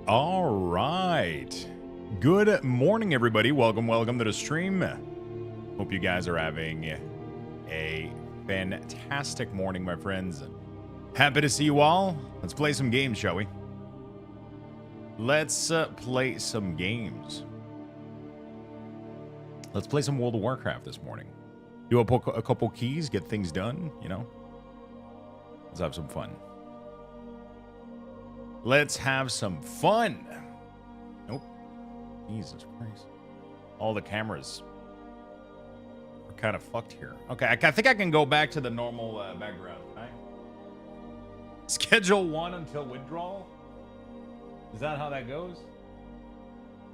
All right. Good morning, everybody. Welcome to the stream. Hope you guys are having a fantastic morning, my friends. Happy to see you all. Let's play some games, shall we? Let's play some games. Let's play some World of Warcraft this morning. Do a couple keys, get things done, you know? Let's have some fun. Let's have some fun. Nope. Jesus Christ. All the cameras are kind of fucked here. Okay, I think I can go back to the normal background. Right? Schedule 1 until withdrawal. Is that how that goes?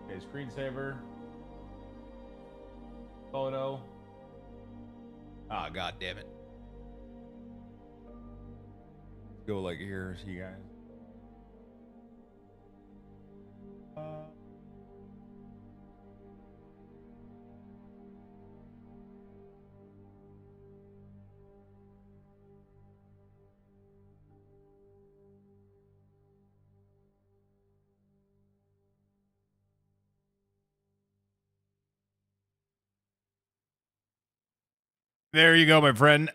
Okay, screensaver. Photo. Ah, oh, god damn it. Let's go like here, see you guys. There you go, my friend.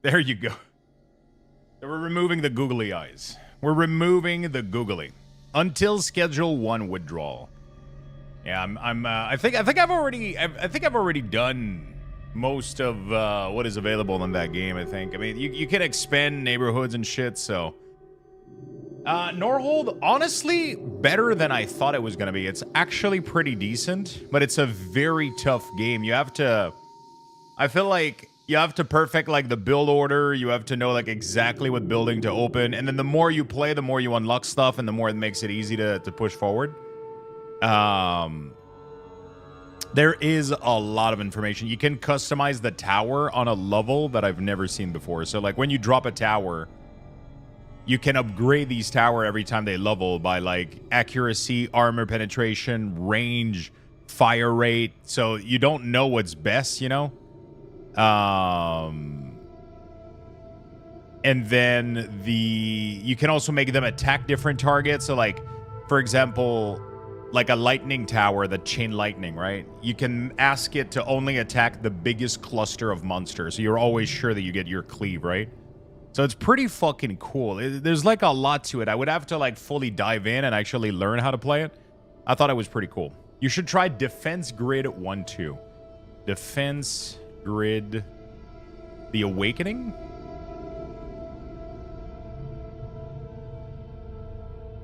There you go. We're removing the googly eyes. We're removing the googly until Schedule 1 withdrawal. Yeah, I think I've already done most of what is available in that game. I think. I mean, you can expand neighborhoods and shit. So, Norhold, honestly, better than I thought it was gonna be. It's actually pretty decent, but it's a very tough game. You have to. I feel like. You have to perfect like the build order. You have to know like exactly what building to open. And then the more you play, the more you unlock stuff and the more it makes it easy to push forward. There is a lot of information. You can customize the tower on a level that I've never seen before. So like when you drop a tower, you can upgrade these tower every time they level by like accuracy, armor penetration, range, fire rate. So you don't know what's best, you know? And then you can also make them attack different targets. So like, for example, like a lightning tower, the chain lightning, right? You can ask it to only attack the biggest cluster of monsters. So you're always sure that you get your cleave, right? So it's pretty fucking cool. There's like a lot to it. I would have to like fully dive in and actually learn how to play it. I thought it was pretty cool. You should try Defense Grid 1-2. Defense Grid, The Awakening?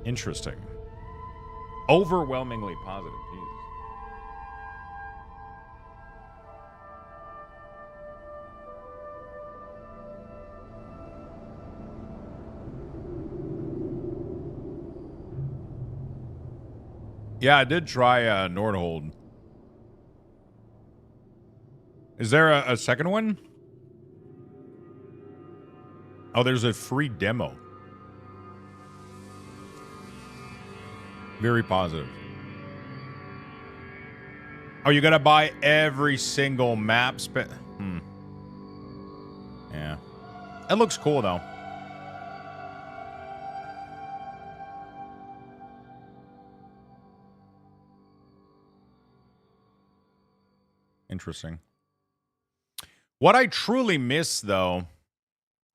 Interesting. Overwhelmingly positive. Jesus. Yeah, I did try Nordhold. Is there a second one? Oh, there's a free demo. Very positive. Oh, you gotta buy every single map. Yeah. It looks cool, though. Interesting. What I truly miss, though,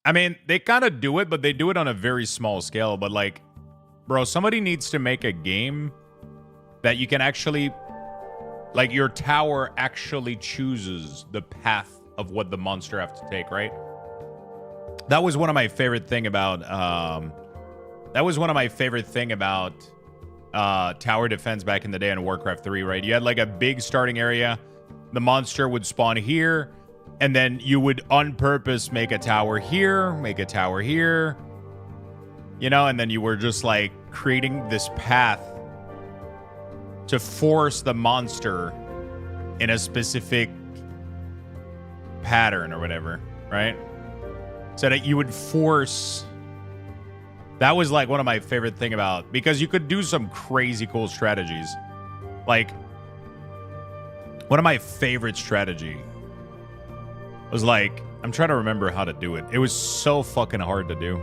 I mean, they kind of do it, but they do it on a very small scale. But, like, bro, somebody needs to make a game that you can actually, like, your tower actually chooses the path of what the monster have to take, right? That was one of my favorite thing about, tower defense back in the day in Warcraft 3, right? You had, like, a big starting area. The monster would spawn here. And then you would on purpose make a tower here, you know, and then you were just like creating this path to force the monster in a specific pattern or whatever, right? So that you would force. That was like one of my favorite thing about, because you could do some crazy cool strategies. Like one of my favorite strategy was like, I'm trying to remember how to do it. It was so fucking hard to do.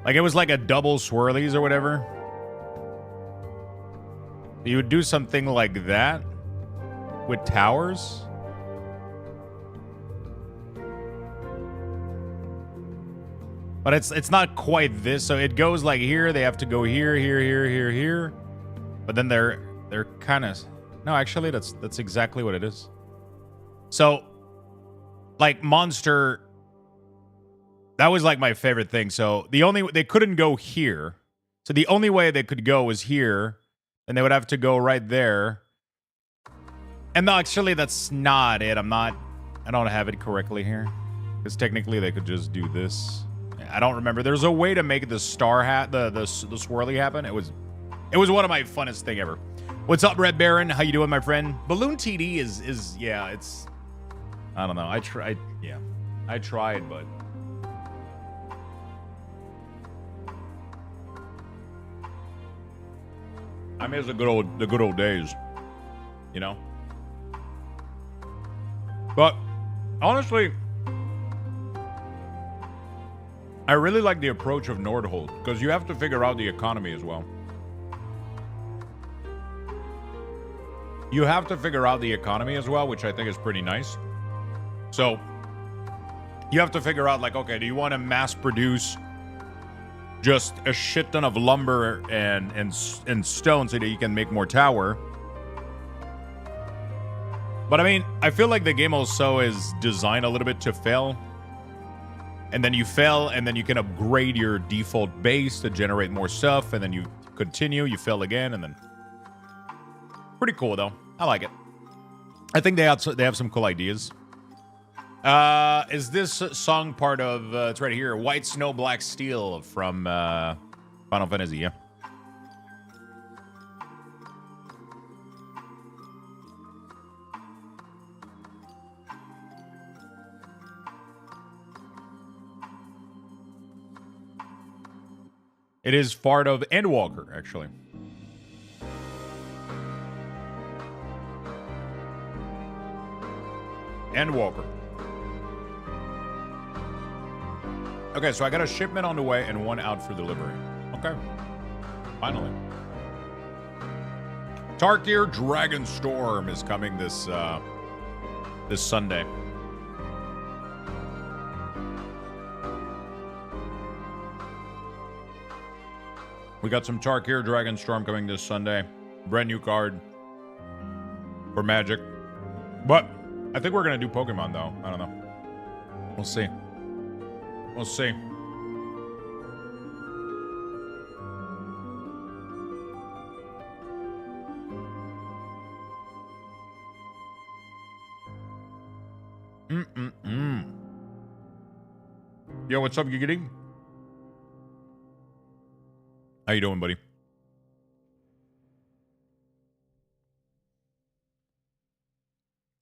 Like it was like a double swirlies or whatever. You would do something like that with towers. But it's not quite this. So it goes like here. They have to go here, here, here, here, here. But then they're kind of... No, actually, that's exactly what it is. So, like, Monster... That was, like, my favorite thing. So, they couldn't go here. So, the only way they could go was here. And they would have to go right there. And no, actually, that's not it. I don't have it correctly here. Because technically, they could just do this. I don't remember. There's a way to make the star hat, the swirly happen. It was one of my funnest thing ever. What's up, Red Baron? How you doing, my friend? Balloon TD is yeah, it's... I don't know. I tried, but... I miss the good old days, you know. But honestly, I really like the approach of Nordhold because you have to figure out the economy as well. You have to figure out the economy as well, which I think is pretty nice. So you have to figure out, like, okay, do you want to mass produce just a shit ton of lumber and stone so that you can make more tower? But I mean, I feel like the game also is designed a little bit to fail. And then you fail, and then you can upgrade your default base to generate more stuff, and then you continue, you fail again, and then... Pretty cool, though. I like it. I think they have some cool ideas. Is this song part of... it's right here. White Snow, Black Steel from Final Fantasy, yeah. It is part of Endwalker, actually. Endwalker. Okay, so I got a shipment on the way and one out for delivery. Okay. Finally. Tarkir Dragonstorm is coming this Sunday. We got some Tarkir Dragonstorm coming this Sunday. Brand new card for Magic. But I think we're going to do Pokemon, though. I don't know. We'll see. We'll see. Yo, what's up, Giggity? How you doing, buddy?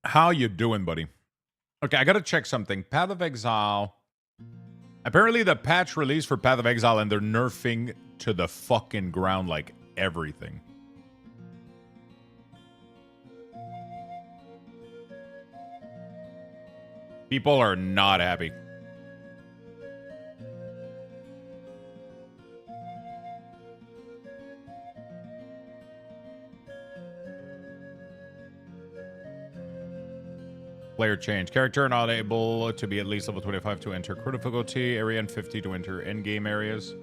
How you doing, buddy? Okay, I gotta check something. Path of Exile. Apparently the patch released for Path of Exile and they're nerfing to the fucking ground like everything. People are not happy. Player change. Character not able to be at least level 25 to enter crew difficulty area and 50 to enter endgame areas.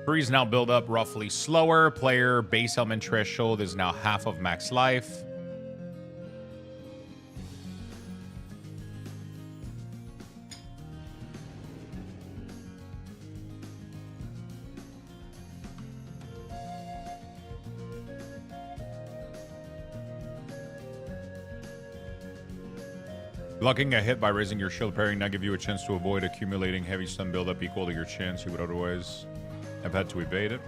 Trees now build up roughly slower. Player base element threshold is now half of max life. Blocking a hit by raising your shield parrying now give you a chance to avoid accumulating heavy stun buildup equal to your chance you would otherwise have had to evade it.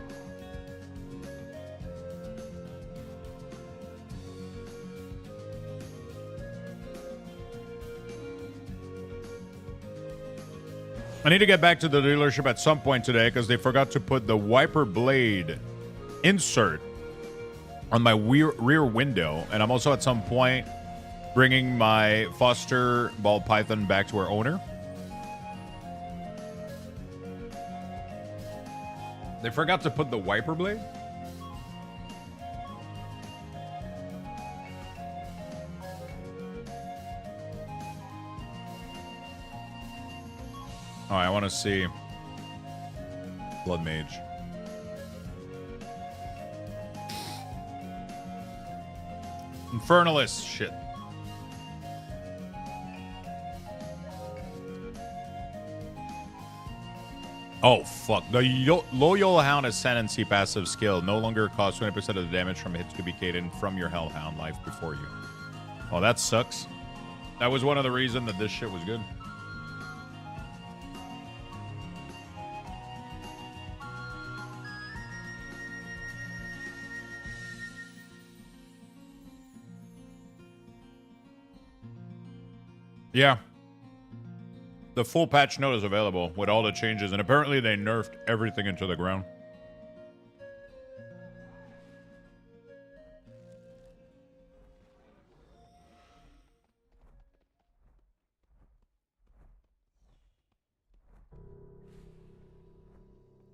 I need to get back to the dealership at some point today because they forgot to put the wiper blade insert on my rear window, and I'm also at some point Bringing my foster ball python back to her owner. They forgot to put the wiper blade? Oh, I want to see Blood Mage. Infernalist. Shit. Oh, fuck. The Loyal Hound Ascendancy passive skill no longer costs 20% of the damage from hits to be Caden from your Hellhound life before you. Oh, that sucks. That was one of the reasons that this shit was good. Yeah. The full patch note is available with all the changes, and apparently they nerfed everything into the ground.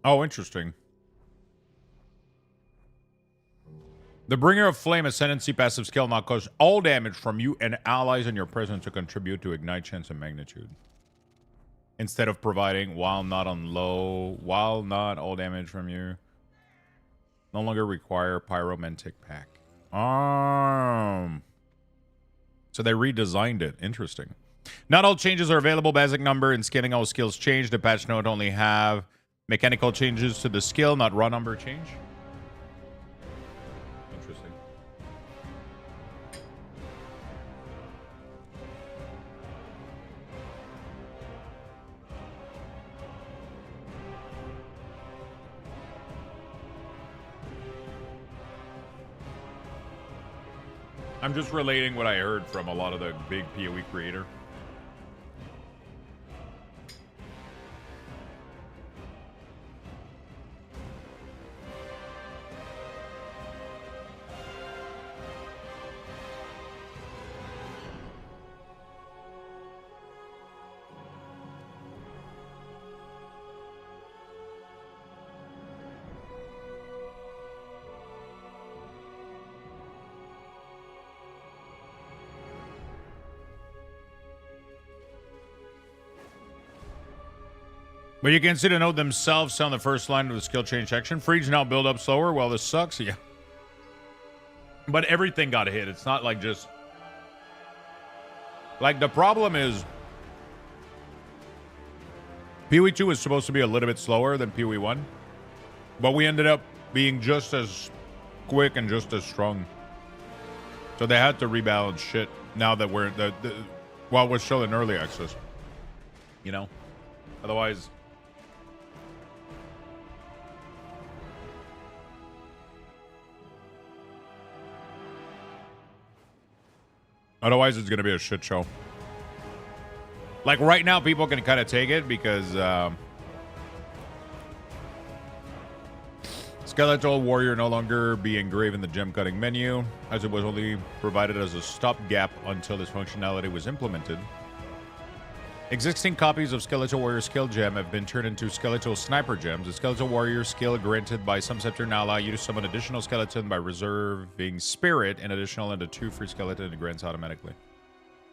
Oh, interesting. The Bringer of Flame Ascendancy passive skill now causes all damage from you and allies in your presence to contribute to ignite chance and magnitude. Instead of providing while not all damage from you. No longer require Pyromantic Pack. So they redesigned it. Interesting. Not all changes are available. Basic number and scaling all skills change. The patch note only have mechanical changes to the skill, not raw number change. Interesting. I'm just relating what I heard from a lot of the big POE creator. But you can see the note themselves on the first line of the skill change section. Freeds now build up slower. Well, this sucks. Yeah. But everything got hit. It's not like just... Like, the problem is... PoE 2 is supposed to be a little bit slower than PoE 1. But we ended up being just as quick and just as strong. So they had to rebalance shit now that we're... while we're still in early access. You know? Otherwise... Otherwise, it's going to be a shit show. Like, right now, people can kind of take it because... Skeletal Warrior no longer be engraved in the gem cutting menu, as it was only provided as a stopgap until this functionality was implemented. Existing copies of Skeletal Warrior skill gem have been turned into Skeletal Sniper gems. The Skeletal Warrior skill granted by some scepter now allow you to summon additional skeleton by reserving spirit and additional into 2 free skeleton it grants automatically.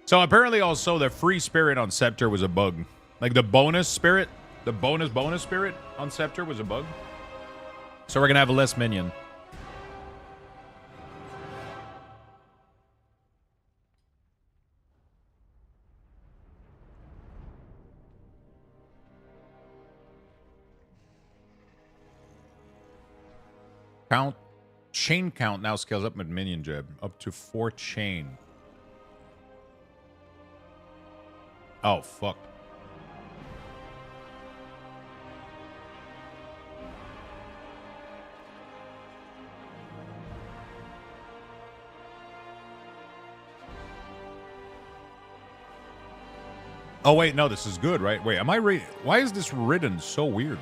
So apparently also the free spirit on scepter was a bug. Like the bonus spirit, the bonus spirit on scepter was a bug. So we're gonna have a less minion. Chain count now scales up with minion jab. Up to 4 chain. Oh, fuck. Oh, wait, no, this is good, right? Wait, am I reading? Why is this written so weird?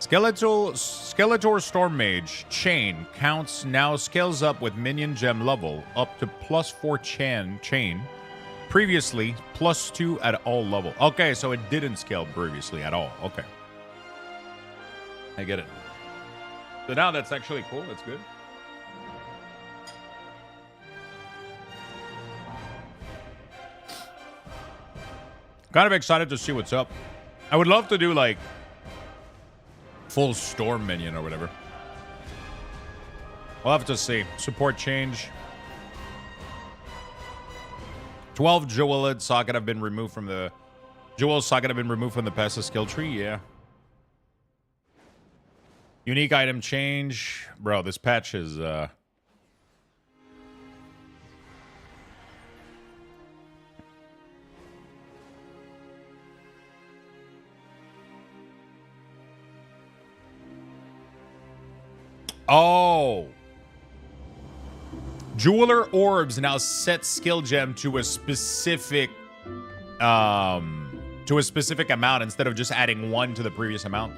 Skeletor Storm Mage chain counts now scales up with minion gem level up to +4 chain. Previously +2 at all level. Okay, so it didn't scale previously at all. Okay, I get it. So now that's actually cool. That's good. Kind of excited to see what's up. I would love to do like full storm minion or whatever. We'll have to see. Support change. 12 jeweled socket have been removed from the passive skill tree. Yeah. Unique item change. Bro, this patch is Oh. Jeweler orbs now set skill gem to a specific amount instead of just adding 1 to the previous amount.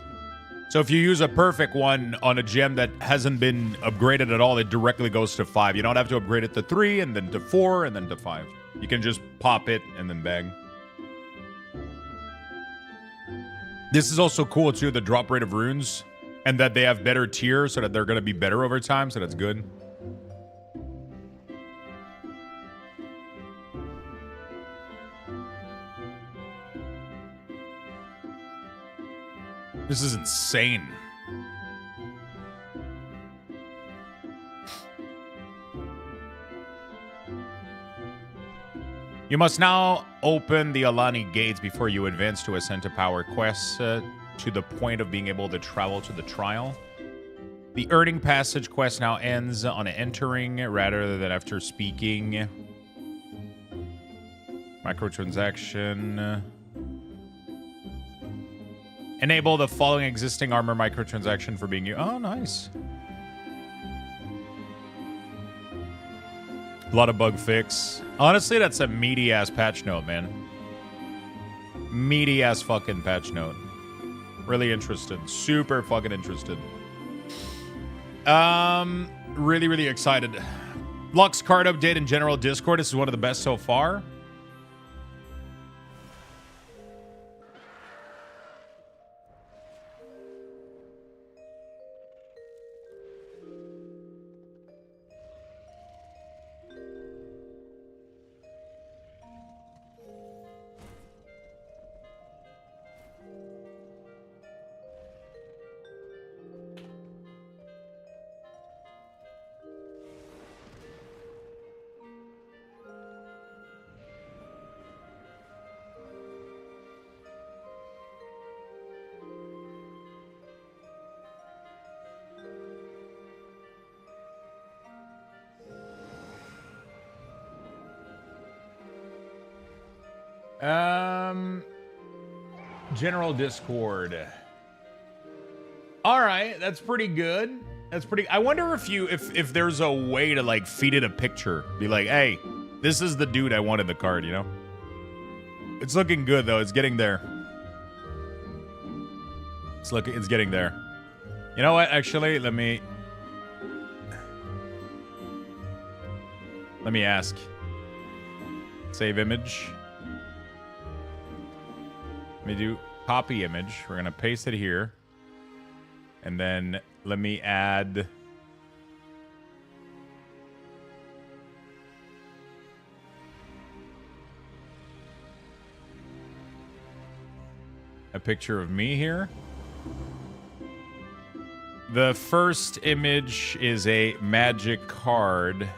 So if you use a perfect one on a gem that hasn't been upgraded at all, it directly goes to 5. You don't have to upgrade it to 3 and then to 4 and then to 5. You can just pop it and then bang. This is also cool too, the drop rate of runes, and that they have better tiers so that they're going to be better over time, so that's good. This is insane. You must now open the Alani gates before you advance to Ascent to Power quests to the point of being able to travel to the trial. The Earning Passage quest now ends on entering rather than after speaking. Microtransaction. Enable the following existing armor microtransaction for being you. Oh, nice. A lot of bug fix. Honestly, that's a meaty-ass patch note, man. Meaty-ass fucking patch note. Really interested. Super fucking interested. Really, really excited. Lux card update in general Discord. This is one of the best so far. General Discord. All right, that's pretty good. That's pretty. I wonder if there's a way to like feed it a picture. Be like, hey, this is the dude I wanted the card. You know. It's looking good though. It's getting there. It's getting there. You know what? Actually, let me ask. Save image. Let me do copy image. We're going to paste it here. And then let me add a picture of me here. The first image is a magic card.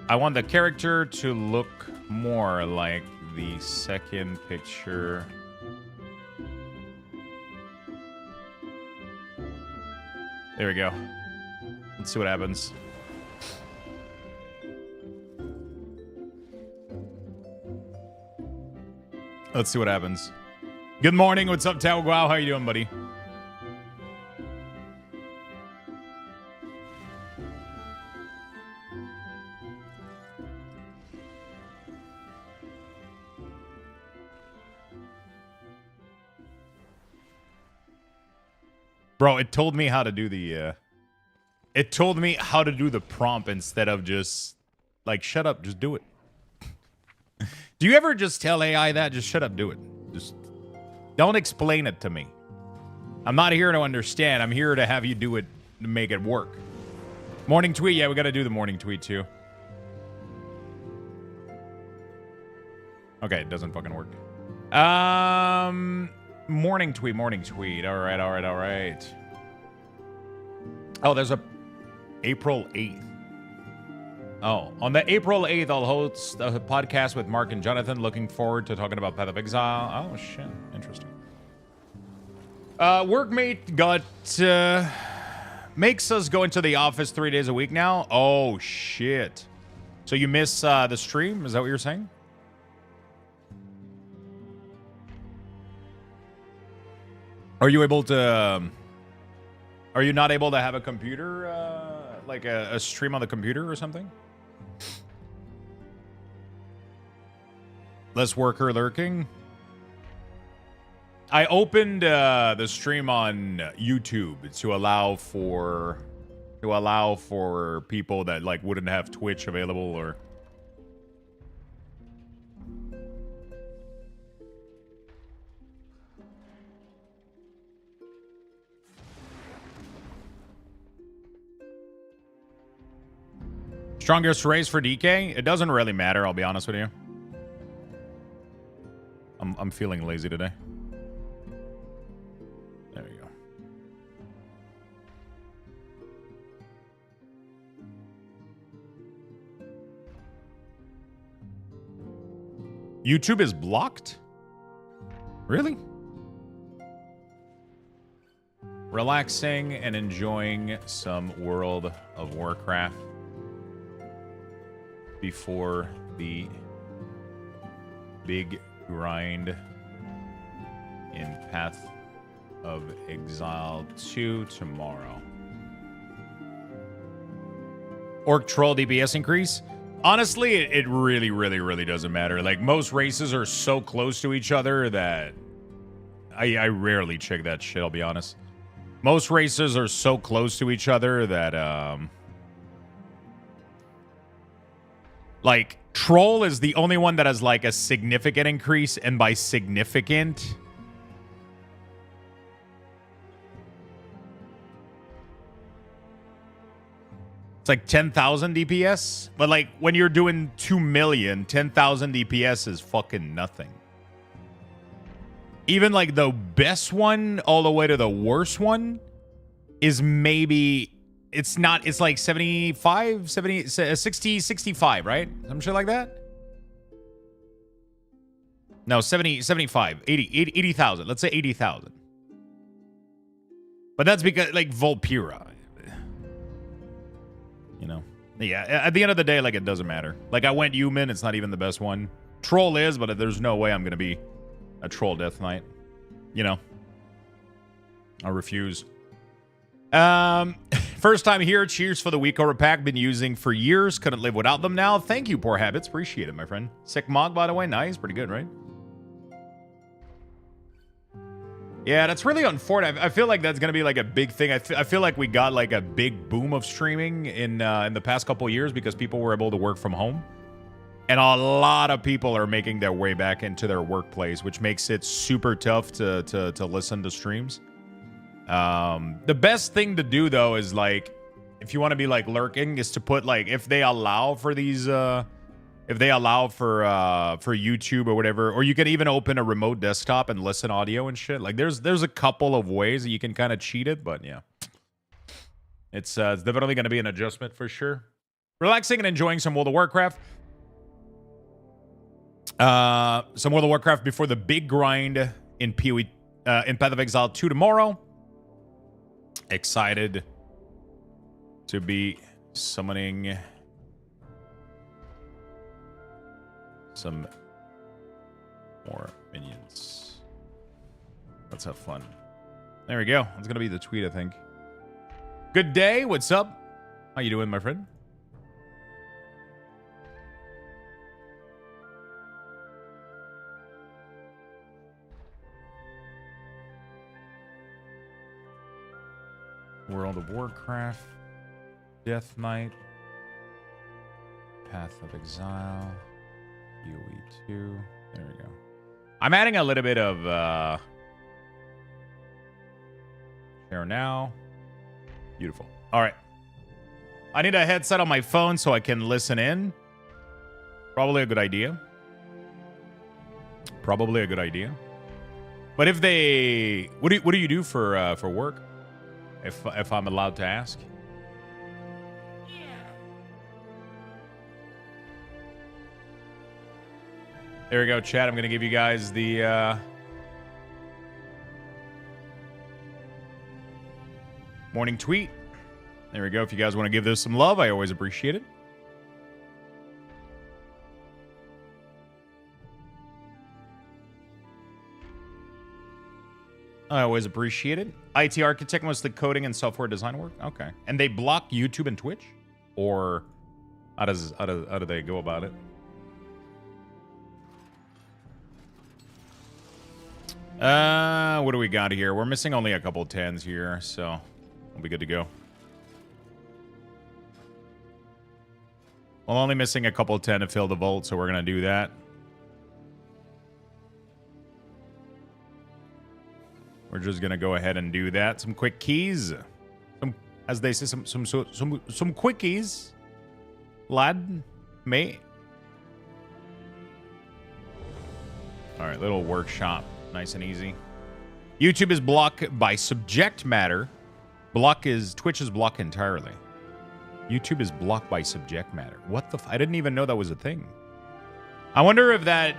I want the character to look more like the second picture. There we go. Let's see what happens. Let's see what happens. Good morning. What's up, Tao Guao? How you doing, buddy? Bro, it told me how to do the it told me how to do the prompt instead of just like shut up, just do it. Do you ever just tell AI that? Just shut up, do it. Just don't explain it to me. I'm not here to understand. I'm here to have you do it to make it work. Morning tweet. Yeah, we got to do the morning tweet too. Okay, it doesn't fucking work. Morning tweet. All right. Oh, there's a April 8th. Oh, on the April 8th, I'll host a podcast with Mark and Jonathan. Looking forward to talking about Path of Exile. Oh, shit. Interesting. Workmate got, makes us go into the office 3 days a week now. Oh, shit. So you miss, the stream? Is that what you're saying? Are you able to, are you not able to have a computer, like a stream on the computer or something? Less worker lurking. I opened the stream on YouTube to allow for people that like wouldn't have Twitch available or. Strongest race for DK? It doesn't really matter, I'll be honest with you. I'm feeling lazy today. There you go. YouTube is blocked? Really? Relaxing and enjoying some World of Warcraft before the big grind in Path of Exile 2 tomorrow. Orc troll DPS increase? Honestly, it really doesn't matter. Like, most races are so close to each other that I rarely check that shit, I'll be honest. Most races are so close to each other that, like, troll is the only one that has, like, a significant increase, and by significant, it's like 10,000 DPS. But, like, when you're doing 2 million, 10,000 DPS is fucking nothing. Even, like, the best one all the way to the worst one is maybe... It's not, it's like 75, 70, 60, 65, right? Some shit like that? No, 70, 75, 80,000. Let's say 80,000. But that's because, like, Volpira. You know? Yeah, at the end of the day, like, it doesn't matter. Like, I went human, it's not even the best one. Troll is, but there's no way I'm going to be a troll death knight. You know? I refuse. First time here. Cheers for the Weekover pack. Been using for years. Couldn't live without them now. Thank you, Poor Habits. Appreciate it, my friend. Sick Mog, by the way. Nice. Pretty good, right? Yeah, that's really unfortunate. I feel like that's going to be like a big thing. I feel like we got like a big boom of streaming in the past couple of years because people were able to work from home. And a lot of people are making their way back into their workplace, which makes it super tough to listen to streams. The best thing to do though is like, if you want to be like lurking, is to put like, if they allow for these, if they allow for YouTube or whatever, or you can even open a remote desktop and listen audio and shit. Like there's a couple of ways that you can kind of cheat it, but yeah, it's definitely going to be an adjustment for sure. Relaxing and enjoying some World of Warcraft. Some World of Warcraft before the big grind in POE, in Path of Exile 2 tomorrow. Excited to be summoning some more minions. Let's have fun. There we go. That's gonna be the tweet, I think. Good day. What's up? How you doing, my friend? World of Warcraft. Death Knight. Path of Exile. POE 2. There we go. I'm adding a little bit of share now. Beautiful. All right. I need a headset on my phone so I can listen in. Probably a good idea. Probably a good idea. But if they, what do you do for work? If I'm allowed to ask. There we go, chat. I'm gonna give you guys the morning tweet. There we go. If you guys want to give this some love, I always appreciate it. I always appreciate it. IT architect, mostly coding and software design work. Okay, and they block YouTube and Twitch, or how do they go about it? What do we got here? We're missing only a couple 10s here, so we'll be good to go. We're only missing a couple 10 to fill the vault, so we're gonna do that. We're just gonna go ahead and do that. Some quick keys, some, as they say, some quickies, lad, mate. All right, little workshop, nice and easy. YouTube is blocked by subject matter. Twitch is blocked entirely. YouTube is blocked by subject matter. What the? I didn't even know that was a thing. I wonder if I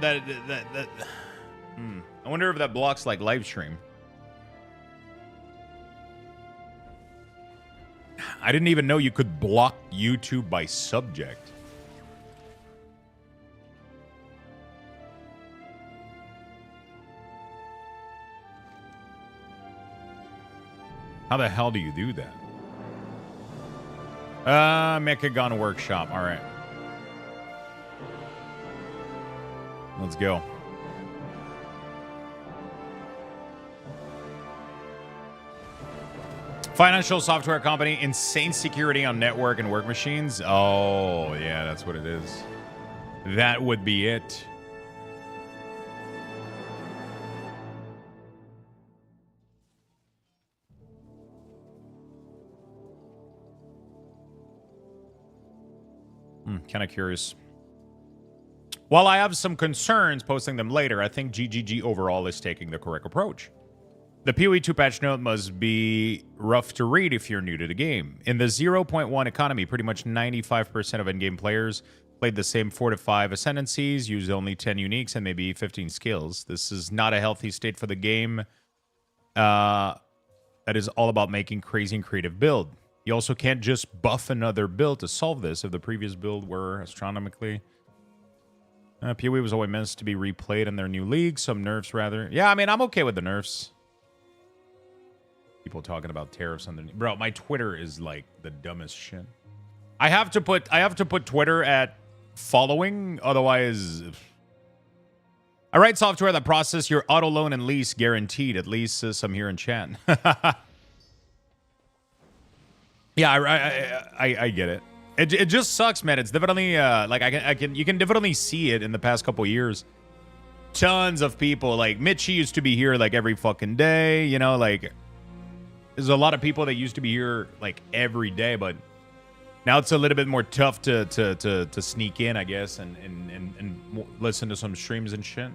wonder if that blocks like live stream. I didn't even know you could block YouTube by subject. How the hell do you do that? Mechagon Workshop. All right. Let's go. Financial software company, insane security on network and work machines. Oh, yeah, that's what it is. That would be it. Kind of curious. While I have some concerns posting them later, I think GGG overall is taking the correct approach. The POE 2 patch note must be rough to read if you're new to the game. In the 0.1 economy, pretty much 95% of in-game players played the same 4 to 5 ascendancies, used only 10 uniques, and maybe 15 skills. This is not a healthy state for the game that is all about making crazy and creative build. You also can't just buff another build to solve this if the previous build were astronomically. POE was always meant to be replayed in their new league. Some nerfs, rather. Yeah, I mean, I'm okay with the nerfs. People talking about tariffs on the... Bro, my Twitter is like the dumbest shit. I have to put Twitter at following, otherwise... I write software that process your auto loan and lease guaranteed, at least some here in chat. Yeah, I get it. It just sucks, man. It's definitely like you can definitely see it in the past couple years. Tons of people, like Mitchie used to be here like every fucking day, you know, like there's a lot of people that used to be here like every day, but now it's a little bit more tough to sneak in, I guess, and listen to some streams and shit.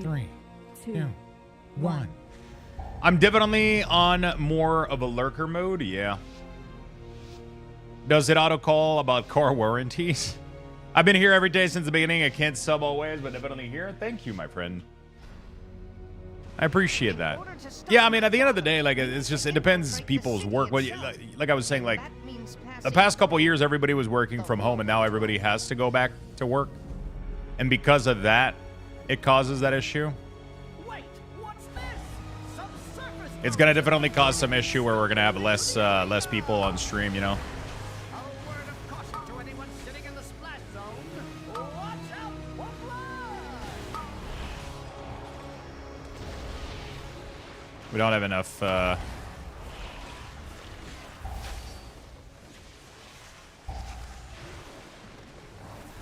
Three, two, one. I'm definitely on more of a lurker mode, yeah. Does it auto-call about car warranties? I've been here every day since the beginning. I can't sub always, but definitely here. Thank you, my friend. I appreciate that. Yeah, I mean, at the end of the day, like, it's just, it depends people's work. Like I was saying, like, the past couple years, everybody was working from home, and now everybody has to go back to work. And because of that, it causes that issue. it's gonna definitely cause some issue where we're gonna have less people on stream, you know. We don't have enough.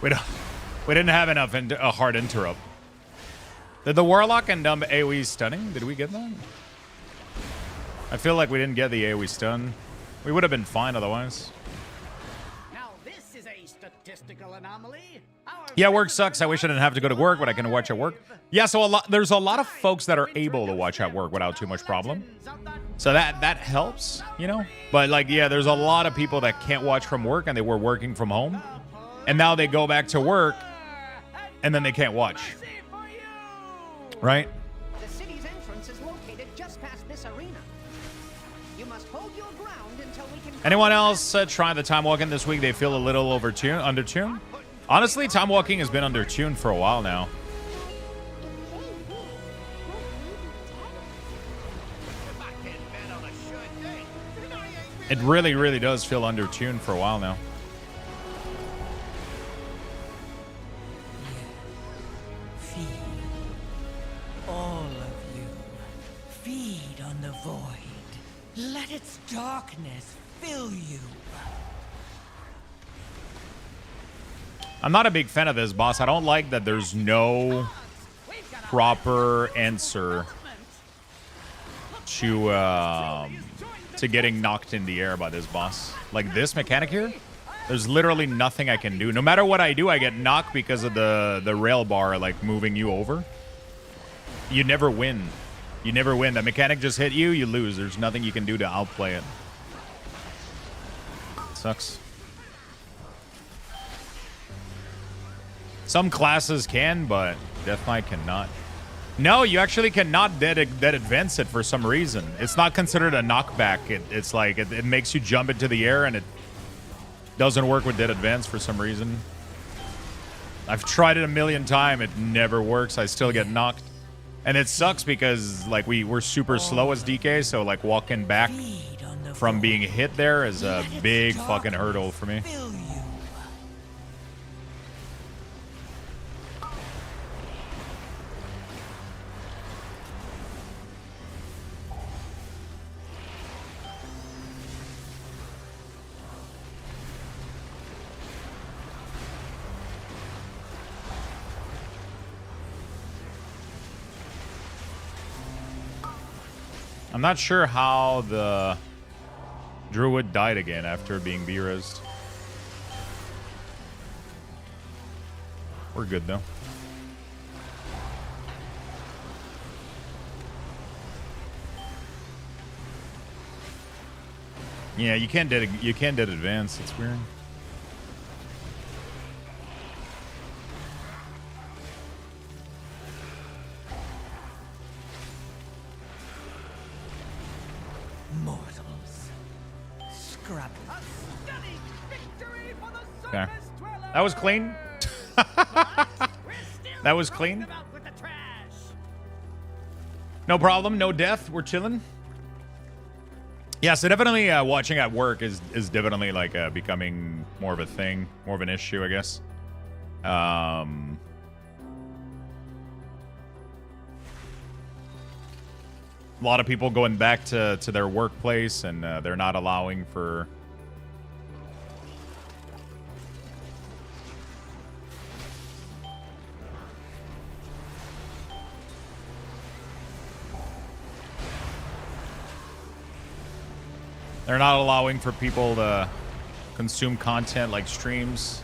We didn't have enough a hard interrupt. Did the Warlock and AoE stunning? Did we get that? I feel like we didn't get the AoE stun. We would have been fine otherwise. Now this is a statistical anomaly. Yeah, work sucks. I wish I didn't have to go to work, but I can watch at work. Yeah, so there's a lot of folks that are able to watch at work without too much problem. So that helps, you know? But like, yeah, there's a lot of people that can't watch from work and they were working from home. And now they go back to work and then they can't watch. Right? The city's entrance is located just past this arena. You must hold your ground until we can. Anyone else try the time walking this week? They feel a little undertuned. Honestly, time walking has been undertuned for a while now. It really, really does feel undertuned for a while now. Feed. All of you. Feed on the void. Let its darkness fill you. I'm not a big fan of this, boss. I don't like that there's no proper answer to getting knocked in the air by this boss. Like this mechanic here, there's literally nothing I can do. No matter what I do, I get knocked because of the rail bar, like moving you over. You never win. You never win. The mechanic just hit you, you lose. There's nothing you can do to outplay it. Sucks. Some classes can, but Death Knight cannot. No, you actually cannot dead advance it for some reason. It's not considered a knockback. It's like it makes you jump into the air, and it doesn't work with dead advance for some reason. I've tried it a million times. It never works. I still get knocked. And it sucks because like we're super slow as DK, so like walking back from being hit there is a big fucking hurdle for me. I'm not sure how the Druid died again after being B-resed. We're good though. Yeah, you can't dead advance. It's weird. Mortals. Scrap. Okay. That was clean. That was clean. No problem. No death. We're chilling. Yeah, so definitely watching at work is definitely like becoming more of a thing, more of an issue, I guess. A lot of people going back to their workplace, and they're not allowing for... They're not allowing for people to consume content like streams.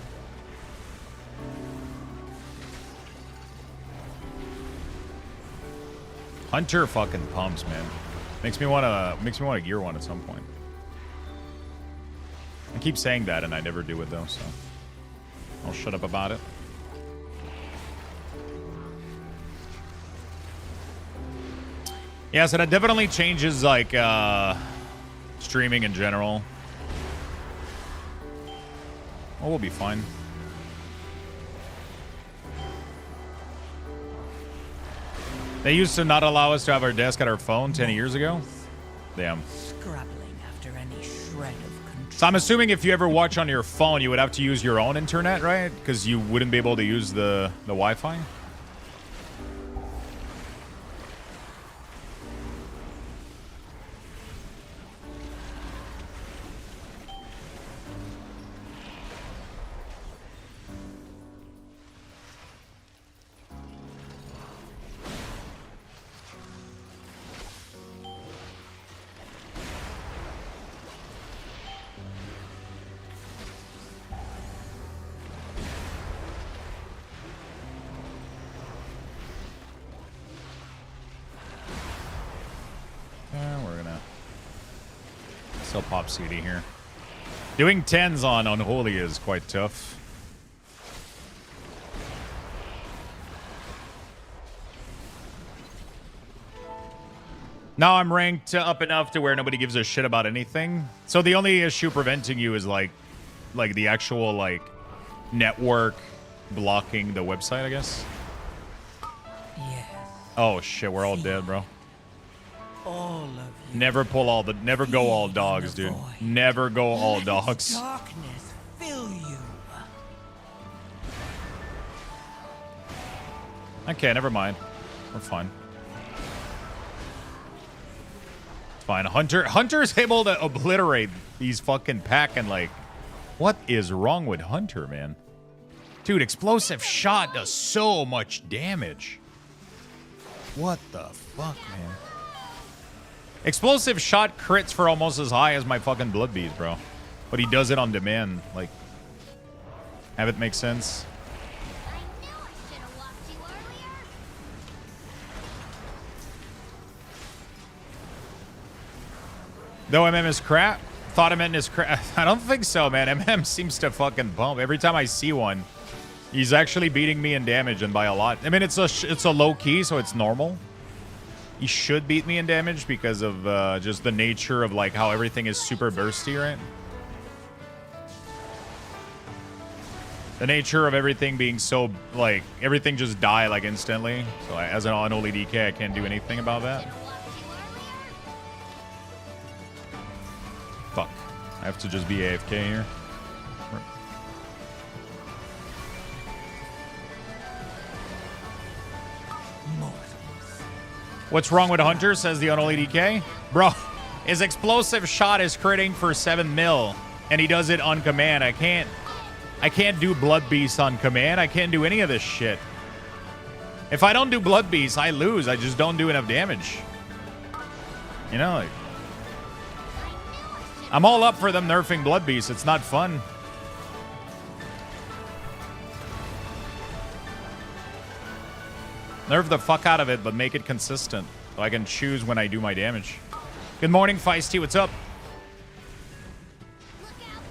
Hunter fucking pumps, man. Makes me wanna gear one at some point. I keep saying that and I never do it though, so I'll shut up about it. Yeah, so that definitely changes like streaming in general. Oh, we'll be fine. They used to not allow us to have our desk at our phone 10 years ago. Damn. Scrabbling after any shred of control. So I'm assuming if you ever watch on your phone, you would have to use your own internet, right? Because you wouldn't be able to use the Wi-Fi. We're gonna still pop CD here. Doing 10s on Unholy is quite tough. Now I'm ranked up enough to where nobody gives a shit about anything. So the only issue preventing you is like the actual like network blocking the website, I guess. Yes. Oh shit, we're all dead, bro. All of you. Never go all dogs, dude. Never go all Let dogs. its darkness fill you. Okay, never mind. We're fine. It's fine. Hunter's able to obliterate these fucking pack and like, what is wrong with Hunter, man? Dude, explosive shot does so much damage. What the fuck, man? Explosive shot crits for almost as high as my fucking blood beast, bro. But he does it on demand. Like, have it make sense? I knew I should have walked you earlier. Though MM is crap? Thought MM is crap. I don't think so, man. MM seems to fucking bump. Every time I see one, he's actually beating me in damage and by a lot. I mean, it's a low key, so it's normal. He should beat me in damage because of just the nature of like how everything is super bursty, right? The nature of everything being so like everything just die like instantly. So as an unholy DK, I can't do anything about that. Should have walked you earlier. Fuck. I have to just be AFK here. What's wrong with Hunter, says the unholy DK? Bro, his explosive shot is critting for 7 mil, and he does it on command. I can't do Blood Beast on command. I can't do any of this shit. If I don't do Blood Beast, I lose. I just don't do enough damage. You know, like, I'm all up for them nerfing Blood Beast. It's not fun. Nerf the fuck out of it, but make it consistent so I can choose when I do my damage. Good morning, Feisty. What's up? Look out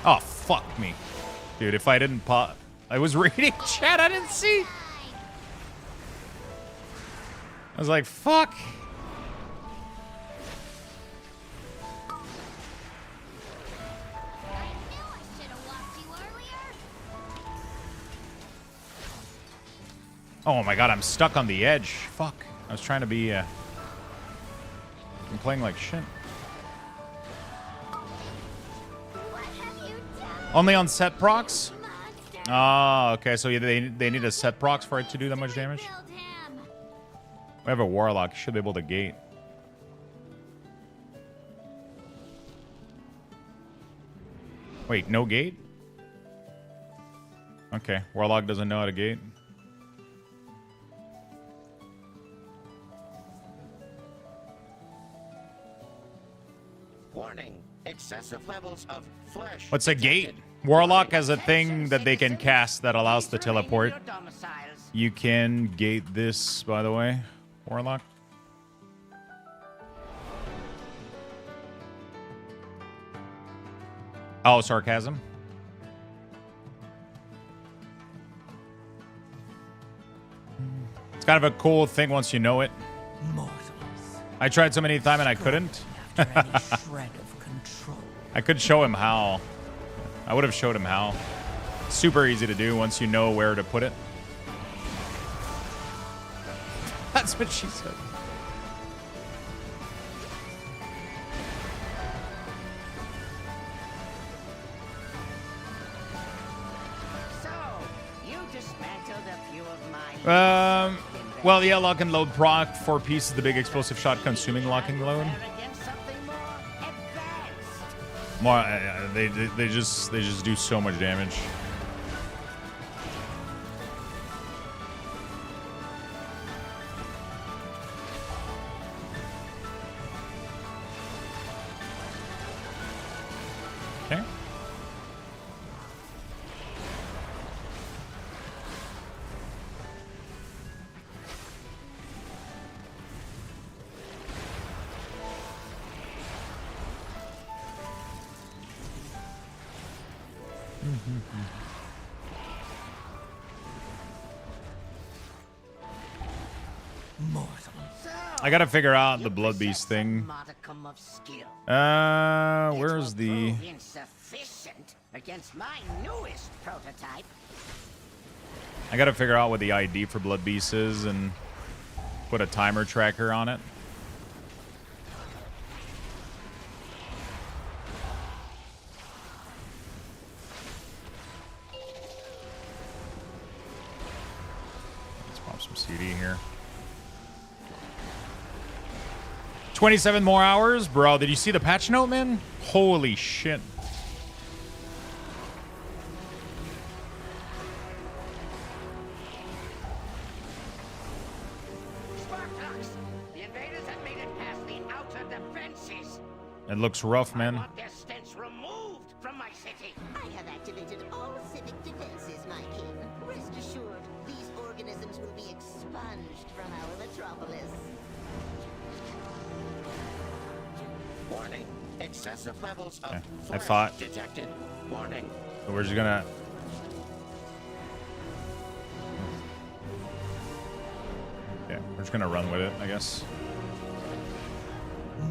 below. Oh, fuck me. Dude, if I didn't pop... I was reading chat. I didn't see. I was like, fuck. I knew I should have walked you earlier. Oh my god, I'm stuck on the edge. Fuck. I was trying to be... I'm playing like shit. What have you done, Only on set procs? monster? Oh, okay. So they need a set procs for it to do that much damage? Killed him. We have a Warlock. Should be able to gate. Wait, no gate? Okay. Warlock doesn't know how to gate. Warning, excessive levels of flesh. What's a gate? detected. Warlock has a thing that they can cast that allows the Please remain in teleport. your domiciles. You can gate this, by the way, Warlock. Oh, sarcasm. It's kind of a cool thing once you know it. Mortals. I tried so many times and I couldn't. After any shred of control. I could show him how. I would have showed him how. Super easy to do once you know where to put it. That's what she said. So, you dismantled a few of my... Well, yeah, lock and load proc 4 pieces, the big explosive shot consuming lock and load. Against something more advanced. More, they just do so much damage. Okay. Mortals. I gotta figure out the blood beast thing. Modicum of skill. Where's It will the? prove insufficient against my newest prototype. I gotta figure out what the ID for blood beast is and put a timer tracker on it. Let's pop some CD here. 27 more hours? Bro, did you see the patch note, man? Holy shit. Spartans, the invaders have made it past the outer defenses. It looks rough, I man. want their stench removed from my city. I have activated all civic defenses, my king. Rest assured, these organisms will be expunged from our metropolis. Warning. Excessive levels of Okay, I flesh thought. detected. Warning. So we're just gonna. Yeah, we're just gonna run with it, I guess.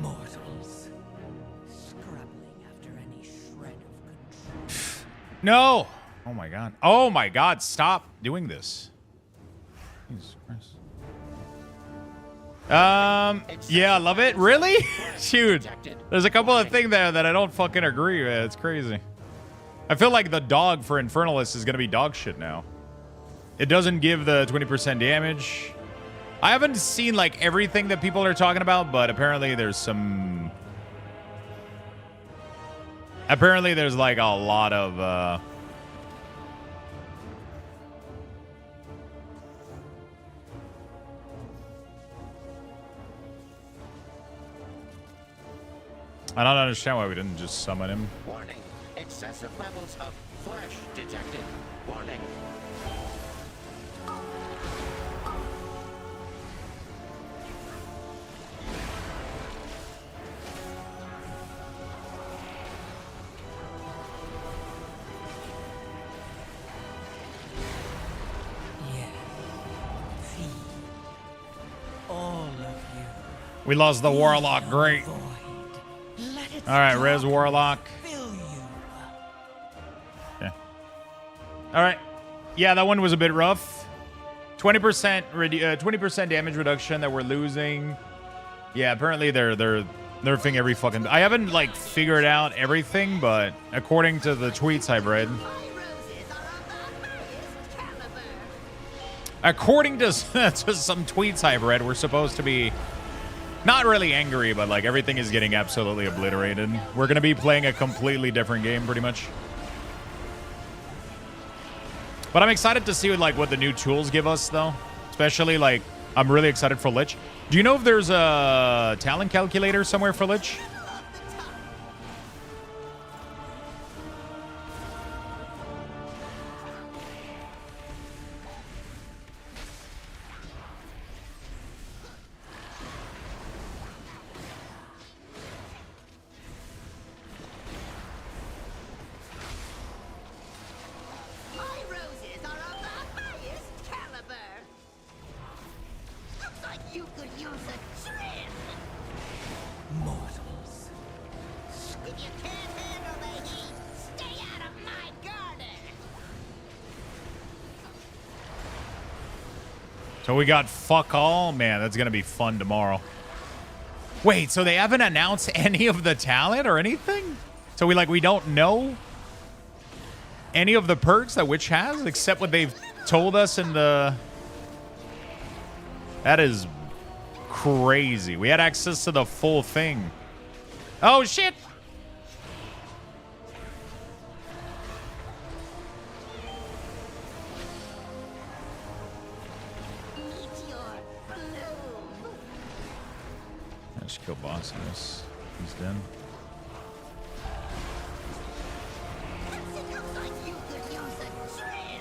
Mortals. Scrabbling after any shred of control. No! Oh my god. Oh my god, stop doing this. Jesus Christ. Yeah, I love it. Really? Shoot. There's a couple of things there that I don't fucking agree with. It's crazy. I feel like the dog for Infernalist is gonna be dog shit now. It doesn't give the 20% damage. I haven't seen like everything that people are talking about, but apparently there's some... Apparently there's like a lot of, I don't understand why we didn't just summon him. Warning. Excessive levels of flesh detected. Warning. Yes. Feed. All of you. We lost the Warlock. Great. Void. Let its All right, res darkness Warlock. fill you. Yeah. All right. Yeah, that one was a bit rough. 20% damage reduction that we're losing. Yeah, apparently they're nerfing every fucking. I haven't like figured out everything, but according to the tweets I've read, My roses are of the highest caliber. according to some tweets I've read, we're supposed to be not really angry, but like everything is getting absolutely obliterated. We're gonna be playing a completely different game, pretty much. But I'm excited to see like what the new tools give us, though. Especially like I'm really excited for Lich. Do you know if there's a talent calculator somewhere for Lich? My roses are of the highest caliber. Looks like you could use a trim. Mortals. If you can't handle the heat, stay out of my garden. So we got fuck all. Man, that's going to be fun tomorrow. Wait, so they haven't announced any of the talent or anything? So we don't know any of the perks that Witch has except what they've told us in the... That is crazy. We had access to the full thing. Oh, shit. Meteor bloom. I should kill boss in this. He's dead. It looks like you could use a trim.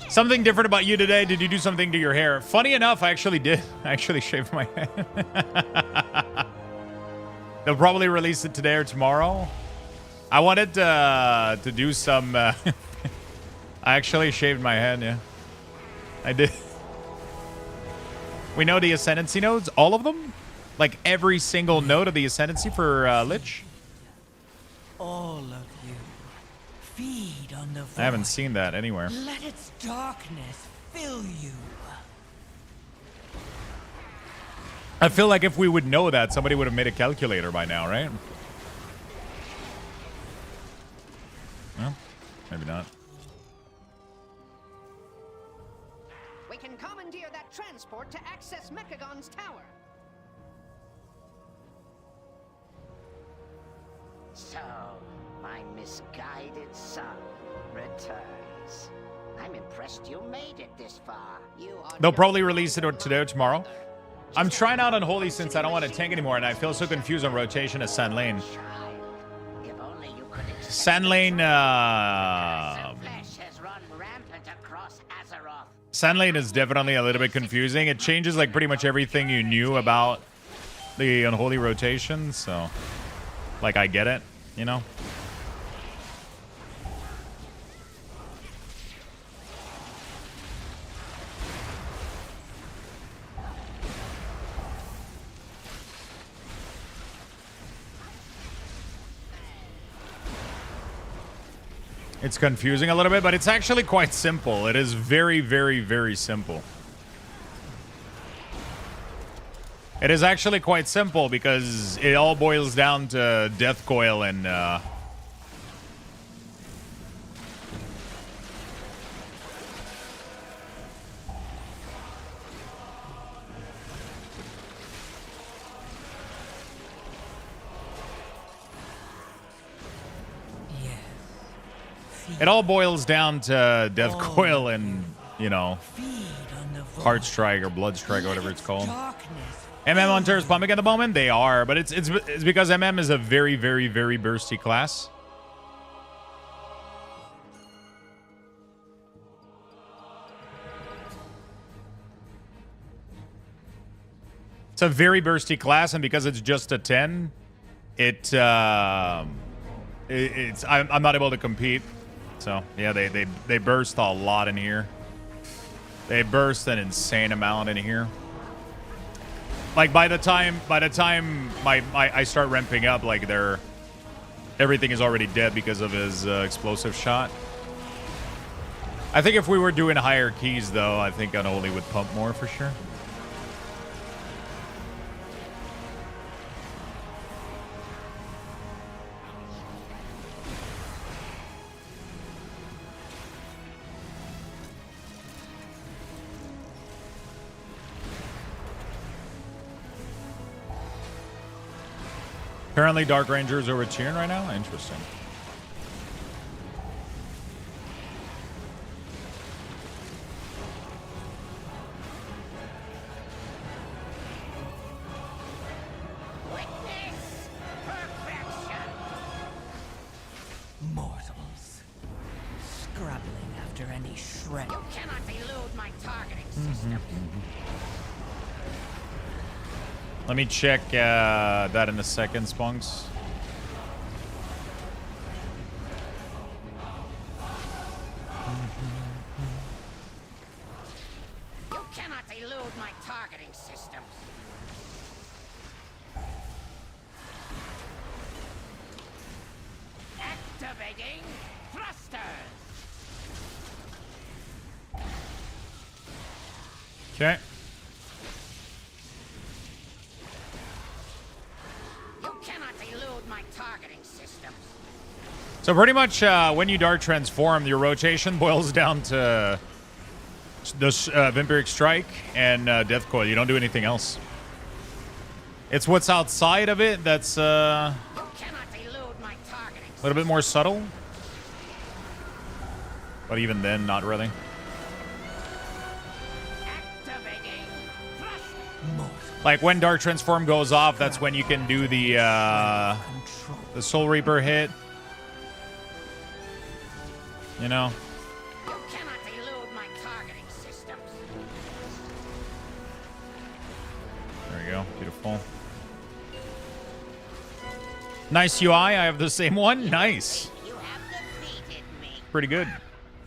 Something different about you today. Did you do something to your hair? Funny enough, I actually did. I actually shaved my head. They'll probably release it today or tomorrow. I wanted to do some... I actually shaved my head, yeah. I did. We know the Ascendancy nodes, all of them? Like every single node of the Ascendancy for Lich? All of you. Feed on the void. I haven't seen that anywhere. Let its darkness fill you. I feel like if we would know that, somebody would have made a calculator by now, right? Well, maybe not. We can commandeer that transport to access Mechagon's tower. So, my misguided son returns. I'm impressed you made it this far. You are They'll no probably release it longer today or my tomorrow. brother. I'm Just trying out like Unholy since I don't want to tank anymore, and I feel so confused on rotation as Sand Lane. child. If only you could accept Sand Lane, Flesh has run rampant across Azeroth. Sand Lane is definitely a little bit confusing. It changes like pretty much everything you knew about the Unholy rotation, so like I get it, you know? It's confusing a little bit, but it's actually quite simple. It is very, very, very simple. It is actually quite simple because it all boils down to Death Coil and Yes. it all boils down to Death Coil and, you know, Feed on the void. Heart Strike or Blood Strike or whatever it's called. Darkness. MM Hunters pumping at the moment? They are, but it's because MM is a very, very, very bursty class. It's a very bursty class, and because it's just a 10, it's I'm not able to compete. So yeah, they burst a lot in here. They burst an insane amount in here. Like by the time I start ramping up, like everything is already dead because of his explosive shot. I think if we were doing higher keys though, I think Unholy would pump more for sure. Apparently Dark Rangers over cheering right now? Interesting. Witness perfection. Mortals. Scrabbling after any shred. You cannot elude my targeting system. Let me check that in a second, Spunks. You cannot elude my targeting systems. Activating thrusters. Okay. You cannot elude my targeting systems. So pretty much when you Dark Transform, your rotation boils down to this Vampiric Strike and Death Coil. You don't do anything else. It's what's outside of it that's a little bit more subtle. But even then, not really. Like when Dark Transform goes off, that's when you can do the Soul Reaper hit. You know. You cannot elude my targeting systems. There we go. Beautiful. Nice UI. I have the same one. Nice. You have defeated me. Pretty good.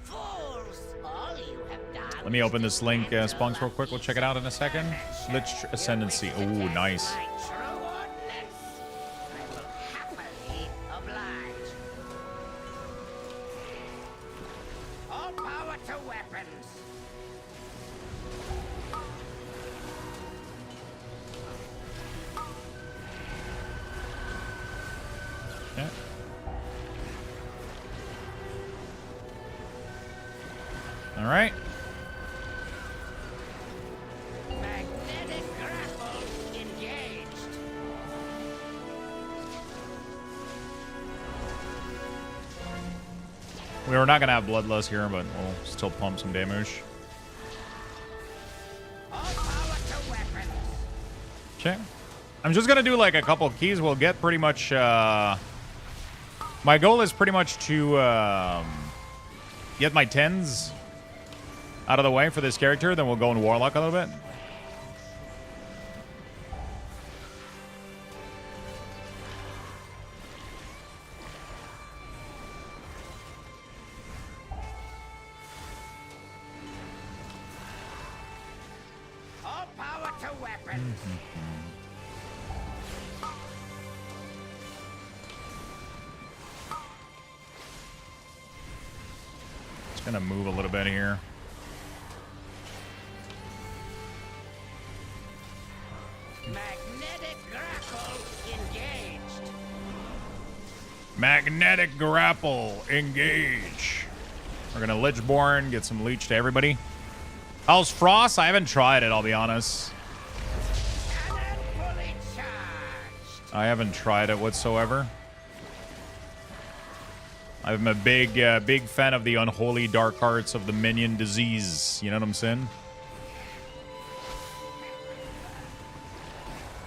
Fools. All you have done. Let me open this link, Spunks, real quick. We'll check it out in a second. Lich Ascendancy. Ooh, nice. My true ordinance. I will happily oblige. All power to weapons. Okay. All right. Magnetic grapple engaged. We were not going to have Bloodlust here, but we'll still pump some damage. All power to weapons. Okay. I'm just going to do like a couple of keys. We'll get pretty much... my goal is pretty much to get my 10s out of the way for this character. Then we'll go in Warlock a little bit. All power to weapons. Just going to move a little bit here. Magnetic grapple engaged. Magnetic grapple. Engage. We're going to Lichborn. Get some leech to everybody. How's Frost? I haven't tried it, I'll be honest. Cannon fully charged. I haven't tried it whatsoever. I'm a big fan of the unholy dark arts of the minion disease. You know what I'm saying?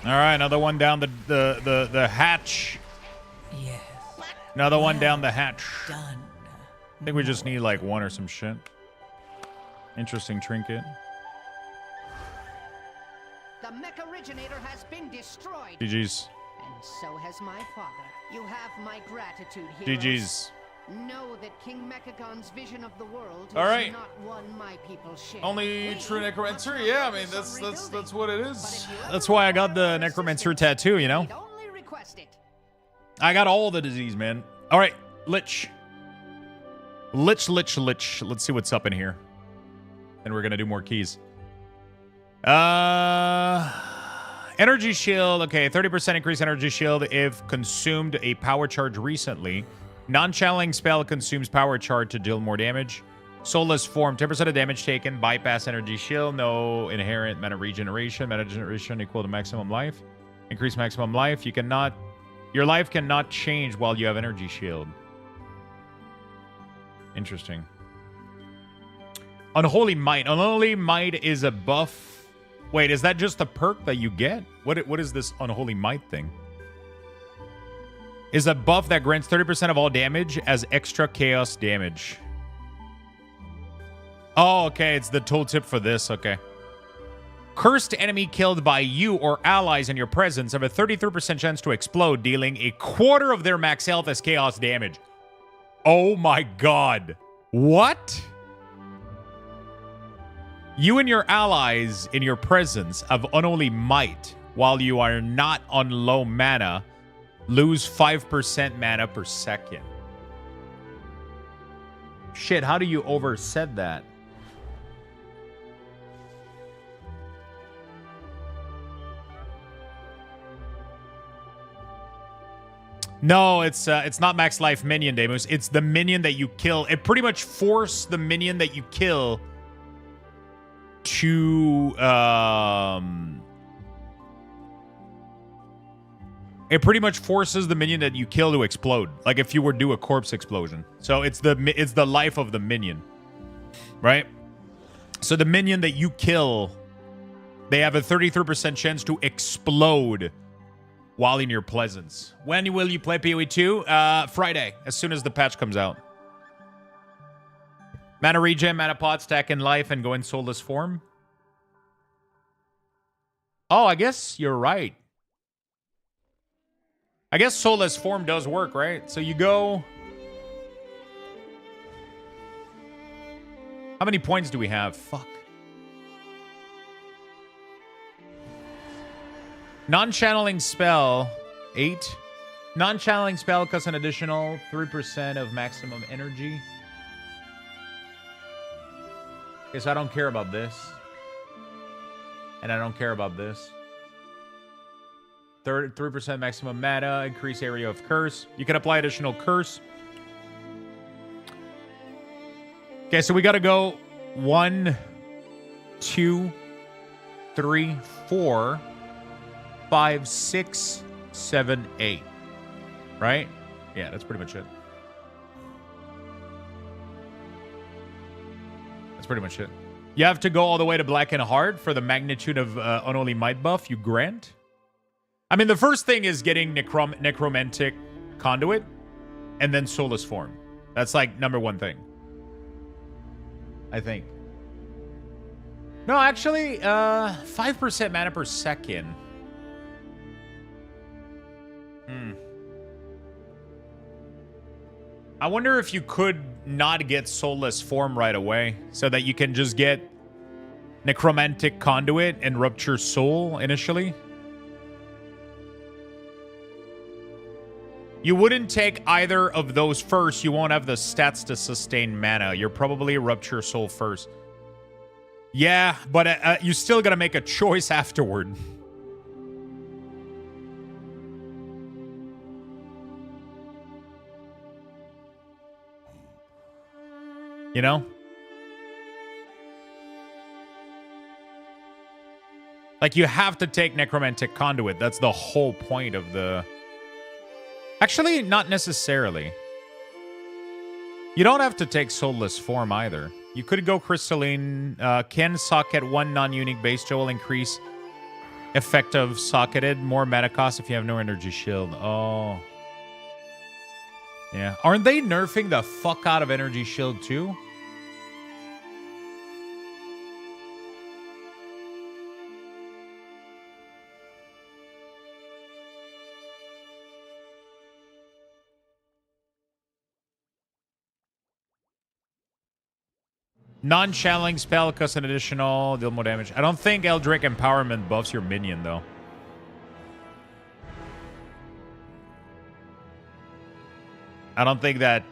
All right, another one down the hatch. Yes. Another one down the hatch. Done. I think we just need like one or some shit. Interesting trinket. The mech originator has been destroyed. GG's. And so has my father. You have my gratitude, heroes. GG's. Know that King Mechagon's vision of the world is All right. not one my people share. Only We true necromancer. must Yeah, I not mean focus on that's rebuilding. what it But is. if you ever That's why I got require the necromancer assistance, tattoo. You know, need only request it. I got all the disease, man. All right, Lich. Lich. Let's see what's up in here. And we're gonna do more keys. Energy shield. Okay, 30% increase energy shield if consumed a power charge recently. Non-channeling spell consumes power charge to deal more damage. Soulless form, 10% of damage taken. Bypass energy shield. No inherent mana regeneration. Mana regeneration equal to maximum life. Increase maximum life. Your life cannot change while you have energy shield. Interesting. Unholy Might. Unholy Might is a buff. Wait, is that just a perk that you get? What is this Unholy Might thing? Is a buff that grants 30% of all damage as extra chaos damage. Oh, okay. It's the tooltip for this. Okay. Cursed enemy killed by you or allies in your presence have a 33% chance to explode, dealing a quarter of their max health as chaos damage. Oh my god. What? You and your allies in your presence have unholy might while you are not on low mana. Lose 5% mana per second. Shit, how do you overset that? No, it's not max life minion, Demus. It's the minion that you kill. It pretty much forces the minion that you kill to it pretty much forces the minion that you kill to explode, like if you were to do a corpse explosion. So it's the life of the minion, right? So the minion that you kill, they have a 33% chance to explode while in your presence. When will you play POE 2? Friday, as soon as the patch comes out. Mana regen, mana pot, stack in life, and go in soulless form. Oh, I guess you're right. I guess soulless form does work, right? So you go... How many points do we have? Fuck. Non-channeling spell, 8. Non-channeling spell costs an additional 3% of maximum energy. Okay, so I don't care about this. And I don't care about this. 3% maximum mana, increase area of curse. You can apply additional curse. Okay, so we got to go 1, 2, 3, 4, 5, 6, 7, 8. Right? Yeah, that's pretty much it. That's pretty much it. You have to go all the way to Black and Hard for the magnitude of Unholy Might buff you grant. I mean, the first thing is getting Necromantic Conduit and then Soulless Form. That's like #1 thing. I think. No, actually, 5% mana per second. I wonder if you could not get Soulless Form right away so that you can just get Necromantic Conduit and Rupture Soul initially. You wouldn't take either of those first. You won't have the stats to sustain mana. You're probably Rupture Soul first. Yeah, but you still gotta make a choice afterward. You know? Like, you have to take Necromantic Conduit. That's the whole point of the... Actually, not necessarily. You don't have to take Soulless Form either. You could go Crystalline. Can socket 1 non-unique base jewel, increase effect of socketed, more mana cost if you have no energy shield. Oh. Yeah. Aren't they nerfing the fuck out of energy shield too? Non-channeling spell costs an additional, deal more damage. I don't think Eldritch Empowerment buffs your minion, though. I don't think that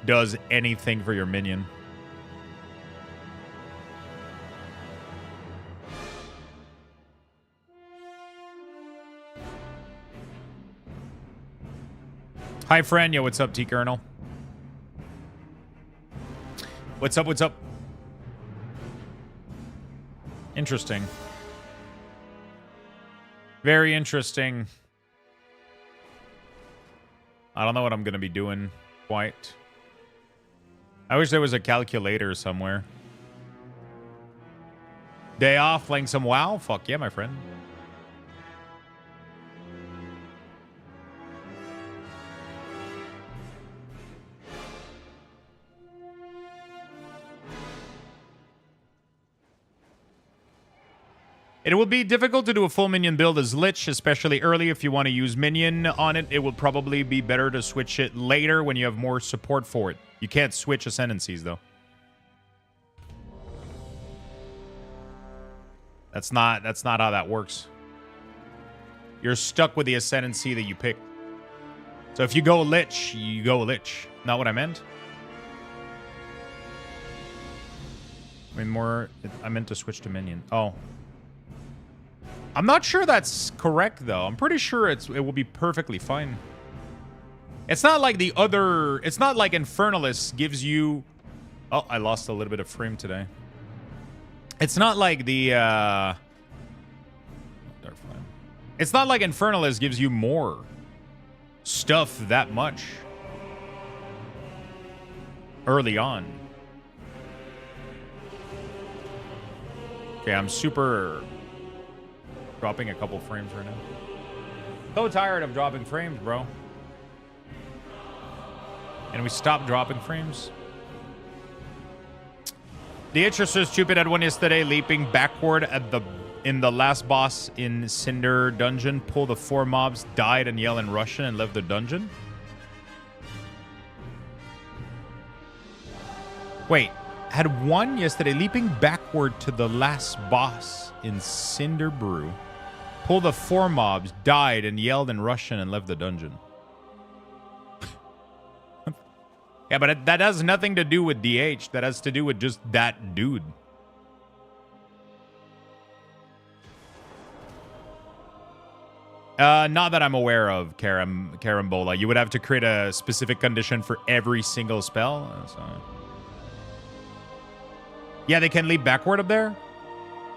does anything for your minion. Hi, friend. Yo, what's up, T-Colonel? What's up, what's up? Interesting. Very interesting. I don't know what I'm going to be doing quite. I wish there was a calculator somewhere. Day off, playing some WoW? Fuck yeah, my friend. It will be difficult to do a full minion build as Lich, especially early. If you want to use minion on it, it will probably be better to switch it later when you have more support for it. You can't switch ascendancies, though. That's not how that works. You're stuck with the ascendancy that you pick. So if you go Lich, you go Lich. Not what I meant. I mean, I meant to switch to minion. Oh. I'm not sure that's correct, though. I'm pretty sure it will be perfectly fine. It's not like the other... It's not like Infernalist gives you... Oh, I lost a little bit of frame today. It's not like the... It's not like Infernalist gives you more stuff that much early on. Okay, I'm super dropping a couple frames right now. So tired of dropping frames, bro. And we stopped dropping frames. The Itcher so stupid at one yesterday, leaping backward at the in the last boss in Cinder dungeon, pull the 4 mobs, died and yell in Russian and left the dungeon. Wait, had one yesterday, leaping backward to the last boss in Cinder Brew, pull the 4 mobs, died and yelled in Russian and left the dungeon. Yeah, but that has nothing to do with DH. That has to do with just that dude. Not that I'm aware of, Carambola. You would have to create a specific condition for every single spell. So. Yeah, they can leap backward up there.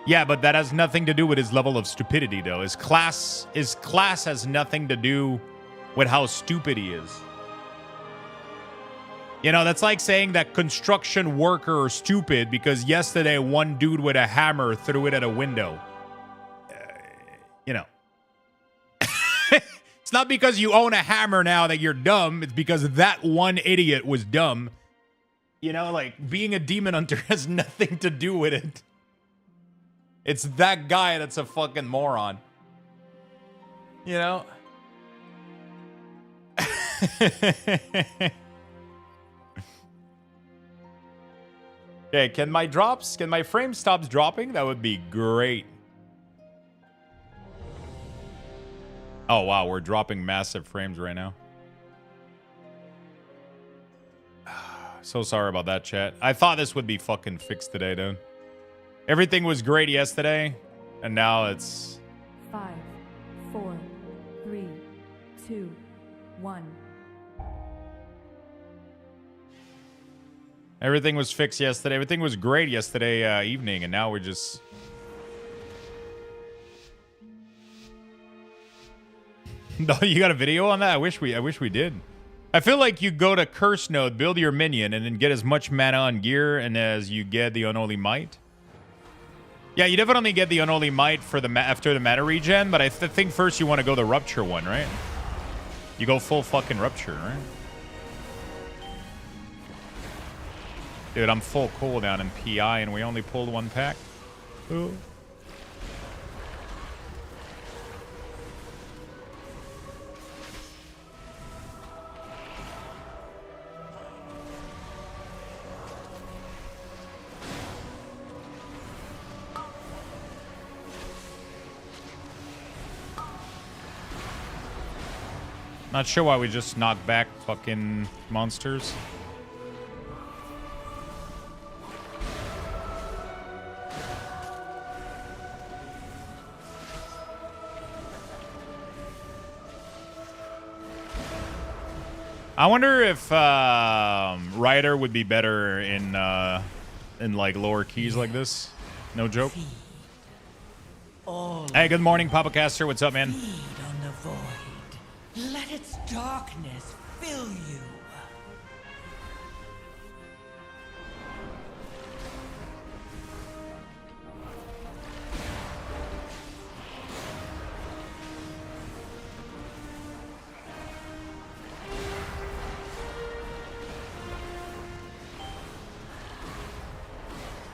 Yeah, but that has nothing to do with his level of stupidity, though. His class has nothing to do with how stupid he is. You know, that's like saying that construction worker are stupid because yesterday one dude with a hammer threw it at a window. You know. It's not because you own a hammer now that you're dumb. It's because that one idiot was dumb. You know, like, being a demon hunter has nothing to do with it. It's that guy that's a fucking moron. You know? Okay, can my frame stops dropping? That would be great. Oh, wow, we're dropping massive frames right now. So sorry about that, chat. I thought this would be fucking fixed today, dude. Everything was great yesterday, and now it's... 5, 4, 3, 2, 1. Everything was fixed yesterday. Everything was great yesterday evening, and now we're just... No, you got a video on that? I wish we did. I feel like you go to Curse Node, build your minion, and then get as much mana on gear and as you get the Unholy Might. Yeah, you definitely get the Unholy Might for the after the mana regen, but I think first you want to go the Rupture one, right? You go full fucking Rupture, right? Dude, I'm full cooldown in PI, and we only pulled 1 pack. Ooh. Not sure why we just knocked back fucking monsters. I wonder if Ryder would be better in like lower keys like this. No joke. Hey, good morning, Papa Caster. What's up, man? Feed on the void. Let its darkness fill you.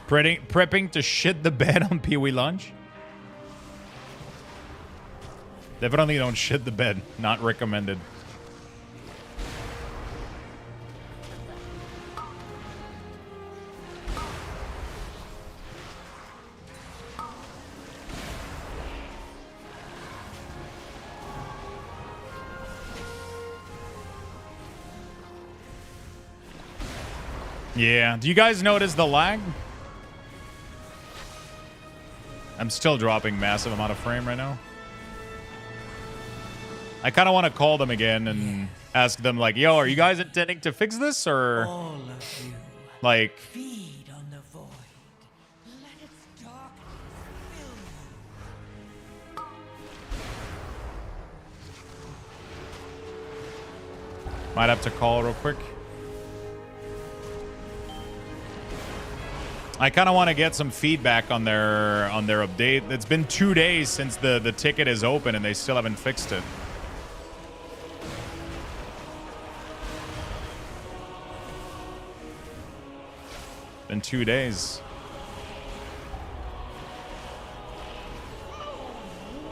Prepping to shit the bed on POE launch? Definitely don't shit the bed. Not recommended. Yeah. Do you guys notice the lag? I'm still dropping massive amount of frame right now. I kind of want to call them again, and ask them like, yo, are you guys intending to fix this or All of you, like? feed on the void. Let its darkness fill you. Might have to call real quick. I kind of want to get some feedback on their update. It's been 2 days since the ticket is open and they still haven't fixed it. Been 2 days.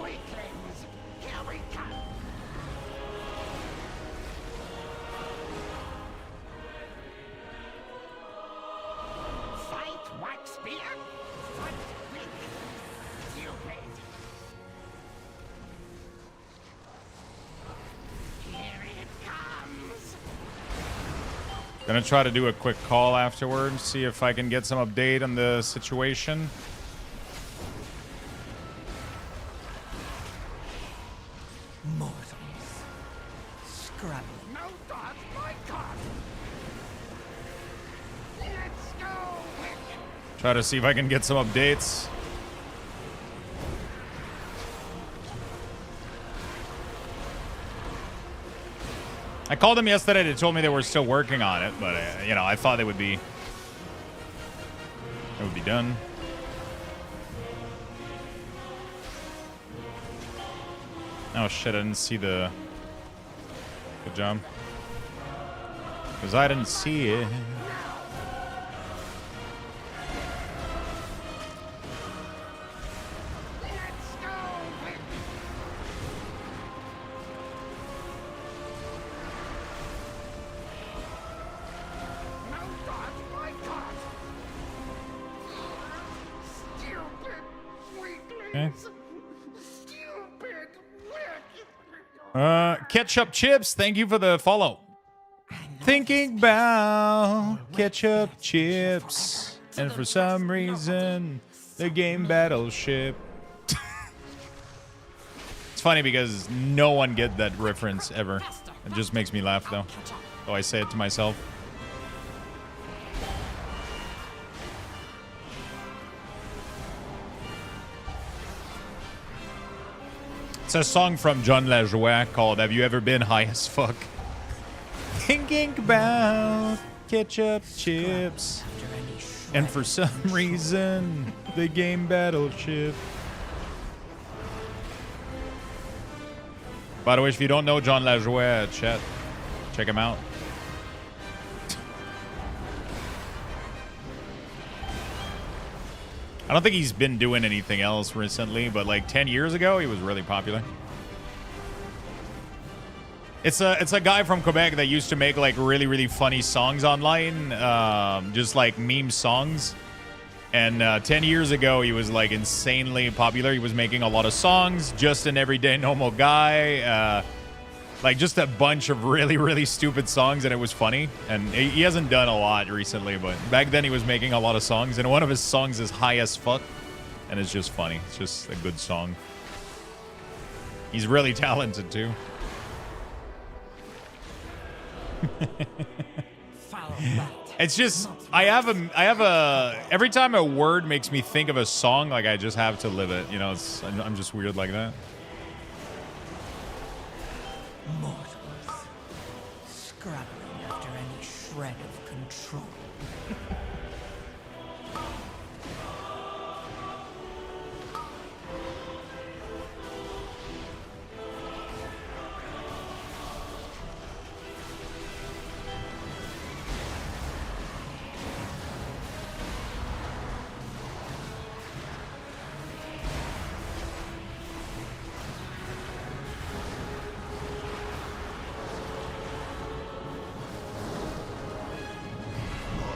Weaklings, here we come. Fight what spear? Fight weak. Stupid. Here it comes. Gonna try to do a quick call afterwards, see if I can get some update on the situation. Mortals, scrabbling. No dodge, my God. Let's go, Wick. Try to see if I can get some updates. I called them yesterday. They told me they were still working on it, but you know, I thought it would be done. Oh shit! I didn't see the. Good job. Because I didn't see it. Let's go, Wick. No dodge, my God. Stupid weaklings. Stupid Wick. Ketchup Chips, thank you for the follow. Thinking about ketchup chips, and for some reason, the game Battleship. It's funny because no one get that reference ever. It just makes me laugh though. So I say it to myself. It's a song from John Lajoie called Have You Ever Been High as Fuck? Thinking about ketchup chips, After any shred and for some reason, the game Battleship. By the way, if you don't know John Lajoie, chat, check him out. I don't think he's been doing anything else recently, but like 10 years ago, he was really popular. It's a guy from Quebec that used to make like really funny songs online, just like meme songs. And 10 years ago, he was like insanely popular. He was making a lot of songs, just an everyday normal guy, like just a bunch of really stupid songs, and it was funny. And he hasn't done a lot recently, but back then he was making a lot of songs, and one of his songs is High as Fuck, and it's just funny. It's just a good song. He's really talented too. foul right. It's just I have a every time a word makes me think of a song, like I just have to live it. You know, I'm just weird like that. Mortals, scrabbling after any shred of control.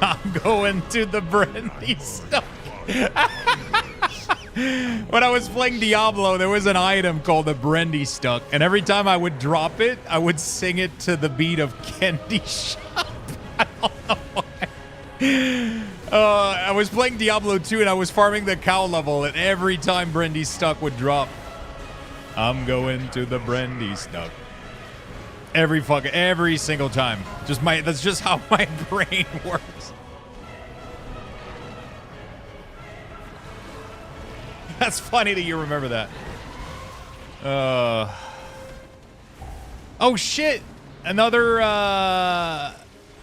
I'm going to the brandy stuff. When I was playing Diablo, there was an item called the brandy stuck, and every time I would drop it, I would sing it to the beat of Candy Shop. I don't know why. I was playing Diablo 2 and I was farming the cow level, and every time brandy stuck would drop, I'm going to the brandy stuck. Every single time. That's just how my brain works. That's funny that you remember that. Oh shit! Another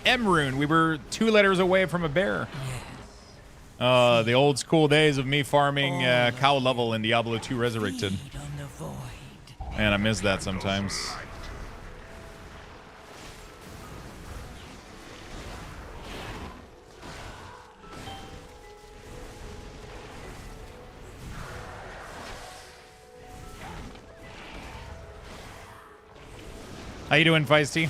M rune. We were 2 letters away from a bear. The old school days of me farming cow level in Diablo 2 Resurrected. Feed on the void. Man, I miss that sometimes. How you doing, Feisty?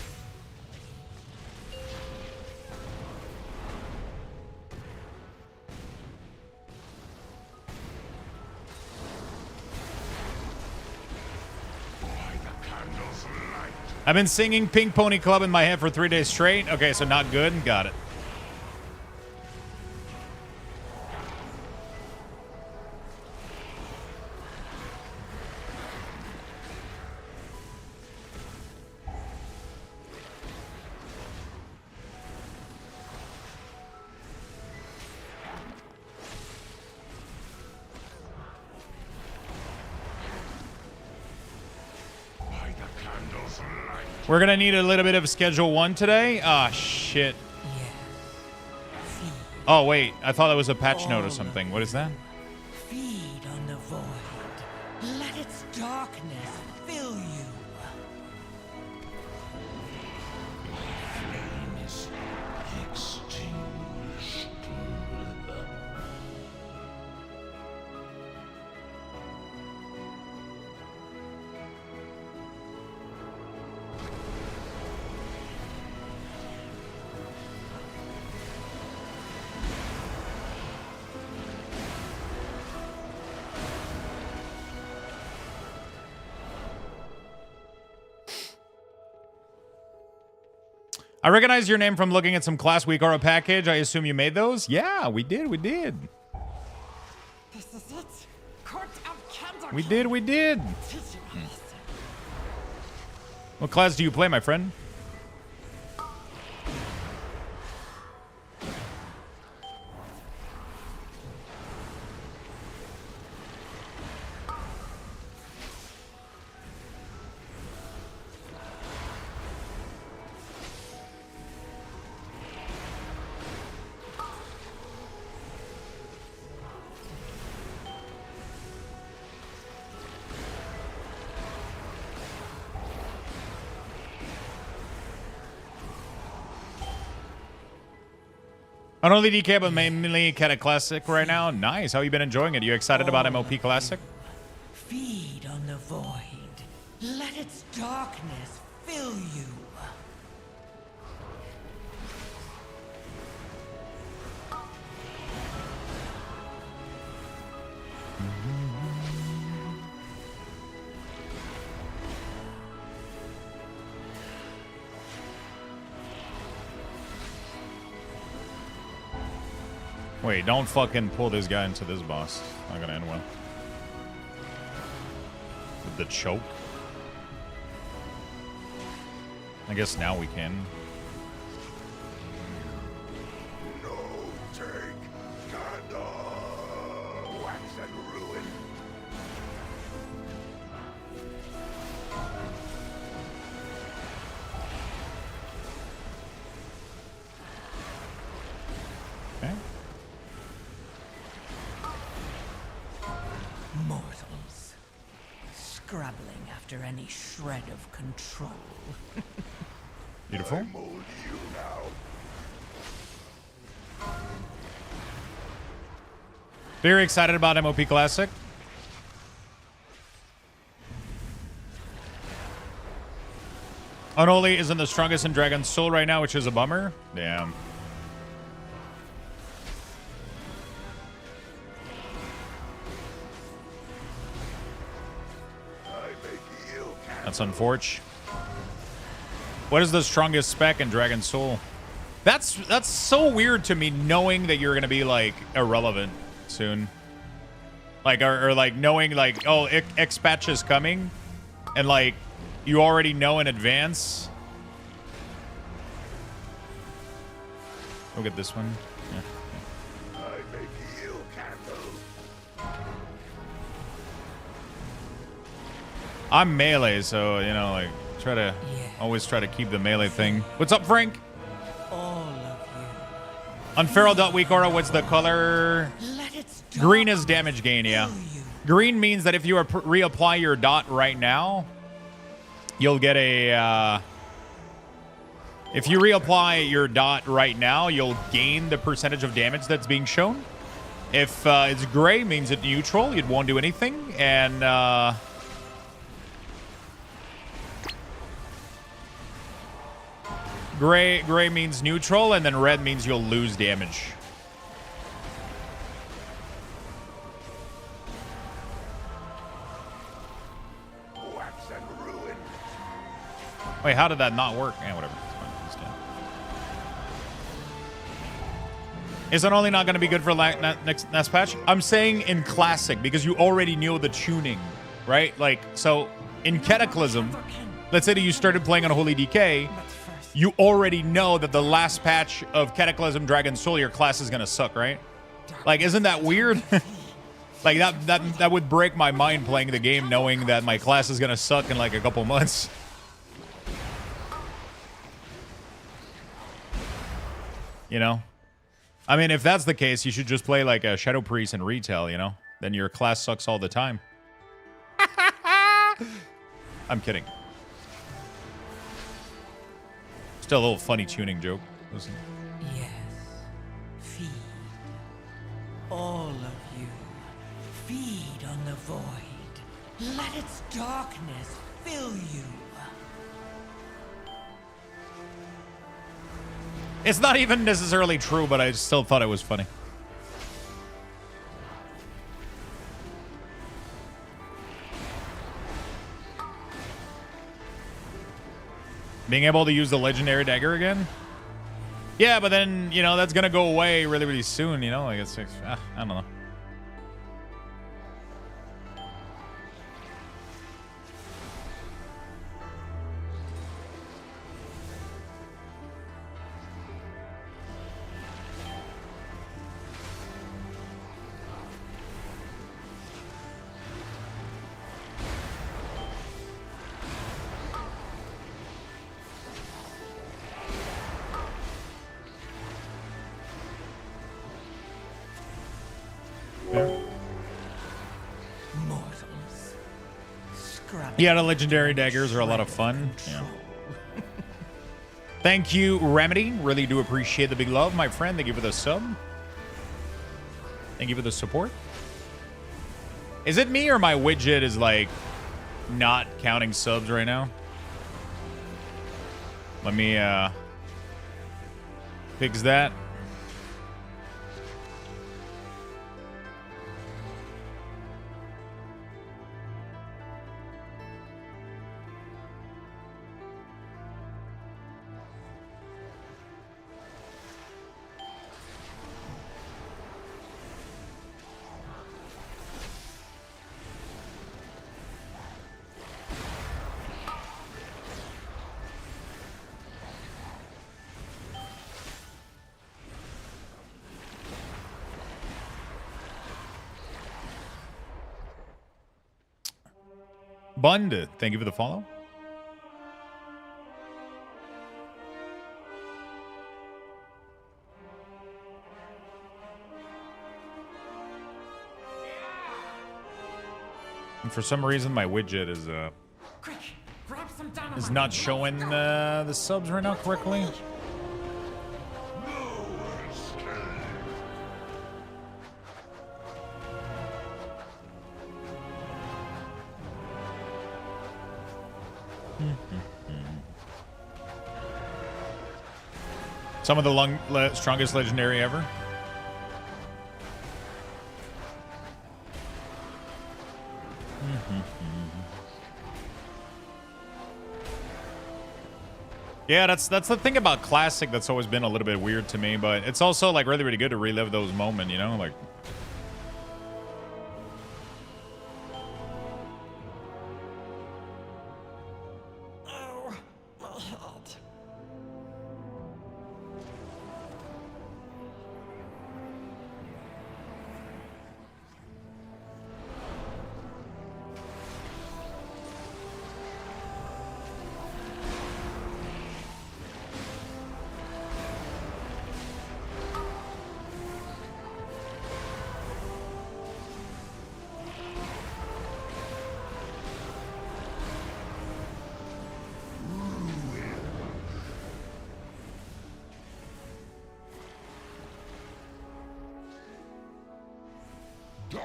I've been singing Pink Pony Club in my head for 3 days straight. Okay, so not good. Got it. We're gonna need a little bit of schedule 1 today. Ah, shit. Yes. Feed. Oh, wait. I thought that was a patch note or something. What is that? Feed on the void. Let its darkness fill you. Flame is extinguished. I recognize your name from looking at some Class Week Aura package. I assume you made those? Yeah, we did. We did. This is it. Court of Candor. We did. We did. What class do you play, my friend? Not only DK, but mainly Cata Classic right now. Nice. How you been enjoying it? You excited about MOP Classic? Feed on the void. Let its darkness fill you. Wait, don't fucking pull this guy into this boss. Not gonna end well. With the choke. I guess now we can. No take, Gandalf. Wax and ruin. Okay. Mortals. Scrabbling after any shred of control. Beautiful. Mold you now. Very excited about MOP Classic. Unholy isn't the strongest in Dragon's Soul right now, which is a bummer. Damn. That's unfortunate. What is the strongest spec in Dragon's Soul? That's so weird to me, knowing that you're gonna be like irrelevant soon. Like or like knowing like, oh, X patch is coming, and like you already know in advance. Look at this one. Yeah. I'm melee, so you know, like always try to keep the melee thing. What's up, Frank? All of you. Unferal.weak aura, what's the color? Let its Green is damage gain, yeah. fill you. Green means that if you reapply your dot right now, you'll get a... if you reapply your dot right now, you'll gain the percentage of damage that's being shown. If it's gray, means it's neutral. It won't do anything. And... Gray means neutral, and then red means you'll lose damage. Wait, how did that not work? Yeah, whatever. It's fine. It's done. Is it only not going to be good for next patch? I'm saying in Classic, because you already knew the tuning, right? Like, so in Cataclysm, let's say that you started playing on Holy DK, you already know that the last patch of Cataclysm Dragon Soul, your class is going to suck, right? Like, isn't that weird? Like, that would break my mind playing the game knowing that my class is going to suck in like a couple months. You know? I mean, if that's the case, you should just play like a Shadow Priest in retail, you know? Then your class sucks all the time. I'm kidding. Still a little funny tuning joke. Listen. Yes. Feed. All of you. Feed on the void. Let its darkness fill you. It's not even necessarily true, but I still thought it was funny. Being able to use the legendary dagger again? Yeah, but then, you know, that's going to go away really, really soon, you know? Like, it's I don't know. Mortals. Scrap. Yeah, the legendary daggers are a lot of fun. Yeah. Thank you, Remedy. Really do appreciate the big love, my friend. Thank you for the sub. Thank you for the support. Is it me or my widget is like not counting subs right now? Let me fix that. Bund, thank you for the follow. And for some reason, my widget is not showing the subs right now correctly. Some of the strongest legendary ever. Yeah, that's the thing about Classic that's always been a little bit weird to me, but it's also like really, really good to relive those moments, you know? Like,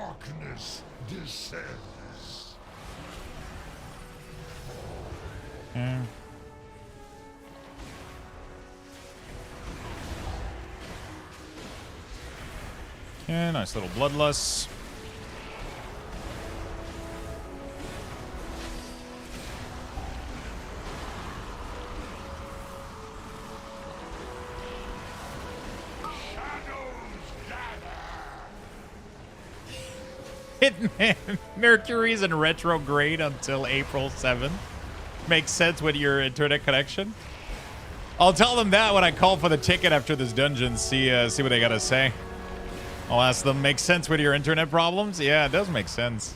darkness descends. Yeah. Okay, nice little bloodlust. Hitman Mercury's in retrograde until April 7th. Makes sense with your internet connection. I'll tell them that when I call for the ticket after this dungeon. See what they gotta say. I'll ask them, makes sense with your internet problems? Yeah, it does make sense.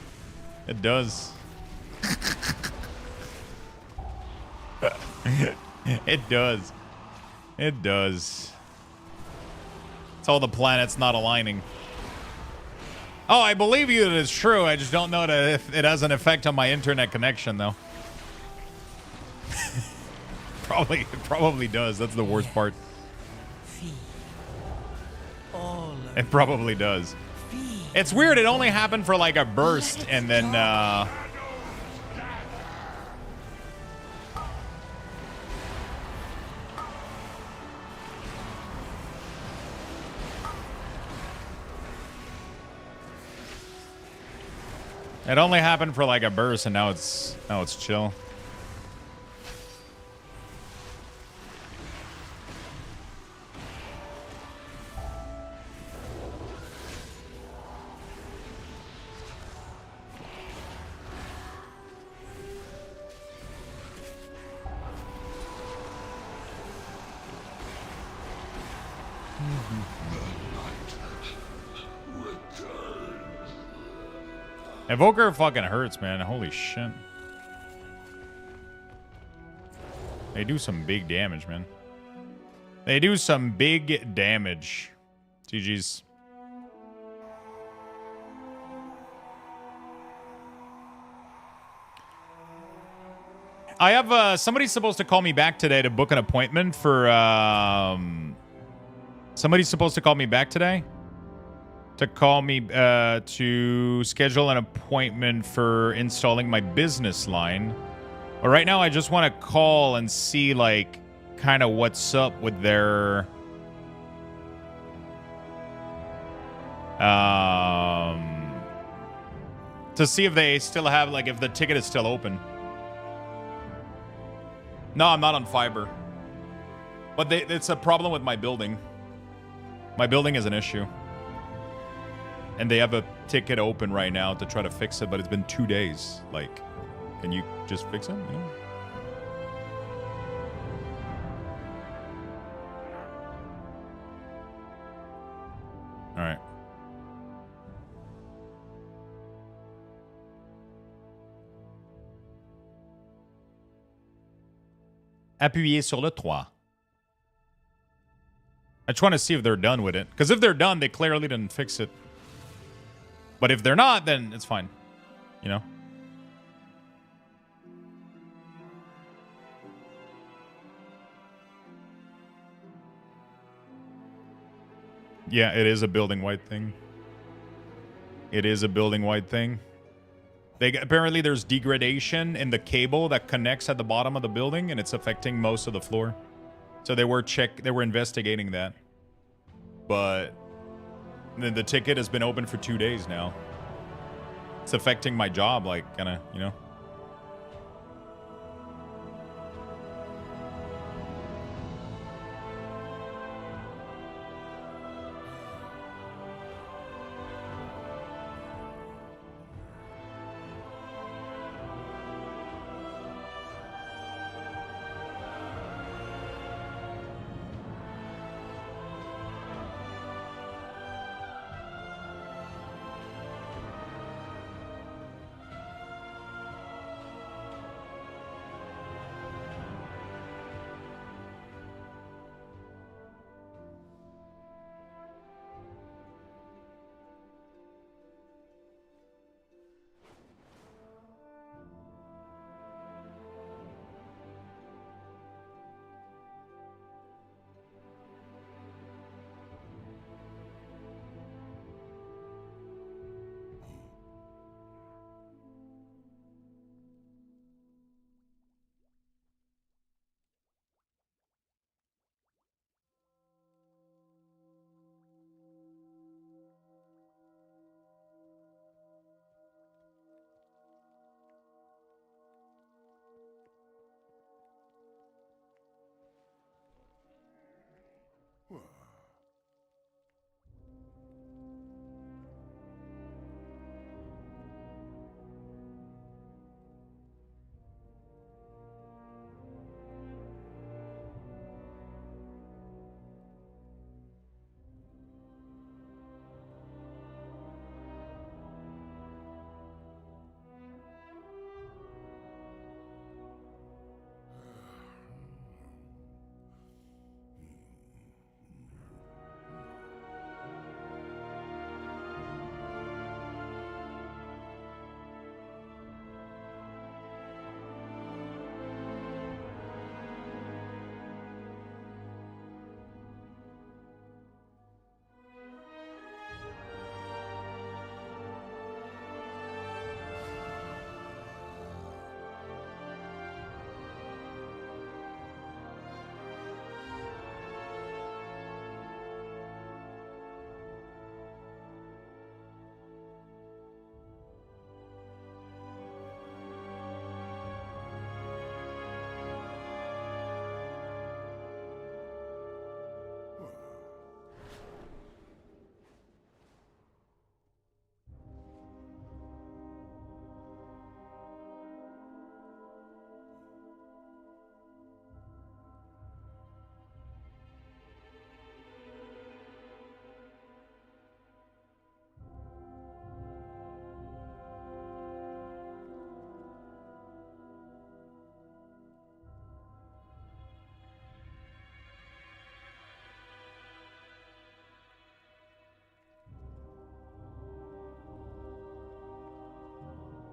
It does. It does. It does. It's all the planets not aligning. Oh, I believe you that it's true. I just don't know that if it has an effect on my internet connection, though. It probably does. That's the worst part. It probably does. It's weird. It only happened for like a burst, and then it only happened for like a burst, and now it's chill. Evoker fucking hurts, man. Holy shit. They do some big damage, man. They do some big damage. GG's. I have somebody's supposed to call me back today to book an appointment for somebody's supposed to call me back today to call me to schedule an appointment for installing my business line. But right now I just want to call and see like kind of what's up with their to see if they still have like if the ticket is still open. No, I'm not on fiber. But it's a problem with my building. My building is an issue. And they have a ticket open right now to try to fix it, but it's been 2 days. Like, can you just fix it? You know? All right. Appuyez sur le 3. I just want to see if they're done with it. Because if they're done, they clearly didn't fix it. But if they're not, then it's fine. You know? Yeah, it is a building-wide thing. It is a building-wide thing. Apparently there's degradation in the cable that connects at the bottom of the building, and it's affecting most of the floor. So they were investigating that. But the ticket has been open for 2 days now. It's affecting my job, like, kind of, you know?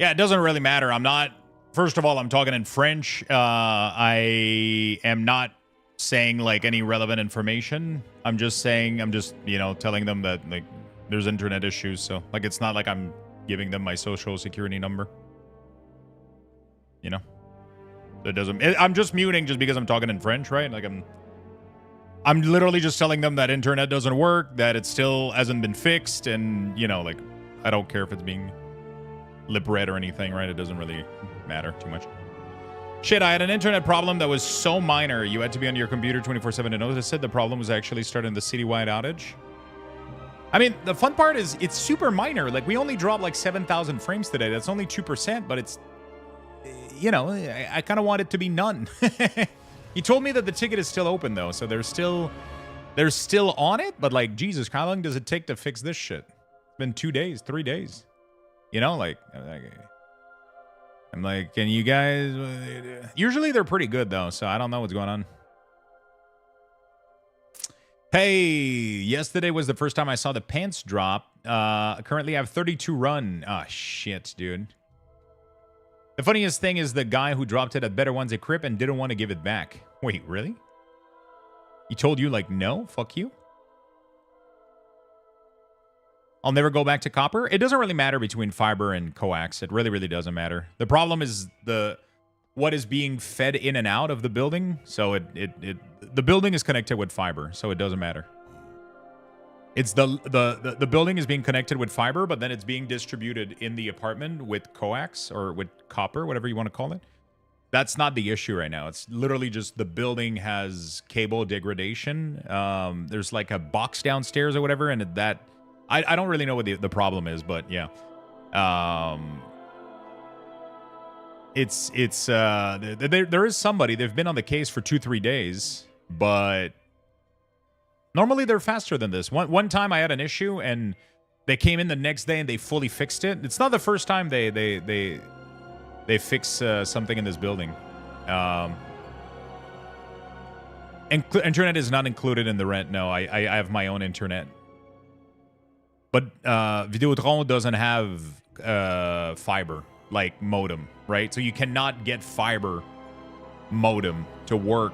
Yeah, it doesn't really matter. I'm not. First of all, I'm talking in French. I am not saying like any relevant information. I'm just telling them that like there's internet issues. So like it's not like I'm giving them my social security number. You know, it doesn't. I'm just muting just because I'm talking in French, right? Like I'm literally just telling them that internet doesn't work, that it still hasn't been fixed, and like I don't care if it's being lip read or anything, right? It doesn't really matter too much. Shit, I had an internet problem that was so minor you had to be on your computer 24/7 to notice it. The problem was actually starting the citywide outage. I mean, the fun part is it's super minor. Like we only dropped like 7,000 frames today. That's only 2%, but it's I kind of want it to be none. He told me that the ticket is still open though, so they're still on it, but like Jesus, how long does it take to fix this shit? It's been 2 days, 3 days. I'm like, can you guys... Usually they're pretty good, though, so I don't know what's going on. Hey, yesterday was the first time I saw the pants drop. Currently I have 32 run. Ah, shit, dude. The funniest thing is the guy who dropped it at Better Ones Equip and didn't want to give it back. Wait, really? He told you, like, no? Fuck you? I'll never go back to copper. It doesn't really matter between fiber and coax. It really, really doesn't matter. The problem is what is being fed in and out of the building. So the building is connected with fiber, so it doesn't matter. It's the building is being connected with fiber, but then it's being distributed in the apartment with coax or with copper, whatever you want to call it. That's not the issue right now. It's literally just the building has cable degradation. There's like a box downstairs or whatever, and that... I don't really know what the problem is, but yeah. There is somebody, they've been on the case for 2-3 days, but normally they're faster than this. One time I had an issue and they came in the next day and they fully fixed it. It's not the first time they fix something in this building. Internet is not included in the rent. No, I have my own internet. But Videotron doesn't have fiber, like modem, right? So you cannot get fiber modem to work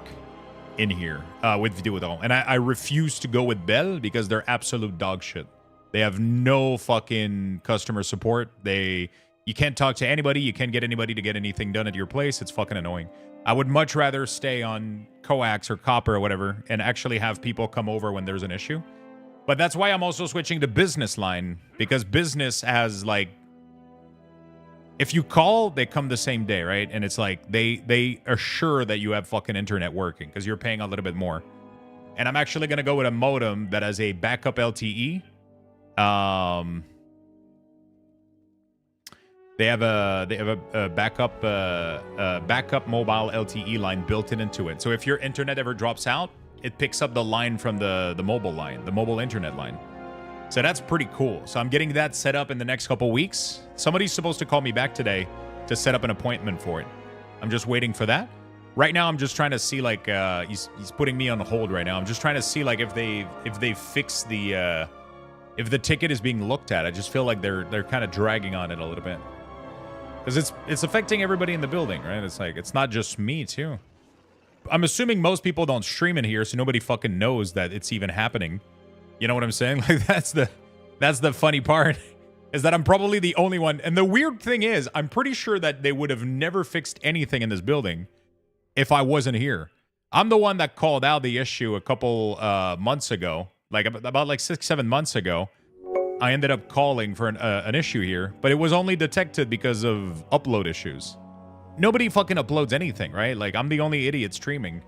in here with Videotron. And I refuse to go with Bell because they're absolute dog shit. They have no fucking customer support. You can't talk to anybody. You can't get anybody to get anything done at your place. It's fucking annoying. I would much rather stay on coax or copper or whatever and actually have people come over when there's an issue. But that's why I'm also switching to business line, because business has like, if you call, they come the same day, right? And it's like they assure that you have fucking internet working because you're paying a little bit more. And I'm actually gonna go with a modem that has a backup LTE. They have a backup mobile LTE line built into it. So if your internet ever drops out, it picks up the line from the mobile line, the mobile internet line. So that's pretty cool. So I'm getting that set up in the next couple weeks. Somebody's supposed to call me back today to set up an appointment for it. I'm just waiting for that. Right now, I'm just trying to see, like, he's putting me on hold right now. I'm just trying to see, like, if they fix the if the ticket is being looked at. I just feel like they're kind of dragging on it a little bit. Because it's affecting everybody in the building, right? It's like, it's not just me, too. I'm assuming most people don't stream in here, so nobody fucking knows that it's even happening. You know what I'm saying? Like, that's the funny part, is that I'm probably the only one. And the weird thing is, I'm pretty sure that they would have never fixed anything in this building if I wasn't here. I'm the one that called out the issue a couple months ago, like about 6-7 months ago. I ended up calling for an issue here, but it was only detected because of upload issues. Nobody fucking uploads anything, right? Like, I'm the only idiot streaming.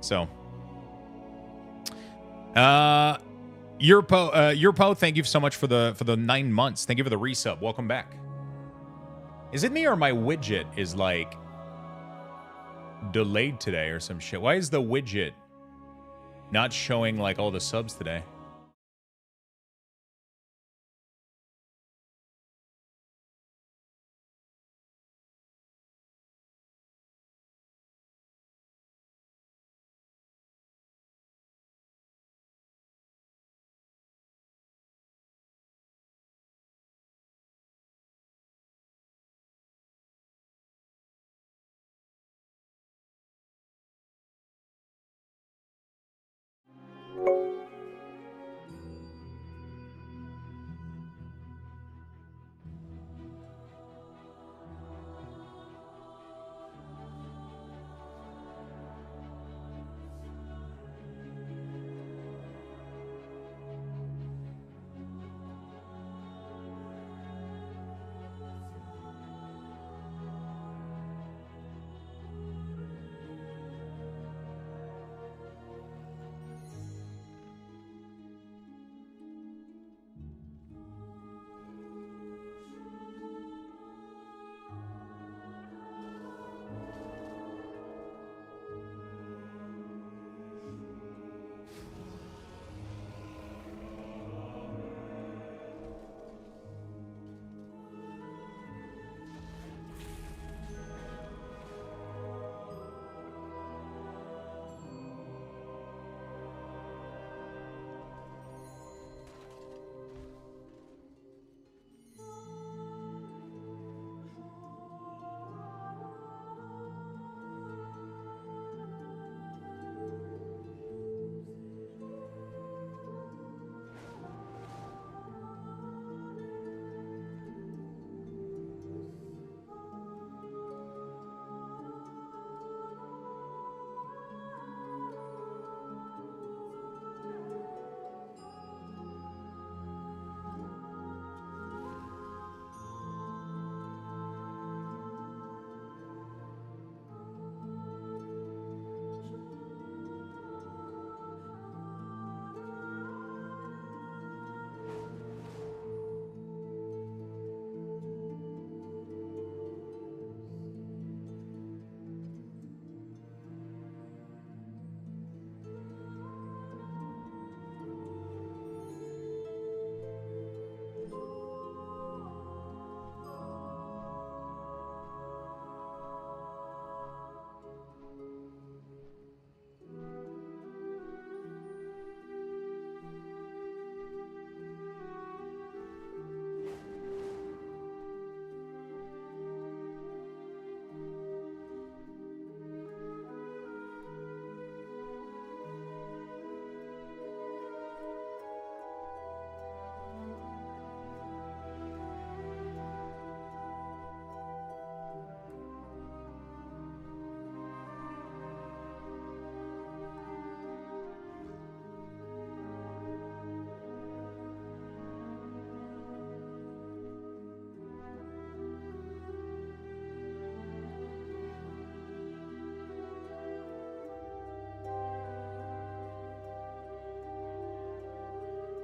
So. Yurpo, thank you so much for the 9 months. Thank you for the resub. Welcome back. Is it me or my widget is, like, delayed today or some shit? Why is the widget not showing, like, all the subs today?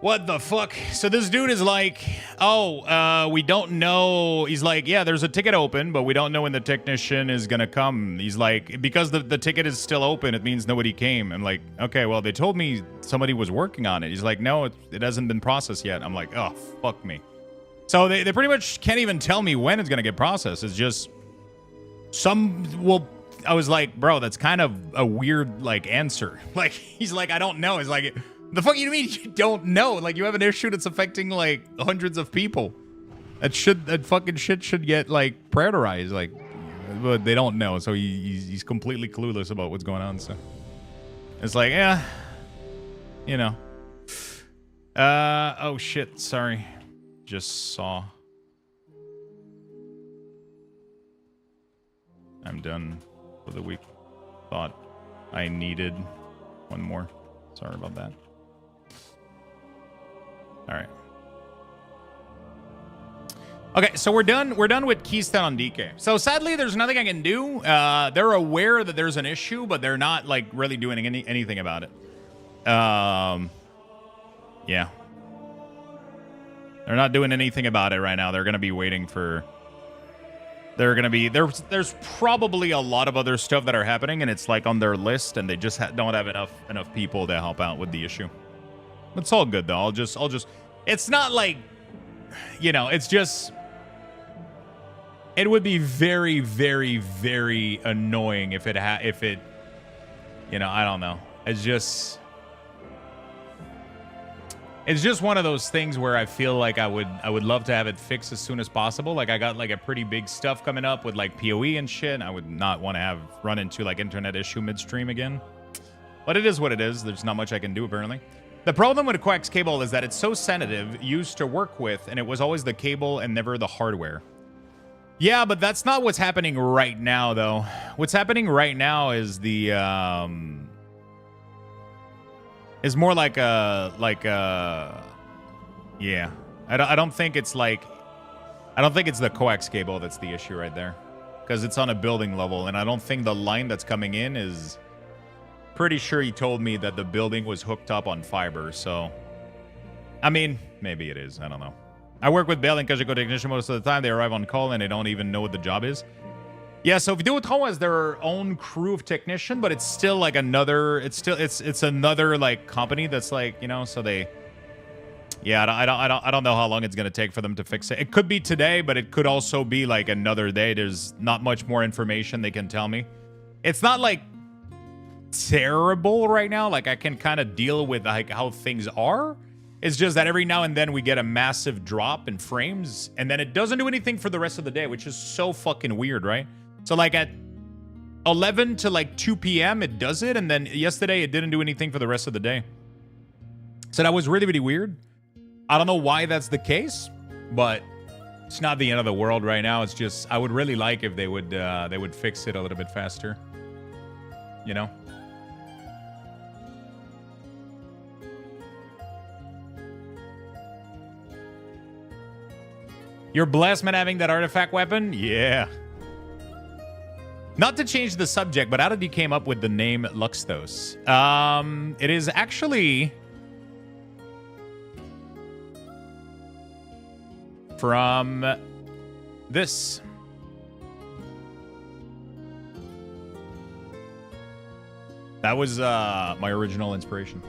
What the fuck? So this dude is like, oh, we don't know. He's like, yeah, there's a ticket open, but we don't know when the technician is gonna come. He's like, because the ticket is still open, it means nobody came. I'm like, okay, well, they told me somebody was working on it. He's like, no, it hasn't been processed yet. I'm like, oh, fuck me. So they pretty much can't even tell me when it's gonna get processed. It's just I was like, bro, that's kind of a weird, like, answer. Like, he's like, I don't know. It's like, the fuck you mean you don't know? Like, you have an issue that's affecting, like, hundreds of people. That fucking shit should get, like, prioritized. Like, but they don't know. So he's completely clueless about what's going on. So it's like, yeah, you know. Oh, shit. Sorry. Just saw. I'm done for the week. Thought I needed one more. Sorry about that. All right. Okay, so we're done. We're done with Keystone on DK. So sadly, there's nothing I can do. They're aware that there's an issue, but they're not like really doing anything about it. Yeah. They're not doing anything about it right now. They're gonna be waiting for. They're gonna be there's probably a lot of other stuff that are happening, and it's like on their list, and they just don't have enough people to help out with the issue. It's all good though. I'll just. It's not like, you know. It's just. It would be very, very, very annoying if it. You know, I don't know. It's just one of those things where I feel like I would love to have it fixed as soon as possible. Like I got like a pretty big stuff coming up with like POE and shit. And I would not want to run into like internet issue midstream again. But it is what it is. There's not much I can do apparently. The problem with a coax cable is that it's so sensitive, used to work with, and it was always the cable and never the hardware. Yeah, but that's not what's happening right now, though. What's happening right now is the is more like a yeah. I don't think it's like I don't think it's the coax cable that's the issue right there, because it's on a building level, and I don't think the line that's coming in is. Pretty sure he told me that the building was hooked up on fiber, so I mean, maybe it is. I don't know. I work with Bell and Kajiko technician most of the time. They arrive on call and they don't even know what the job is. Yeah, so Vidéotron has their own crew of technician, but it's still like another. It's another like company that's like, you know. So they, yeah, I don't know how long it's gonna take for them to fix it. It could be today, but it could also be like another day. There's not much more information they can tell me. It's not like terrible right now. Like I can kind of deal with like how things are. It's just that every now and then we get a massive drop in frames, and then it doesn't do anything for the rest of the day, which is so fucking weird, right? So like at 11 to like 2 p.m. it does it, and then yesterday it didn't do anything for the rest of the day. So that was really, really weird. I don't know why that's the case, but it's not the end of the world right now. It's just I would really like if they would fix it a little bit faster. You know? You're blessed, man, having that artifact weapon? Yeah. Not to change the subject, but how did you came up with the name Luxthos? It is actually from this. That was my original inspiration.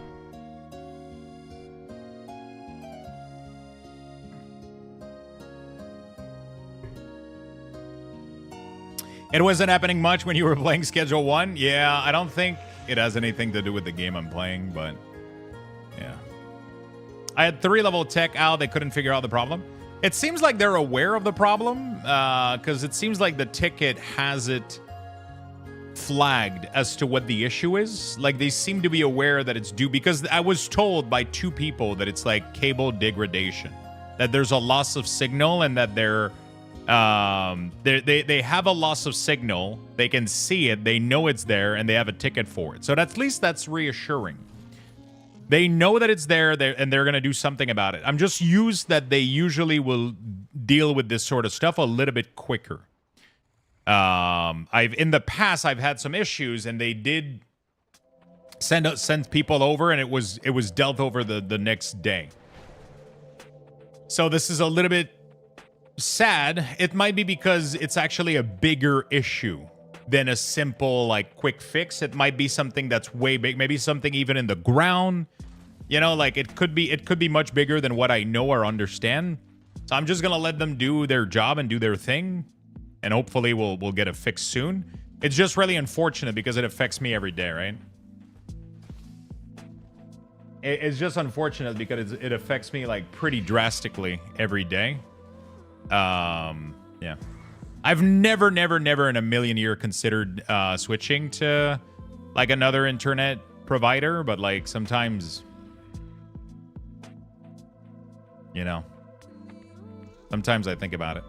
It wasn't happening much when you were playing Schedule 1. Yeah, I don't think it has anything to do with the game I'm playing, but yeah. I had 3-level tech out. They couldn't figure out the problem. It seems like they're aware of the problem, because it seems like the ticket has it flagged as to what the issue is. Like, they seem to be aware that it's due, because I was told by 2 people that it's like cable degradation, that there's a loss of signal, and that they have a loss of signal. They can see it. They know it's there, and they have a ticket for it. So at least that's reassuring. They know that it's there, and they're going to do something about it. I'm just used that they usually will deal with this sort of stuff a little bit quicker. In the past I've had some issues, and they did send people over, and it was dealt over the next day. So this is a little bit sad. It might be because it's actually a bigger issue than a simple like quick fix. It might be something that's way big, maybe something even in the ground. You know, like it could be much bigger than what I know or understand. So I'm just gonna let them do their job and do their thing, and hopefully we'll get a fix soon. It's just really unfortunate because it affects me every day, right? It's just unfortunate because it affects me like pretty drastically every day. Yeah. I've never in a million years considered switching to like another internet provider, but like sometimes, you know, sometimes I think about it.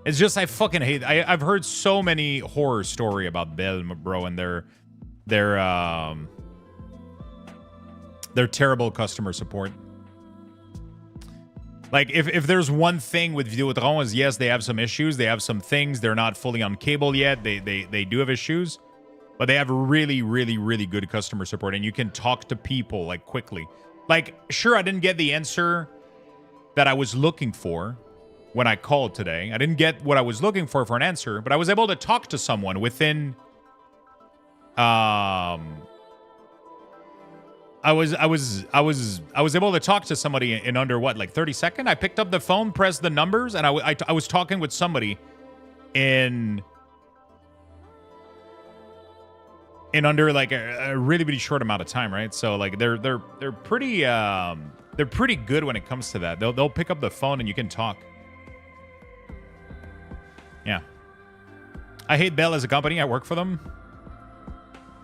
It's just I fucking hate. I've heard so many horror story about Bell, bro, and their terrible customer support. Like, if there's one thing with Videotron is, yes, they have some issues. They have some things. They're not fully on cable yet. They do have issues. But they have really good customer support. And you can talk to people, like, quickly. Like, sure, I didn't get the answer that I was looking for when I called today. I didn't get what I was looking for an answer. But I was able to talk to someone within... I was able to talk to somebody in under what, like 30 seconds? I picked up the phone, pressed the numbers, and I was talking with somebody in under like a really short amount of time, right? So like they're pretty good when it comes to that. They'll pick up the phone and you can talk. Yeah. I hate Bell as a company. I work for them.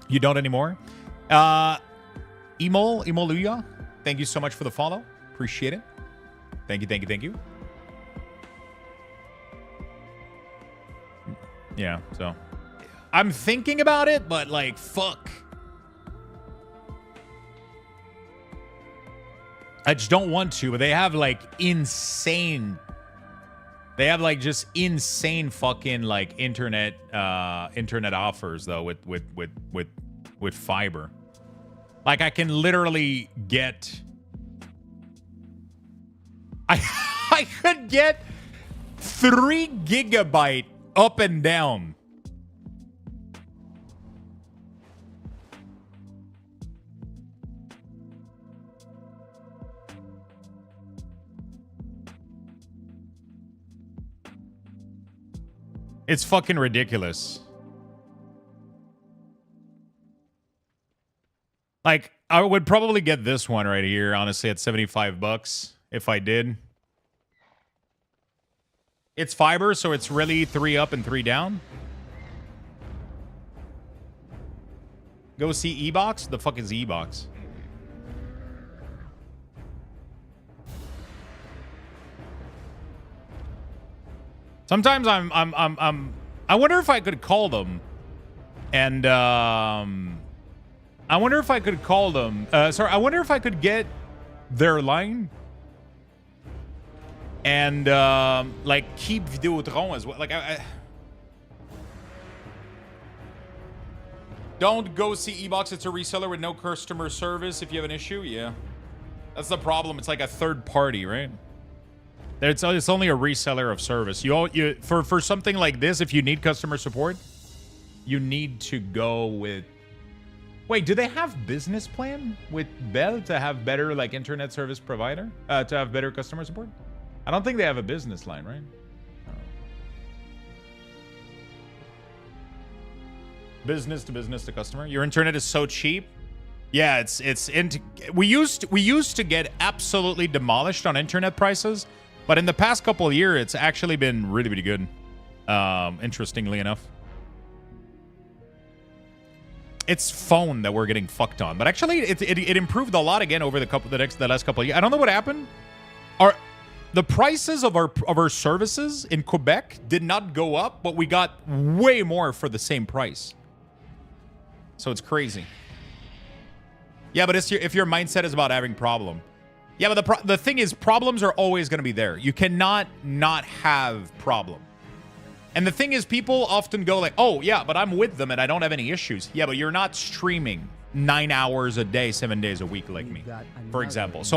You don't anymore. Emoluya, thank you so much for the follow. Appreciate it. Thank you. Yeah, so I'm thinking about it, but like, fuck. I just don't want to, but they have like insane. They have like just insane fucking like internet offers though with fiber. Like, I can literally get... I could get 3 gigabyte up and down. It's fucking ridiculous. Like, I would probably get this one right here, honestly, at $75 if I did. It's fiber, so it's really 3 up and 3 down. Go see E-Box? The fuck is E-Box? Sometimes I wonder if I could call them and I wonder if I could call them. I wonder if I could get their line and like keep Videotron as well. Like, I don't go see E-Box. It's a reseller with no customer service. If you have an issue, yeah, that's the problem. It's like a third party, right? It's only a reseller of service. For something like this, if you need customer support, you need to go with. Wait, do they have business plan with Bell to have better like internet service provider? To have better customer support? I don't think they have a business line, right? Business to customer. Your internet is so cheap. Yeah, we used to get absolutely demolished on internet prices, but in the past couple of years, it's actually been really good. Interestingly enough. It's phone that we're getting fucked on, but actually it improved a lot again over the last couple of years. I don't know what happened. The prices of our services in Quebec did not go up, but we got way more for the same price. So it's crazy. Yeah, but if your mindset is about having problem. Yeah, but the thing is, problems are always going to be there. You cannot not have problem. And the thing is, people often go like, oh, yeah, but I'm with them and I don't have any issues. Yeah, but you're not streaming. 9 hours a day, 7 days a week like me, for example. So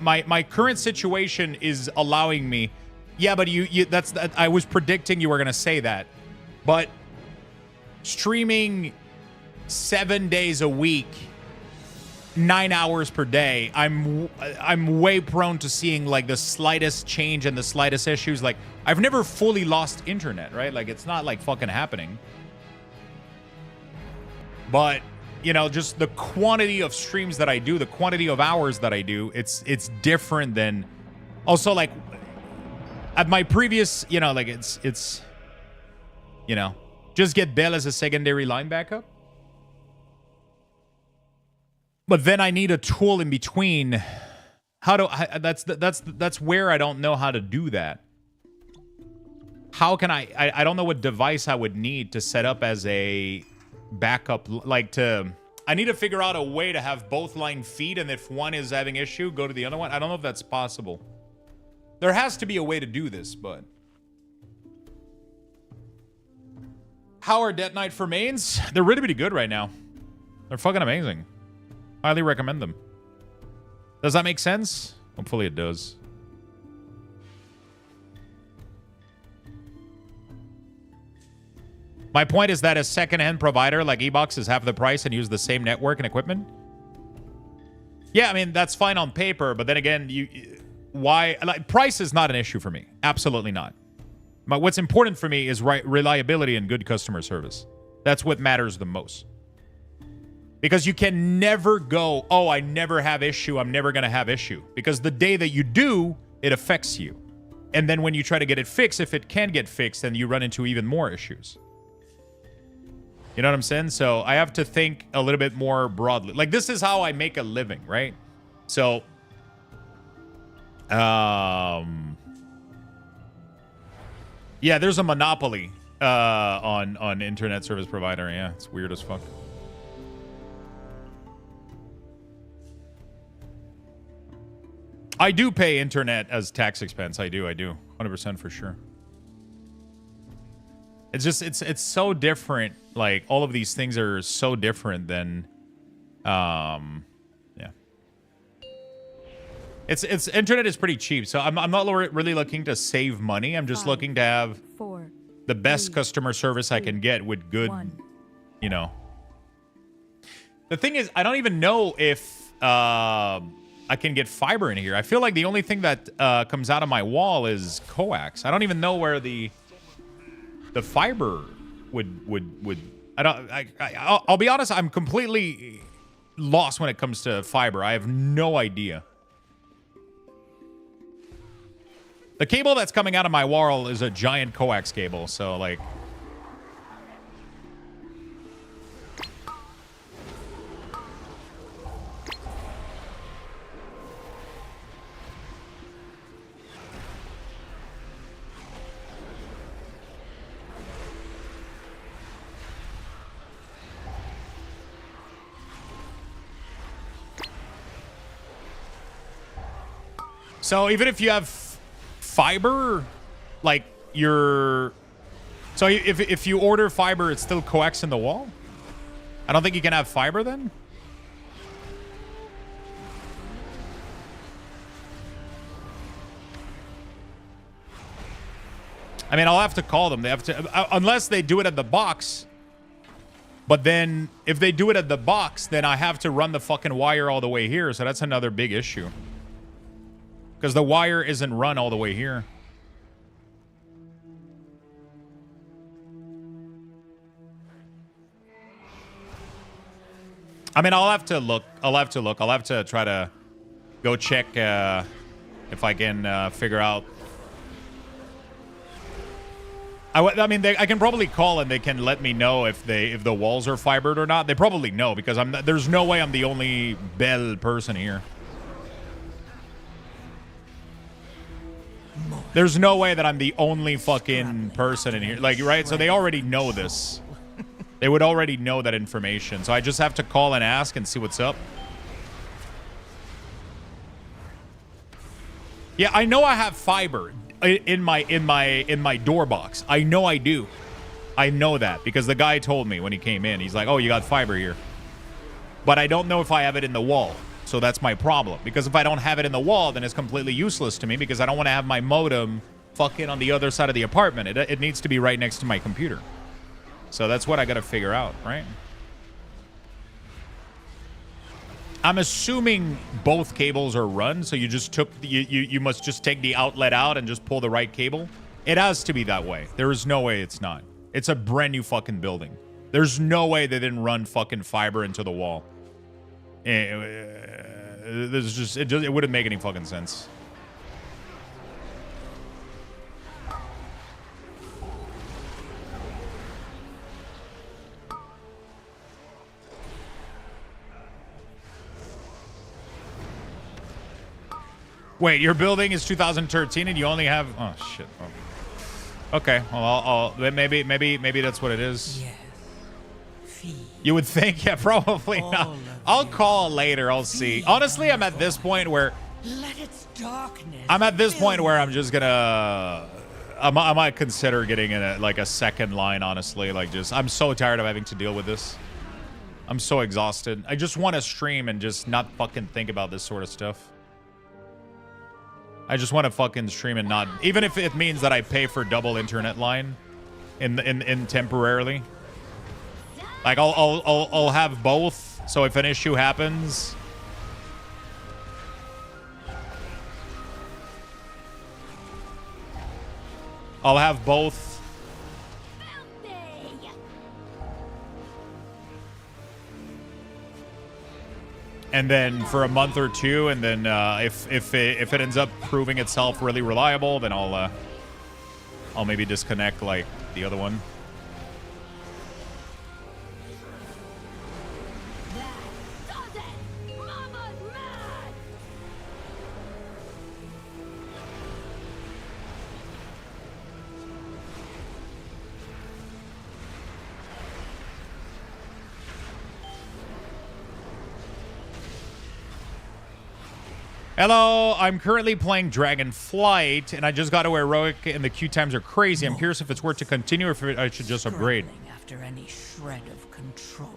my current situation is allowing me. Yeah, but I was predicting you were gonna say that, but streaming 7 days a week, 9 hours per day, I'm way prone to seeing like the slightest change and the slightest issues. Like I've never fully lost internet, right? Like it's not like fucking happening. But you know, just the quantity of streams that I do, the quantity of hours that I do, it's different than. Also, like at my previous, you know, like it's, you know, just get Bell as a secondary line backup. But then I need a tool in between. That's where I don't know how to do that. How can I don't know what device I would need to set up as a backup, I need to figure out a way to have both line feed, and if one is having issue, go to the other one. I don't know if that's possible. There has to be a way to do this, but how are Death Knight for mains? They're really, really good right now. They're fucking amazing. Highly recommend them. Does that make sense? Hopefully it does. My point is that a second-hand provider like Ebox is half the price and use the same network and equipment. Yeah, I mean, that's fine on paper, but then again, price is not an issue for me. Absolutely not. But what's important for me is reliability and good customer service. That's what matters the most. Because you can never go, oh, I never have issue, I'm never going to have issue. Because the day that you do, it affects you. And then when you try to get it fixed, if it can get fixed, then you run into even more issues. You know what I'm saying? So I have to think a little bit more broadly. Like, this is how I make a living, right? So, yeah, there's a monopoly on internet service provider. Yeah, it's weird as fuck. I do pay internet as tax expense. I do. 100% for sure. It's just, it's so different. Like, all of these things are so different than, yeah. It's internet is pretty cheap. So I'm not really looking to save money. I'm just looking to have the best customer service I can get with good, you know. The thing is, I don't even know if I can get fiber in here. I feel like the only thing that comes out of my wall is coax. I don't even know where the fiber would I'll be honest, I'm completely lost when it comes to fiber. I have no idea. The cable that's coming out of my wall is a giant coax cable, so like so even if you have fiber, like so if you order fiber, it's still coax in the wall? I don't think you can have fiber then? I mean, I'll have to call them. They have to, unless they do it at the box. But then if they do it at the box, then I have to run the fucking wire all the way here. So that's another big issue. Because the wire isn't run all the way here. I mean, I'll have to look. I'll have to try to go check if I can figure out. I mean, I can probably call and they can let me know if the walls are fibered or not. They probably know because there's no way I'm the only Bell person here. There's no way that I'm the only fucking person in here. Like, right? So they already know this. They would already know that information. So I just have to call and ask and see what's up. Yeah, I know I have fiber in my door box. I know I do. I know that because the guy told me when he came in. He's like, "Oh, you got fiber here." but I don't know if I have it in the wall. So that's my problem. Because if I don't have it in the wall, then it's completely useless to me because I don't want to have my modem fucking on the other side of the apartment. It needs to be right next to my computer. So that's what I got to figure out, right? I'm assuming both cables are run, so you just took you must just take the outlet out and just pull the right cable. It has to be that way. There is no way it's not. It's a brand new fucking building. There's no way they didn't run fucking fiber into the wall. It wouldn't make any fucking sense. Wait, your building is 2013 and you only have... Oh, shit. Oh. Okay, well, maybe that's what it is. Yes. Feed. You would think? Yeah, probably not. I'll call later. I'll see. Honestly, I'm at this point where... Let its darkness I'm at this point where I'm just gonna... I might consider getting a second line, honestly. Like, I'm so tired of having to deal with this. I'm so exhausted. I just want to stream and just not fucking think about this sort of stuff. I just want to fucking stream and not, even if it means that I pay for double internet line in temporarily. Like I'll have both, so if an issue happens, I'll have both. And then for a month or two, and then if it ends up proving itself really reliable, then I'll maybe disconnect like the other one. Hello, I'm currently playing Dragonflight, and I just got to heroic, and the queue times are crazy. I'm curious if it's worth to continue or if I should just upgrade. After any shred of control.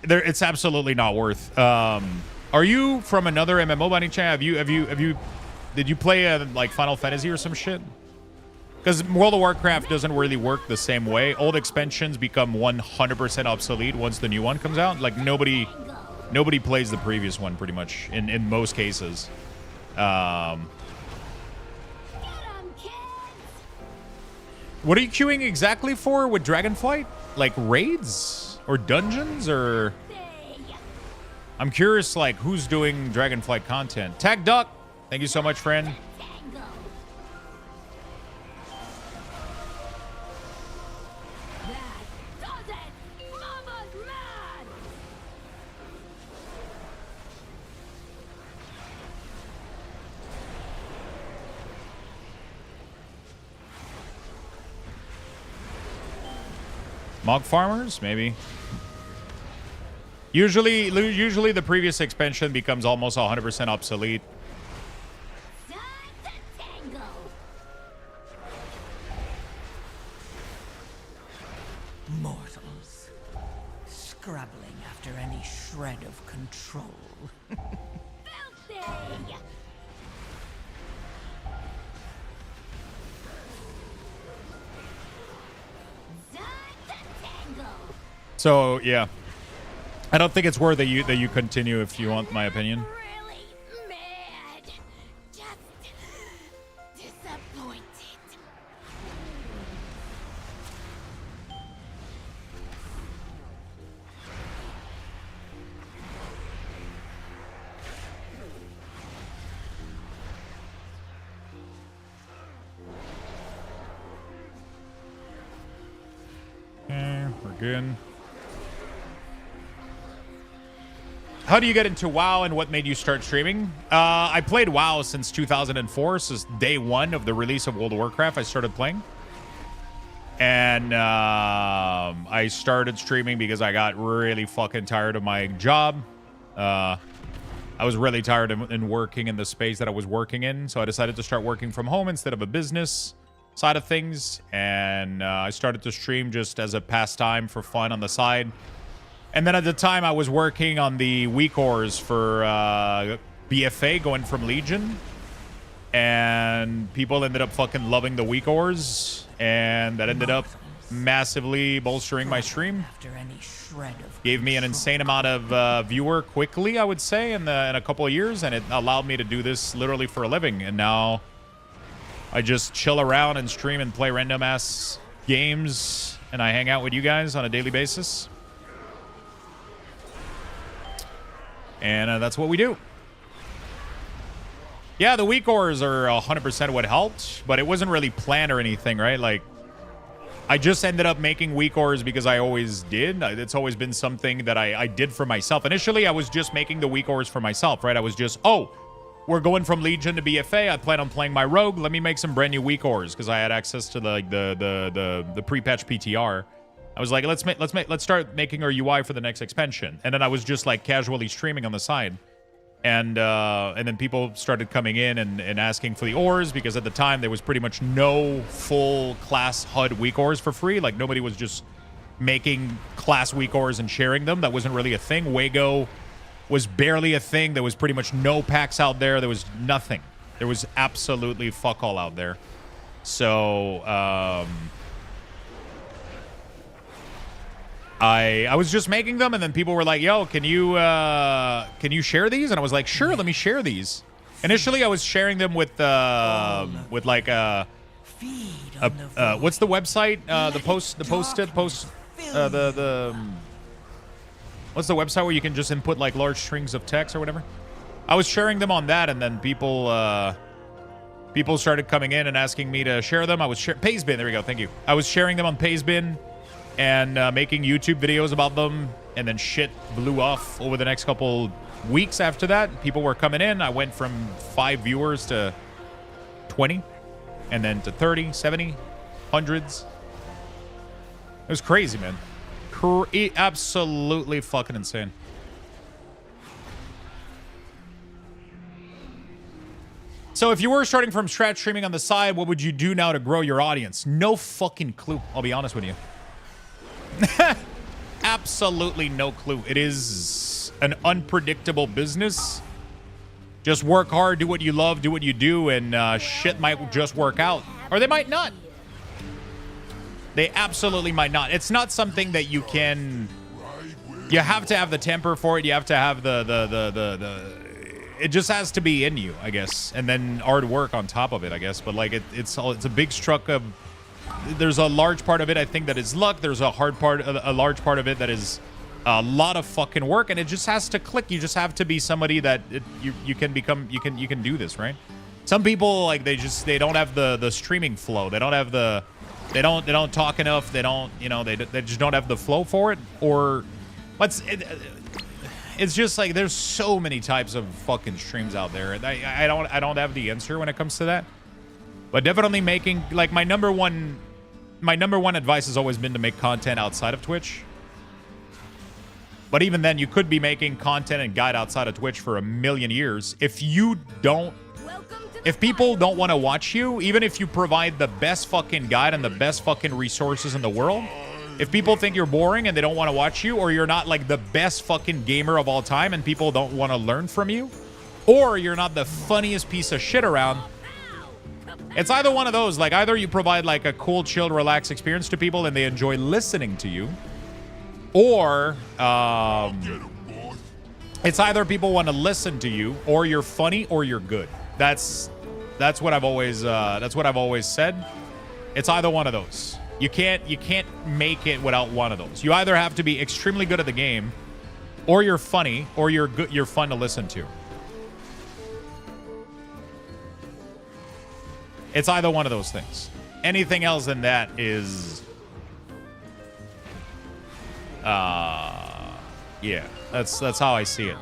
It's absolutely not worth. Are you from another MMO by any chance? Did you play like Final Fantasy or some shit? Because World of Warcraft doesn't really work the same way. Old expansions become 100% obsolete once the new one comes out. Like nobody plays the previous one, pretty much, in most cases. What are you queuing exactly for with Dragonflight? Like raids? Or dungeons? Or... I'm curious, like, who's doing Dragonflight content? Tag Duck! Thank you so much, friend. Mog farmers, maybe. Usually the previous expansion becomes almost 100% obsolete. Mortals, scrabbling after any shred of control. So yeah, I don't think it's worth that you continue if you want my opinion. Really mad. Just disappointed. Okay, we're good. How do you get into WoW and what made you start streaming? I played WoW since 2004, since day one of the release of World of Warcraft. I started playing. And I started streaming because I got really fucking tired of my job. I was really tired in working in the space that I was working in. So I decided to start working from home instead of a business side of things. And I started to stream just as a pastime for fun on the side. And then at the time, I was working on the weak ores for BFA going from Legion. And people ended up fucking loving the weak ores. And that ended up massively bolstering my stream. After any shred of Gave me an insane amount of viewer quickly, I would say, in a couple of years. And it allowed me to do this literally for a living. And now I just chill around and stream and play random ass games. And I hang out with you guys on a daily basis. And that's what we do. Yeah, the weak ores are 100% what helped, but it wasn't really planned or anything, right? Like, I just ended up making weak ores because I always did. It's always been something that I did for myself. Initially, I was just making the weak ores for myself, right? I was just, oh, we're going from Legion to BFA. I plan on playing my rogue. Let me make some brand new weak ores because I had access to the pre-patch PTR. I was like, let's start making our UI for the next expansion. And then I was just like casually streaming on the side. And then people started coming in and asking for the ores because at the time there was pretty much no full class HUD weak ores for free. Like nobody was just making class weak ores and sharing them. That wasn't really a thing. Wago was barely a thing. There was pretty much no packs out there. There was nothing. There was absolutely fuck all out there. So I was just making them, and then people were like, "Yo, can you share these?" And I was like, "Sure, let me share these." Initially, I was sharing them with like what's the website? What's the website where you can just input like large strings of text or whatever? I was sharing them on that, and then people started coming in and asking me to share them. I was Paysbin. There we go. Thank you. I was sharing them on Paysbin and making YouTube videos about them, and then shit blew off over the next couple weeks after that. People were coming in. I went from 5 viewers to 20, and then to 30, 70, hundreds. It was crazy, man. Absolutely fucking insane. So if you were starting from scratch streaming on the side, what would you do now to grow your audience? No fucking clue. I'll be honest with you. Absolutely no clue. It is an unpredictable business. Just work hard, do what you love, do what you do, and shit might just work out. Or they might not. They absolutely might not. It's not something that you can... You have to have the temper for it. You have to have it just has to be in you, I guess. And then hard work on top of it, I guess. But like it's a big struck of... There's a large part of it, I think, that is luck. There's a large part of it that is a lot of fucking work, and it just has to click. You just have to be somebody that you can become. You can do this, right? Some people, like, they don't have the streaming flow. They don't have the... They don't talk enough. They don't, they just don't have the flow for it. Or it's just like there's so many types of fucking streams out there. I don't have the answer when it comes to that. But definitely making, like, my number one advice has always been to make content outside of Twitch. But even then, you could be making content and guide outside of Twitch for a million years. If people don't want to watch you, even if you provide the best fucking guide and the best fucking resources in the world, if people think you're boring and they don't want to watch you, or you're not like the best fucking gamer of all time and people don't want to learn from you, or you're not the funniest piece of shit around, it's either one of those. Like, either you provide like a cool, chill, relaxed experience to people and they enjoy listening to you, or it's either people want to listen to you, or you're funny, or you're good. That's what I've always said. It's either one of those. You can't make it without one of those. You either have to be extremely good at the game, or you're funny, or you're fun to listen to. It's either one of those things. Anything else than that is yeah, that's how I see it.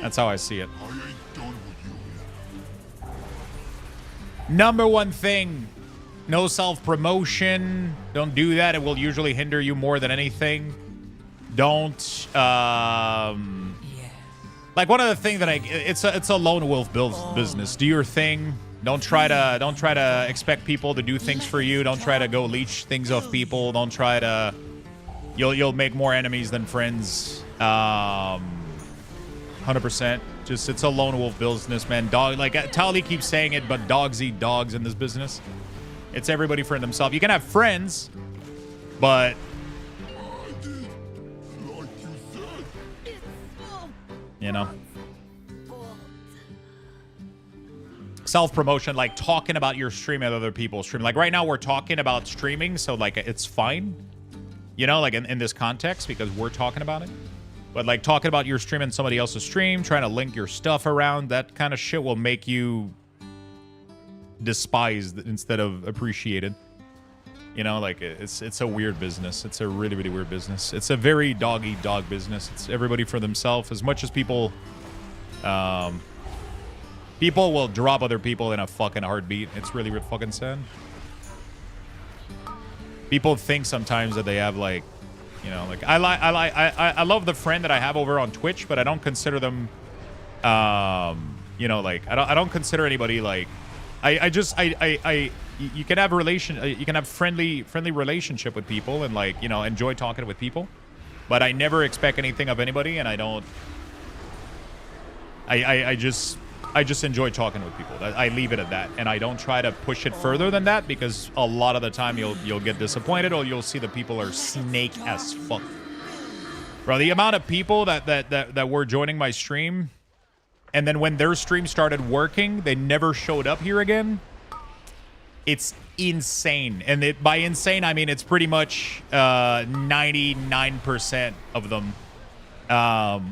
That's how I see it. I ain't done with you yet. Number one thing, no self-promotion. Don't do that. It will usually hinder you more than anything. Don't, like, one of the things that it's a lone wolf business. Do your thing. Don't try to expect people to do things for you. Don't try to go leech things off people. Don't try to. You'll make more enemies than friends. 100%. Just it's a lone wolf business, man. Dog, like Tali keeps saying it, but dogs eat dogs in this business. It's everybody for themselves. You can have friends, but you know, self-promotion, like talking about your stream at other people's stream. Like right now we're talking about streaming, so like it's fine, you know, like in this context because we're talking about it. But like talking about your stream and somebody else's stream, trying to link your stuff around, that kind of shit will make you despised instead of appreciated. You know, like it's a weird business. It's a really, really weird business. It's a very dog-eat-dog business. It's everybody for themselves. As much as people people will drop other people in a fucking heartbeat. It's really, really fucking sad. People think sometimes that they have like, you know, like I love the friend that I have over on Twitch, but I don't consider them, you know, like I don't consider anybody like, you can have you can have friendly relationship with people and like, you know, enjoy talking with people, but I never expect anything of anybody, and I don't. I just enjoy talking with people. I leave it at that, and I don't try to push it further than that because a lot of the time you'll get disappointed or you'll see the people are snake as fuck. Bro, the amount of people that were joining my stream, and then when their stream started working, they never showed up here again. It's insane. And by insane, I mean it's pretty much 99% of them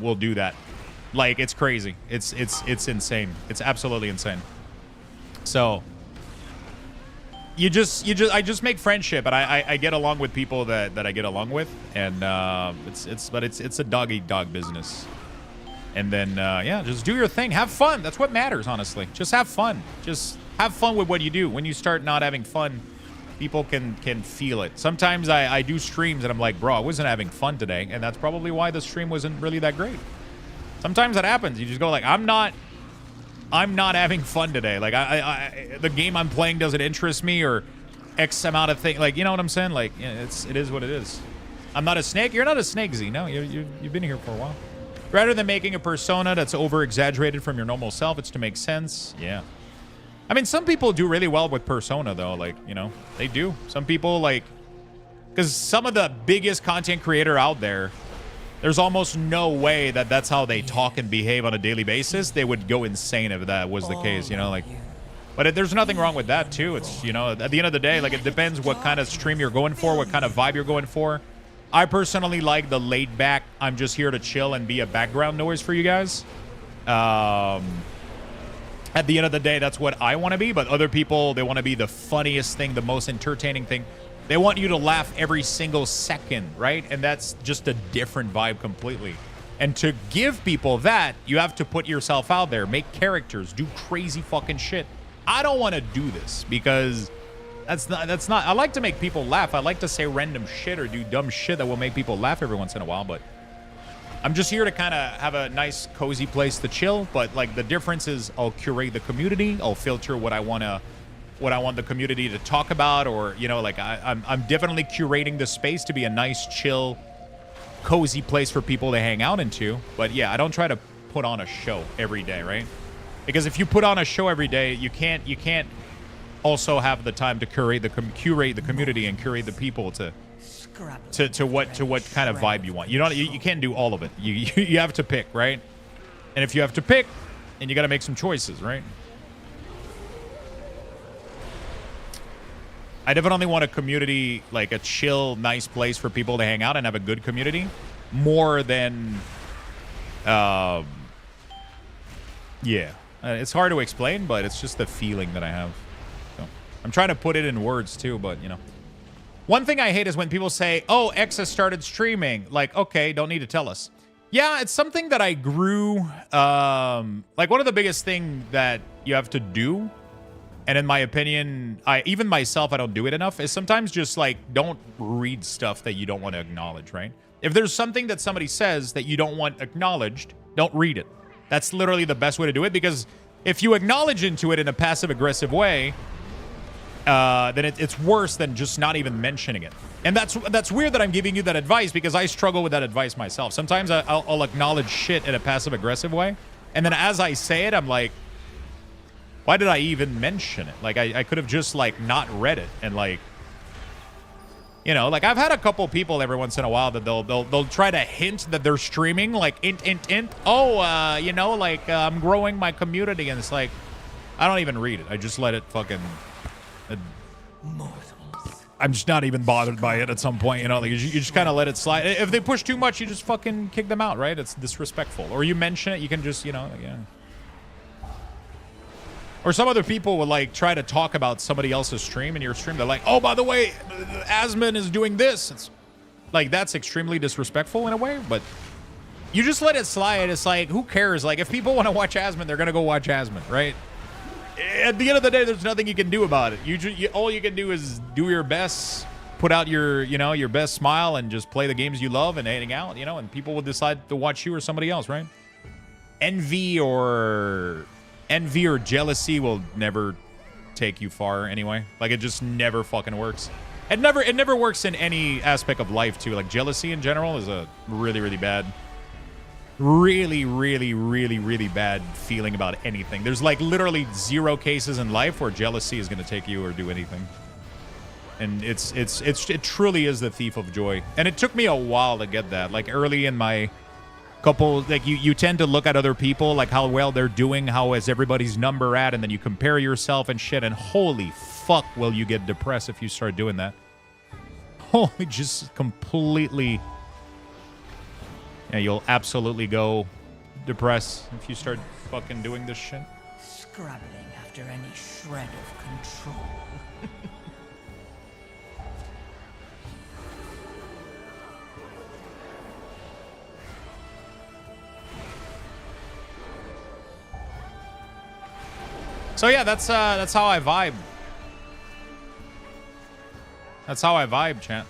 will do that. Like, it's crazy. It's insane. It's absolutely insane. So I just make friendship, and I get along with people that I get along with, and it's a dog-eat-dog business. And then yeah, just do your thing. Have fun. That's what matters, honestly. Just have fun. Just have fun with what you do. When you start not having fun, people can feel it. Sometimes I do streams and I'm like, bro, I wasn't having fun today, and that's probably why the stream wasn't really that great. Sometimes that happens. You just go like, I'm not having fun today. Like the game I'm playing doesn't interest me, or X amount of things. Like, you know what I'm saying? Like, yeah, it is what it is. I'm not a snake. You're not a snake, Z. No, you've been here for a while. Rather than making a persona that's over-exaggerated from your normal self, it's to make sense. Yeah. I mean, some people do really well with persona, though. Like, you know, they do. Some people, like... Because some of the biggest content creator out there, there's almost no way that that's how they talk and behave on a daily basis. They would go insane if that was the case, you know? Like, but there's nothing wrong with that, too. It's, you know, at the end of the day, like, it depends what kind of stream you're going for, what kind of vibe you're going for. I personally like the laid back, I'm just here to chill and be a background noise for you guys. At the end of the day, that's what I want to be. But other people, they want to be the funniest thing, the most entertaining thing. They want you to laugh every single second, right? And that's just a different vibe completely. And to give people that, you have to put yourself out there, make characters, do crazy fucking shit. I don't want to do this because... That's not. I like to make people laugh. I like to say random shit or do dumb shit that will make people laugh every once in a while. But I'm just here to kind of have a nice, cozy place to chill. But like the difference is, I'll curate the community. I'll filter what I want the community to talk about, or you know, like I'm definitely curating the space to be a nice, chill, cozy place for people to hang out into. But yeah, I don't try to put on a show every day, right? Because if you put on a show every day, you can't also have the time to curate the community and curate the people to what kind of vibe you want. You can't do all of it. You have to pick, right? And if you have to pick, then you got to make some choices, right? I definitely want a community, like a chill, nice place for people to hang out and have a good community, more than yeah. It's hard to explain, but it's just the feeling that I have. I'm trying to put it in words too, but you know. One thing I hate is when people say, oh, X has started streaming. Like, okay, don't need to tell us. Yeah, it's something that I grew. Like one of the biggest things that you have to do, and in my opinion, even myself, I don't do it enough, is sometimes just like don't read stuff that you don't want to acknowledge, right? If there's something that somebody says that you don't want acknowledged, don't read it. That's literally the best way to do it, because If you acknowledge into it in a passive-aggressive way, then it's worse than just not even mentioning it. And that's weird that I'm giving you that advice because I struggle with that advice myself. Sometimes I'll acknowledge shit in a passive-aggressive way, and then as I say it, I'm like, why did I even mention it? Like, I could have just, like, not read it and, like, you know, like, I've had a couple people every once in a while that they'll try to hint that they're streaming, like, int. Oh, you know, like, I'm growing my community, and it's like, I don't even read it. I just let it fucking... I'm just not even bothered by it at some point, you know, like, you just kind of let it slide. If they push too much, you just fucking kick them out, right? It's disrespectful. Or you mention it, you can just, you know, yeah. Or some other people will, like, try to talk about somebody else's stream in your stream. They're like, oh, by the way, Asmon is doing this. It's like, that's extremely disrespectful in a way, but you just let it slide. It's like, who cares? Like, if people want to watch Asmon, they're going to go watch Asmon, right? At the end of the day, there's nothing you can do about it. All you can do is do your best, put out your, you know, your best smile and just play the games you love and hang out, you know, and people will decide to watch you or somebody else, right? Envy or jealousy will never take you far anyway. Like, it just never fucking works. It never works in any aspect of life too. Like, jealousy in general is a really bad, really bad feeling about anything. There's like literally 0 cases in life where jealousy is going to take you or do anything. And it truly is the thief of joy. And it took me a while to get that. Like, early in my couple, like, you tend to look at other people, like how well they're doing, how is everybody's number at, and then you compare yourself and shit, and holy fuck will you get depressed if you start doing that. Holy, just completely, yeah, you'll absolutely go depressed if you start fucking doing this shit. Scrabbling after any shred of control. So yeah, that's how I vibe. That's how I vibe, chat.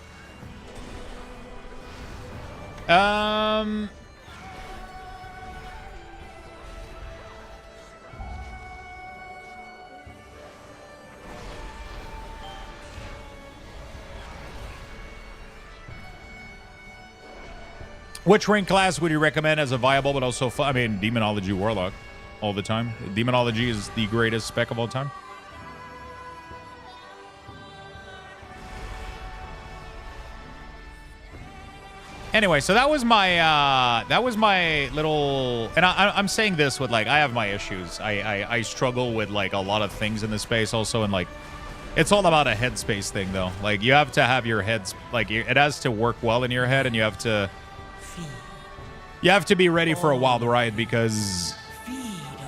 Which rank class would you recommend as a viable but also fun? I mean, Demonology Warlock all the time. Demonology is the greatest spec of all time. Anyway, so that was my little, and I'm saying this with, like, I have my issues. I struggle with, like, a lot of things in this space also, and, like, it's all about a headspace thing though. Like, you have to have your heads, like, it has to work well in your head, and you have to be ready for a wild ride, because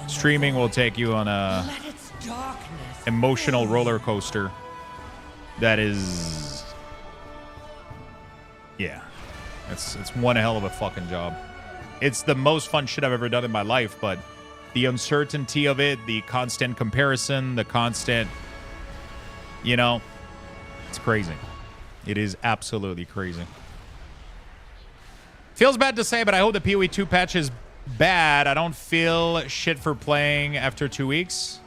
streaming will take you on a emotional roller coaster that is, yeah, it's one hell of a fucking job. It's the most fun shit I've ever done in my life, but the uncertainty of it, the constant comparison, the constant, you know, it's crazy. It is absolutely crazy. Feels bad to say, but I hope the POE 2 patch is bad. I don't feel shit for playing after 2 weeks.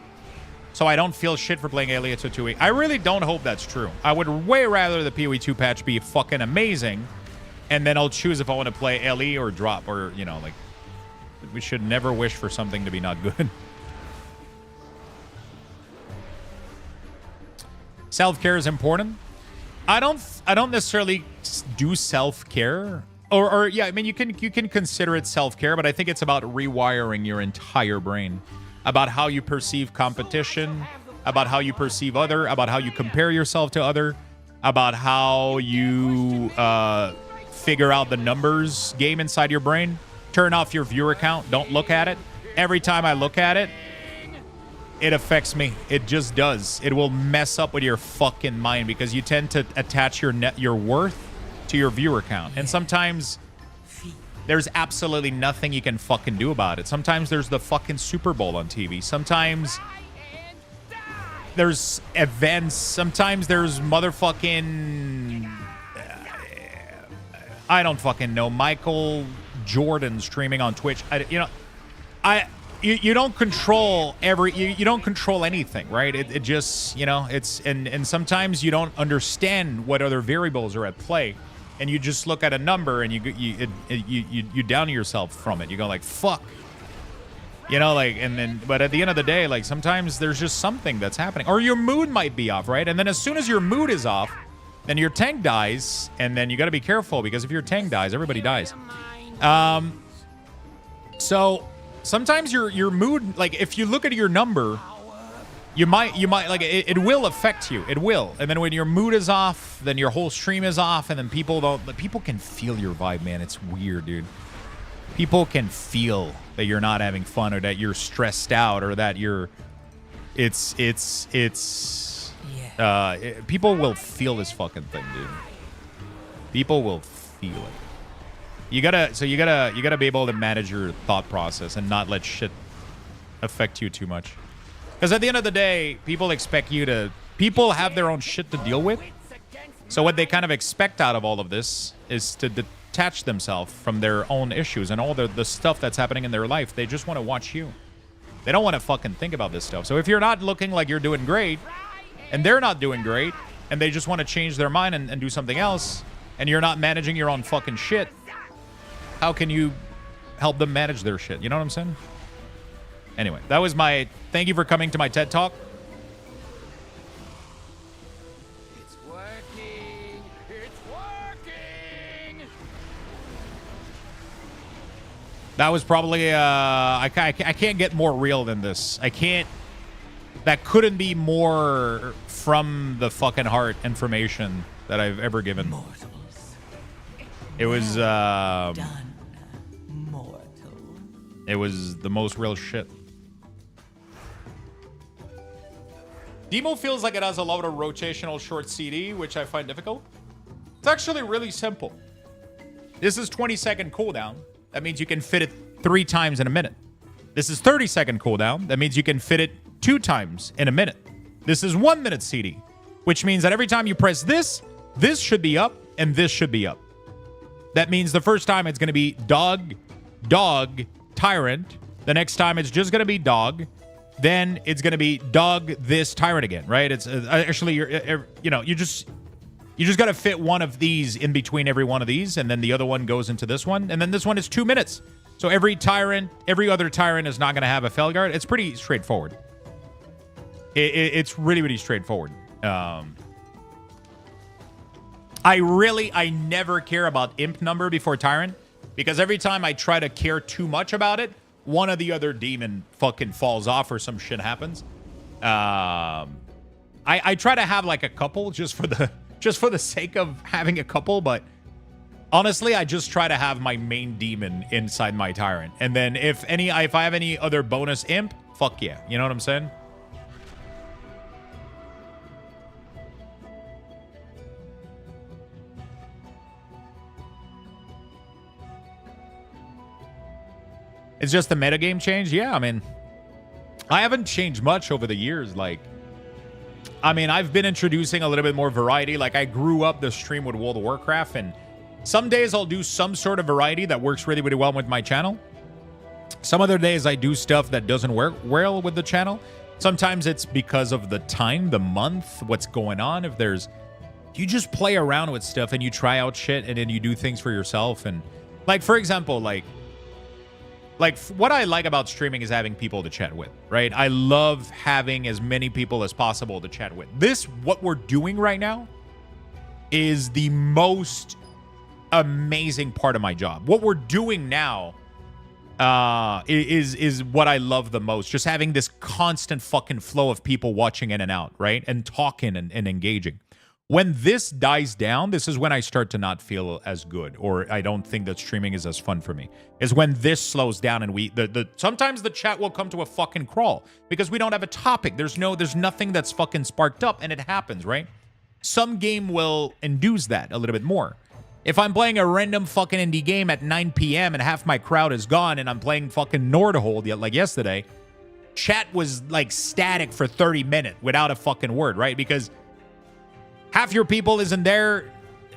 So I don't feel shit for playing Alien after 2 weeks. I really don't hope that's true. I would way rather the POE 2 patch be fucking amazing, and then I'll choose if I want to play LE or drop, or, you know, like, we should never wish for something to be not good. Self-care is important. I don't necessarily do self-care. Or yeah, I mean, you can consider it self-care, but I think it's about rewiring your entire brain, about how you perceive competition, about how you perceive other, about how you compare yourself to other, about how you figure out the numbers game inside your brain. Turn off your viewer count. Don't look at it. Every time I look at it, it affects me. It just does. It will mess up with your fucking mind, because you tend to attach your worth to your viewer count. And sometimes there's absolutely nothing you can fucking do about it. Sometimes there's the fucking Super Bowl on TV. Sometimes there's events. Sometimes there's motherfucking I don't fucking know, Michael Jordan streaming on Twitch. you don't control you don't control anything, right? It just, you know, it's and sometimes you don't understand what other variables are at play, and you just look at a number and you down yourself from it. You go like, fuck. You know, like, and then, but at the end of the day, like, sometimes there's just something that's happening. Or your mood might be off, right? And then as soon as your mood is off, then your tank dies, and then you got to be careful, because if your tank dies, everybody dies. So sometimes your mood, like, if you look at your number, you might like, it will affect you. It will. And then when your mood is off, then your whole stream is off, and then people can feel your vibe, man. It's weird, dude. People can feel that you're not having fun, or that you're stressed out, or that you're people will feel this fucking thing, dude. People will feel it. You gotta be able to manage your thought process and not let shit affect you too much. Because at the end of the day, people expect you to, people have their own shit to deal with. So what they kind of expect out of all of this is to detach themselves from their own issues and all the stuff that's happening in their life. They just want to watch you. They don't want to fucking think about this stuff. So if you're not looking like you're doing great, and they're not doing great, and they just want to change their mind and do something else, and you're not managing your own fucking shit, how can you help them manage their shit? You know what I'm saying? Anyway, that was my... Thank you for coming to my TED Talk. It's working. It's working. That was probably... I can't get more real than this. I can't... That couldn't be more from the fucking heart information that I've ever given. Mortals. It was... Done. Mortal. It was the most real shit. Demo feels like it has a lot of rotational short CD, which I find difficult. It's actually really simple. This is 20-second cooldown. That means you can fit it 3 times in a minute. This is 30-second cooldown. That means you can fit it 2 times in a minute. This is 1 minute CD, which means that every time you press this, this should be up and this should be up. That means the first time it's going to be dog, dog, tyrant. The next time it's just going to be dog. Then it's going to be dog, this, tyrant again, right? It's actually, you just got to fit one of these in between every one of these, and then the other one goes into this one, and then this one is 2 minutes. So every other tyrant is not going to have a Felguard. It's pretty straightforward. It's really, really straightforward. I never care about imp number before tyrant, because every time I try to care too much about it, one of the other demon fucking falls off or some shit happens. I try to have like a couple just for the sake of having a couple, but honestly, I just try to have my main demon inside my tyrant. And then if I have any other bonus imp, fuck yeah. You know what I'm saying? It's just the metagame change? Yeah, I mean, I haven't changed much over the years. Like, I mean, I've been introducing a little bit more variety. Like, I grew up the stream with World of Warcraft, and some days I'll do some sort of variety that works really, really well with my channel. Some other days I do stuff that doesn't work well with the channel. Sometimes it's because of the time, the month, what's going on. You just play around with stuff and you try out shit, and then you do things for yourself. And, like, for example, like what I like about streaming is having people to chat with, right? I love having as many people as possible to chat with. What we're doing right now is the most amazing part of my job. What we're doing now is what I love the most. Just having this constant fucking flow of people watching in and out, right? And talking and engaging. When this dies down, this is when I start to not feel as good, or I don't think that streaming is as fun for me. Is when this slows down and sometimes the chat will come to a fucking crawl because we don't have a topic. There's nothing that's fucking sparked up, and it happens, right? Some game will induce that a little bit more. If I'm playing a random fucking indie game at 9 p.m. and half my crowd is gone and I'm playing fucking Nordhold like yesterday, chat was like static for 30 minutes without a fucking word, right? Because half your people isn't there.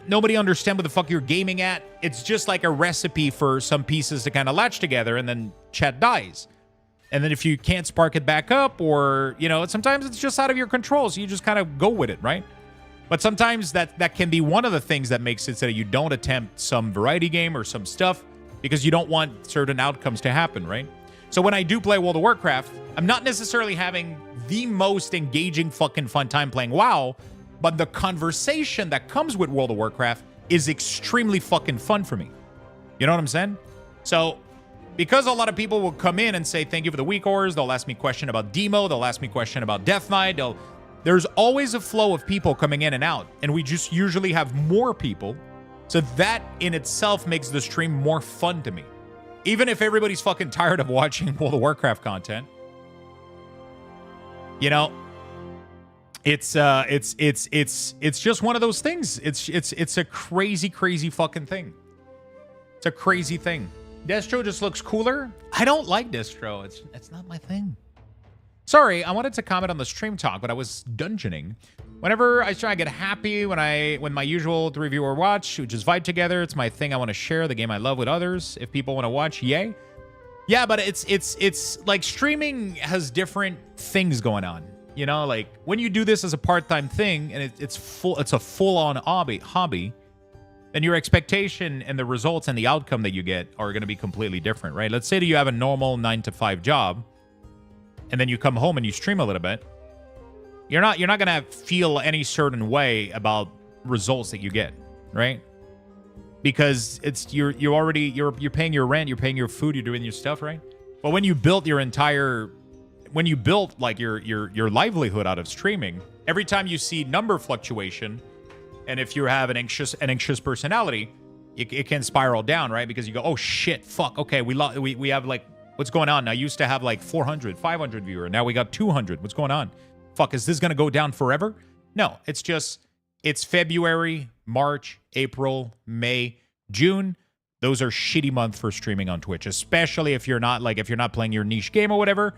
Nobody understands what the fuck you're gaming at. It's just like a recipe for some pieces to kind of latch together, and then chat dies. And then if you can't spark it back up, or, you know, sometimes it's just out of your control, so you just kind of go with it, right? But sometimes that can be one of the things that makes it so that you don't attempt some variety game or some stuff because you don't want certain outcomes to happen, right? So when I do play World of Warcraft, I'm not necessarily having the most engaging fucking fun time playing WoW, but the conversation that comes with World of Warcraft is extremely fucking fun for me. You know what I'm saying? So because a lot of people will come in and say, thank you for the weak ores, they'll ask me a question about Demo, they'll ask me a question about Death Knight, there's always a flow of people coming in and out, and we just usually have more people. So that in itself makes the stream more fun to me. Even if everybody's fucking tired of watching World of Warcraft content. You know, it's just one of those things. It's a crazy fucking thing. It's a crazy thing. Destro just looks cooler. I don't like Destro. It's not my thing. Sorry, I wanted to comment on the stream talk, but I was dungeoning. Whenever I try to get happy when my usual 3 viewer watch, we just vibe together. It's my thing. I want to share the game I love with others. If people want to watch, yay. Yeah, but it's like streaming has different things going on. You know, like when you do this as a part-time thing and it's a full-on hobby, then your expectation and the results and the outcome that you get are going to be completely different, right? Let's say that you have a normal 9-to-5 job, and then you come home and you stream a little bit. You're not going to feel any certain way about results that you get, right? Because you're paying your rent, you're paying your food, you're doing your stuff, right? But when you built your livelihood out of streaming, every time you see number fluctuation, and if you have an anxious personality, it can spiral down, right? Because you go, oh shit, fuck, okay, we have like, what's going on? I used to have like 400, 500 viewer. Now we got 200. What's going on? Fuck, is this going to go down forever? No, it's February, March, April, May, June. Those are shitty months for streaming on Twitch, especially if you're not playing your niche game or whatever.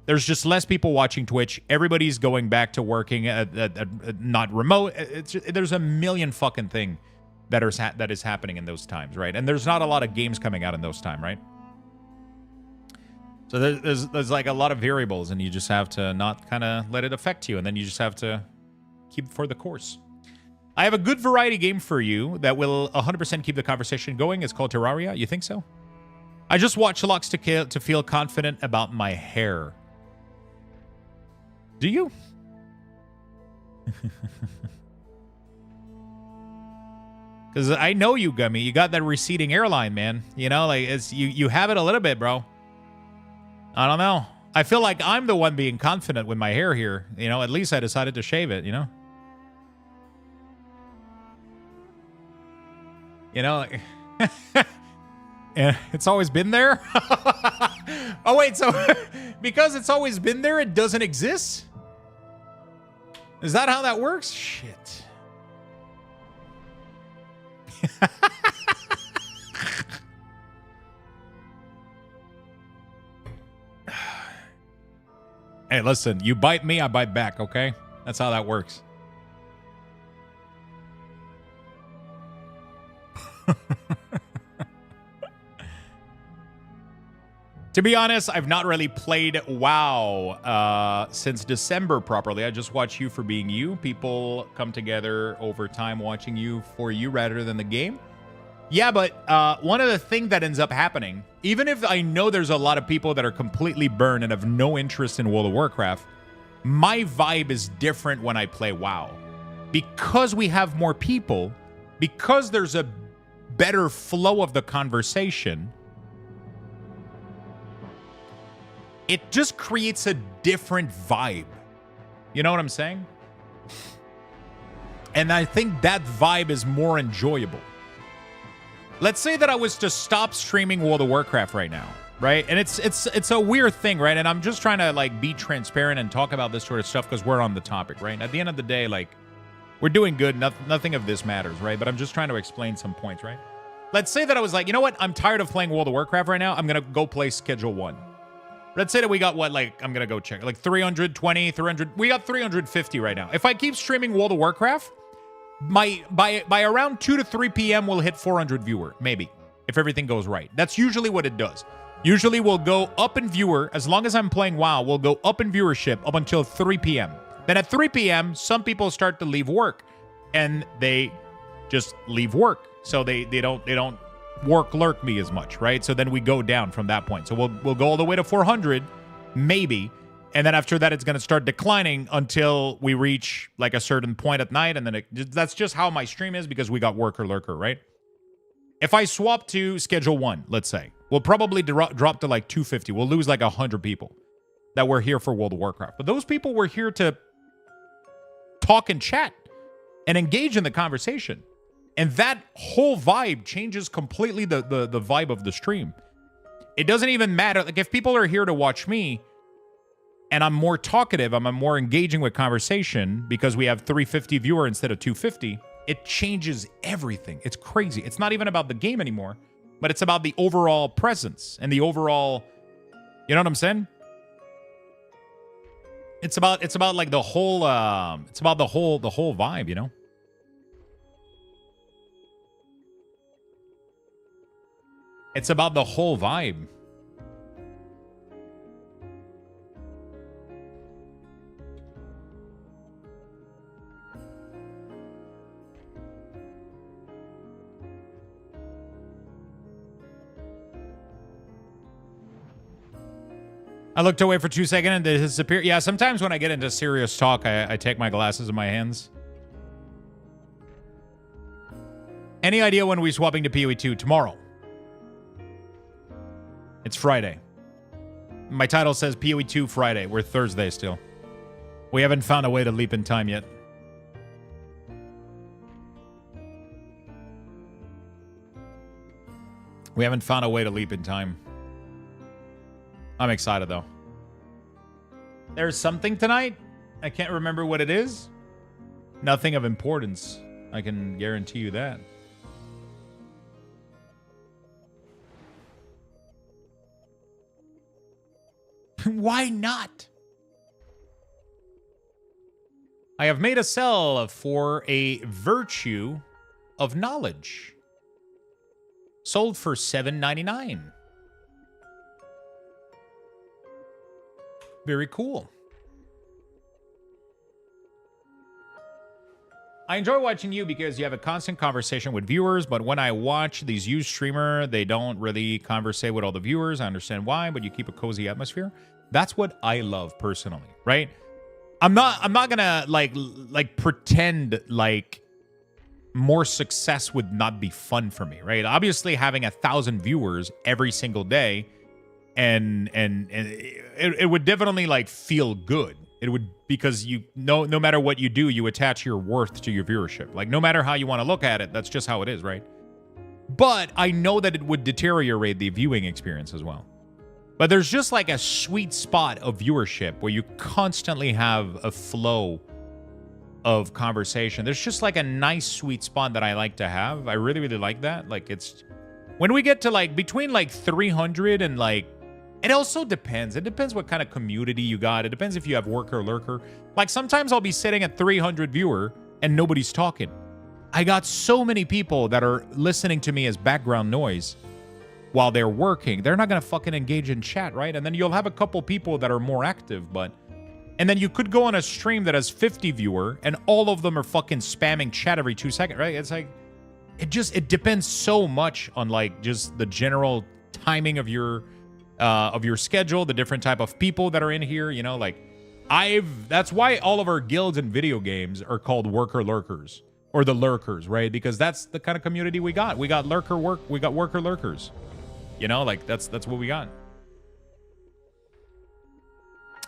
There's just less people watching Twitch. Everybody's going back to working at not remote. There's a million fucking thing that is happening in those times, right? And there's not a lot of games coming out in those time, right? So there's like a lot of variables, and you just have to not kind of let it affect you, and then you just have to keep for the course. I have a good variety game for you that will 100% keep the conversation going. It's called Terraria. You think so? I just watched Lux to feel confident about my hair. Do you? Because I know you, Gummy. You got that receding hairline, man. You know, like you have it a little bit, bro. I don't know. I feel like I'm the one being confident with my hair here. You know, at least I decided to shave it, you know? You know, yeah, it's always been there. Oh, wait, so because it's always been there, it doesn't exist? Is that how that works? Shit. Hey, listen, you bite me, I bite back, okay? That's how that works. To be honest, I've not really played WoW since December properly. I just watch you for being you. People come together over time watching you for you rather than the game. Yeah, but one of the things that ends up happening, even if I know there's a lot of people that are completely burned and have no interest in World of Warcraft, my vibe is different when I play WoW. Because we have more people, because there's a better flow of the conversation, it just creates a different vibe. You know what I'm saying? And I think that vibe is more enjoyable. Let's say that I was to stop streaming World of Warcraft right now, right? And it's a weird thing, right? And I'm just trying to like be transparent and talk about this sort of stuff because we're on the topic, right? At the end of the day, like, we're doing good. Nothing of this matters, right? But I'm just trying to explain some points, right? Let's say that I was like, you know what? I'm tired of playing World of Warcraft right now. I'm going to go play Schedule 1. Let's say that we got what, like, I'm going to go check, like 320, 300. We got 350 right now. If I keep streaming World of Warcraft, by around 2 to 3 p.m. we'll hit 400 viewer, maybe, if everything goes right. That's usually what it does. Usually we'll go up in viewer, as long as I'm playing WoW, we'll go up in viewership up until 3 p.m. Then at 3 p.m., some people start to leave work. And they just leave work. So they don't work lurk me as much, right? So then we go down from that point. So we'll go all the way to 400, maybe. And then after that, it's going to start declining until we reach like a certain point at night. And then that's just how my stream is because we got worker lurker, right? If I swap to schedule 1, let's say, we'll probably drop to like 250. We'll lose like 100 people that were here for World of Warcraft. But those people were here to talk and chat and engage in the conversation. And that whole vibe changes completely the vibe of the stream. It doesn't even matter. Like, if people are here to watch me and I'm more talkative, I'm more engaging with conversation because we have 350 viewer instead of 250, it changes everything. It's crazy. It's not even about the game anymore, but it's about the overall presence and the overall, you know what I'm saying? It's about like the whole it's about the whole vibe, you know? It's about the whole vibe. I looked away for 2 seconds and it disappeared. Yeah, sometimes when I get into serious talk, I take my glasses in my hands. Any idea when we're swapping to POE 2? Tomorrow. It's Friday. My title says POE 2 Friday. We're Thursday still. We haven't found a way to leap in time yet. We haven't found a way to leap in time. I'm excited, though. There's something tonight. I can't remember what it is. Nothing of importance. I can guarantee you that. Why not? I have made a sell for a virtue of knowledge. Sold for $7.99. Very cool. I enjoy watching you because you have a constant conversation with viewers, but when I watch these used streamer, they don't really conversate with all the viewers. I understand why, but you keep a cozy atmosphere. That's what I love personally, right? I'm not gonna like pretend like more success would not be fun for me, right? Obviously, having 1,000 viewers every single day and it would definitely like feel good. It would, because you know, no matter what you do, you attach your worth to your viewership. Like, no matter how you want to look at it, that's just how it is, right? But I know that it would deteriorate the viewing experience as well. But there's just like a sweet spot of viewership where you constantly have a flow of conversation. There's just like a nice sweet spot that I like to have. I really, really like that. Like, it's when we get to like between like 300 and like, it also depends. It depends what kind of community you got. It depends if you have worker lurker. Like, sometimes I'll be sitting at 300 viewer and nobody's talking. I got so many people that are listening to me as background noise while they're working. They're not going to fucking engage in chat, right? And then you'll have a couple people that are more active, but... And then you could go on a stream that has 50 viewer and all of them are fucking spamming chat every 2 seconds, right? It's like... It depends so much on like just the general timing of your schedule, the different type of people that are in here, you know, like that's why all of our guilds and video games are called worker lurkers or the lurkers, right? Because that's the kind of community we got. We got worker lurkers, you know, like that's what we got.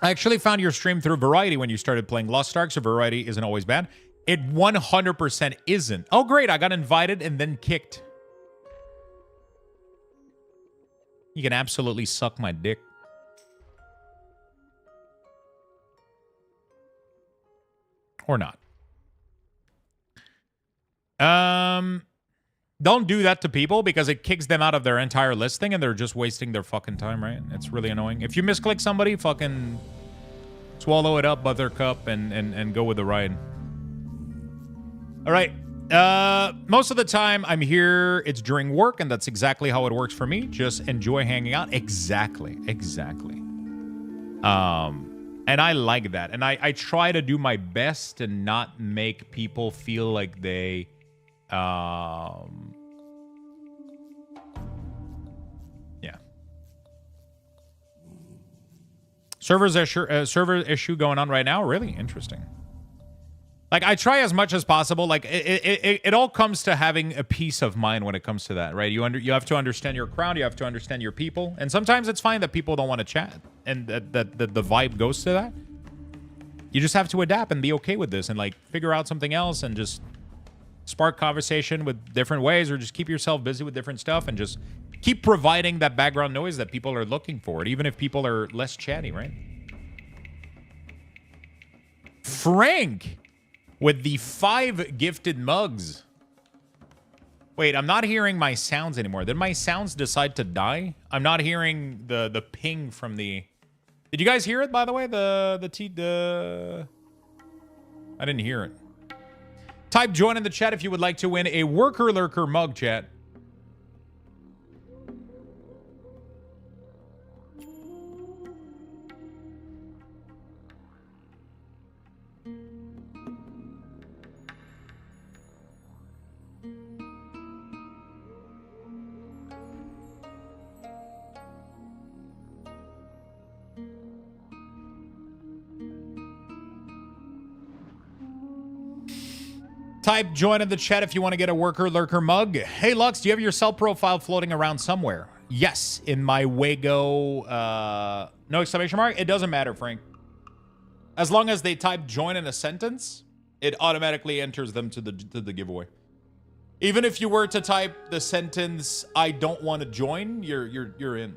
I actually found your stream through Variety when you started playing Lost Ark, so Variety isn't always bad. It 100% isn't. Oh, great. I got invited and then kicked. You can absolutely suck my dick. Or not. Don't do that to people because it kicks them out of their entire listing and they're just wasting their fucking time, right? It's really annoying. If you misclick somebody, fucking swallow it up, buttercup, and go with the ride. All right. Most of the time I'm here, it's during work, and that's exactly how it works for me. Just enjoy hanging out. Exactly. And I like that. And I try to do my best to not make people feel like they, yeah. Server issue going on right now. Really interesting. Like, I try as much as possible. Like, it all comes to having a peace of mind when it comes to that, right? You have to understand your crowd. You have to understand your people. And sometimes it's fine that people don't want to chat, and that the vibe goes to that. You just have to adapt and be okay with this, and like figure out something else, and just spark conversation with different ways, or just keep yourself busy with different stuff, and just keep providing that background noise that people are looking for, even if people are less chatty, right? Frank with the 5 gifted mugs. Wait, I'm not hearing my sounds anymore. Did my sounds decide to die? I'm not hearing the ping from the... Did you guys hear it, by the way? I didn't hear it. Type join in the chat if you would like to win a Worker Lurker mug, chat. Type join in the chat if you want to get a Worker Lurker mug. Hey, Lux, do you have your cell profile floating around somewhere? Yes, in my Wago, no exclamation mark. It doesn't matter, Frank. As long as they type join in a sentence, it automatically enters them to the giveaway. Even if you were to type the sentence, I don't want to join, you're in.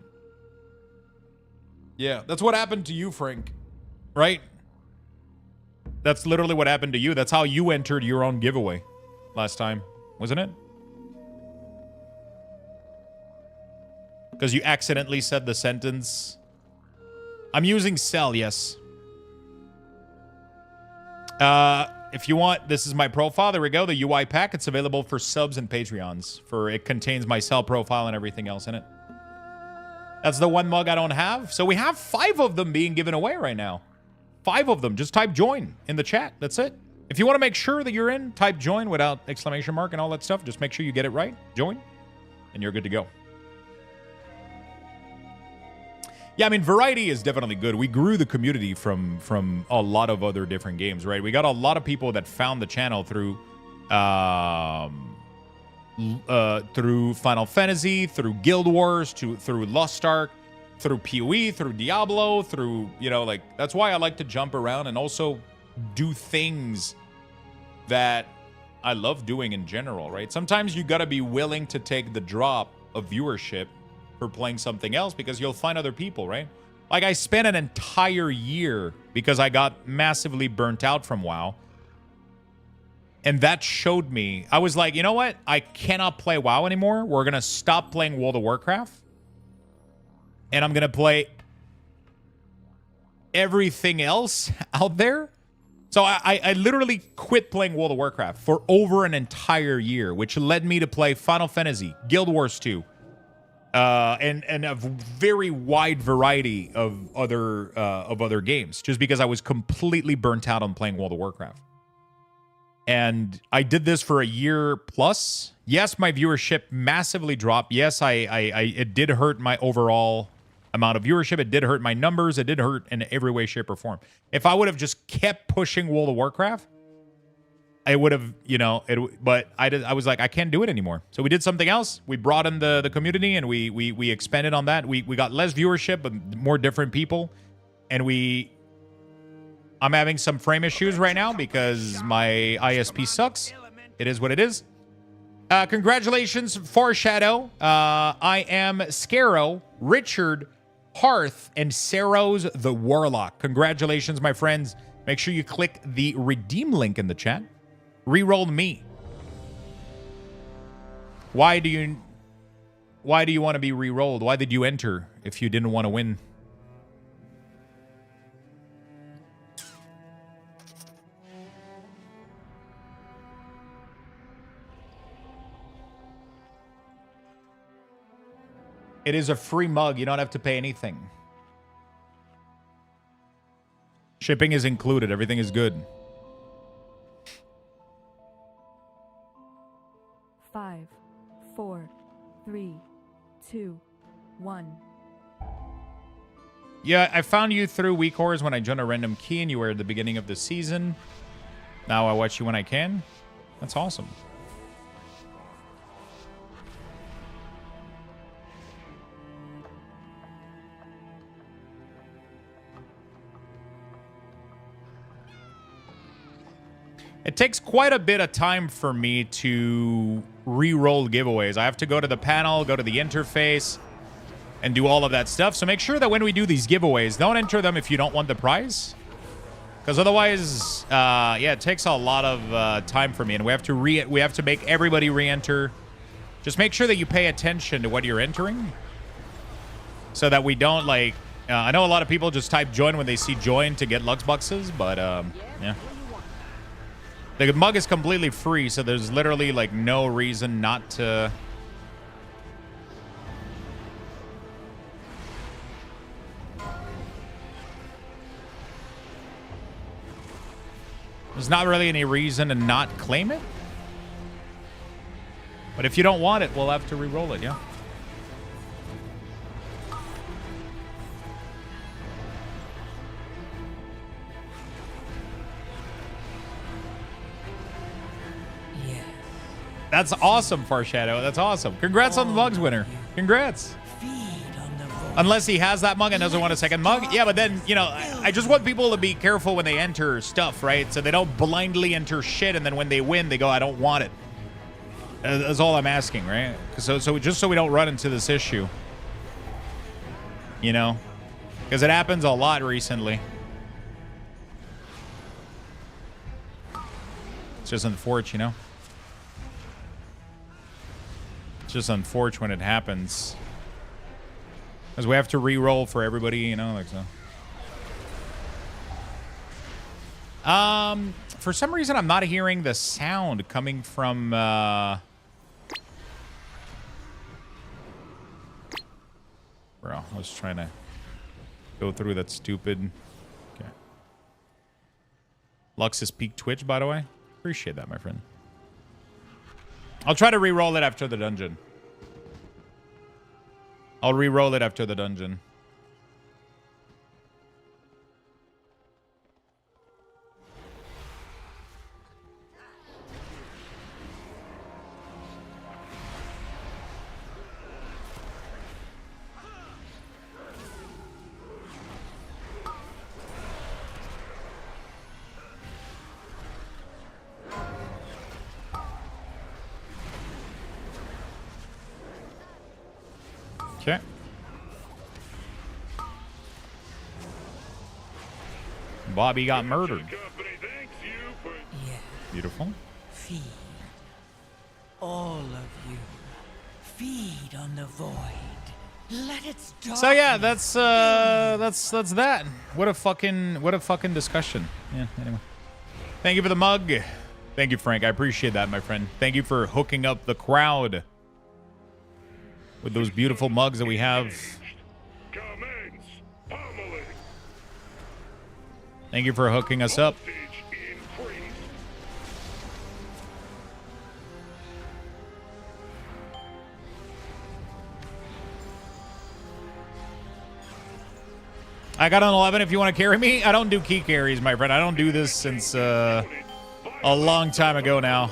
Yeah, that's what happened to you, Frank. Right? That's literally what happened to you. That's how you entered your own giveaway last time, wasn't it? Because you accidentally said the sentence. I'm using Cell, yes. If you want, this is my profile. There we go. The UI pack. It's available for subs and Patreons. It contains my Cell profile and everything else in it. That's the one mug I don't have. So we have 5 of them being given away right now. 5 of them. Just type join in the chat. That's it. If you want to make sure that you're in, type join without exclamation mark and all that stuff. Just make sure you get it right. Join. And you're good to go. Yeah, I mean, variety is definitely good. We grew the community from a lot of other different games, right? We got a lot of people that found the channel through Final Fantasy, through Guild Wars, through Lost Ark, through POE, through Diablo, through, you know, like, that's why I like to jump around and also do things that I love doing in general, right? Sometimes you gotta be willing to take the drop of viewership for playing something else because you'll find other people, right? Like, I spent an entire year because I got massively burnt out from WoW. And that showed me, I was like, you know what? I cannot play WoW anymore. We're gonna stop playing World of Warcraft. And I'm going to play everything else out there. So I literally quit playing World of Warcraft for over an entire year, which led me to play Final Fantasy, Guild Wars 2, and a very wide variety of other games, just because I was completely burnt out on playing World of Warcraft. And I did this for a year plus. Yes, my viewership massively dropped. Yes, it did hurt my overall amount of viewership. It did hurt my numbers. It did hurt in every way, shape, or form. If I would have just kept pushing World of Warcraft, I would have, you know, but I was like, I can't do it anymore. So we did something else. We brought in the community, and we expanded on that. We got less viewership, but more different people. And I'm having some frame issues right now because my ISP sucks. It is what it is. Congratulations, Foreshadow. I am Scarrow, Richard, Hearth, and Saros the Warlock. Congratulations, my friends. Make sure you click the redeem link in the chat. Reroll me. Why do you want to be re-rolled? Why did you enter if you didn't want to win? It is a free mug. You don't have to pay anything. Shipping is included. Everything is good. 5, 4, 3, 2, 1. Yeah, I found you through Weak Horrors when I joined a random key and you were at the beginning of the season. Now I watch you when I can. That's awesome. It takes quite a bit of time for me to re-roll giveaways. I have to go to the panel, go to the interface, and do all of that stuff. So make sure that when we do these giveaways, don't enter them if you don't want the prize. Because otherwise, yeah, it takes a lot of time for me. And we have to make everybody re-enter. Just make sure that you pay attention to what you're entering. So that we don't, like... I know a lot of people just type join when they see join to get Lux boxes, but, yeah. The mug is completely free, so there's literally, like, no reason not to... There's not really any reason to not claim it. But if you don't want it, we'll have to re-roll it, yeah. That's awesome, Farshadow. That's awesome. Congrats on the mugs winner. Congrats. Unless he has that mug and doesn't want a second mug. Yeah, but then, you know, I just want people to be careful when they enter stuff, right? So they don't blindly enter shit, and then when they win, they go, I don't want it. That's all I'm asking, right? So just so we don't run into this issue. You know? Because it happens a lot recently. It's just unfortunate, you know? It's just unfortunate when it happens. Because we have to re-roll for everybody, you know, like so. For some reason, I'm not hearing the sound coming from, Bro, I was trying to go through that stupid... Okay. Lux is peak Twitch, by the way. Appreciate that, my friend. I'll try to re-roll it after the dungeon. I'll re-roll it after the dungeon. Okay. Bobby got murdered. Yeah. Beautiful. Feed. All of you. Feed on the void. Let its darkness. So yeah, that's that. What a fucking discussion. Yeah, anyway. Thank you for the mug. Thank you, Frank. I appreciate that, my friend. Thank you for hooking up the crowd with those beautiful mugs that we have. Thank you for hooking us up. I got an 11 if you want to carry me. I don't do key carries, my friend. I don't do this since a long time ago now.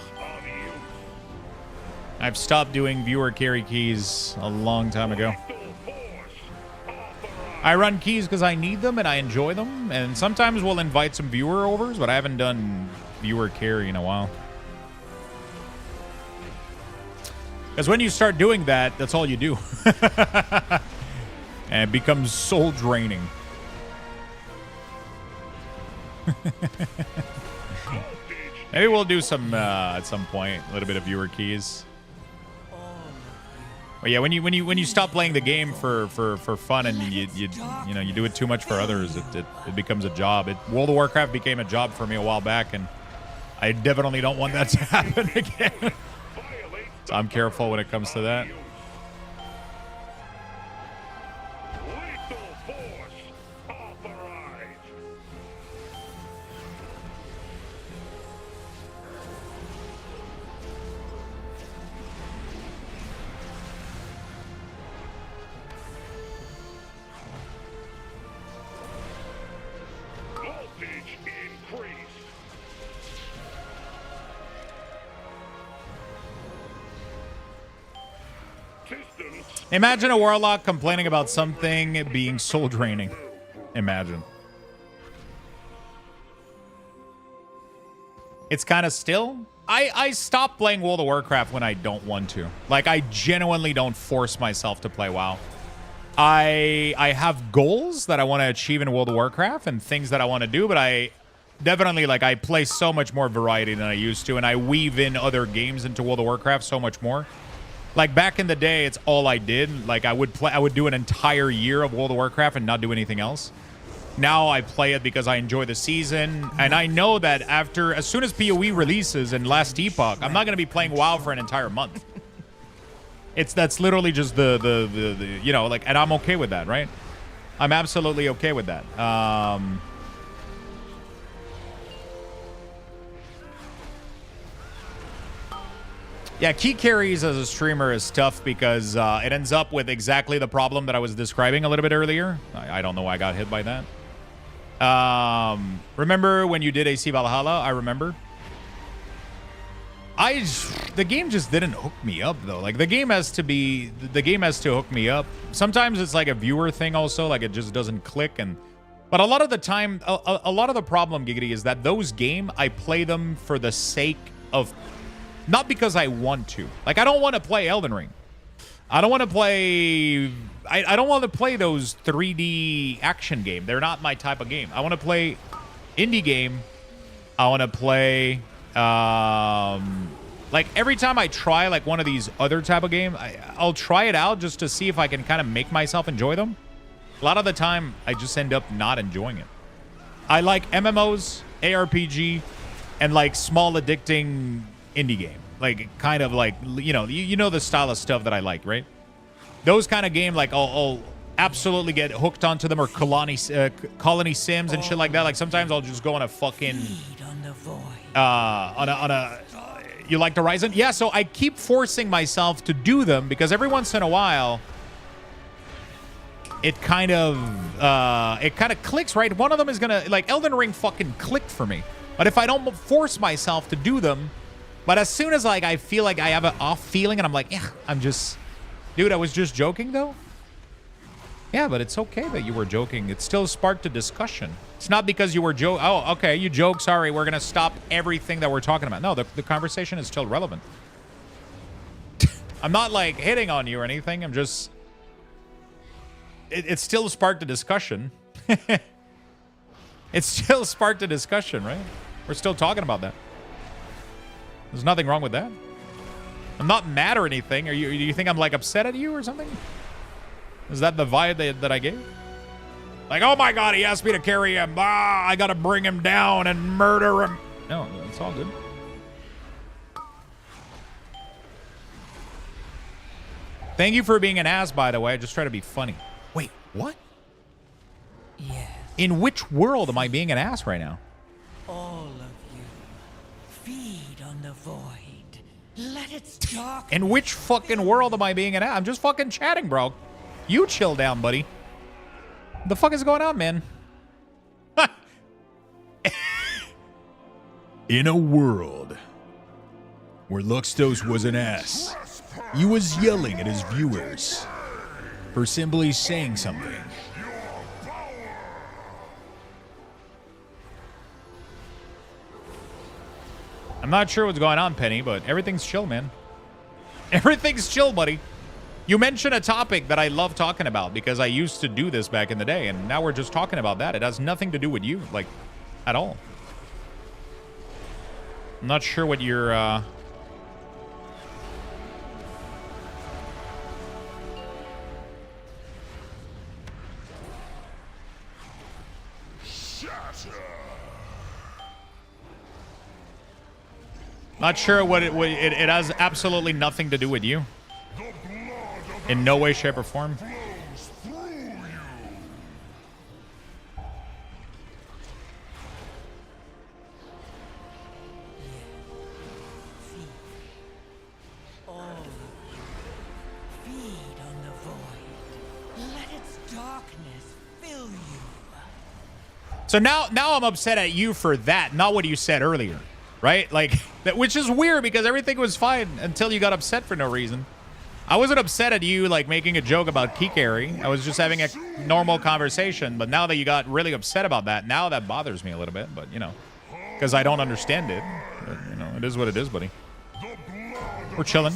I've stopped doing viewer carry keys a long time ago. I run keys because I need them and I enjoy them. And sometimes we'll invite some viewer overs, but I haven't done viewer carry in a while. Because when you start doing that, that's all you do. And it becomes soul draining. Maybe we'll do some at some point, a little bit of viewer keys. But yeah, when you stop playing the game for fun and you know you do it too much for others, it becomes a job. World of Warcraft became a job for me a while back, and I definitely don't want that to happen again. So I'm careful when it comes to that. Imagine a warlock complaining about something being soul draining. Imagine. It's kind of still. I stop playing World of Warcraft when I don't want to. Like, I genuinely don't force myself to play WoW. I have goals that I want to achieve in World of Warcraft and things that I want to do, but I definitely, like, I play so much more variety than I used to, and I weave in other games into World of Warcraft so much more. Like, back in the day, it's all I did. Like, I would do an entire year of World of Warcraft and not do anything else. Now I play it because I enjoy the season, and I know that as soon as POE releases in Last Epoch, I'm not going to be playing WoW for an entire month. That's literally just the you know, like, and I'm okay with that, right? I'm absolutely okay with that. Yeah, key carries as a streamer is tough because it ends up with exactly the problem that I was describing a little bit earlier. I don't know why I got hit by that. Remember when you did AC Valhalla? I remember. The game just didn't hook me up though. Like, the game has to hook me up. Sometimes it's like a viewer thing also, like it just doesn't click. But a lot of the time, a lot of the problem, Giggity, is that those games, I play them for the sake of, not because I want to. Like, I don't want to play Elden Ring. I don't want to play... I don't want to play those 3D action game. They're not my type of game. I want to play indie game. I want to play... like, every time I try, like, one of these other type of game, I'll try it out just to see if I can kind of make myself enjoy them. A lot of the time, I just end up not enjoying it. I like MMOs, ARPG, and, like, small addicting indie game. Like, kind of like, you know the style of stuff that I like, right? Those kind of game, like, I'll absolutely get hooked onto them, or colony sims and shit like that. Like, sometimes I'll just go on a fucking... you like the Horizon? Yeah, so I keep forcing myself to do them because every once in a while, it kind of clicks, right? One of them is gonna, like, Elden Ring fucking clicked for me. But if I don't force myself to do them, but as soon as, like, I feel like I have an off feeling and I'm like, yeah, I'm just... Dude, I was just joking, though? Yeah, but it's okay that you were joking. It still sparked a discussion. It's not because you were joking. Oh, okay, you joke. Sorry, we're going to stop everything that we're talking about. No, the conversation is still relevant. I'm not, like, hitting on you or anything. I'm just... It still sparked a discussion. It still sparked a discussion, right? We're still talking about that. There's nothing wrong with that. I'm not mad or anything. Do you think I'm, like, upset at you or something? Is that the vibe that I gave? Like, oh my god, he asked me to carry him. Ah, I gotta bring him down and murder him. No, it's all good. Thank you for being an ass, by the way. I just try to be funny. Wait, what? Yes. In which world am I being an ass right now? All of you, feed on the void. Let its dark... In which fucking world am I being an ass? I'm just fucking chatting, bro. You chill down, buddy. What the fuck is going on, man? In a world where Luxthos was an ass, he was yelling at his viewers for simply saying something. I'm not sure what's going on, Penny, but everything's chill, man. Everything's chill, buddy. You mentioned a topic that I love talking about because I used to do this back in the day, and now we're just talking about that. It has nothing to do with you, like, at all. I'm not sure what you're, Not sure what it has absolutely nothing to do with you. In no way, shape, or form. Feed on the void. Let its darkness fill you. So now I'm upset at you for that, not what you said earlier. Right? Like, which is weird because everything was fine until you got upset for no reason. I wasn't upset at you like making a joke about Kikari. I was just having a normal conversation. But now that you got really upset about that, now that bothers me a little bit. But, you know, because I don't understand it. But, you know, it is what it is, buddy. We're chilling.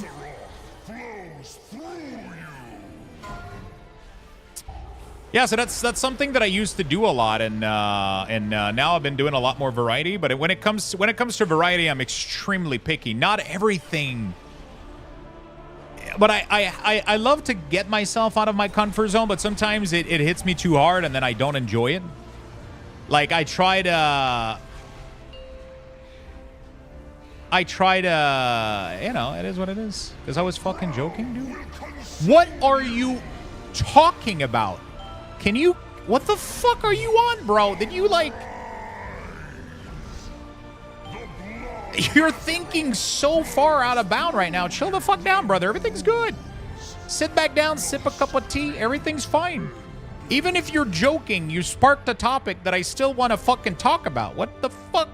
Yeah, so that's something that I used to do a lot, and now I've been doing a lot more variety. But when it comes to variety, I'm extremely picky. Not everything. But I love to get myself out of my comfort zone, but sometimes it hits me too hard, and then I don't enjoy it. Like, I try to, you know, it is what it is. Because I was fucking joking, dude. What are you talking about? Can you, what the fuck are you on, bro? Did you, like, you're thinking so far out of bound right now. Chill the fuck down, brother. Everything's good. Sit back down, sip a cup of tea. Everything's fine. Even if you're joking, you sparked a topic that I still want to fucking talk about. What the fuck?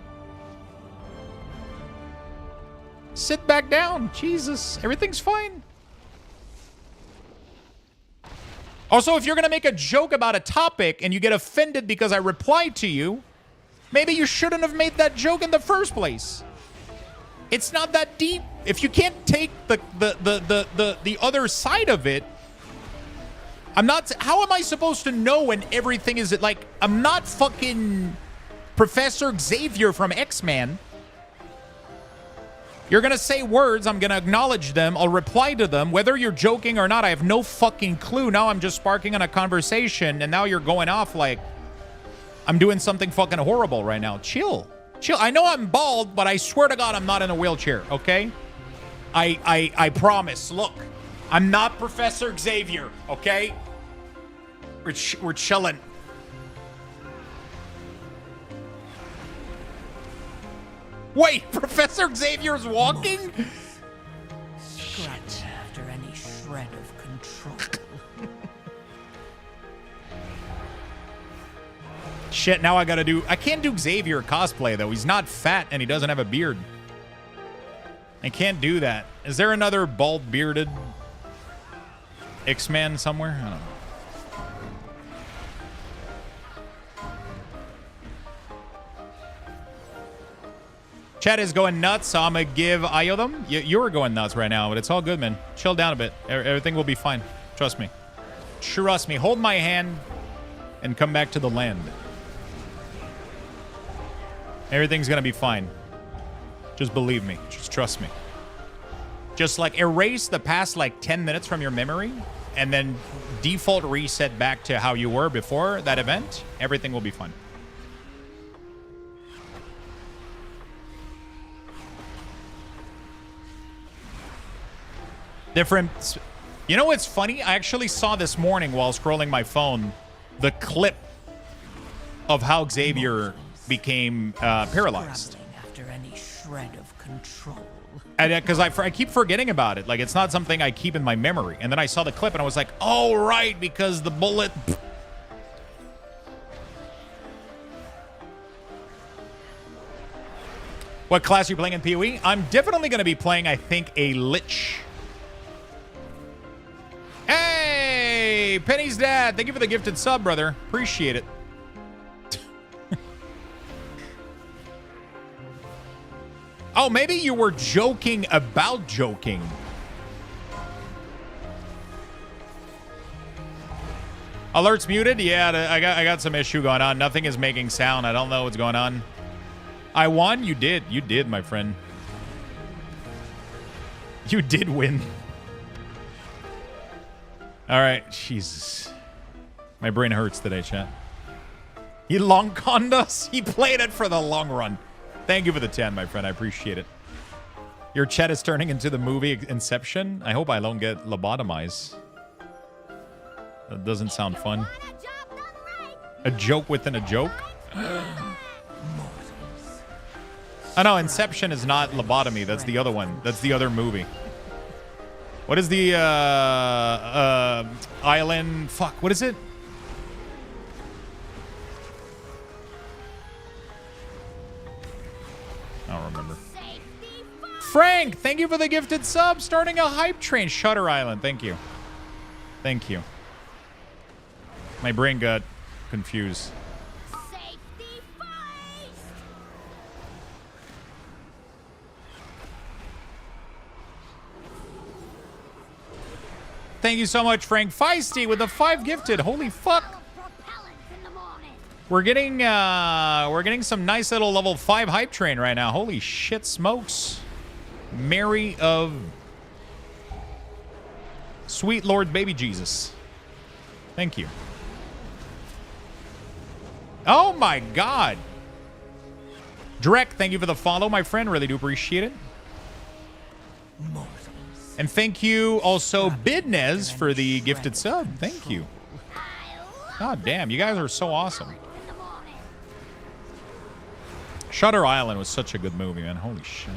Sit back down. Jesus. Everything's fine. Also, if you're going to make a joke about a topic and you get offended because I replied to you, maybe you shouldn't have made that joke in the first place. It's not that deep. If you can't take the other side of it, I'm not, how am I supposed to know when everything is like, I'm not fucking Professor Xavier from X-Men. You're going to say words, I'm going to acknowledge them, I'll reply to them. Whether you're joking or not, I have no fucking clue. Now I'm just sparking on a conversation, and now you're going off like I'm doing something fucking horrible right now. Chill. Chill. I know I'm bald, but I swear to God I'm not in a wheelchair, okay? I promise. Look, I'm not Professor Xavier, okay? We're chilling. Wait, Professor Xavier's walking? Scratch after any shred of control. Shit, now I gotta do... I can't do Xavier cosplay, though. He's not fat, and he doesn't have a beard. I can't do that. Is there another bald, bearded X-Man somewhere? I don't know. Chat is going nuts, so I'm gonna give Iodum. You're going nuts right now, but it's all good, man. Chill down a bit. Everything will be fine. Trust me. Trust me. Hold my hand and come back to the land. Everything's gonna be fine. Just believe me. Just trust me. Just like erase the past like 10 minutes from your memory and then default reset back to how you were before that event. Everything will be fine. Different. You know what's funny? I actually saw this morning while scrolling my phone the clip of how Xavier became paralyzed. After any shred of control. And because I keep forgetting about it. Like, it's not something I keep in my memory. And then I saw the clip and I was like, oh, right, because the bullet... What class are you playing in POE? I'm definitely going to be playing, I think, a Lich. Hey, Penny's dad. Thank you for the gifted sub, brother. Appreciate it. Oh, maybe you were joking about joking. Alerts muted? Yeah, I got some issue going on. Nothing is making sound. I don't know what's going on. I won? You did. You did, my friend. You did win. All right, Jesus. My brain hurts today, chat. He long conned us. He played it for the long run. Thank you for the 10, my friend. I appreciate it. Your chat is turning into the movie Inception. I hope I don't get lobotomized. That doesn't sound fun. A joke within a joke? Oh, no, Inception is not lobotomy. That's the other one. That's the other movie. What is the island? Fuck, what is it? I don't remember. Frank, thank you for the gifted sub. Starting a hype train. Shutter Island. Thank you. Thank you. My brain got confused. Safety first! Thank you so much, Frank. Feisty with the 5 gifted. Holy fuck. Propellants in the morning. We're getting some nice little level 5 hype train right now. Holy shit smokes. Mary of Sweet Lord Baby Jesus. Thank you. Oh my god. Drek, thank you for the follow, my friend. Really do appreciate it. And thank you also, Bidnez, for the gifted sub. Thank you. God damn, you guys are so awesome. Shutter Island was such a good movie, man. Holy shit.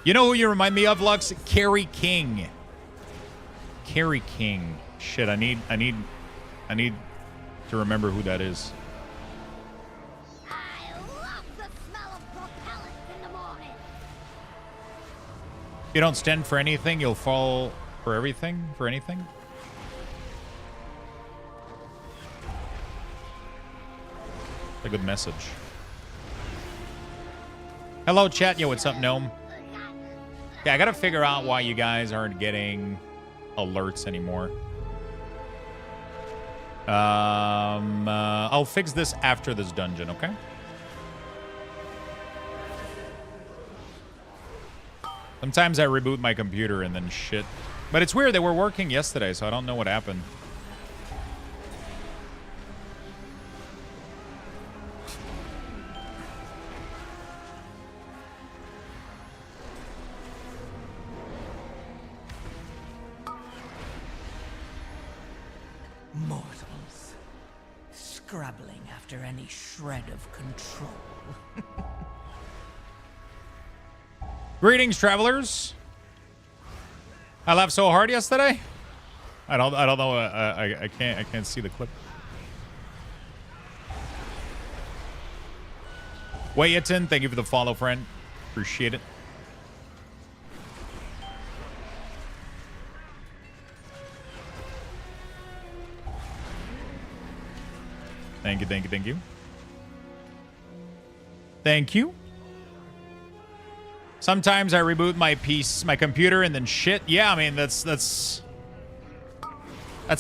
You know who you remind me of, Lux? Carrie King. Carrie King. Shit, I need to remember who that is. I love the smell of propellants in the morning. If you don't stand for anything, you'll fall for everything, for anything. A good message. Hello, chat. Yo, what's up, Gnome? Yeah, I gotta figure out why you guys aren't getting alerts anymore. I'll fix this after this dungeon, okay? Sometimes I reboot my computer and then shit. But it's weird, they were working yesterday, so I don't know what happened. Mortals, scrabbling after any shred of control. Greetings, travelers. I laughed so hard yesterday. I don't know. I can't see the clip. Wayatin, thank you for the follow, friend. Appreciate it. Thank you, thank you, thank you. Thank you. Sometimes I reboot my computer and then shit. Yeah, I mean that's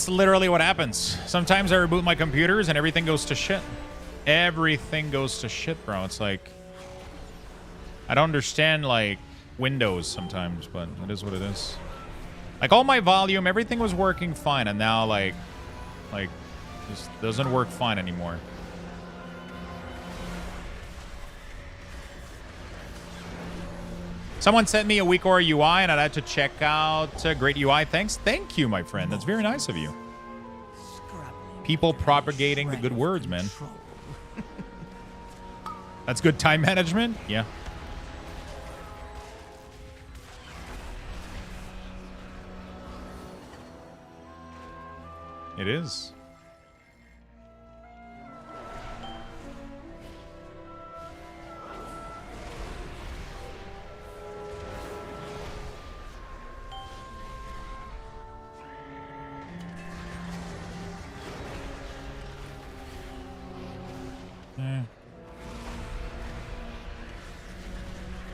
literally what happens. Sometimes I reboot my computers and everything goes to shit. Everything goes to shit, bro. It's like I don't understand like Windows sometimes, but it is what it is. Like all my volume, everything was working fine, and now like just doesn't work fine anymore. Someone sent me a WeakAura UI and I had to check out Great UI. Thanks. Thank you, my friend. That's very nice of you. People propagating the good words, man. That's good time management? Yeah. It is.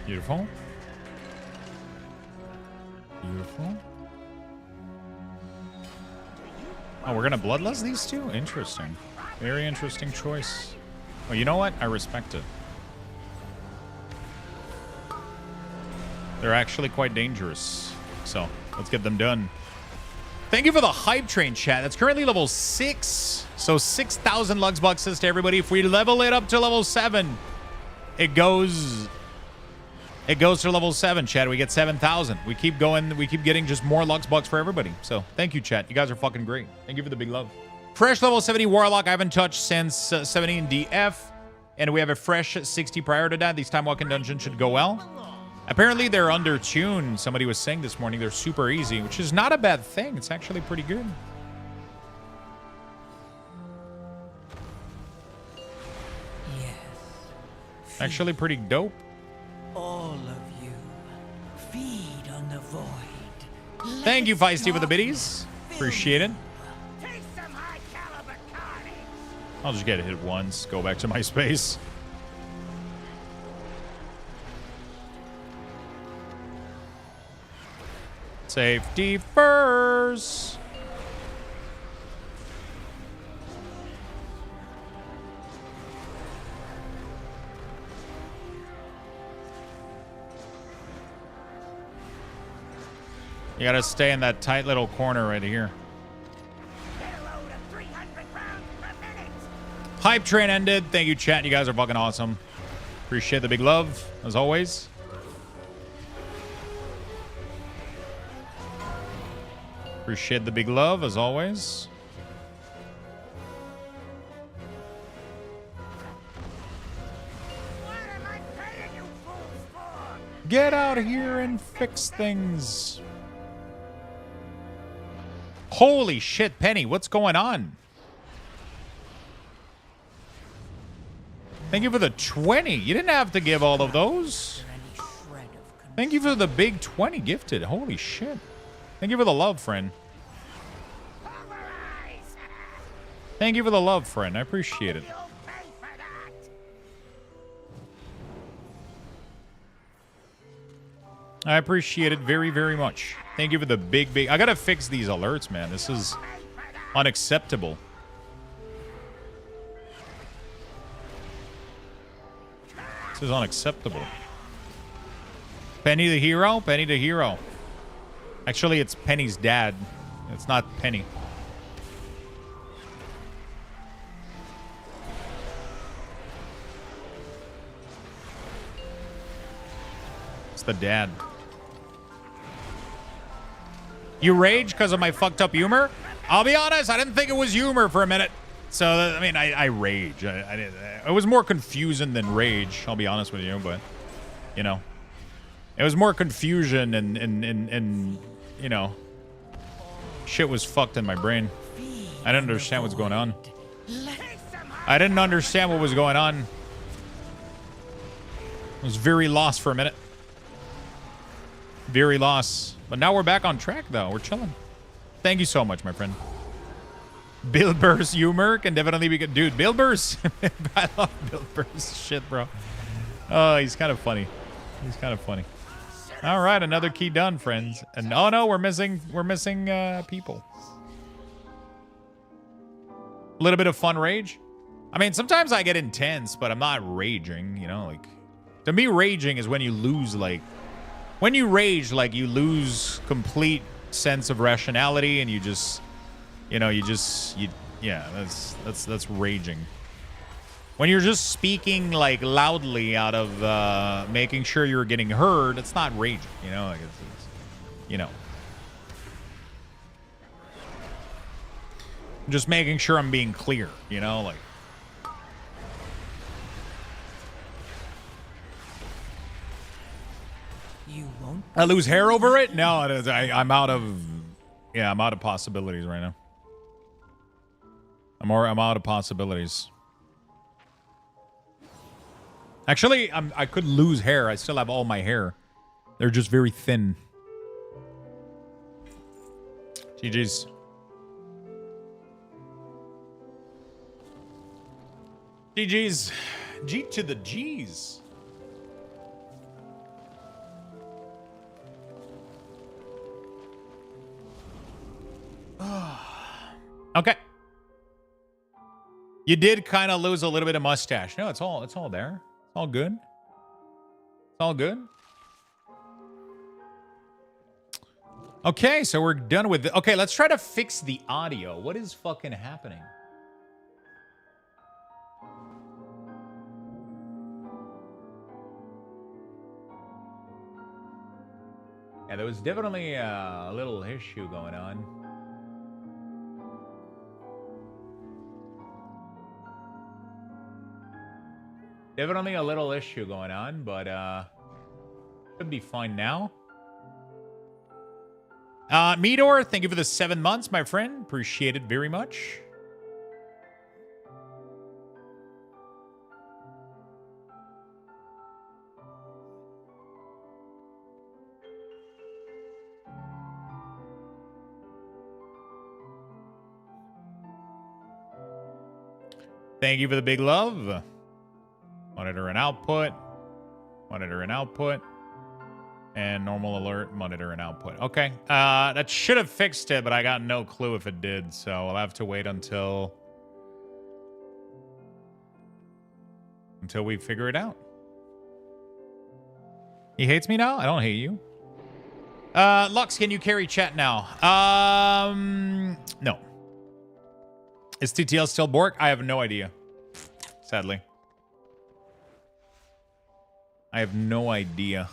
Beautiful. Beautiful. Oh, we're gonna bloodlust these two? Interesting. Very interesting choice. Oh, you know what? I respect it. They're actually quite dangerous. So, let's get them done. Thank you for the hype train, chat. That's currently level 6. So 6,000 Lux Boxes to everybody. If we level it up to level 7, it goes to level 7, chat. We get 7,000. We keep going. We keep getting just more Lux Bucks for everybody. So thank you, chat. You guys are fucking great. Thank you for the big love. Fresh level 70 Warlock. I haven't touched since 17 DF. And we have a fresh 60 prior to that. These time walking dungeons should go well. Apparently they're under tune. Somebody was saying this morning they're super easy, which is not a bad thing. It's actually pretty good. Yes, Actually pretty dope. All of you, feed on the void. Thank you, Let its Feisty, for the dark biddies. fill Appreciate it. you. Take some high caliber carnage. I'll just get hit once. Go back to my space. Safety first. You gotta stay in that tight little corner right here. Get a load of 300 rounds per minute. Hype train ended. Thank you, chat. You guys are fucking awesome. Appreciate the big love, as always. Appreciate the big love, as always. What am I paying you fools for? Get out of here and fix things. Holy shit, Penny, what's going on? Thank you for the 20. You didn't have to give all of those. Any shred of Thank you for the big 20 gifted. Holy shit. Thank you for the love, friend. Pulverize. Thank you for the love, friend. I appreciate it. You'll pay for that. I appreciate it very, very much. Thank you for the big... I gotta fix these alerts, man. This is unacceptable. This is unacceptable. Penny the hero? Penny the hero. Actually, it's Penny's dad. It's not Penny. It's the dad. You rage because of my fucked up humor? I'll be honest, I didn't think it was humor for a minute. So, I mean, I rage. It was more confusing than rage, I'll be honest with you, but, you know. It was more confusion and you know, shit was fucked in my brain. I didn't understand what's going on. I didn't understand what was going on. I was very lost for a minute. Very lost. But now we're back on track, though. We're chilling. Thank you so much, my friend. Bill Burr's humor can definitely be good. Dude, Bill Burr's... I love Bill Burr's shit, bro. Oh, he's kind of funny. He's kind of funny. All right, another key done, friends. And oh no, we're missing people. A little bit of fun rage. I mean, sometimes I get intense, but I'm not raging, you know, like to me raging is when you lose when you rage, like you lose complete sense of rationality and you just yeah, that's raging. When you're just speaking like loudly out of making sure you're getting heard, it's not raging, you know. Like it's you know, just making sure I'm being clear, you know, like. You won't. I lose hair over it? No, I'm out of. Yeah, I'm out of possibilities right now. I'm out of possibilities. Actually, I could lose hair. I still have all my hair. They're just very thin. GG's. GG's. G to the G's. Okay. You did kind of lose a little bit of mustache. No, it's all there. It's all good. It's all good. Okay, so we're done with it. Okay, let's try to fix the audio. What is fucking happening? Yeah, there was definitely a little issue going on. Definitely a little issue going on, but should be fine now. Meador, thank you for the 7 months, my friend. Appreciate it very much. Thank you for the big love. Monitor and output. Monitor and output. And normal alert, monitor and output. Okay. That should have fixed it, but I got no clue if it did. So I'll have to wait until we figure it out. He hates me now? I don't hate you. Lux, can you carry chat now? No. Is TTL still Bork? I have no idea. Sadly. I have no idea.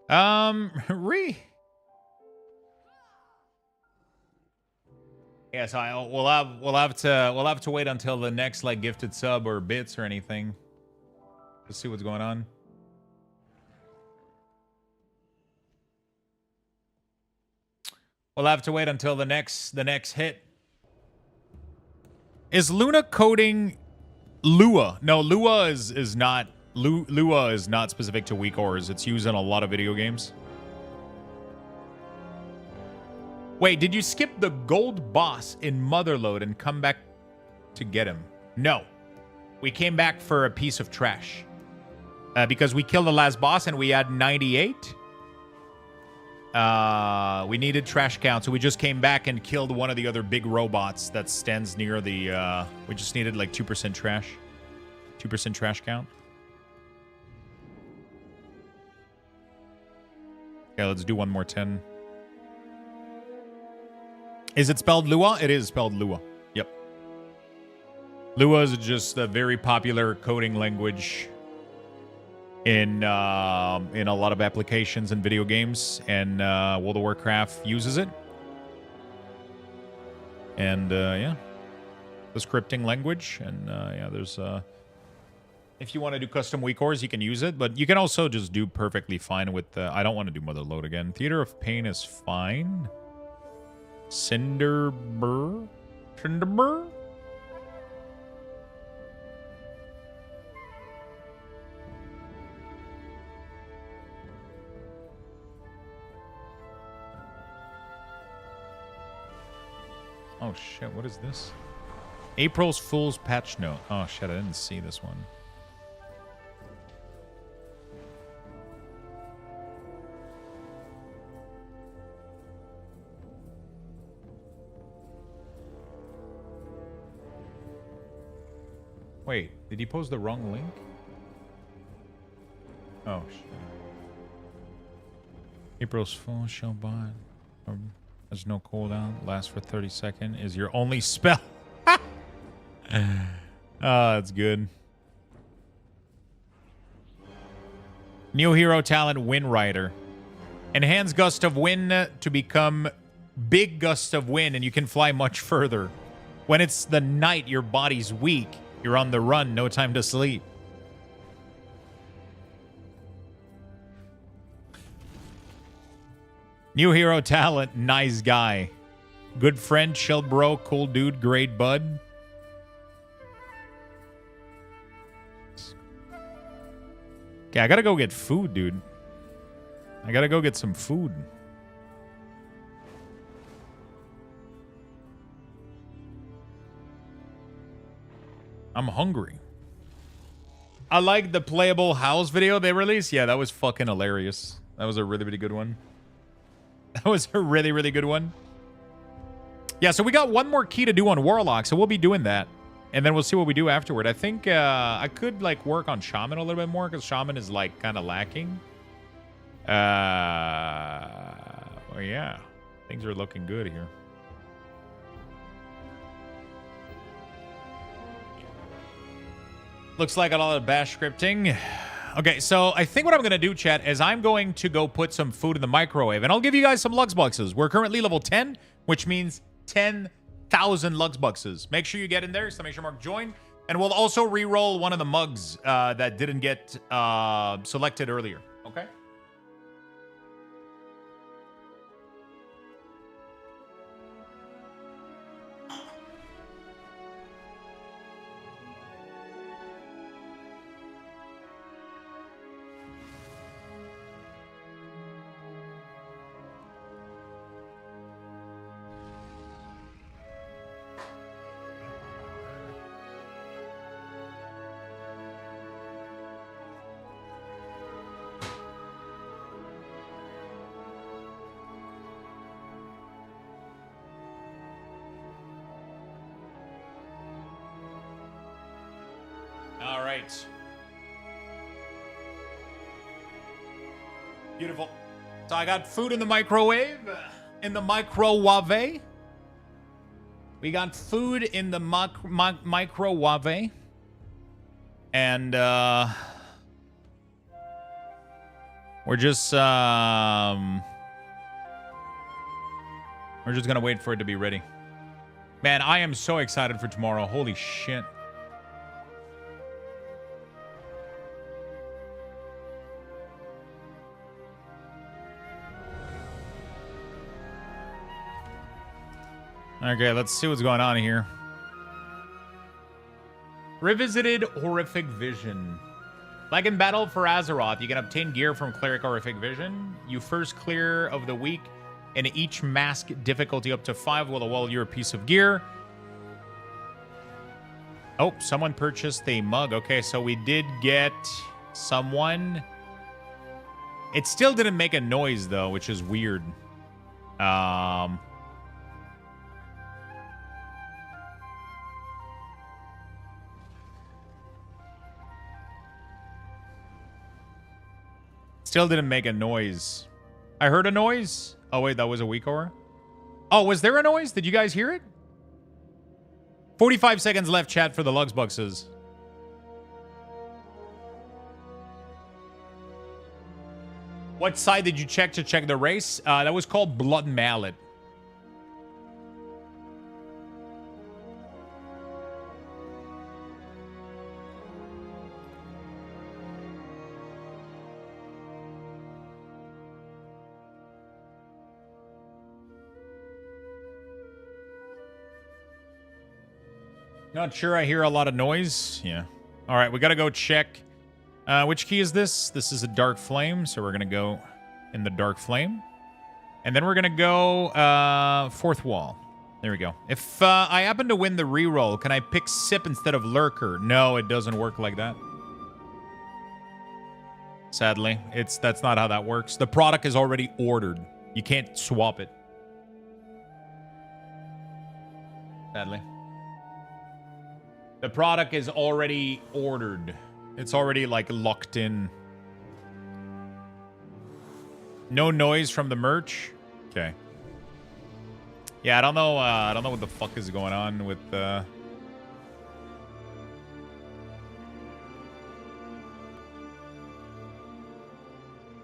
Yeah, so we'll have to wait until the next like gifted sub or bits or anything to see what's going on. We'll have to wait until the next hit. Is Luna coding Lua? No, Lua is not Lua is not specific to weak ores. It's used in a lot of video games. Wait, did you skip the gold boss in Motherlode and come back to get him? No. We came back for a piece of trash. Because we killed the last boss and we had 98. We needed trash count, so we just came back and killed one of the other big robots that stands near the... we just needed like 2% trash. 2% trash count. Okay, let's do one more 10. Is it spelled Lua? It is spelled Lua. Yep. Lua is just a very popular coding language in a lot of applications and video games, and World of Warcraft uses it. And yeah, the scripting language, and yeah, there's if you want to do custom weak ores, you can use it, but you can also just do perfectly fine with I don't want to do Motherlode again. Theater of Pain is fine. Cinderbur? Oh shit, what is this? April's Fool's Patch Note. Oh shit, I didn't see this one. Wait, did he post the wrong link? Oh shit. April's Fool shall buy. There's no cooldown. Lasts for 30 seconds. Is your only spell. That's good. New hero talent, Wind Rider. Enhance Gust of Wind to become Big Gust of Wind, and you can fly much further. When it's the night, your body's weak. You're on the run, no time to sleep. New hero talent, Nice Guy. Good friend, chill bro, cool dude, great bud. Okay, I gotta go get food, dude. I gotta go get some food. I'm hungry. I like the playable house video they released. Yeah, that was fucking hilarious. That was a really, really good one. That was a really, really good one. Yeah, so we got one more key to do on Warlock, so we'll be doing that. And then we'll see what we do afterward. I think I could, like, work on Shaman a little bit more, because Shaman is, like, kind of lacking. Well, yeah. Things are looking good here. Looks like a lot of bash scripting. Okay, so I think what I'm going to do, chat, is I'm going to go put some food in the microwave, and I'll give you guys some Lux Boxes. We're currently level 10, which means 10,000 Lux Boxes. Make sure you get in there, so make sure mark join, and we'll also re-roll one of the mugs that didn't get selected earlier, okay? All right. Beautiful. So I got food in the microwave. In the microwave. We got food in the microwave. And we're just gonna wait for it to be ready. Man, I am so excited for tomorrow. Holy shit. Okay, let's see what's going on here. Revisited Horrific Vision. Like in Battle for Azeroth, you can obtain gear from Cleric Horrific Vision. You first clear of the week, and each mask difficulty up to 5 will award you a piece of gear. Oh, someone purchased a mug. Okay, so we did get someone. It still didn't make a noise, though, which is weird. Still didn't make a noise. I heard a noise. Oh, wait, that was a weak aura? Oh, was there a noise? Did you guys hear it? 45 seconds left, chat, for the Luxboxes. What side did you check to check the race? That was called Blood Mallet. Not sure I hear a lot of noise. Yeah. All right, we got to go check. Which key is this? This is a Dark Flame, so we're going to go in the Dark Flame. And then we're going to go fourth wall. There we go. If I happen to win the reroll, can I pick Sip instead of Lurker? No, it doesn't work like that. Sadly, that's not how that works. The product is already ordered. You can't swap it. Sadly. The product is already ordered. It's already, like, locked in. No noise from the merch? Okay. Yeah, I don't know what the fuck is going on with,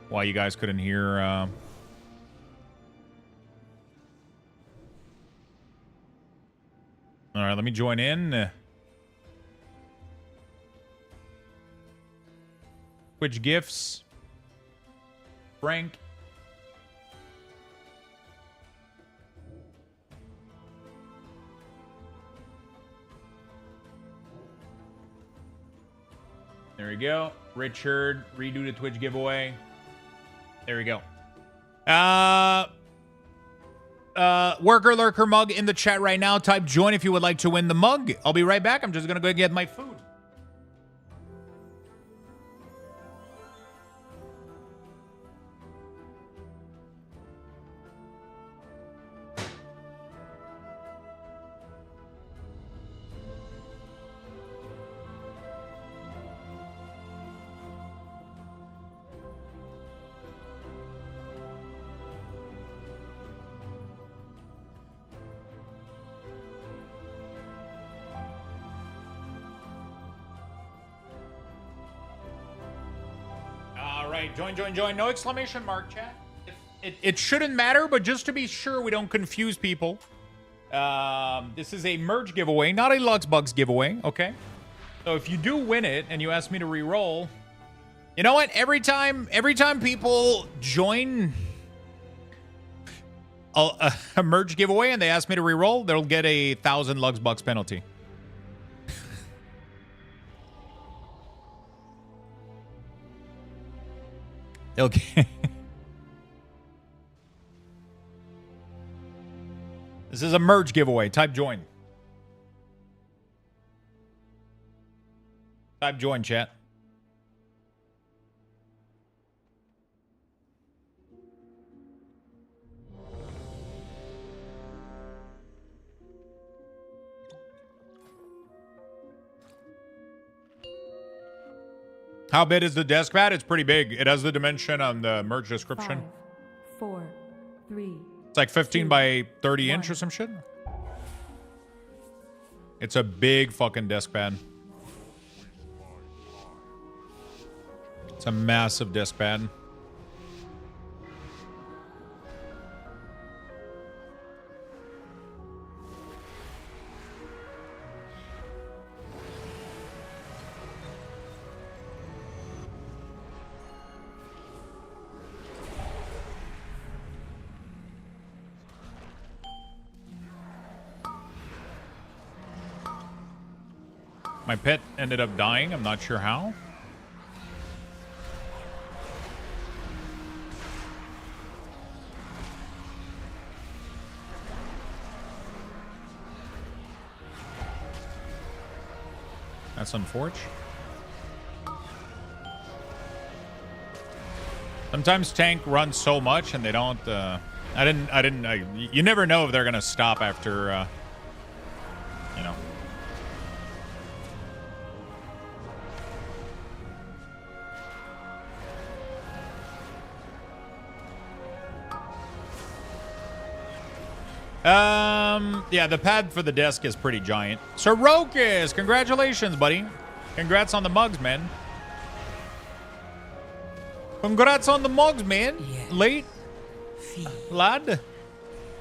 why you guys couldn't hear, All right, let me join in. Twitch gifts. Frank. There we go. Richard, redo the Twitch giveaway. There we go. Worker Lurker mug in the chat right now. Type join if you would like to win the mug. I'll be right back. I'm just gonna go get my food. Join. No exclamation mark, chat. It shouldn't matter, but just to be sure we don't confuse people. This is a merge giveaway, not a Luxbugs giveaway, okay? So if you do win it and you ask me to re-roll, you know what? Every time people join a merge giveaway and they ask me to re-roll, they'll get 1,000 Luxbugs penalty. Okay. This is a merge giveaway. Type join. Type join, chat. How big is the desk pad? It's pretty big. It has the dimension on the merch description. 5, 4, 3. It's like 15 by 30 inch or 1. some shit. It's a big fucking desk pad. It's a massive desk pad. My pet ended up dying. I'm not sure how. That's unfortunate. Sometimes tank runs so much and they don't. You never know if they're gonna stop after. You know. Yeah, the pad for the desk is pretty giant. Sorokas, congratulations, buddy. Congrats on the mugs, man. Congrats on the mugs, man. Yes. Late, Feed lad.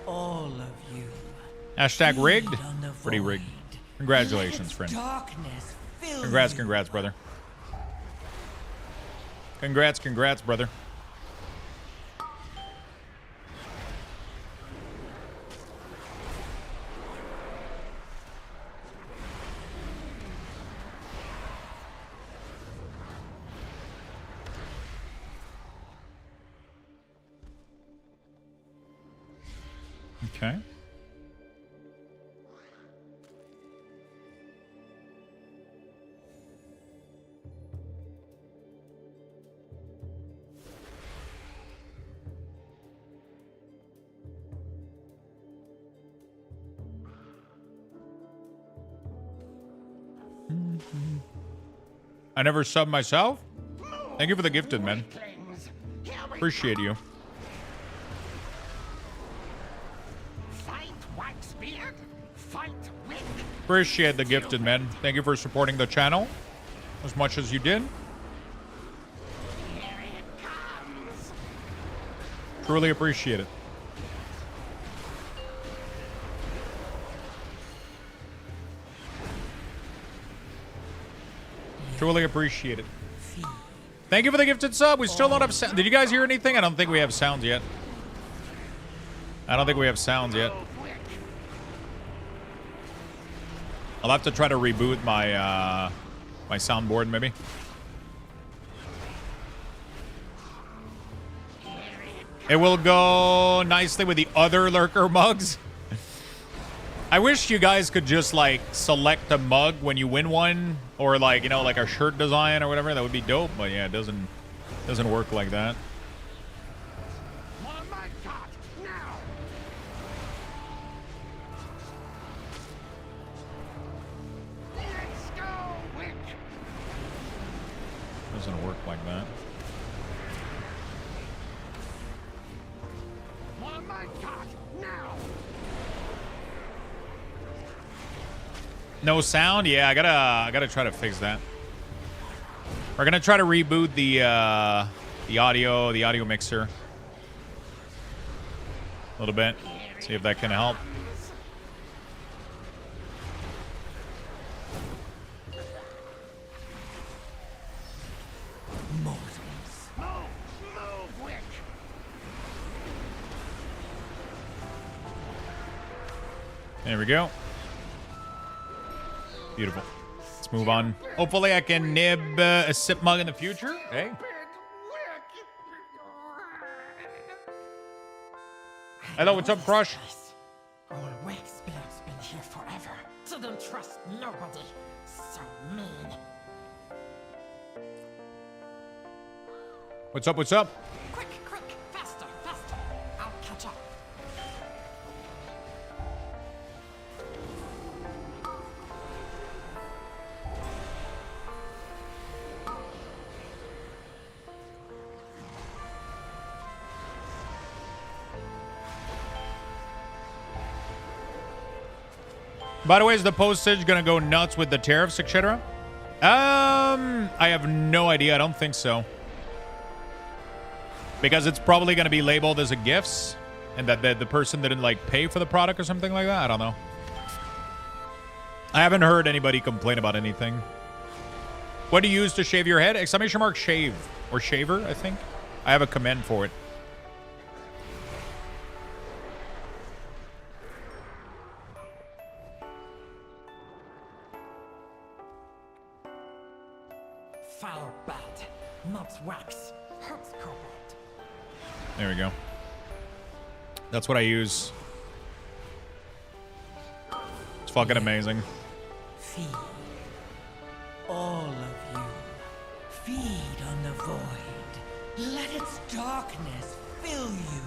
all of you. Hashtag Feed rigged. on the Pretty void. rigged. Congratulations, Let its friend. Darkness fill Congrats, you. congrats, brother. Congrats, congrats, brother. Okay. I never subbed myself. Thank you for the gifted, man. Weaklings. Here we Appreciate you. fight Waxbeard. Fight Wick. Appreciate the gifted, man. Thank you for supporting the channel as much as you did. Here it comes. Truly appreciate it. Truly appreciate it. Feed. Thank you for the gifted sub. We still don't have sound. Did you guys hear anything? I don't think we have sounds yet. I don't think we have sounds yet. Wick. I'll have to try to reboot my my soundboard maybe. It will go nicely with the other lurker mugs. I wish you guys could just like select a mug when you win one, or like, you know, like a shirt design or whatever. That would be dope. But yeah, it doesn't work like that. Oh my God! Now. Let's go, Wick. Doesn't work like that. Oh my God! Now. No sound? Yeah, I gotta try to fix that. We're gonna try to reboot the audio mixer a little bit. See if that can help. Mortals. Move, Wick. There we go. Beautiful. Let's move on. Hopefully I can nib a sip mug in the future. Hey. Hello, what's up, Crush? All Waxbeard's been here forever. Didn't trust nobody. So mean. What's up, what's up? Quick, faster, faster. I'll catch up. By the way, is the postage gonna go nuts with the tariffs, etc.? I have no idea. I don't think so. Because it's probably gonna be labeled as a gifts, and that the person didn't like pay for the product or something like that. I don't know. I haven't heard anybody complain about anything. What do you use to shave your head? Exclamation mark shave. Or shaver, I think. I have a command for it. Fire bat, not wax, hurts cobalt. There we go. That's what I use. It's fucking amazing. Feed. All of you. Feed on the void. Let its darkness fill you.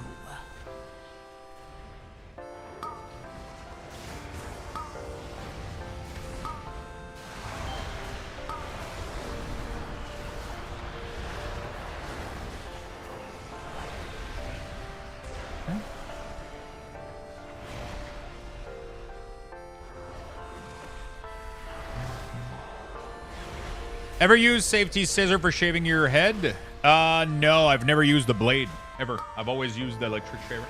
Ever use safety scissor for shaving your head? No, I've never used the blade, ever. I've always used the electric shaver.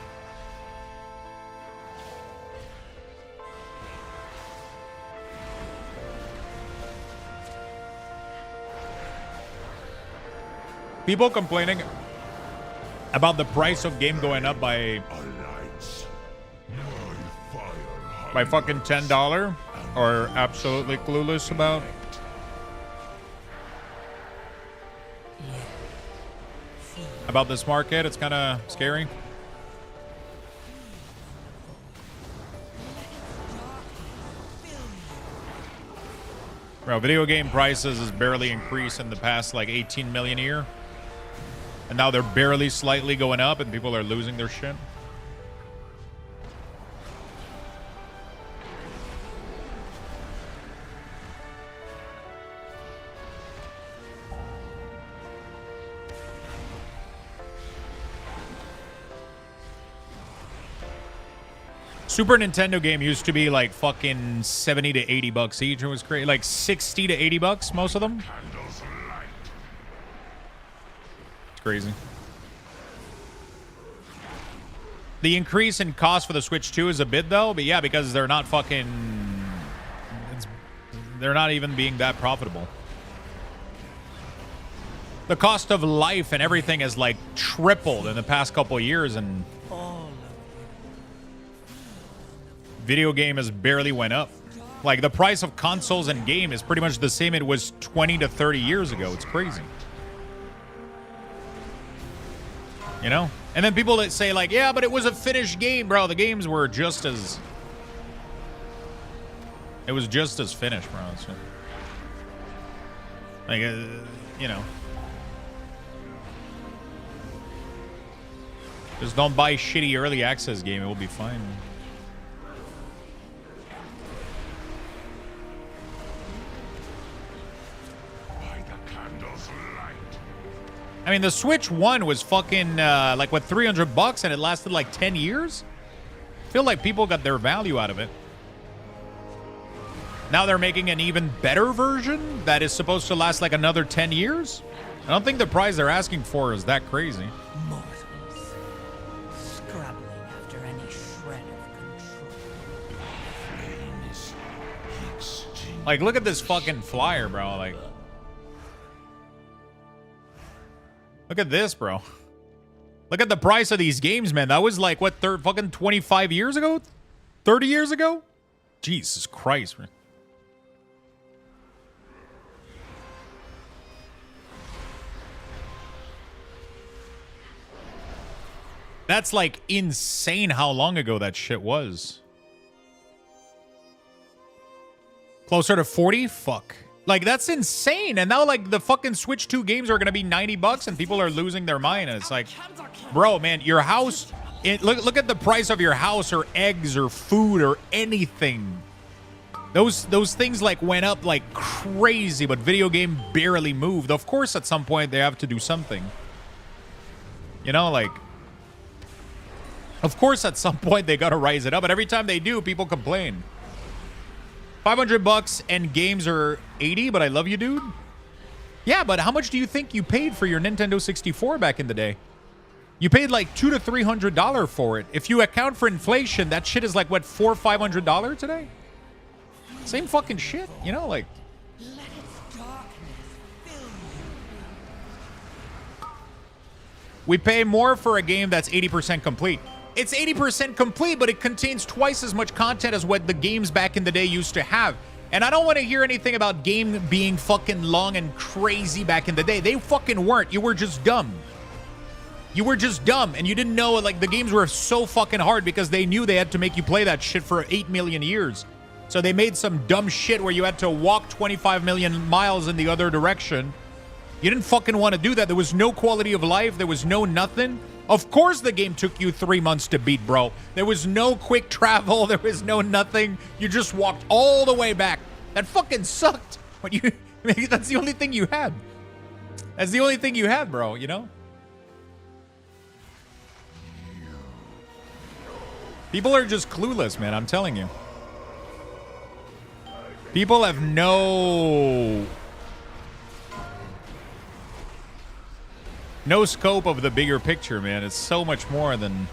People complaining about the price of game going up by fucking $10 or absolutely clueless about. About this market, it's kind of scary. Bro, video game prices has barely increased in the past like 18 million a year. And now they're barely slightly going up and people are losing their shit. Super Nintendo game used to be like fucking 70 to 80 bucks each. It was crazy. Like 60 to 80 bucks, most of them. It's crazy. The increase in cost for the Switch 2 is a bit though, but yeah, because they're not fucking... they're not even being that profitable. The cost of life and everything has like tripled in the past couple of years, and video game has barely went up. Like the price of consoles and game is pretty much the same it was 20 to 30 years ago. It's crazy. You know? And then people that say like, yeah, but it was a finished game, bro. The games were just as... it was just as finished, bro. It's just... like, you know. Just don't buy shitty early access game. It will be fine. I mean, the Switch 1 was fucking, like, what, 300 bucks, and it lasted, like, 10 years? I feel like people got their value out of it. Now they're making an even better version that is supposed to last, like, another 10 years? I don't think the price they're asking for is that crazy. Mortals, scrabbling after any shred of control. Like, look at this fucking flyer, bro. Like... look at this, bro. Look at the price of these games, man. That was like, what, fucking 25 years ago? 30 years ago? Jesus Christ, man. That's like insane how long ago that shit was. Closer to 40? Fuck. Like, that's insane. And now, like, the fucking Switch 2 games are going to be 90 bucks and people are losing their mind. And it's like, bro, man, your house... look at the price of your house or eggs or food or anything. Those things, like, went up like crazy, but video game barely moved. Of course, at some point, they have to do something. You know, like... of course, at some point, they got to rise it up. But every time they do, people complain. $500 and games are 80, but I love you, dude. Yeah, but how much do you think you paid for your Nintendo 64 back in the day? You paid like $200 to $300 for it. If you account for inflation, that shit is like, what, $400 or $500 today? Same fucking shit, you know, like... Let its darkness fill you. We pay more for a game that's 80% complete. It's 80% complete, but it contains twice as much content as what the games back in the day used to have. And I don't want to hear anything about game being fucking long and crazy back in the day. They fucking weren't. You were just dumb. You were just dumb, and you didn't know, like, the games were so fucking hard because they knew they had to make you play that shit for 8 million years. So they made some dumb shit where you had to walk 25 million miles in the other direction. You didn't fucking want to do that. There was no quality of life. There was no nothing. Of course the game took you 3 months to beat, bro. There was no quick travel. There was no nothing. You just walked all the way back. That fucking sucked. But you, that's the only thing you had. That's the only thing you had, bro, you know? People are just clueless, man. I'm telling you. People have no scope of the bigger picture, man. It's so much more than...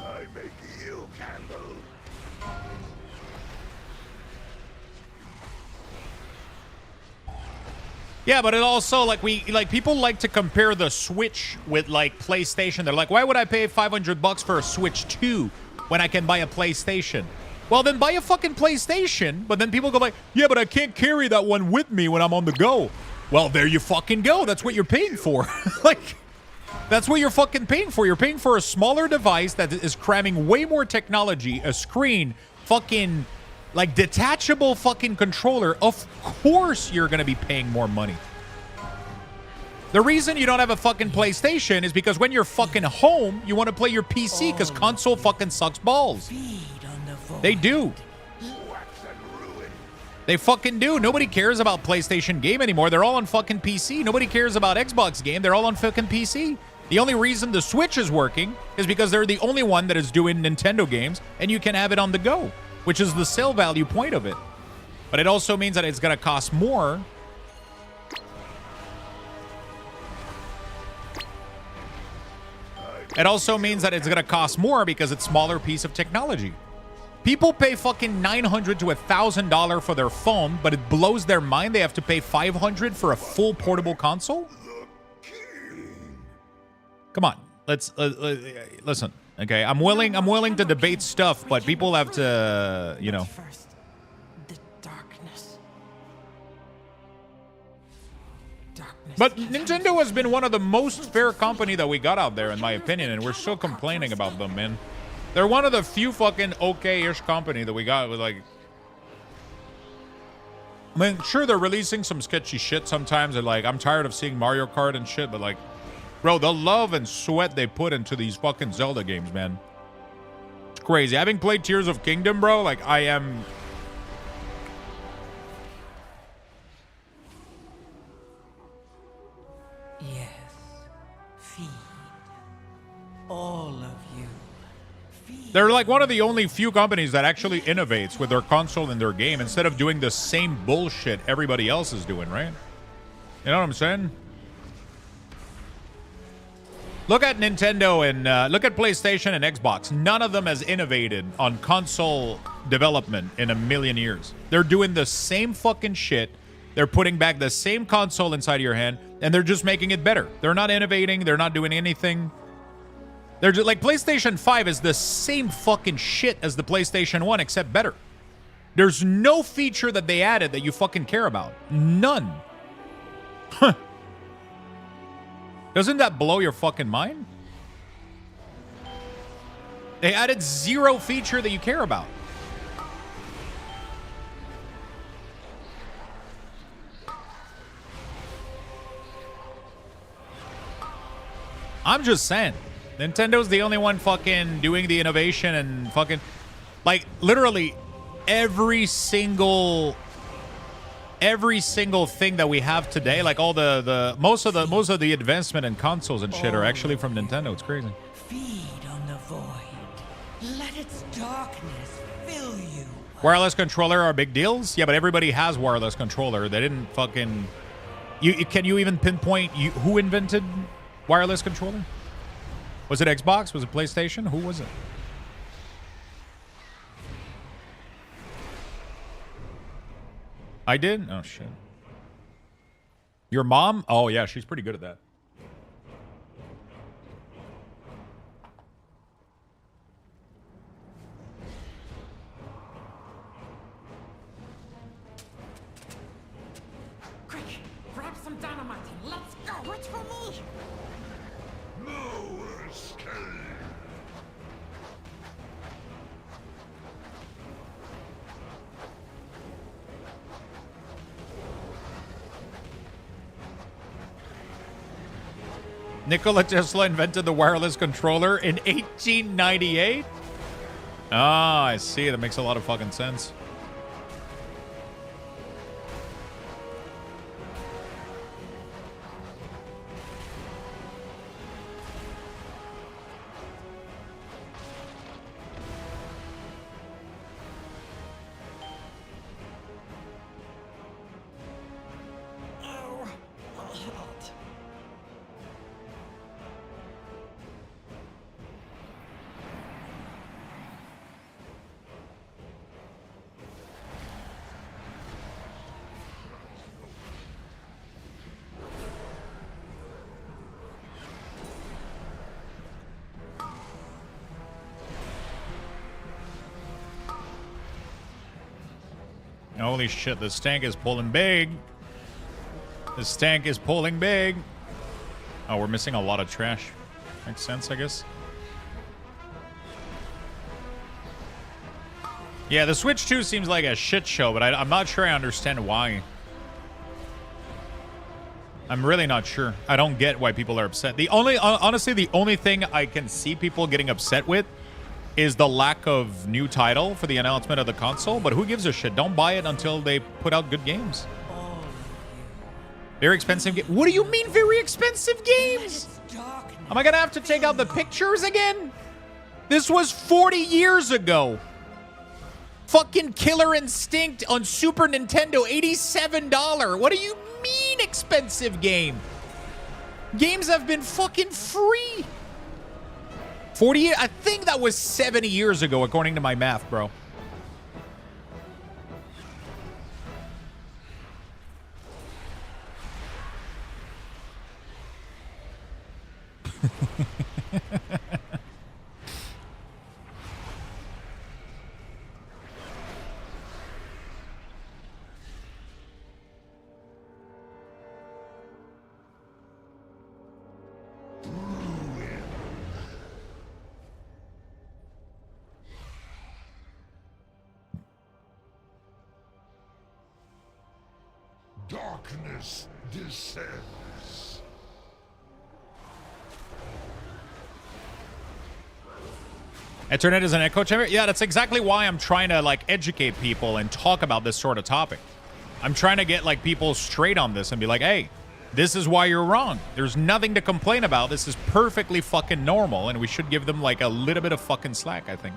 I make you candle. Yeah, but it also, like, people like to compare the Switch with, like, PlayStation. They're like, why would I pay $500 for a Switch 2 when I can buy a PlayStation? Well, then buy a fucking PlayStation. But then people go like, yeah, but I can't carry that one with me when I'm on the go. Well, there you fucking go. That's what you're paying for. Like, that's what you're fucking paying for. You're paying for a smaller device that is cramming way more technology, a screen, fucking... like, detachable fucking controller. Of course you're going to be paying more money. The reason you don't have a fucking PlayStation is because when you're fucking home, you want to play your PC because console fucking sucks balls. They do. They fucking do. Nobody cares about PlayStation game anymore. They're all on fucking PC. Nobody cares about Xbox game. They're all on fucking PC. The only reason the Switch is working is because they're the only one that is doing Nintendo games, and you can have it on the go, which is the sale value point of it. But it also means that it's going to cost more. It also means that it's going to cost more because it's a smaller piece of technology. People pay fucking $900 to $1,000 for their phone, but it blows their mind they have to pay $500 for a full portable console? Come on. Let's listen. Okay, I'm willing to debate stuff, but people have to, you know. First, the darkness. But Nintendo has been one of the most fair company that we got out there, in my opinion, and we're still complaining about them, man. They're one of the few fucking okay-ish company that we got with, like... I mean, sure, they're releasing some sketchy shit sometimes, and, like, I'm tired of seeing Mario Kart and shit, but, like... Bro, the love and sweat they put into these fucking Zelda games, man. It's crazy. Having played Tears of Kingdom, bro, like, I am... Yes. Feed. All of you. Feed. They're like one of the only few companies that actually innovates with their console and their game instead of doing the same bullshit everybody else is doing, right? You know what I'm saying? Look at Nintendo and look at PlayStation and Xbox. None of them has innovated on console development in a million years. They're doing the same fucking shit. They're putting back the same console inside of your hand, and they're just making it better. They're not innovating. They're not doing anything. They're just like PlayStation 5 is the same fucking shit as the PlayStation 1, except better. There's no feature that they added that you fucking care about. None. Huh. Doesn't that blow your fucking mind? They added zero feature that you care about. I'm just saying. Nintendo's the only one fucking doing the innovation and fucking... Like, literally, every single thing that we have today, like all the most of the advancement in consoles and shit are actually from Nintendo. It's crazy. Feed on the void. Let its darkness fill you. Wireless controller are big deals. Yeah, but everybody has wireless controller. They didn't fucking. Can you even pinpoint who invented wireless controller? Was it Xbox? Was it PlayStation? Who was it? I did? Oh, shit. Your mom? Oh, yeah, she's pretty good at that. Quick, grab some dynamite and let's go. Wait for me. No escape. Nikola Tesla invented the wireless controller in 1898? Ah, I see. That makes a lot of fucking sense. Oh, my head. Holy shit, this tank is pulling big. This tank is pulling big. Oh, we're missing a lot of trash. Makes sense, I guess. Yeah, the Switch 2 seems like a shit show, but I'm not sure I understand why. I'm really not sure. I don't get why people are upset. Honestly, the only thing I can see people getting upset with is the lack of new title for the announcement of the console, but who gives a shit? Don't buy it until they put out good games. Very expensive game. What do you mean very expensive games? Am I gonna have to take out the pictures again? This was 40 years ago. Fucking Killer Instinct on Super Nintendo, $87. What do you mean expensive game? Games have been fucking free. 40, I think that was 70 years ago, according to my math, bro. Darkness descends. Ethernet is an echo chamber? Yeah, that's exactly why I'm trying to, like, educate people and talk about this sort of topic. I'm trying to get, like, people straight on this and be like, hey, this is why you're wrong. There's nothing to complain about. This is perfectly fucking normal, and we should give them, like, a little bit of fucking slack, I think.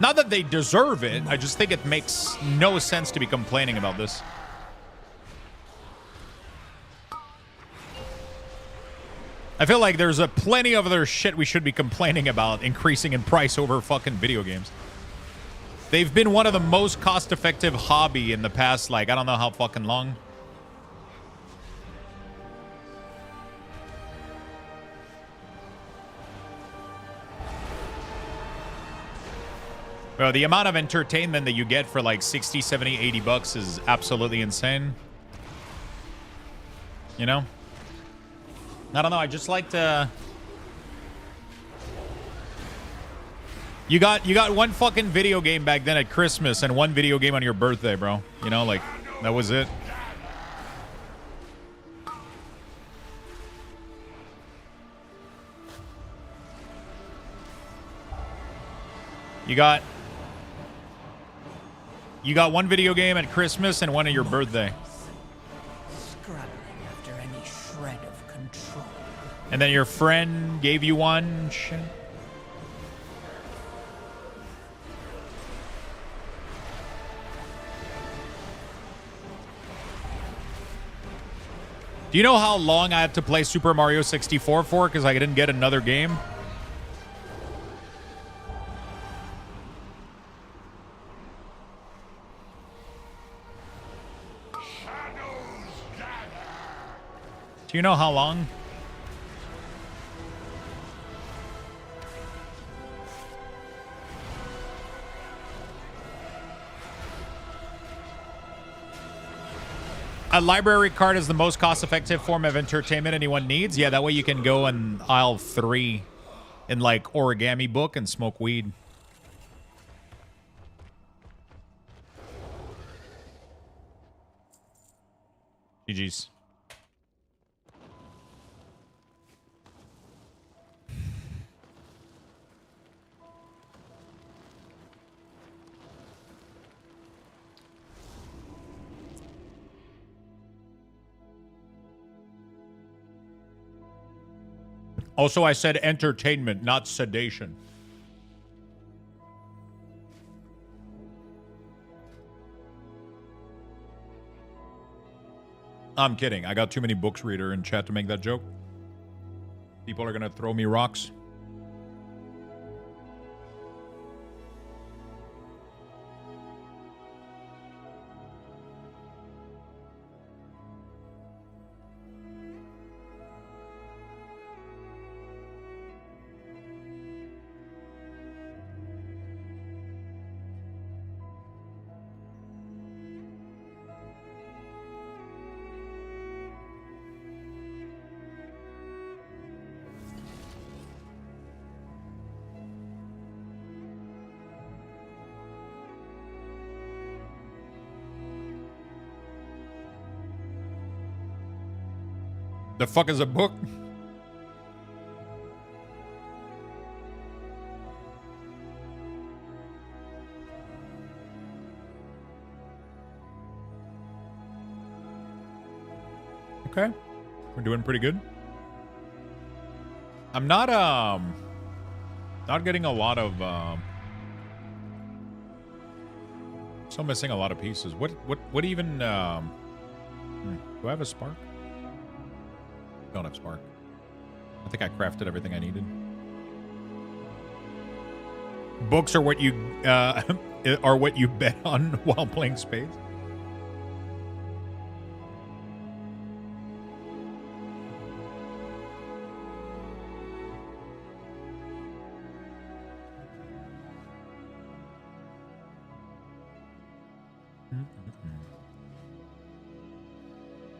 Not that they deserve it. I just think it makes no sense to be complaining about this. I feel like there's plenty of other shit we should be complaining about increasing in price over fucking video games. They've been one of the most cost-effective hobby in the past, like, I don't know how fucking long. Bro, the amount of entertainment that you get for like 60, 70, 80 bucks is absolutely insane. You know? I don't know, I just like to... You got one fucking video game back then at Christmas and one video game on your birthday, bro. You know, like, that was it. You got one video game at Christmas and one at your birthday. Scrabbling after any shred of control. And then your friend gave you one. Shit. Do you know how long I had to play Super Mario 64 for? Because I didn't get another game. Do you know how long? A library card is the most cost-effective form of entertainment anyone needs. Yeah, that way you can go in aisle 3 in like origami book and smoke weed. GG's. Also, I said entertainment, not sedation. I'm kidding. I got too many books reader in chat to make that joke. People are gonna throw me rocks. The fuck is a book? Okay. We're doing pretty good. I'm not getting a lot of still missing a lot of pieces. What even do I have a spark? Don't have spark. I think I crafted everything I needed. Books are what you are what you bet on while playing spades.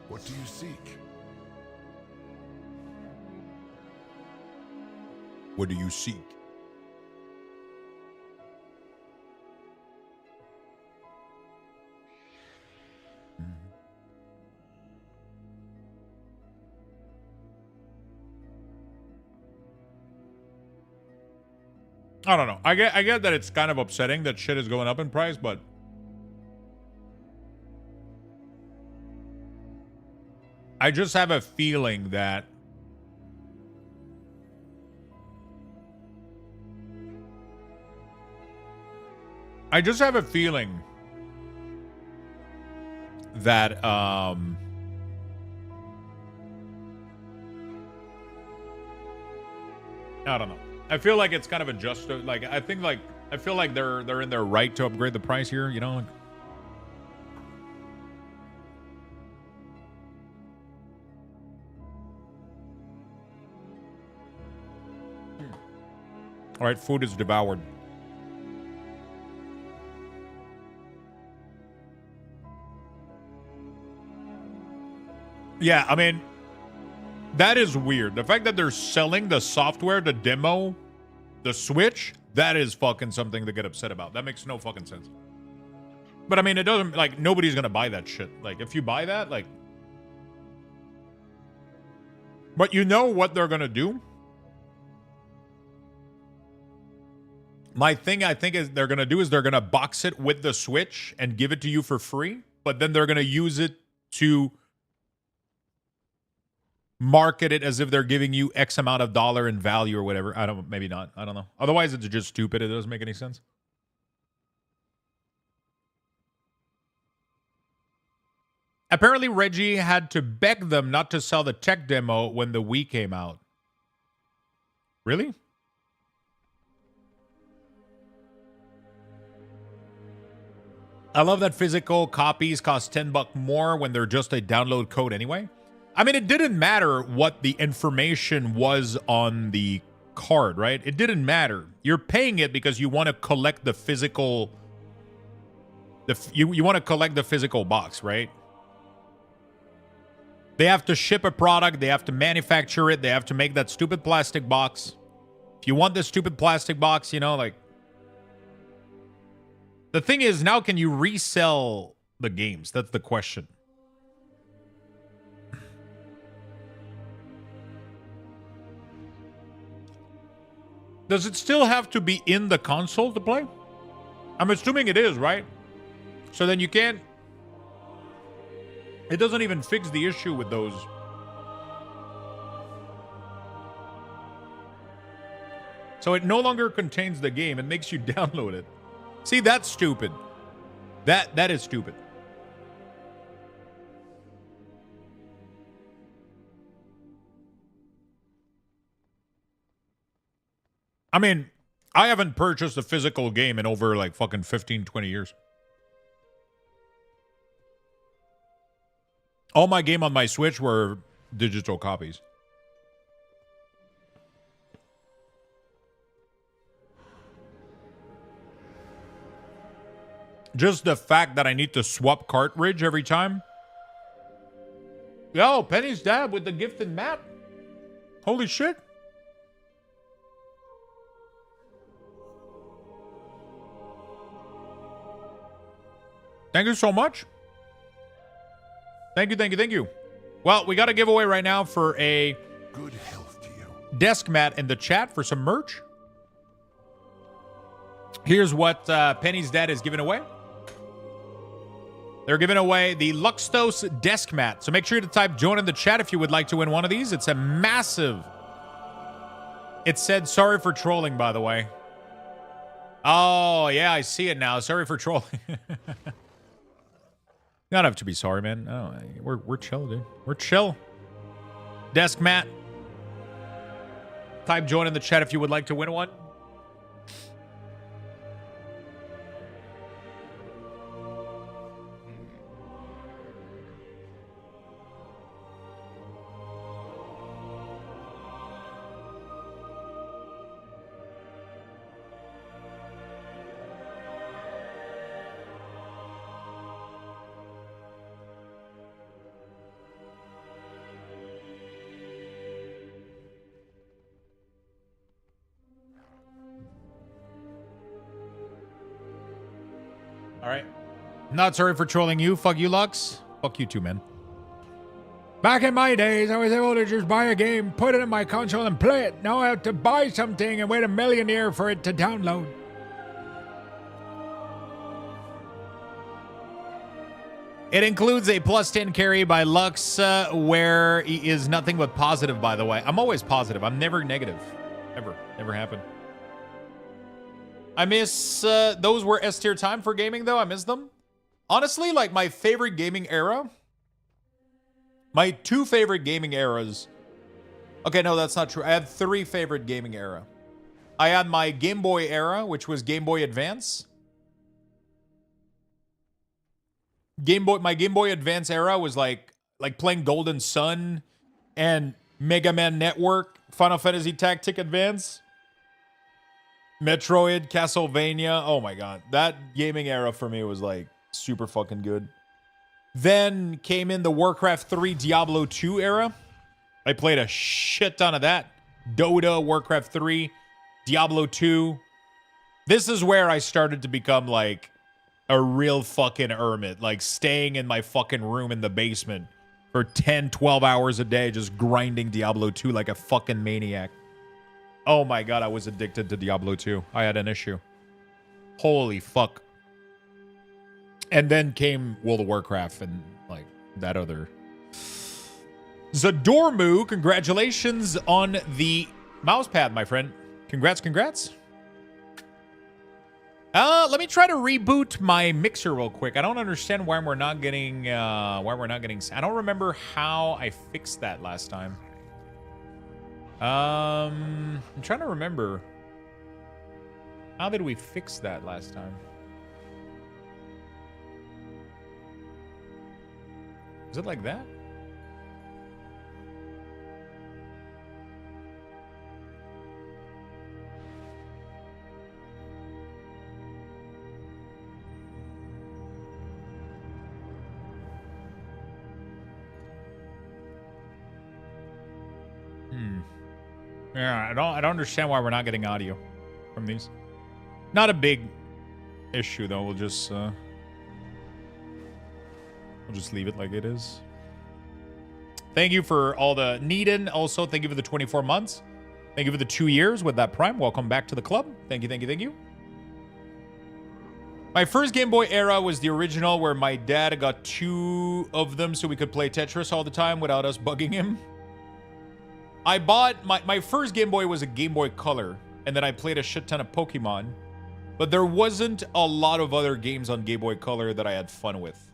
What do you seek? What do you seek? I don't know. I get that it's kind of upsetting that shit is going up in price, but I just have a feeling that I don't know. I feel like it's kind of a just like I feel like they're in their right to upgrade the price here, you know? All right, food is devoured. Yeah, I mean, that is weird. The fact that they're selling the software to demo the Switch, that is fucking something to get upset about. That makes no fucking sense. But I mean, it doesn't, like, nobody's gonna buy that shit. Like, if you buy that, like... But you know what they're gonna do? My thing I think is they're going to do is they're going to box it with the Switch and give it to you for free, but then they're going to use it to market it as if they're giving you X amount of dollar in value or whatever. Maybe not. I don't know. Otherwise, it's just stupid. It doesn't make any sense. Apparently, Reggie had to beg them not to sell the tech demo when the Wii came out. Really? I love that physical copies cost $10 more when they're just a download code anyway. I mean, it didn't matter what the information was on the card, right? It didn't matter. You're paying it because you want to collect the physical... You want to collect the physical box, right? They have to ship a product. They have to manufacture it. They have to make that stupid plastic box. If you want this stupid plastic box, you know, like... The thing is, now can you resell the games? That's the question. Does it still have to be in the console to play? I'm assuming it is, right? So then you can't... It doesn't even fix the issue with those. So it no longer contains the game. It makes you download it. See, that's stupid. That is stupid. I mean, I haven't purchased a physical game in over like fucking 15, 20 years. All my game on my Switch were digital copies. Just the fact that I need to swap cartridge every time. Yo, Penny's dad with the gifted map. Holy shit. Thank you so much. Thank you, thank you, thank you. Well, we got a giveaway right now for a Good health to you. desk mat in the chat for some merch. Here's what Penny's dad is giving away. They're giving away the Luxthos desk mat. So make sure to type join in the chat if you would like to win one of these. It's a massive... It said sorry for trolling, by the way. Oh, yeah, I see it now. Sorry for trolling. You don't have to be sorry, man. Oh, we're chill, dude. We're chill. Desk mat. Type join in the chat if you would like to win one. All right. Not sorry for trolling you. Fuck you, Lux. Fuck you too, man. Back in my days, I was able to just buy a game, put it in my console, and play it. Now I have to buy something and wait a million years for it to download. It includes a +10 carry by Lux, where he is nothing but positive, by the way. I'm always positive. I'm never negative. Ever. Never happened. I miss... those were S-tier time for gaming, though. I miss them. Honestly, like, my favorite gaming era... My two favorite gaming eras... Okay, no, that's not true. I had three favorite gaming era. I had my Game Boy era, which was Game Boy Advance. My Game Boy Advance era was like playing Golden Sun and Mega Man Network, Final Fantasy Tactic Advance, Metroid, Castlevania. Oh my god. That gaming era for me was like super fucking good. Then came in the Warcraft 3 Diablo 2 era. I played a shit ton of that. Dota, Warcraft 3, Diablo 2. This is where I started to become like a real fucking hermit. Like staying in my fucking room in the basement for 10, 12 hours a day just grinding Diablo 2 like a fucking maniac. Oh my god, I was addicted to Diablo 2. I had an issue. Holy fuck. And then came World of Warcraft and like that other. Zadormu, congratulations on the mousepad, my friend. Congrats, congrats. Let me try to reboot my mixer real quick. I don't understand why we're not getting I don't remember how I fixed that last time. I'm trying to remember. How did we fix that last time? Is it like that? Yeah, I don't understand why we're not getting audio from these. Not a big issue though. We'll just leave it like it is. Thank you for all the Needin. Also, thank you for the 24 months. Thank you for the 2 years with that Prime. Welcome back to the club. Thank you, thank you, thank you. My first Game Boy era was the original where my dad got 2 of them so we could play Tetris all the time without us bugging him. I bought my first Game Boy was a Game Boy Color, and then I played a shit ton of Pokemon, but there wasn't a lot of other games on Game Boy Color that I had fun with.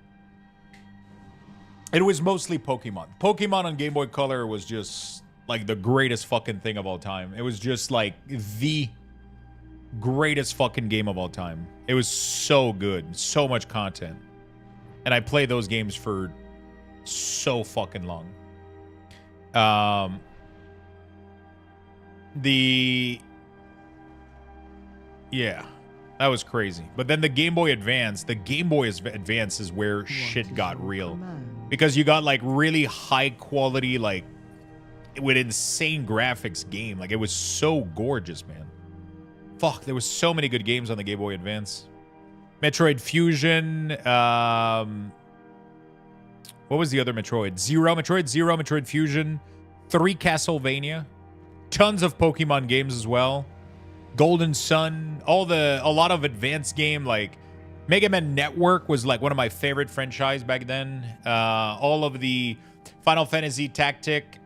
It was mostly Pokemon. Pokemon on Game Boy Color was just like the greatest fucking thing of all time. It was just like the greatest fucking game of all time. It was so good, so much content, and I played those games for so fucking long. Yeah, that was crazy. But then the Game Boy Advance is where shit got real. Because you got like really high quality, like with insane graphics game. Like it was so gorgeous, man. Fuck, there was so many good games on the Game Boy Advance. Metroid Fusion. What was the other Metroid? Metroid Zero, Metroid Fusion. 3 Castlevania. Tons of Pokemon games as well. Golden Sun. A lot of advanced game like Mega Man Network was like one of my favorite franchise back then. All of the Final Fantasy Tactic.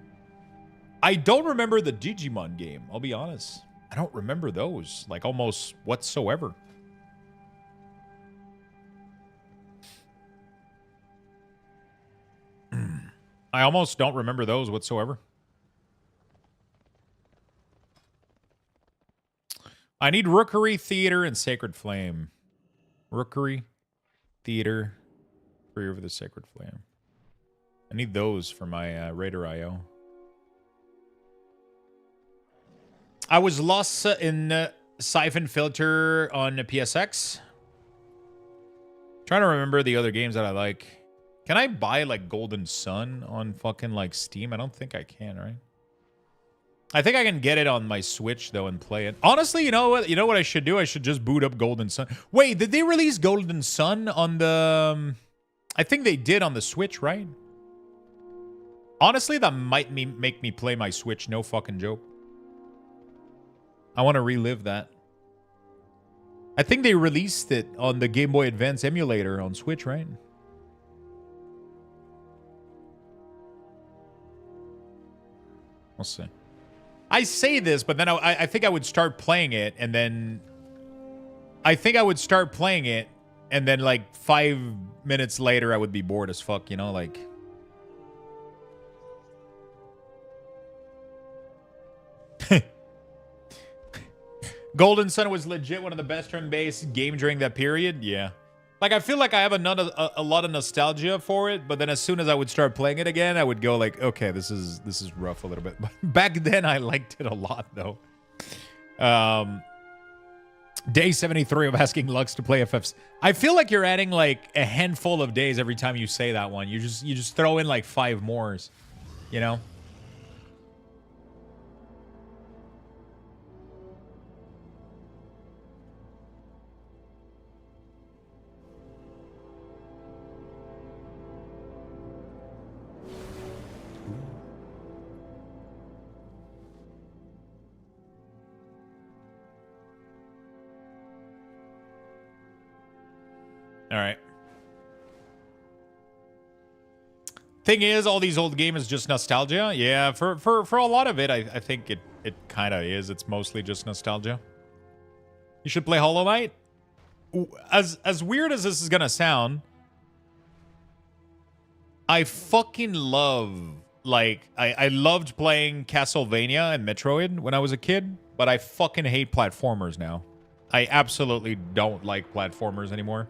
I don't remember the Digimon game, I'll be honest. I don't remember those, like almost whatsoever. I almost don't remember those whatsoever. I need Rookery, Theater, and Sacred Flame. Rookery, Theater, Free Over the Sacred Flame. I need those for my Raider IO. I was lost in Siphon Filter on PSX. Trying to remember the other games that I like. Can I buy like Golden Sun on fucking like Steam? I don't think I can, right? I think I can get it on my Switch though and play it. Honestly, you know what? You know what I should do? I should just boot up Golden Sun. Wait, did they release Golden Sun on the? I think they did on the Switch, right? Honestly, that might make me play my Switch. No fucking joke. I want to relive that. I think they released it on the Game Boy Advance emulator on Switch, right? We'll see. I say this, but then I think I would start playing it, and then I think I would start playing it, and then like 5 minutes later, I would be bored as fuck, you know, like. Golden Sun was legit one of the best turn-based game during that period. Yeah. Like, I feel like I have a lot of nostalgia for it, but then as soon as I would start playing it again, I would go like, okay, this is rough a little bit. But back then, I liked it a lot, though. Day 73 of asking Lux to play FFs. I feel like you're adding like a handful of days every time you say that one. You just throw in like 5 more, you know? All right. Thing is, all these old games is just nostalgia. Yeah, for a lot of it, I think it kind of is. It's mostly just nostalgia. You should play Hollow Knight. As weird as this is gonna sound, I fucking love, like, I loved playing Castlevania and Metroid when I was a kid, but I fucking hate platformers now. I absolutely don't like platformers anymore.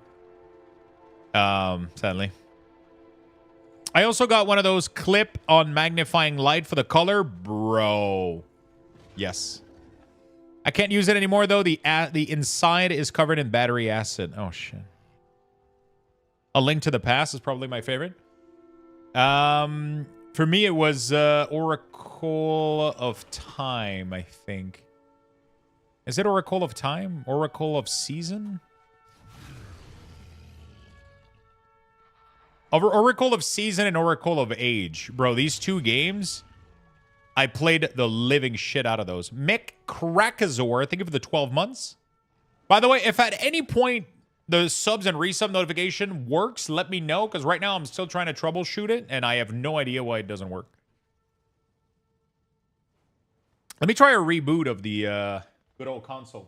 Sadly. I also got one of those clip on magnifying light for the color. Bro. Yes. I can't use it anymore, though. The inside is covered in battery acid. Oh, shit. A Link to the Past is probably my favorite. For me, it was Oracle of Time, I think. Is it Oracle of Time? Oracle of Season? Oracle of Season and Oracle of Age. Bro, these two games, I played the living shit out of those. Mick Krakazor, thank you for the 12 months. By the way, if at any point the subs and resub notification works, let me know, because right now I'm still trying to troubleshoot it, and I have no idea why it doesn't work. Let me try a reboot of the good old console.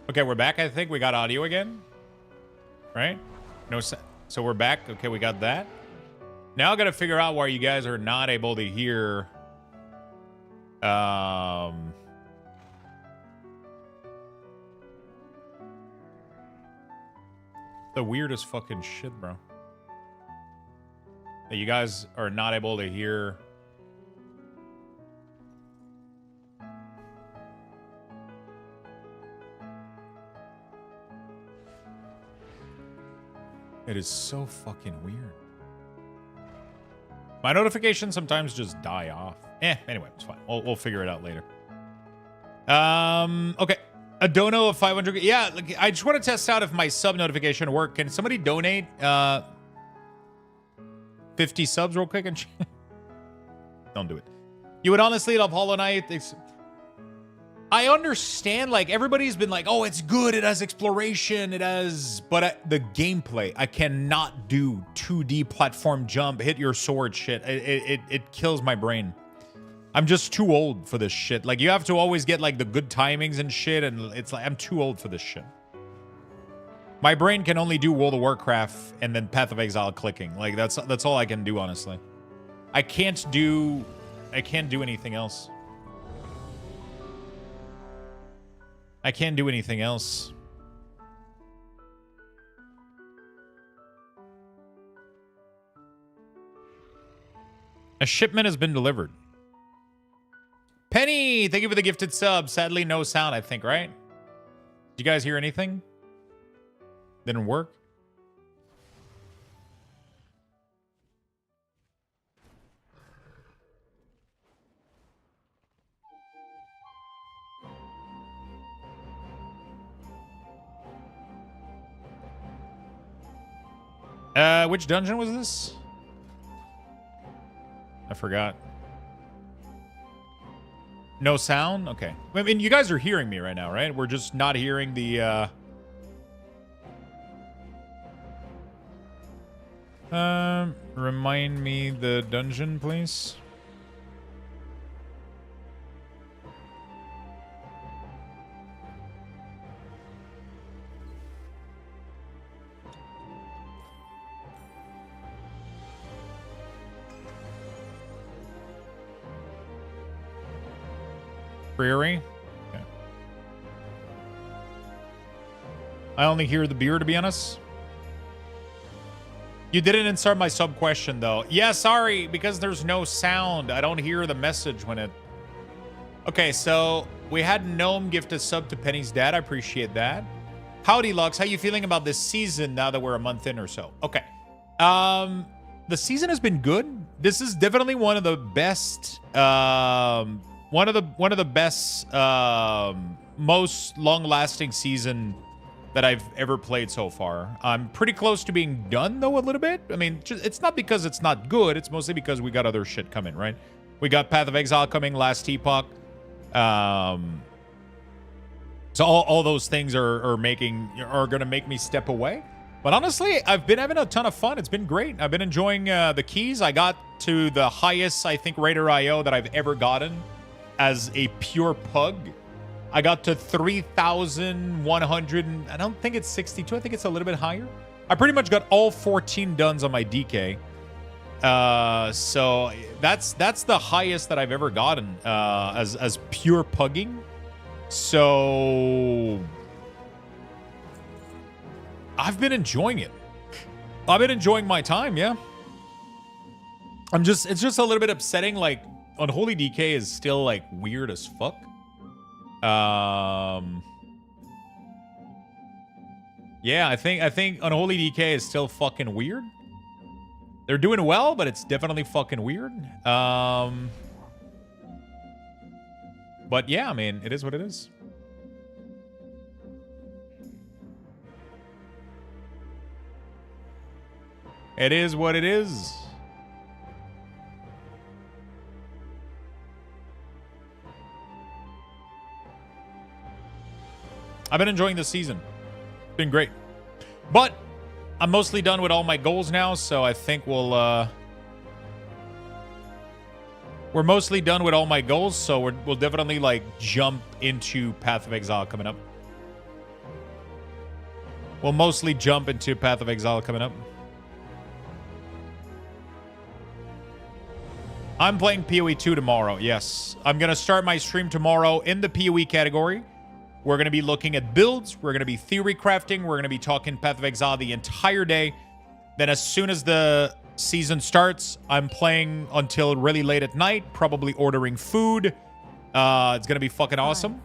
Okay, we're back. I think we got audio again. Right? No, so we're back. Okay, we got that. Now I got to figure out why you guys are not able to hear the weirdest fucking shit, bro. That you guys are not able to hear. It is so fucking weird. My notifications sometimes just die off. Anyway, it's fine. We'll figure it out later. Okay. A dono of 500. Yeah, like, I just want to test out if my sub notification work. Can somebody donate 50 subs real quick? And don't do it. You would honestly love Hollow Knight. I understand, like, everybody's been like, oh, it's good, it has exploration, it has... But the gameplay, I cannot do 2D platform jump, hit your sword shit. It kills my brain. I'm just too old for this shit. Like, you have to always get, like, the good timings and shit, and it's like, I'm too old for this shit. My brain can only do World of Warcraft and then Path of Exile clicking. Like, that's all I can do, honestly. I can't do anything else. I can't do anything else. A shipment has been delivered. Penny, thank you for the gifted sub. Sadly, no sound, I think, right? Did you guys hear anything? Didn't work? Which dungeon was this? I forgot. No sound? Okay. I mean, you guys are hearing me right now, right? We're just not hearing the, remind me the dungeon, please. Prairie. Okay. I only hear the beer, to be honest. You didn't insert my sub question, though. Yeah, sorry, because there's no sound. I don't hear the message when it... Okay, so we had Gnome gift a sub to Penny's dad. I appreciate that. Howdy, Lux. How you feeling about this season now that we're a month in or so? Okay. The season has been good. This is definitely one of the best... one of the best, most long-lasting season that I've ever played so far. I'm pretty close to being done, though, a little bit. I mean, it's not because it's not good. It's mostly because we got other shit coming, right? We got Path of Exile coming last epoch. So all those things are going to make me step away. But honestly, I've been having a ton of fun. It's been great. I've been enjoying the keys. I got to the highest, I think, Raider IO that I've ever gotten as a pure pug. I got to 3,100. I don't think it's 62. I think it's a little bit higher. I pretty much got all 14 duns on my DK. So that's the highest that I've ever gotten as pure pugging. So I've been enjoying it. I've been enjoying my time, yeah. It's just a little bit upsetting. Like, Unholy DK is still like weird as fuck. Yeah, I think Unholy DK is still fucking weird. They're doing well, but it's definitely fucking weird. But yeah, I mean, it is what it is. It is what it is. I've been enjoying this season. It's been great. But I'm mostly done with all my goals now, so I think we're mostly done with all my goals, so we'll definitely like jump into Path of Exile coming up. We'll mostly jump into Path of Exile coming up. I'm playing POE 2 tomorrow, yes. I'm going to start my stream tomorrow in the POE category. We're going to be looking at builds. We're going to be theory crafting. We're going to be talking Path of Exile the entire day. Then as soon as the season starts, I'm playing until really late at night, probably ordering food. It's going to be fucking awesome.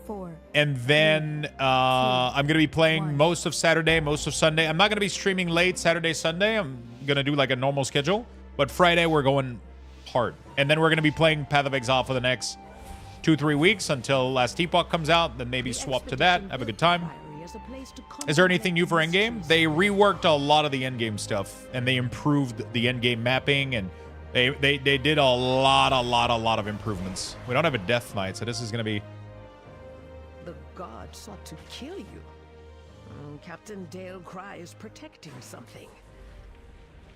4. And then I'm going to be playing most of Saturday, most of Sunday. I'm not going to be streaming late Saturday, Sunday. I'm going to do like a normal schedule. But Friday, we're going hard. And then we're going to be playing Path of Exile for the next 2-3 weeks until Last Epoch comes out. Then maybe swap to that. Have a good time. Is there anything new for endgame? They reworked a lot of the endgame stuff. And they improved the endgame mapping. And they did a lot of improvements. We don't have a Death Knight, so this is going to be... The god sought to kill you. Captain Dale Cry is protecting something.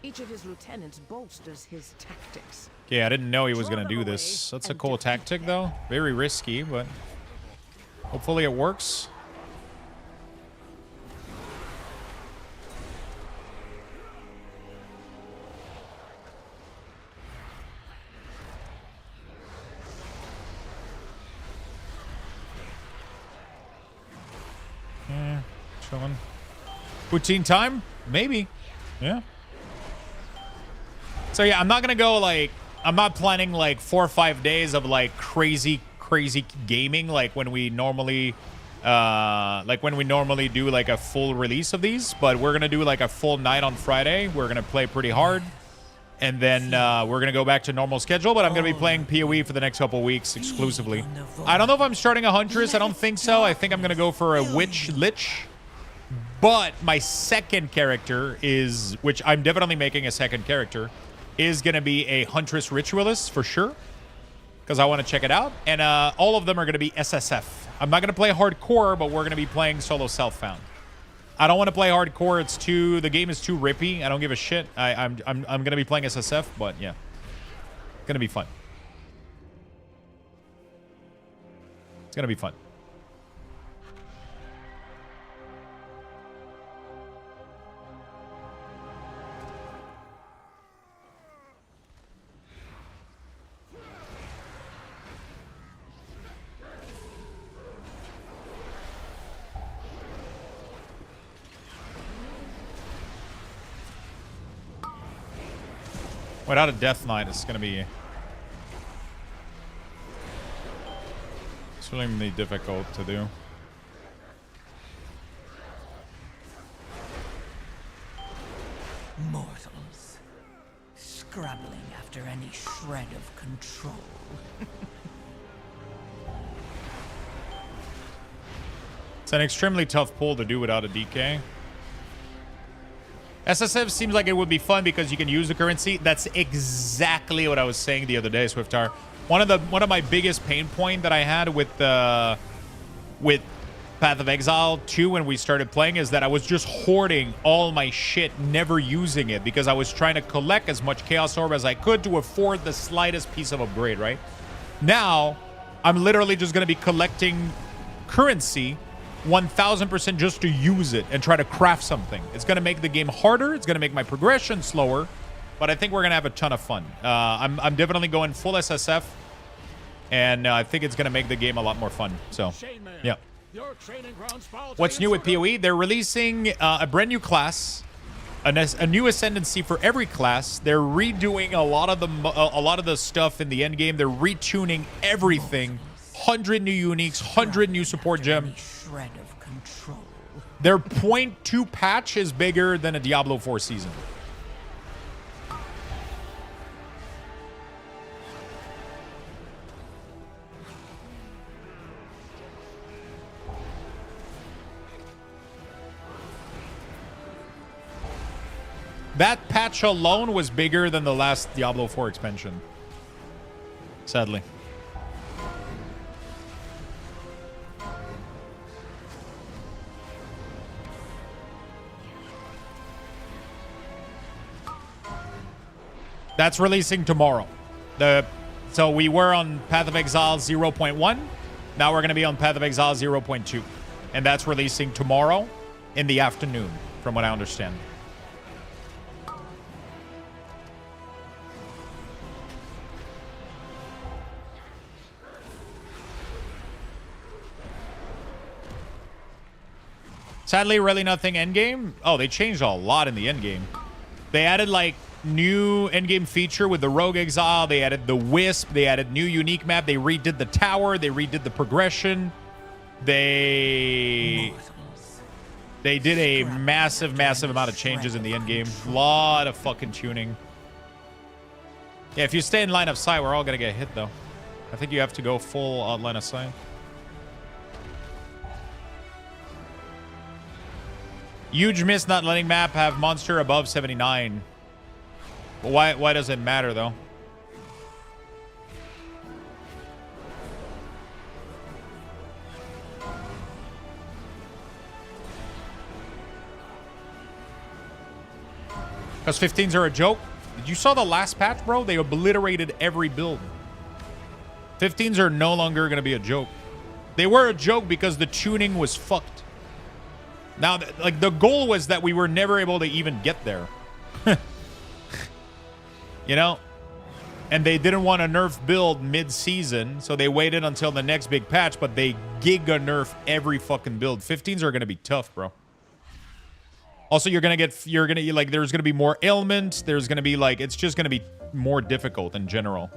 Each of his lieutenants bolsters his tactics. Yeah, I didn't know he was going to do this. That's a cool tactic, though. Very risky, but hopefully it works. Yeah, chilling. Poutine time? Maybe. Yeah. So yeah, I'm not gonna go like, I'm not planning like 4 or 5 days of like crazy gaming like when we normally do like a full release of these, but we're gonna do like a full night on Friday. We're gonna play pretty hard, and then we're gonna go back to normal schedule. But I'm gonna be playing POE for the next couple weeks exclusively. I don't know if I'm starting a Huntress. I don't think so. I think I'm gonna go for a Witch Lich. But my second character is, which I'm definitely making a second character, is going to be a Huntress Ritualist for sure, because I want to check it out. And all of them are going to be SSF. I'm not going to play hardcore, but we're going to be playing solo self-found. I don't want to play hardcore. The game is too rippy. I don't give a shit. I'm going to be playing SSF, but yeah, it's going to be fun. It's going to be fun. Without a Death Knight, it's going to be extremely difficult to do. Mortals, scrabbling after any shred of control. It's an extremely tough pull to do without a DK. SSF seems like it would be fun because you can use the currency. That's exactly what I was saying the other day, Swiftar. One of my biggest pain point that I had with Path of Exile 2 when we started playing is that I was just hoarding all my shit, never using it, because I was trying to collect as much Chaos Orb as I could to afford the slightest piece of upgrade, right? Now, I'm literally just going to be collecting currency 1000% just to use it and try to craft something. It's going to make the game harder. It's going to make my progression slower, but I think we're going to have a ton of fun. I'm definitely going full SSF, and I think it's going to make the game a lot more fun. So, yeah. What's new with POE? They're releasing a brand new class, a new ascendancy for every class. They're redoing a lot of the stuff in the end game. They're retuning everything. 100 new uniques, 100 new support gem. Shred of control. Their 0.2 patch is bigger than a Diablo 4 season. That patch alone was bigger than the last Diablo 4 expansion. Sadly. That's releasing tomorrow. So we were on Path of Exile 0.1. Now we're going to be on Path of Exile 0.2. And that's releasing tomorrow in the afternoon, from what I understand. Sadly, really nothing endgame. Oh, they changed a lot in the endgame. They added like new endgame feature with the Rogue Exile. They added the Wisp. They added new unique map. They redid the tower. They redid the progression. They did a massive amount of changes in the endgame. A lot of fucking tuning. Yeah, if you stay in line of sight, we're all gonna get hit though. I think you have to go full line of sight. Huge miss not letting map have monster above 79. Why does it matter though? Because 15s are a joke? Did you saw the last patch, bro? They obliterated every build. 15s are no longer going to be a joke. They were a joke because the tuning was fucked. Now, like, the goal was that we were never able to even get there. You know? And they didn't want to nerf build mid-season, so they waited until the next big patch, but they giga nerf every fucking build. 15s are going to be tough, bro. Also, there's going to be more ailment. There's going to be, like, it's just going to be more difficult in general.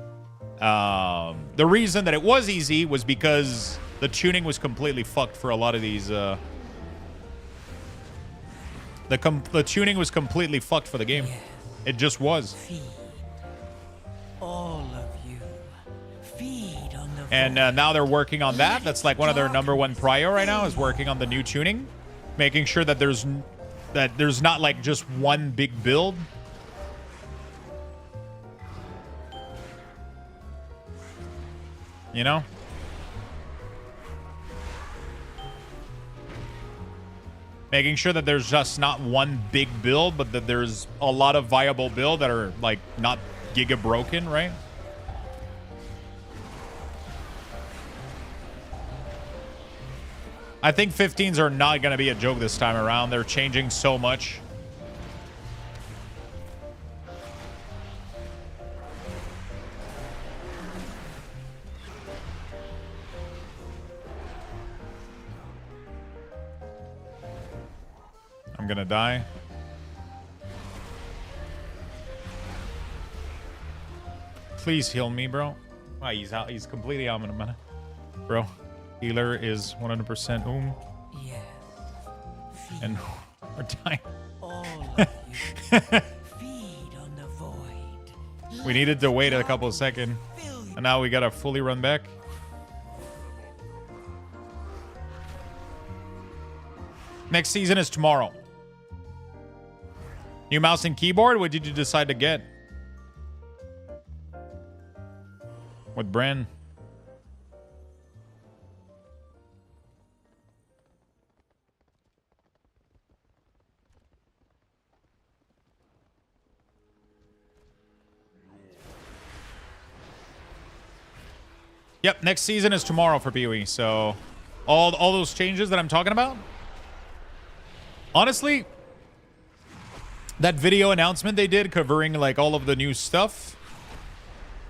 The reason that it was easy was because the tuning was completely fucked for a lot of these, the tuning was completely fucked for the game. It just was. Feed. All of you. Feed on the And now they're working on that. That's like one of their #1 prio right now, is working on the new tuning. Making sure that there's not like just one big build. You know? Making sure that there's just not one big build, but that there's a lot of viable build that are like not giga broken, right? I think 15s are not going to be a joke this time around. They're changing so much. I'm going to die. Please heal me, bro. Wow, he's out. He's completely out of mana. Bro, healer is 100% Yes. and we're dying. All of you. Feed on the void. We needed to wait a couple of seconds, and now we gotta fully run back. Next season is tomorrow. New mouse and keyboard? What did you decide to get? What brand? Yep, next season is tomorrow for POE. So all those changes that I'm talking about. Honestly, that video announcement they did covering like all of the new stuff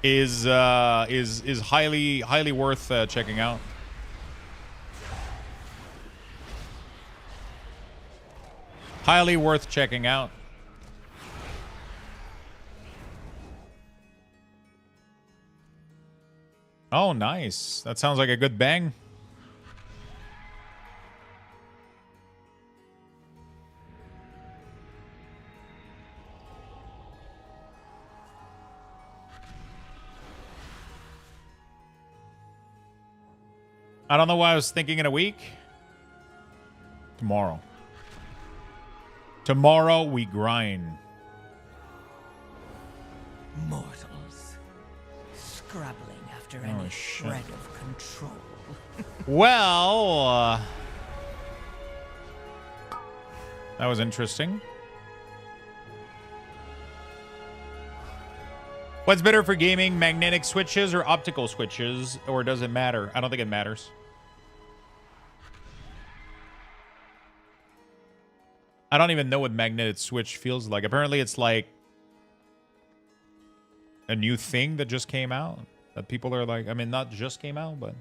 is highly worth checking out. Highly worth checking out. Oh, nice. That sounds like a good bang. I don't know why I was thinking in a week. Tomorrow. Tomorrow we grind. Mortals. Scrabbling after any shred of control. Well, that was interesting. What's better for gaming, magnetic switches or optical switches? Or does it matter? I don't think it matters. I don't even know what magnetic switch feels like. Apparently it's like a new thing that just came out. That people are like, I mean, not just came out, but...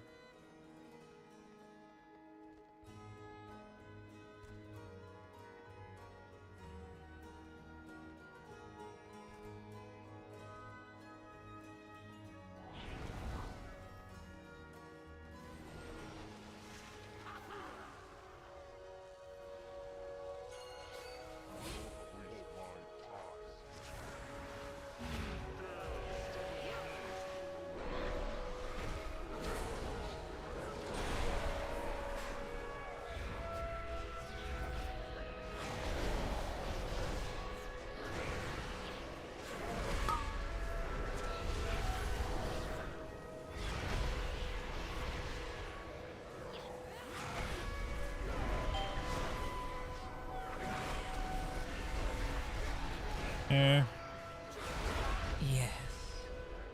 Yes.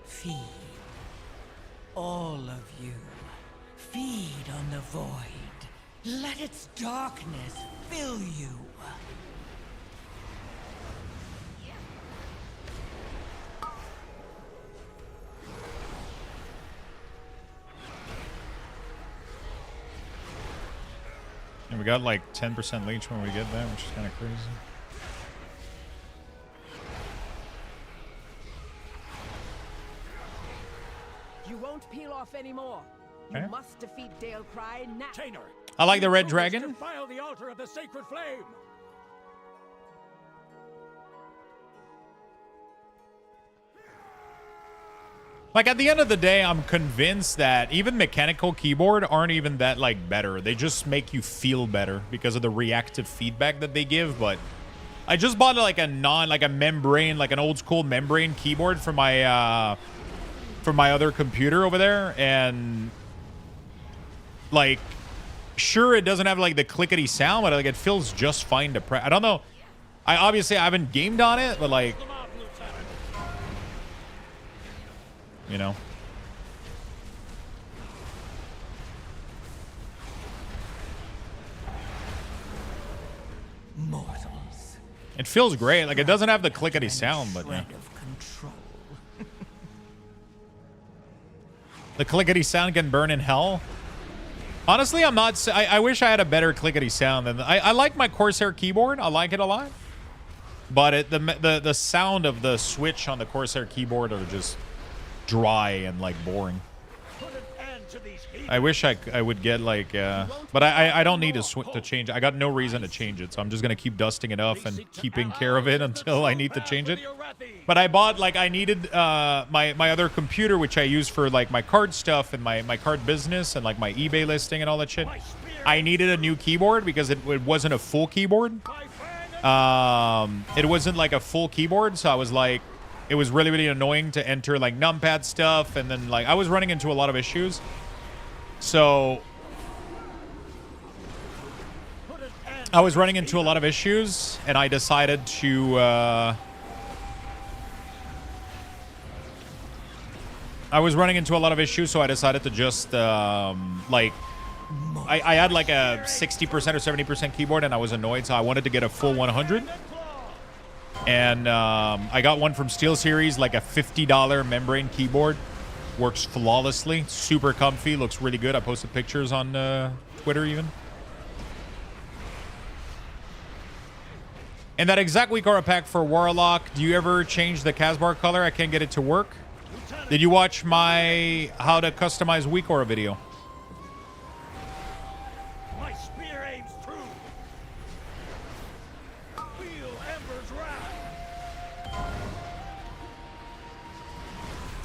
Feed. All of you. Feed on the void. Let its darkness fill you. And we got like 10% leech when we get that, which is kind of crazy. You won't peel off anymore. You must defeat Dale Cry now. I like the red dragon. Defile the altar of the sacred flame. Like, at the end of the day, I'm convinced that even mechanical keyboard aren't even that, like, better. They just make you feel better because of the reactive feedback that they give. But I just bought, like, a membrane, like an old school membrane keyboard for my other computer over there. And, like, sure, it doesn't have, like, the clickety sound, but, like, it feels just fine to press. I don't know. I haven't gamed on it, but, like... You know? Mortals. It feels great. Like, it doesn't have the clickety sound, but yeah. The clickety sound can burn in hell. Honestly, I'm not... I wish I had a better clickety sound than... I like my Corsair keyboard. I like it a lot. But the sound of the switch on the Corsair keyboard are just... dry and like boring. I wish I would get like, but I don't need to change. I got no reason to change it, so I'm just gonna keep dusting it off and keeping care of it until I need to change it. But I bought like I needed my other computer, which I use for like my card stuff and my card business and like my eBay listing and all that shit. I needed a new keyboard because it wasn't a full keyboard. It wasn't like a full keyboard, so I was like, it was really, really annoying to enter like numpad stuff, and then like I was running into a lot of issues. So I was running into a lot of issues, and I decided to so I decided to just like I had like a 60% or 70% keyboard, and I was annoyed, so I wanted to get a full 100. And I got one from SteelSeries, like a $50 membrane keyboard. Works flawlessly, super comfy, looks really good. I posted pictures on Twitter even. And that exact week aura pack for Warlock, do you ever change the Casbar color? I can't get it to work. Did you watch my how to customize weak aura video? My spear aims true. Feel Ember's wrath.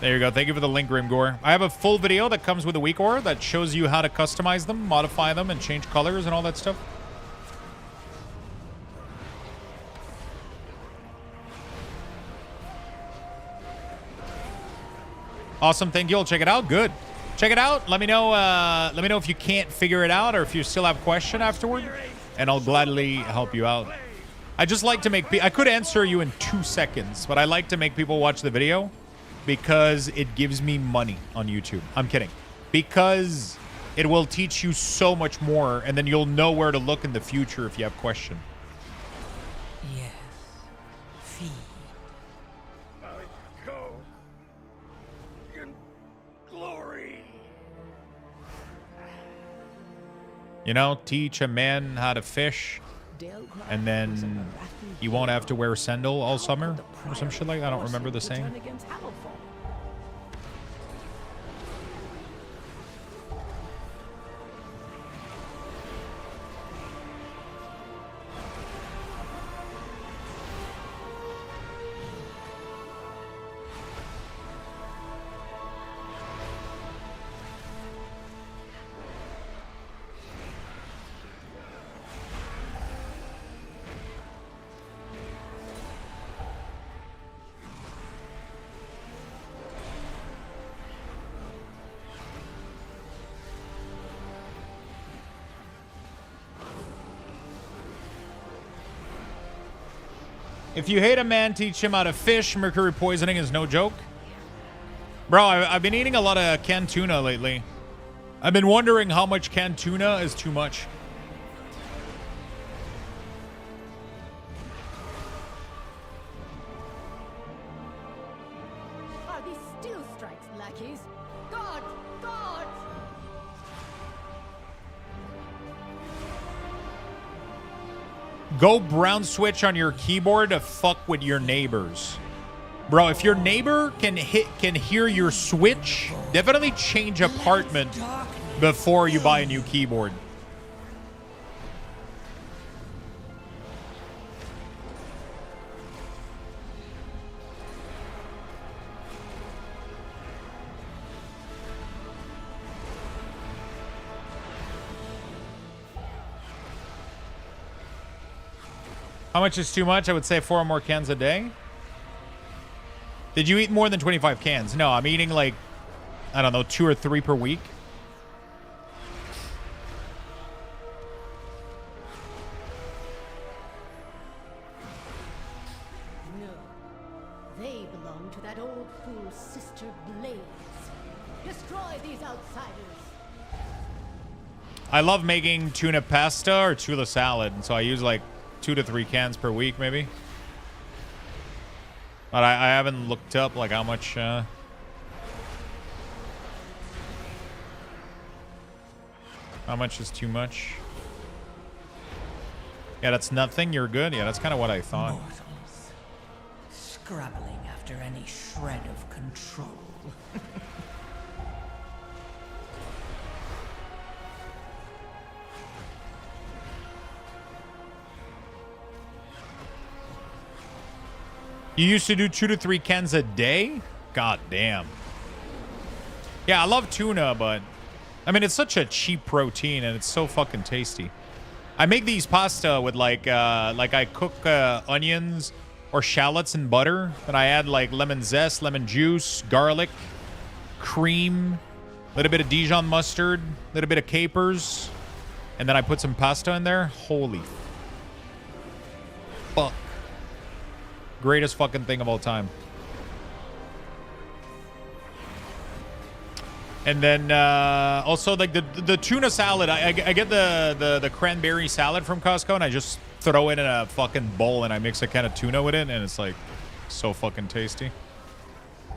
There you go. Thank you for the link, Grimgore. I have a full video that comes with a weak aura that shows you how to customize them, modify them, and change colors and all that stuff. Awesome. Thank you. I'll check it out. Good. Check it out. Let me know. Let me know if you can't figure it out or if you still have a question afterward, and I'll gladly help you out. I just like to make. I could answer you in 2 seconds, but I like to make people watch the video because it gives me money on YouTube. I'm kidding. Because it will teach you so much more, and then you'll know where to look in the future if you have questions. Yes. Feed. I go in glory. You know, teach a man how to fish, and then he won't have to wear sandal all summer or some shit like that. I don't remember the saying. If you hate a man, teach him how to fish. Mercury poisoning is no joke. Bro, I've been eating a lot of canned tuna lately. I've been wondering how much canned tuna is too much. Are these steel strikes, lackeys? Guards! Guards! Go brown switch on your keyboard to fuck with your neighbors. Bro, if your neighbor can hear your switch, definitely change apartment before you buy a new keyboard. How much is too much? I would say 4 more cans a day. Did you eat more than 25 cans? No, I'm eating like, I don't know, 2 or 3 per week. No. They belong to that old fool's sister Blaze. Destroy these outsiders. I love making tuna pasta or tuna salad, so I use like 2 to 3 cans per week, maybe. But I haven't looked up like how much. How much is too much? Yeah, that's nothing. You're good. Yeah, that's kind of what I thought. Mortals, scrabbling after any shred of control. You used to do 2 to 3 cans a day? God damn. Yeah, I love tuna, but I mean, it's such a cheap protein and it's so fucking tasty. I make these pasta with like I cook onions or shallots in butter, and I add like lemon zest, lemon juice, garlic, cream, a little bit of Dijon mustard, a little bit of capers, and then I put some pasta in there. Holy fuck. Greatest fucking thing of all time. And then also like the tuna salad. I get the cranberry salad from Costco, and I just throw it in a fucking bowl, and I mix a can of tuna with it, and it's like so fucking tasty.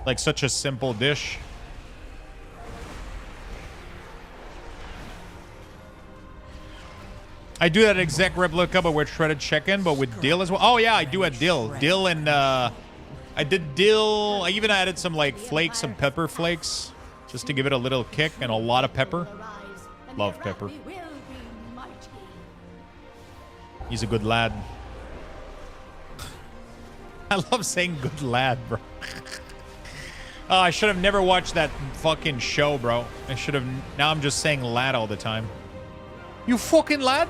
Like such a simple dish. I do that exact replica, but with shredded chicken, but with dill as well. Oh yeah, I do a dill. Dill and I did dill. I even added some like flakes, some pepper flakes, just to give it a little kick, and a lot of pepper. Love pepper. He's a good lad. I love saying good lad, bro. Oh, I should have never watched that fucking show, bro. I should have. Now I'm just saying lad all the time. You fucking lad?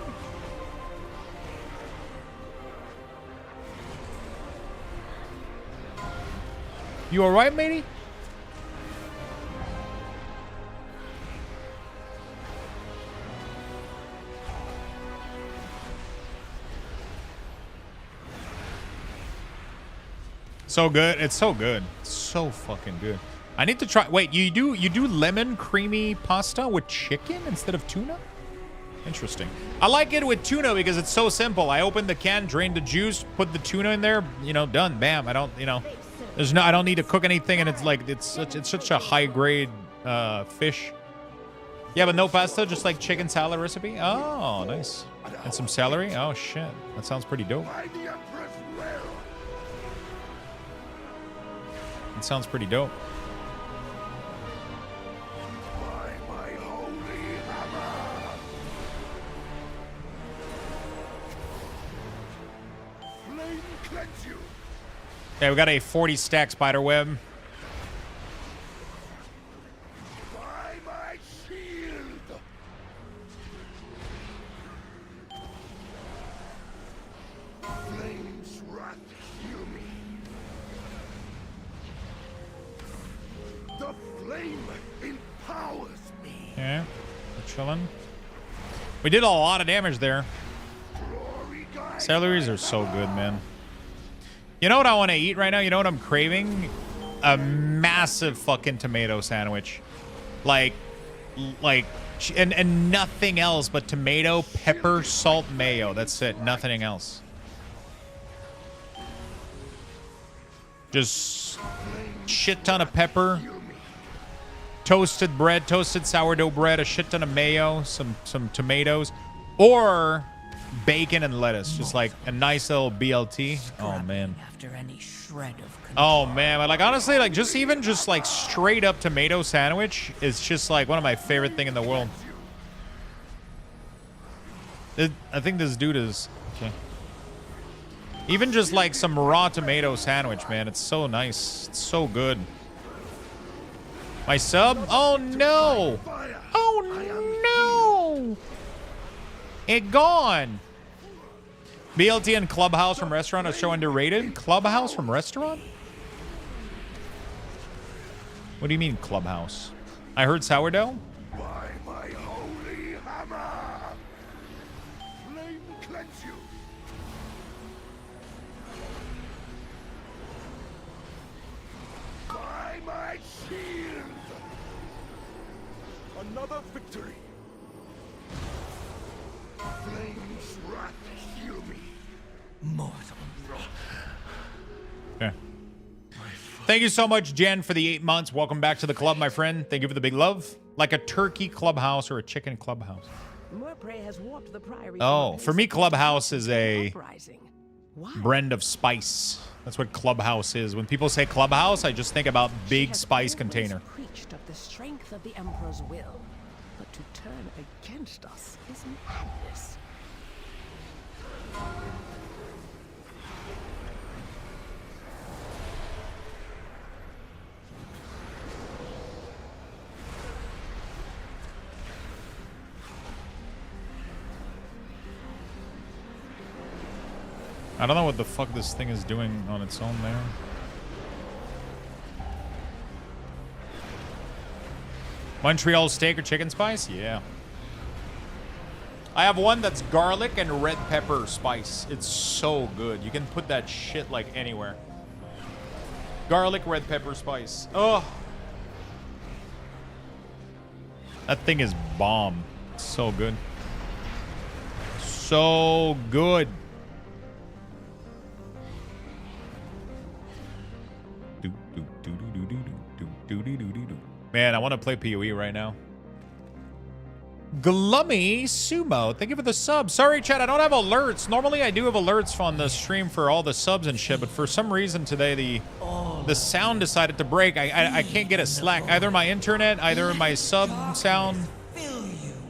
You alright, matey? So good. It's so good. So fucking good. I need to try. Wait, you do lemon creamy pasta with chicken instead of tuna? Interesting. I like it with tuna because it's so simple. I open the can, drain the juice, put the tuna in there, you know, done. Bam. I don't, you know, I don't need to cook anything, and it's like it's such a high grade fish. Yeah, but no pasta, just like chicken salad recipe. Oh, nice. And some celery. Oh shit. That sounds pretty dope. It sounds pretty dope. Yeah, we got a 40 stack spider web. By my shield. Flames wrath heal me. The flame empowers me. Yeah, we're chilling. We did a lot of damage there. Celeries are so good, man. You know what I want to eat right now? You know what I'm craving? A massive fucking tomato sandwich. And nothing else but tomato, pepper, salt, mayo. That's it. Nothing else. Just shit ton of pepper. Toasted bread, toasted sourdough bread, a shit ton of mayo, some tomatoes. Or bacon and lettuce, just like a nice little BLT. Oh man. After any shred of oh man, like honestly, like just like straight up tomato sandwich is just like one of my favorite thing in the world. I think this dude is okay. Even just like some raw tomato sandwich, man, it's so nice. It's so good. My sub? Oh no! Oh no! It gone. BLT and Clubhouse from Restaurant is so underrated. Clubhouse from Restaurant? What do you mean Clubhouse? I heard sourdough. By my holy hammer, flame cleanse you. By my shield, another victory. Flames wrath heal me. Mortal. Okay. Thank you so much, Jen, for the 8 months. Welcome back to the club, my friend. Thank you for the big love. Like a turkey clubhouse or a chicken clubhouse. Oh, for me, clubhouse is a blend of spice. That's what clubhouse is. When people say clubhouse, I just think about big spice container. Preached of the strength of the Emperor's will, but to turn against us is madness. I don't know what the fuck this thing is doing on its own there. Montreal steak or chicken spice? Yeah. I have one that's garlic and red pepper spice. It's so good. You can put that shit like anywhere. Garlic, red pepper spice. Oh. That thing is bomb. It's so good. So good. Man, I want to play POE right now. Glummy Sumo, thank you for the sub. Sorry, chat, I don't have alerts. Normally, I do have alerts on the stream for all the subs and shit, but for some reason today, the sound decided to break. I can't get a Slack. Either my internet, either my sub sound.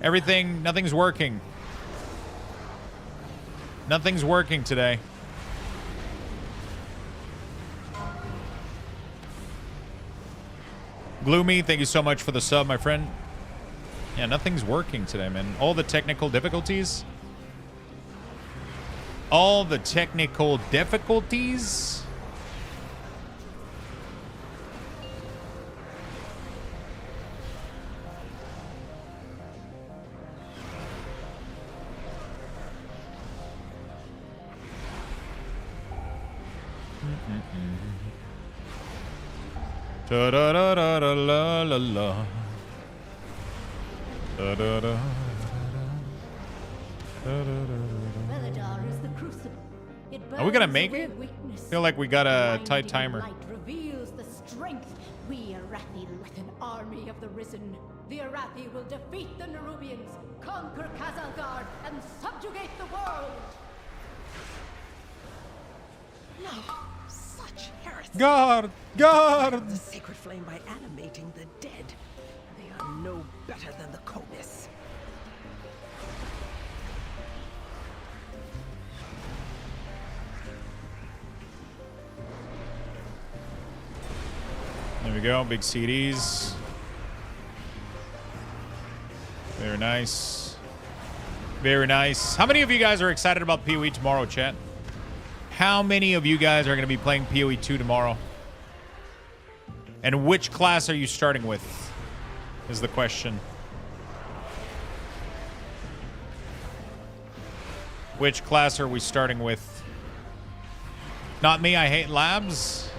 Everything, nothing's working. Nothing's working today. Gloomy, thank you so much for the sub, my friend. Yeah, nothing's working today, man. All the technical difficulties. All the technical difficulties. Da da da da da la la la. Da da da. Veladar is the crucible. It Are we gonna burns make away it? weakness. Feel like we got a tight Blinding timer. light reveals the strength. We Arathi with an army of the risen. The Arathi will defeat the Nerubians, conquer Khazalgard, and subjugate the world. No, such heresy. Guard! Guard! The sacred flame by animating the dead. They are no better than the Conis. There we go, big CDs. Very nice. Very nice. How many of you guys are excited about PoE tomorrow, chat? How many of you guys are going to be playing PoE 2 tomorrow? And which class are you starting with? Is the question. Which class are we starting with? Not me, I hate labs.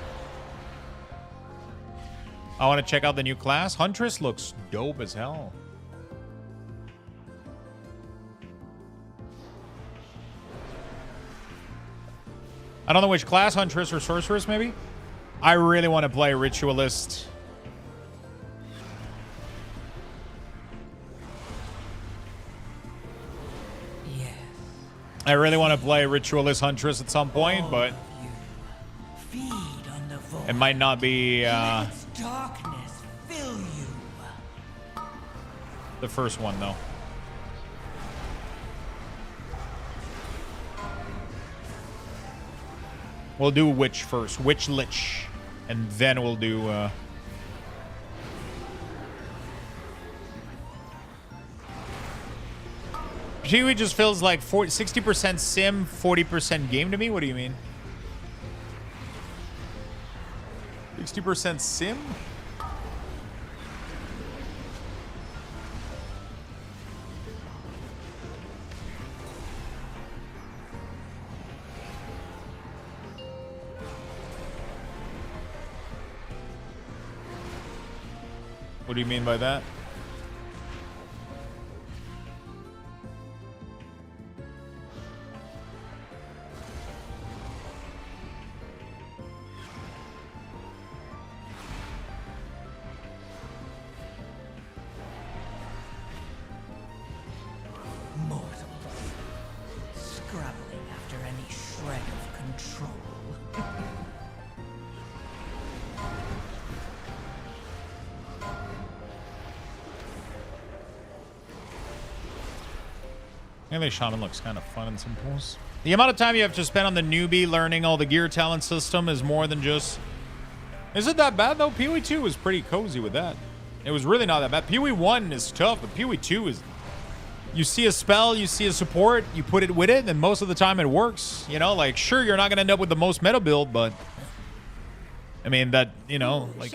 I want to check out the new class. Huntress looks dope as hell. I don't know which class, Huntress or Sorceress, maybe? I really want to play Ritualist. Yes. I really want to play Ritualist Huntress at some point, All but of you. Feed on the void. it might not be Let its darkness fill you. the first one, though. We'll do Witch first. Witch Lich. And then we'll do... PoE just feels like 60% sim, 40% game to me. What do you mean? 60% sim? What do you mean by that? Mortals. Scrabbling after any shred of control. Melee Shaman looks kind of fun in some pools. The amount of time you have to spend on the newbie learning all the gear talent system is more than just... Is it that bad, though? PoE 2 was pretty cozy with that. It was really not that bad. PoE 1 is tough, but PoE 2 is... You see a spell, you see a support, you put it with it, and most of the time it works. You know, like, sure, you're not going to end up with the most meta build, but... I mean, that, you know, like...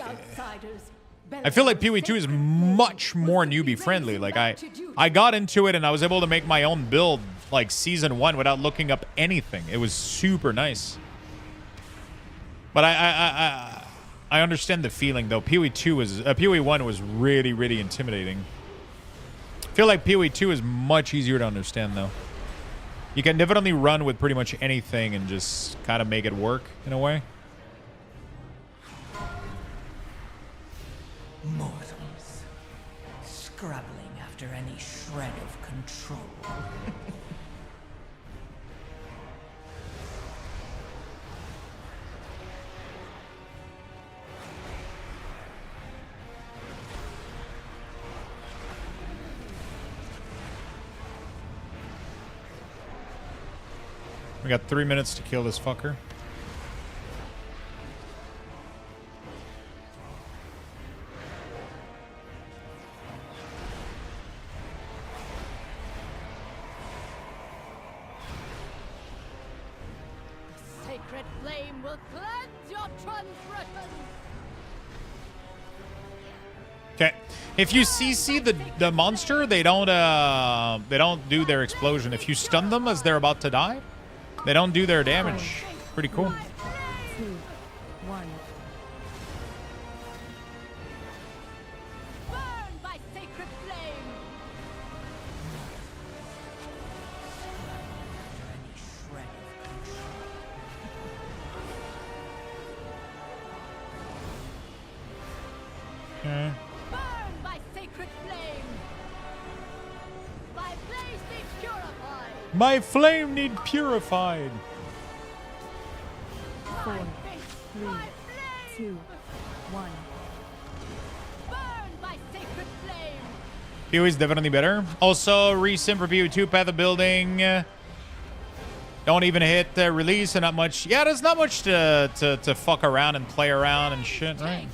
I feel like PoE 2 is much more newbie-friendly. Like, I got into it, and I was able to make my own build, like, Season 1 without looking up anything. It was super nice. But I understand the feeling, though. PoE 1 was really, really intimidating. I feel like PoE 2 is much easier to understand, though. You can definitely run with pretty much anything and just kind of make it work in a way. Mortals, scrabbling after any shred of control. We got 3 minutes to kill this fucker. The sacred flame will cleanse your transgressions. Okay. If you CC the monster, they don't do their explosion. If you stun them as they're about to die, they don't do their damage. Pretty cool. 2, 1. Burn by sacred flame. Any shred of control. Okay. Burn by sacred flame. My blaze be purified. My flame need purified. 4, 3, 2, 1. Burn by sacred flame. PoE is definitely better. Also, recent for PoE 2, Path of Building. Don't even hit release and not much. Yeah, there's not much to fuck around and play around and shit, right?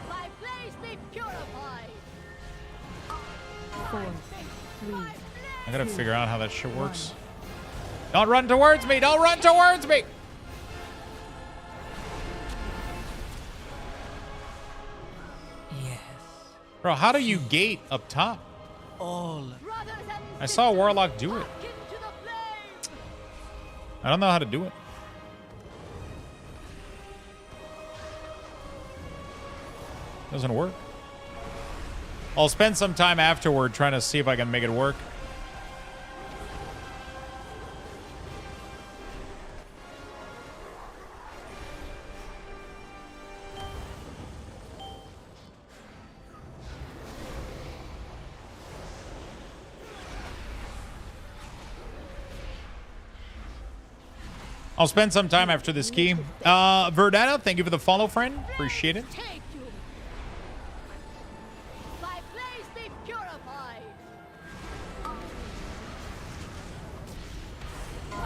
My blaze be purified. 4, 3, I gotta figure out how that shit works. Don't run towards me! Don't run towards me! Yes, Bro, how do you gate up top? all Brothers and I saw a sisters, Warlock do it. back into the flame. I don't know how to do it. Doesn't work. I'll spend some time afterward trying to see if I can make it work. I'll spend some time after this key. Verdana, thank you for the follow, friend. Appreciate it. Take you. My blaze be purified.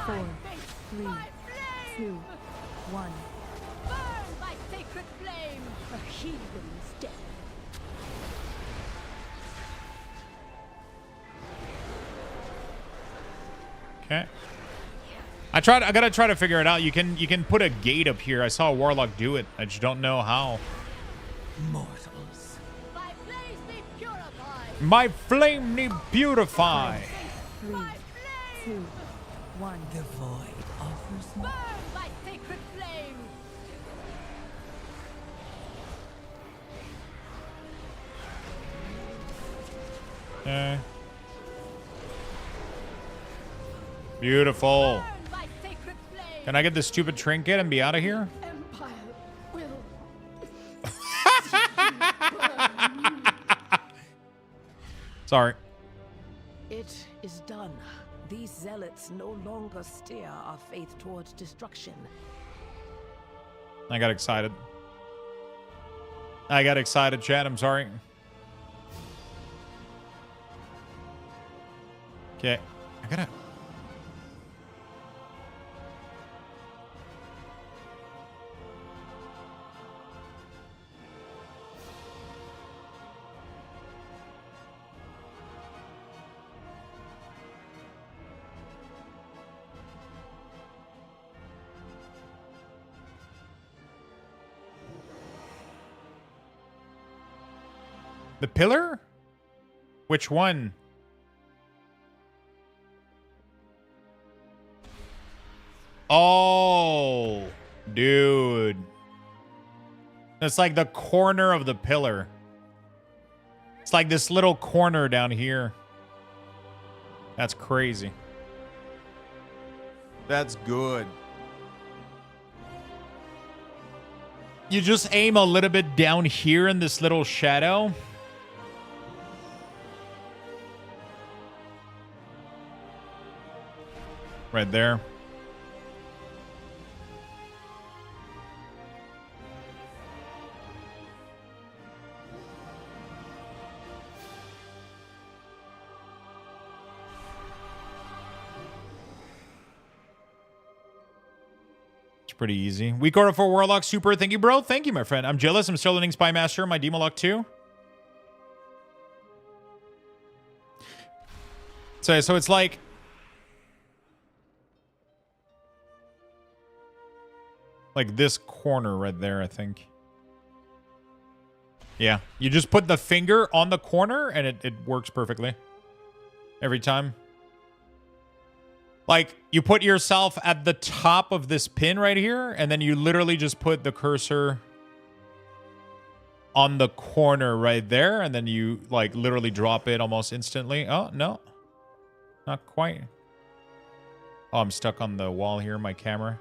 4, 3, 2, 1. Burn by sacred flame. A heathen's death. Okay. I gotta try to figure it out. You can put a gate up here. I saw a Warlock do it. I just don't know how. mortals. My blaze be purified. My flame need purify. 3, 2, 1. The void offers Burn me. by sacred flame. Okay. Beautiful. Burn by sacred flame. Can I get this stupid trinket and be out of here? Empire will. Sorry. It is done. These zealots no longer steer our faith towards destruction. I got excited. I got excited, Chad. I'm sorry. Okay. I gotta... The pillar? Which one? Oh, dude. It's like the corner of the pillar. It's like this little corner down here. That's crazy. That's good. You just aim a little bit down here in this little shadow. Right there. Pretty easy. Week order for Warlock Super. Thank you, bro. Thank you, my friend. I'm jealous. I'm still learning Spy Master. My Demo Lock too. So it's like this corner right there, I think. Yeah. You just put the finger on the corner and it works perfectly. Every time. Like, you put yourself at the top of this pin right here, and then you literally just put the cursor on the corner right there, and then you, like, literally drop it almost instantly. Oh, no. Not quite. Oh, I'm stuck on the wall here, my camera.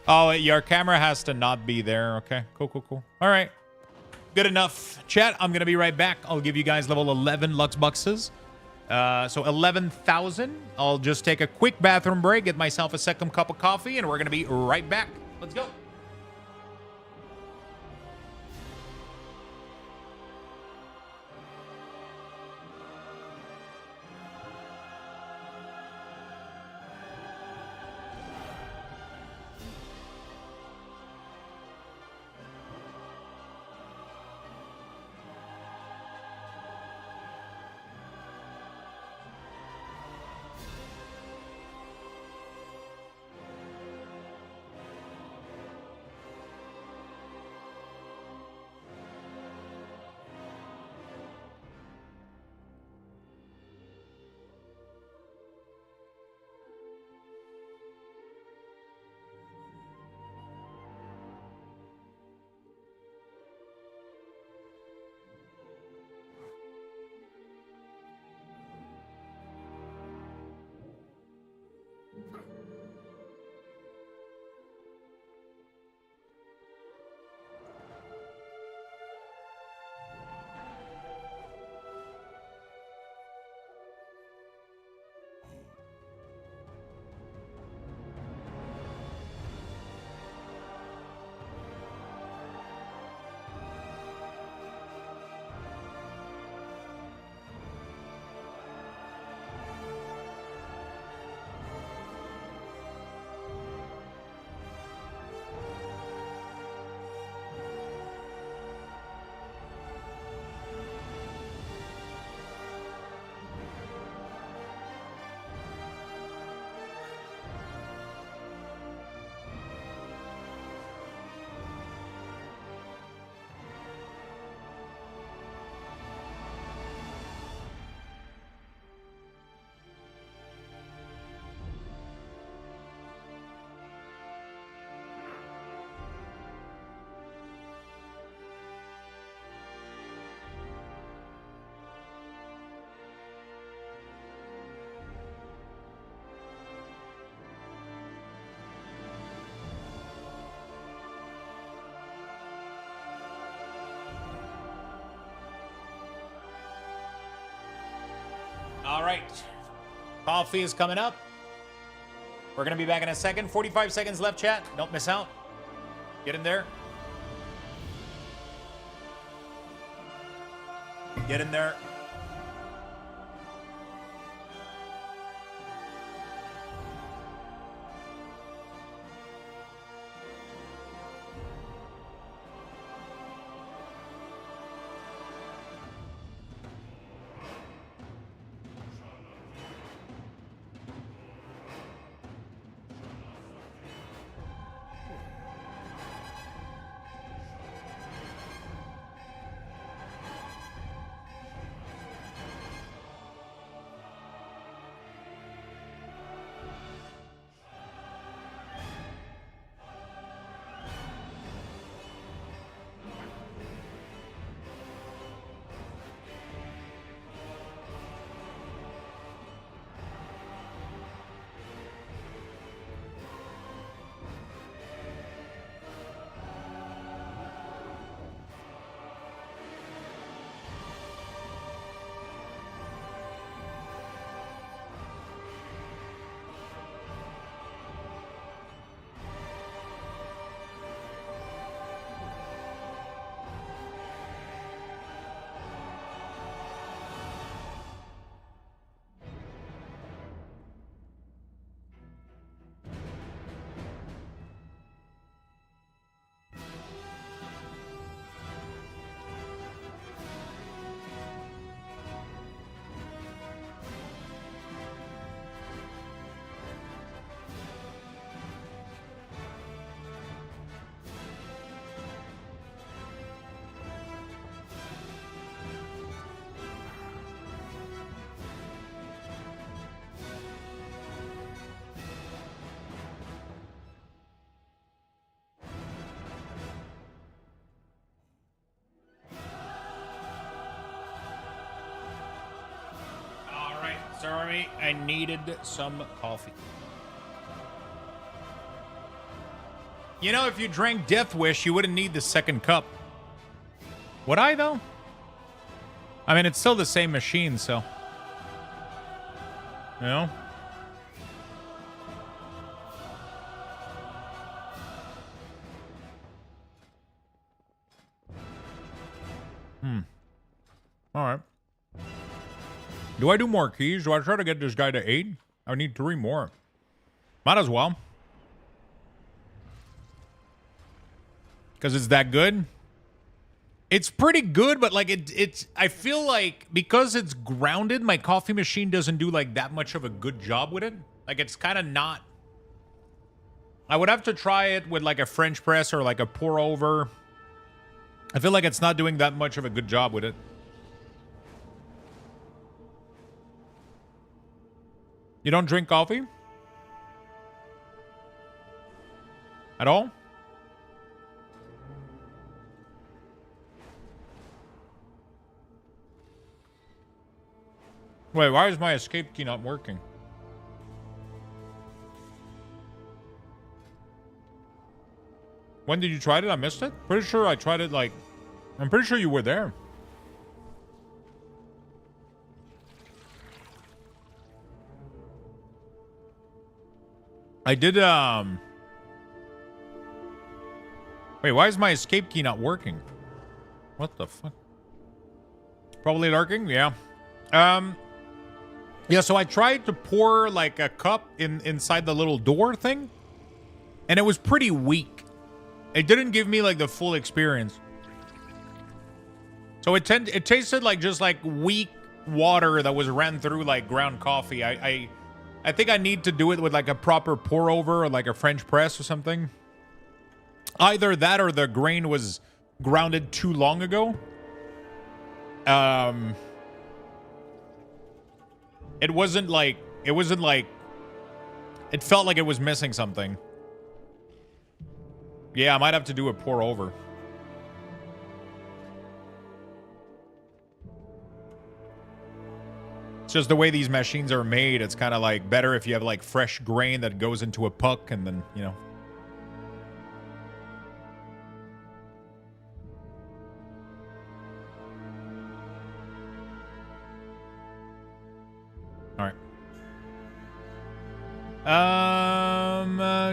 Oh, your camera has to not be there. Okay, cool. All right. Good enough. Chat, I'm going to be right back. I'll give you guys level 11 Lux Bucks. So 11,000. I'll just take a quick bathroom break, get myself a second cup of coffee, and we're going to be right back. Let's go. All right. Coffee is coming up. We're going to be back in a second. 45 seconds left, chat. Don't miss out. Get in there. Get in there. I needed some coffee. You know, if you drank Death Wish, you wouldn't need the second cup. Would I, though? I mean, it's still the same machine, so... You know? Alright. Do I do more keys? Do I try to get this guy to 8? I need 3 more. Might as well. Because it's that good. It's pretty good, but like it's I feel like because it's grounded, my coffee machine doesn't do like that much of a good job with it. Like it's kind of not. I would have to try it with like a French press or like a pour over. I feel like it's not doing that much of a good job with it. You don't drink coffee? At all? Wait, why is my escape key not working? When did you try it? I missed it? Pretty sure I tried it like... I'm pretty sure you were there. I did, Wait, why is my escape key not working? What the fuck? Probably lurking? Yeah. Yeah, so I tried to pour like a cup inside the little door thing, and it was pretty weak. It didn't give me like the full experience. So it tasted like just like weak water that was ran through like ground coffee. I think I need to do it with like a proper pour over or like a French press or something. Either that or the grain was grounded too long ago. It wasn't like it felt like it was missing something. Yeah, I might have to do a pour over. It's just the way these machines are made. It's kind of like better if you have like fresh grain that goes into a puck and then, you know. All right.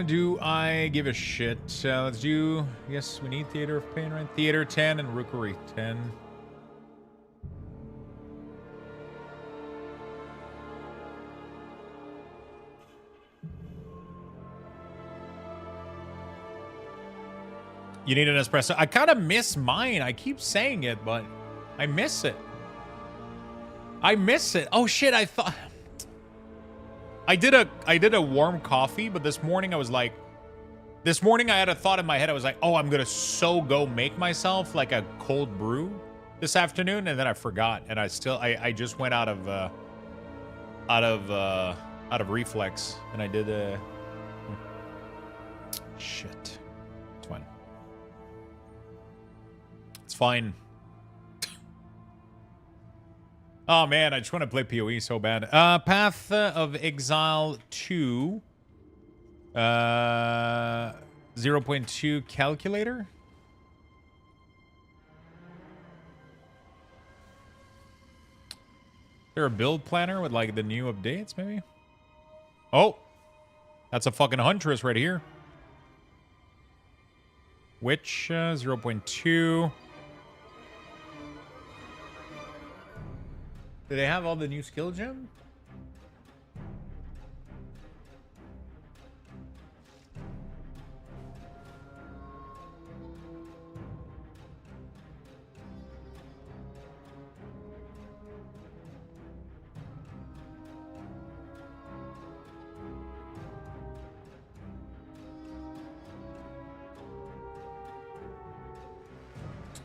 Do I give a shit? Let's do... Yes, we need Theater of Pain, right? Theater 10 and Rookery 10. You need an espresso. I kind of miss mine. I keep saying it, but I miss it. I miss it. Oh shit, I thought... I did a warm coffee, but this morning I was like... This morning I had a thought in my head. I was like, oh, I'm going to go make myself like a cold brew this afternoon. And then I forgot. And I just went out of reflex. And I did a... Shit. It's fine. It's fine. Oh, man, I just want to play POE so bad. Path of Exile 2. 0.2 calculator. Is there a build planner with, like, the new updates, maybe? Oh! That's a fucking Huntress right here. Which, 0.2... Do they have all the new skill gem?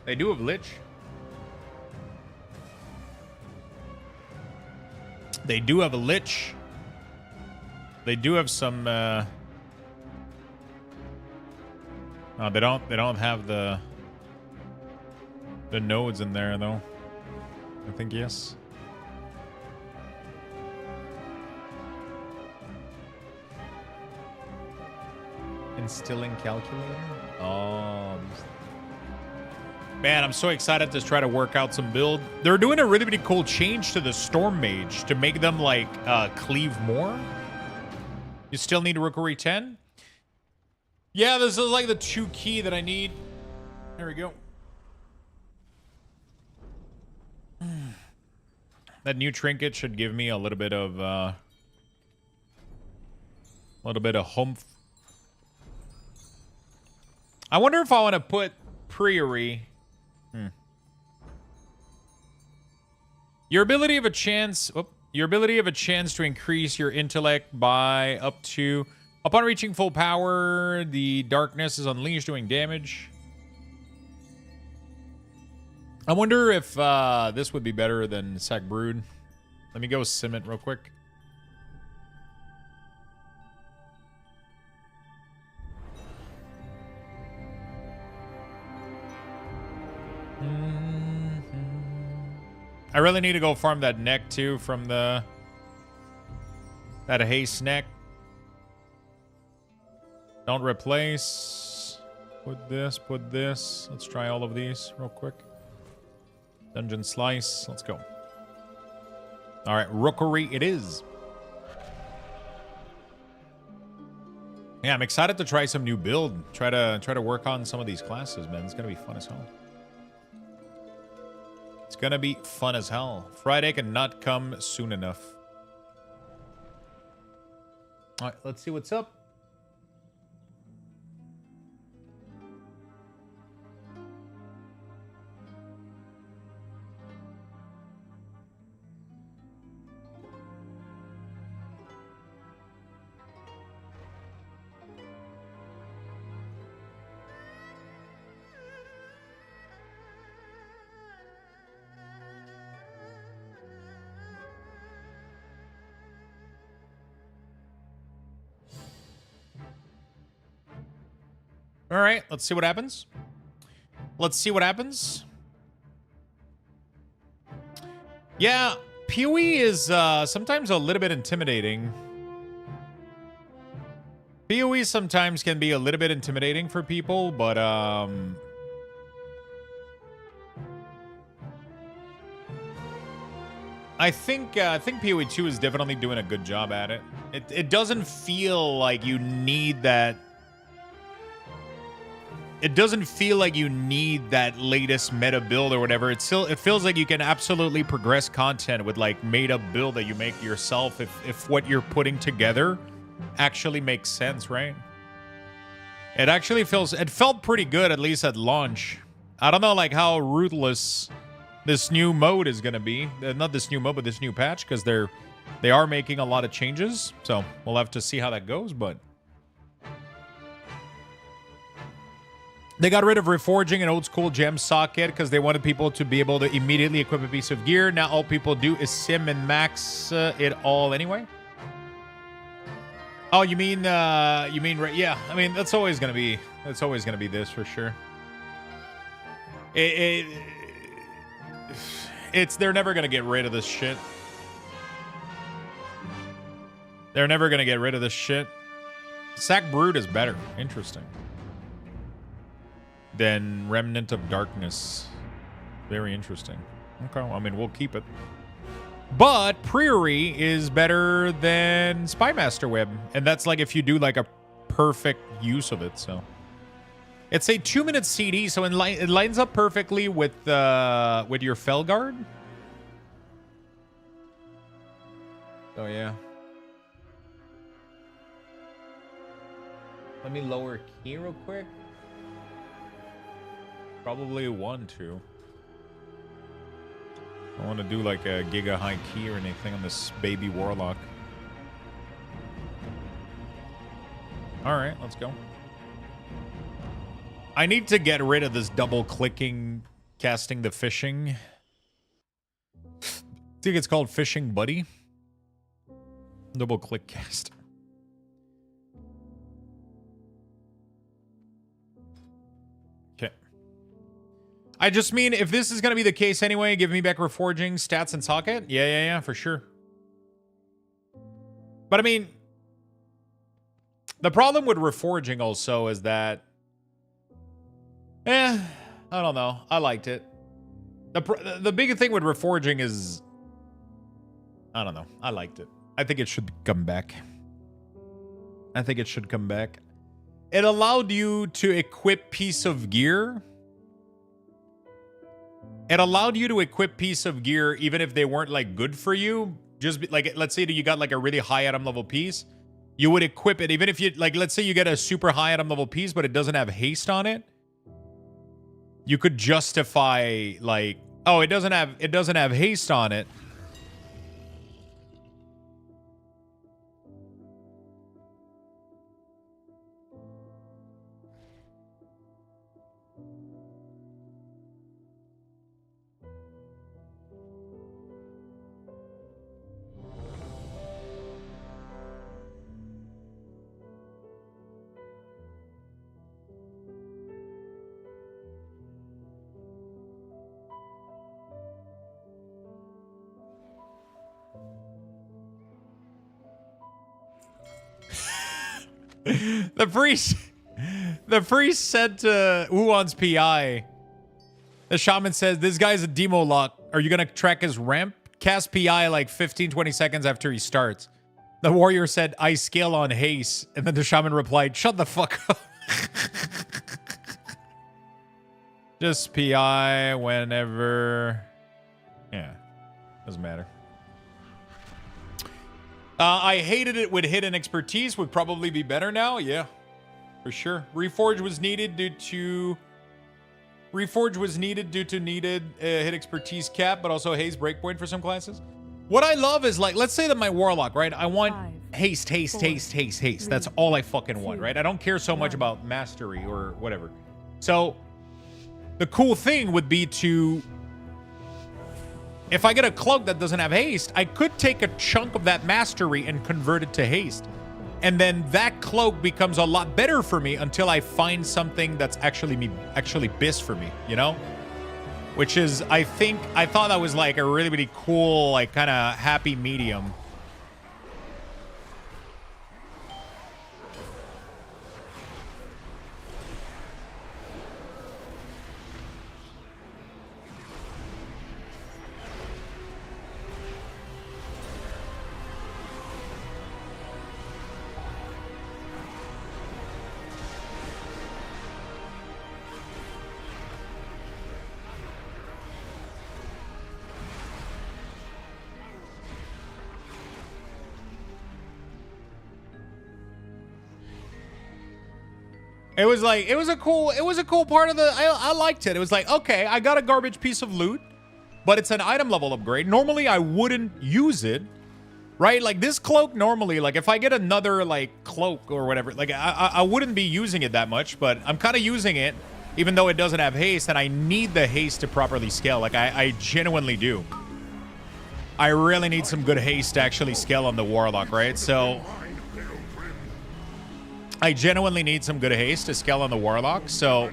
They do have Lich. They do have a Lich. They do have some no, they don't have the nodes in there though. I think yes. Instilling calculator. Oh, man, I'm so excited to try to work out some build. They're doing a really, really cool change to the Storm Mage to make them like cleave more. You still need Rookery 10? Yeah, this is like the 2 key that I need. There we go. That new trinket should give me a little bit of humph. I wonder if I want to put Priory. Your ability of a chance to increase your intellect by up to, upon reaching full power, the darkness is unleashed doing damage. I wonder if this would be better than Sack Brood. Let me go sim it real quick. I really need to go farm that neck too from that haste neck. Don't replace. Put this, put this. Let's try all of these real quick. Dungeon Slice. Let's go. All right, Rookery it is. Yeah, I'm excited to try some new build. Try to work on some of these classes, man. It's gonna be fun as hell. It's gonna be fun as hell. Friday cannot come soon enough. All right, let's see what's up. All right, let's see what happens. Let's see what happens. Yeah, POE is sometimes a little bit intimidating. POE sometimes can be a little bit intimidating for people, but I think POE 2 is definitely doing a good job at it. It doesn't feel like you need that. It doesn't feel like you need that latest meta build or whatever. It feels like you can absolutely progress content with like made up build that you make yourself if what you're putting together actually makes sense, right? It felt pretty good, at least at launch. I don't know like how ruthless this new mode is gonna be. Not this new mode, but this new patch, because they are making a lot of changes. So we'll have to see how that goes, but they got rid of reforging an old school gem socket because they wanted people to be able to immediately equip a piece of gear. Now all people do is sim and max it all anyway. Oh, you mean right? Yeah, I mean that's always gonna be this for sure. They're never gonna get rid of this shit. They're never gonna get rid of this shit. Sack Brood is better. Interesting. Than Remnant of Darkness. Very interesting. Okay, well, I mean, we'll keep it. But Priory is better than Spymaster Web. And that's like if you do like a perfect use of it, so. It's a 2-minute CD, so it lines up perfectly with your Felguard. Oh, yeah. Let me lower key real quick. Probably 1, 2. I don't want to do like a giga high key or anything on this baby warlock. All right, let's go. I need to get rid of this double clicking, casting the fishing. I think it's called Fishing Buddy. Double click cast. I just mean, if this is going to be the case anyway, give me back reforging, stats, and socket. Yeah, for sure. But I mean, The problem with reforging also is that, I don't know. I liked it. The big thing with reforging is, I don't know. I liked it. I think it should come back. I think it should come back. It allowed you to equip piece of gear. It allowed you to equip piece of gear even if they weren't like good for you. Just like, let's say that you got like a really high item level piece. You would equip it even if you, like, let's say you get a super high item level piece, but it doesn't have haste on it. You could justify like, oh, it doesn't have haste on it. The priest said to Uon's PI, the shaman says, this guy's a demo lock. Are you going to track his ramp? Cast PI like 15-20 seconds after he starts. The warrior said, I scale on haste. And then the shaman replied, shut the fuck up. Just PI whenever. Yeah, doesn't matter. I hated it with hidden expertise. Would probably be better now. Yeah, for sure. Reforge was needed due to needed hit expertise cap, but also haste breakpoint for some classes. What I love is, like, let's say that my warlock, right? I want haste. That's all I fucking want, right? I don't care so much about mastery or whatever. So the cool thing would be to, if I get a cloak that doesn't have haste, I could take a chunk of that mastery and convert it to haste. And then that cloak becomes a lot better for me until I find something that's actually bis for me, you know? Which is, I thought that was like a really, really cool, like kind of happy medium. It was like, it was a cool part of the, I liked it. It was like, okay, I got a garbage piece of loot, but it's an item level upgrade. Normally I wouldn't use it, right? Like this cloak normally, like if I get another like cloak or whatever, like I wouldn't be using it that much, but I'm kind of using it even though it doesn't have haste, and I need the haste to properly scale. Like I genuinely do. I really need some good haste to actually scale on the warlock, right? So I genuinely need some good haste to scale on the warlock. So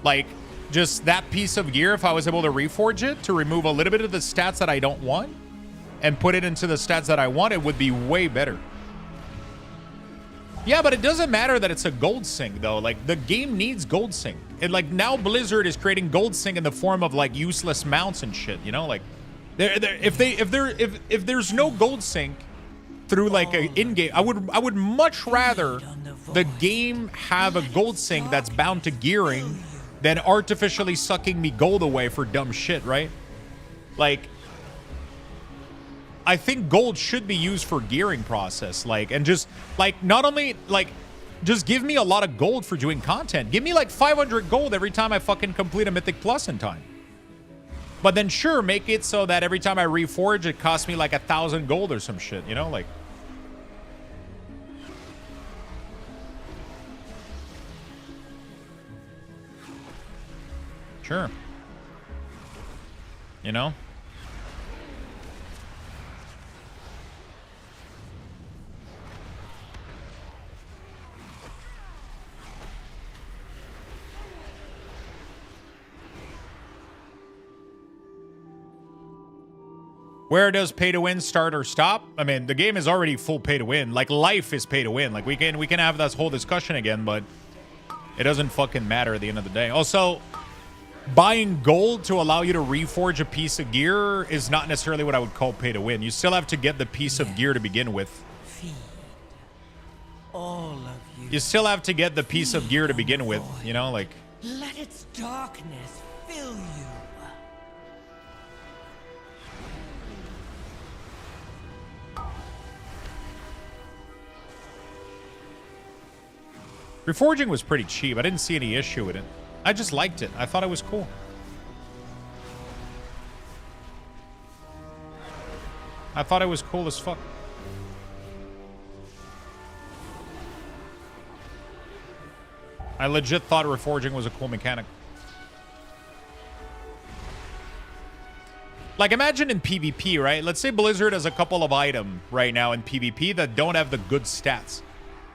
like just that piece of gear, if I was able to reforge it to remove a little bit of the stats that I don't want and put it into the stats that I want, it would be way better. Yeah, but it doesn't matter that it's a gold sync though. Like the game needs gold sync. And like now Blizzard is creating gold sync in the form of like useless mounts and shit, you know? Like if there's no gold sync through like a in-game, I would much rather the game have a gold sync that's bound to gearing than artificially sucking me gold away for dumb shit, right? Like I think gold should be used for gearing process, like, and just like not only like just give me a lot of gold for doing content. Give me like 500 gold every time I fucking complete a Mythic Plus in time. But then sure, make it so that every time I reforge, it costs me like 1,000 gold or some shit, you know? Like, sure. You know? Where does pay to win start or stop? I mean, the game is already full pay to win. Like, life is pay to win. Like, we can have this whole discussion again, but it doesn't fucking matter at the end of the day. Also, buying gold to allow you to reforge a piece of gear is not necessarily what I would call pay to win. You still have to get the piece of gear to begin with. Feed all of you. You still have to get the piece of gear to begin with, you know, like. Let its darkness fill you. Reforging was pretty cheap. I didn't see any issue with it. I just liked it. I thought it was cool. I thought it was cool as fuck. I legit thought reforging was a cool mechanic. Like, imagine in PvP, right? Let's say Blizzard has a couple of items right now in PvP that don't have the good stats.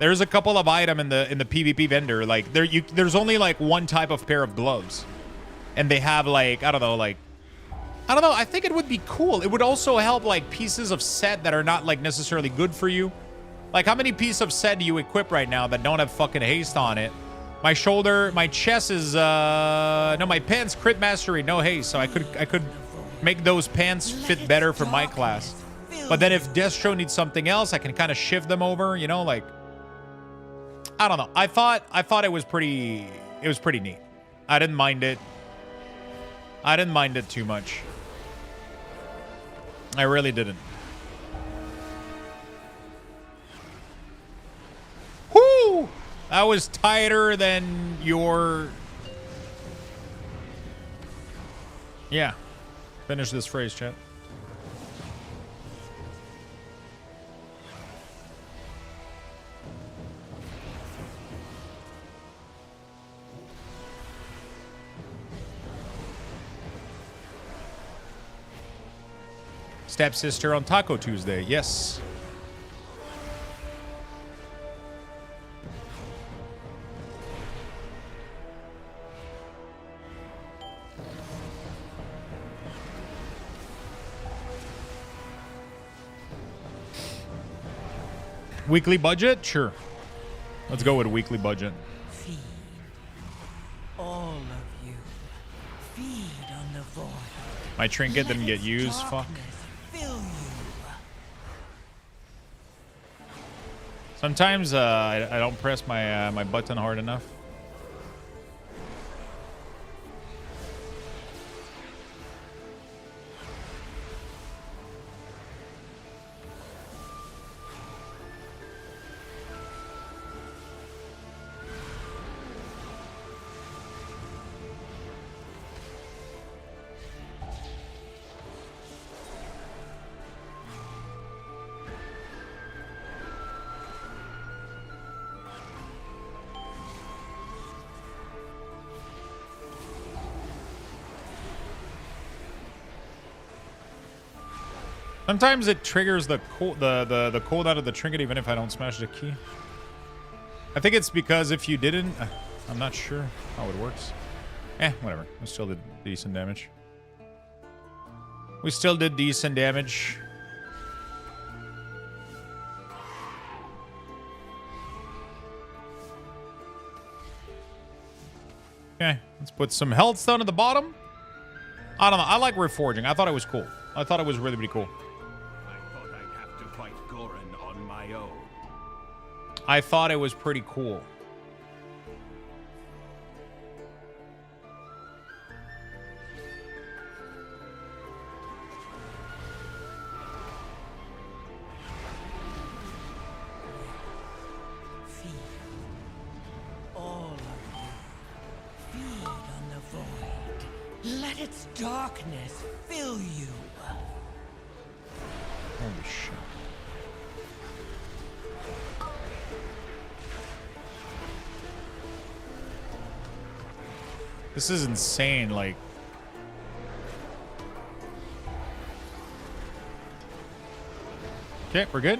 There's a couple of items in the PvP vendor. Like, there's only like one type of pair of gloves, and they have like I don't know. I think it would be cool. It would also help like pieces of set that are not like necessarily good for you. Like, how many pieces of set do you equip right now that don't have fucking haste on it? My shoulder, my chest is no, my pants crit mastery, no haste. So I could make those pants fit better for my class. But then if Destro needs something else, I can kind of shift them over. You know, like. I don't know. I thought it was pretty neat. I didn't mind it. I didn't mind it too much. I really didn't. Whoo! That was tighter than your... Yeah. Finish this phrase, chat. Stepsister on Taco Tuesday. Yes. Weekly budget? Sure. Let's go with a weekly budget. Feed all of you. Feed on the void. My trinket didn't get used. Fuck. Sometimes I don't press my my button hard enough. Sometimes it triggers the cooldown of the trinket even if I don't smash the key. I think it's because if you didn't, I'm not sure how it works. Whatever. We still did decent damage. We still did decent damage. Okay, let's put some health stone at the bottom. I don't know. I like reforging. I thought it was cool. I thought it was really, really cool. I thought it was pretty cool. Feed all of you. Feed on the void. Let its darkness fill you. Holy shit. This is insane, like... Okay, we're good.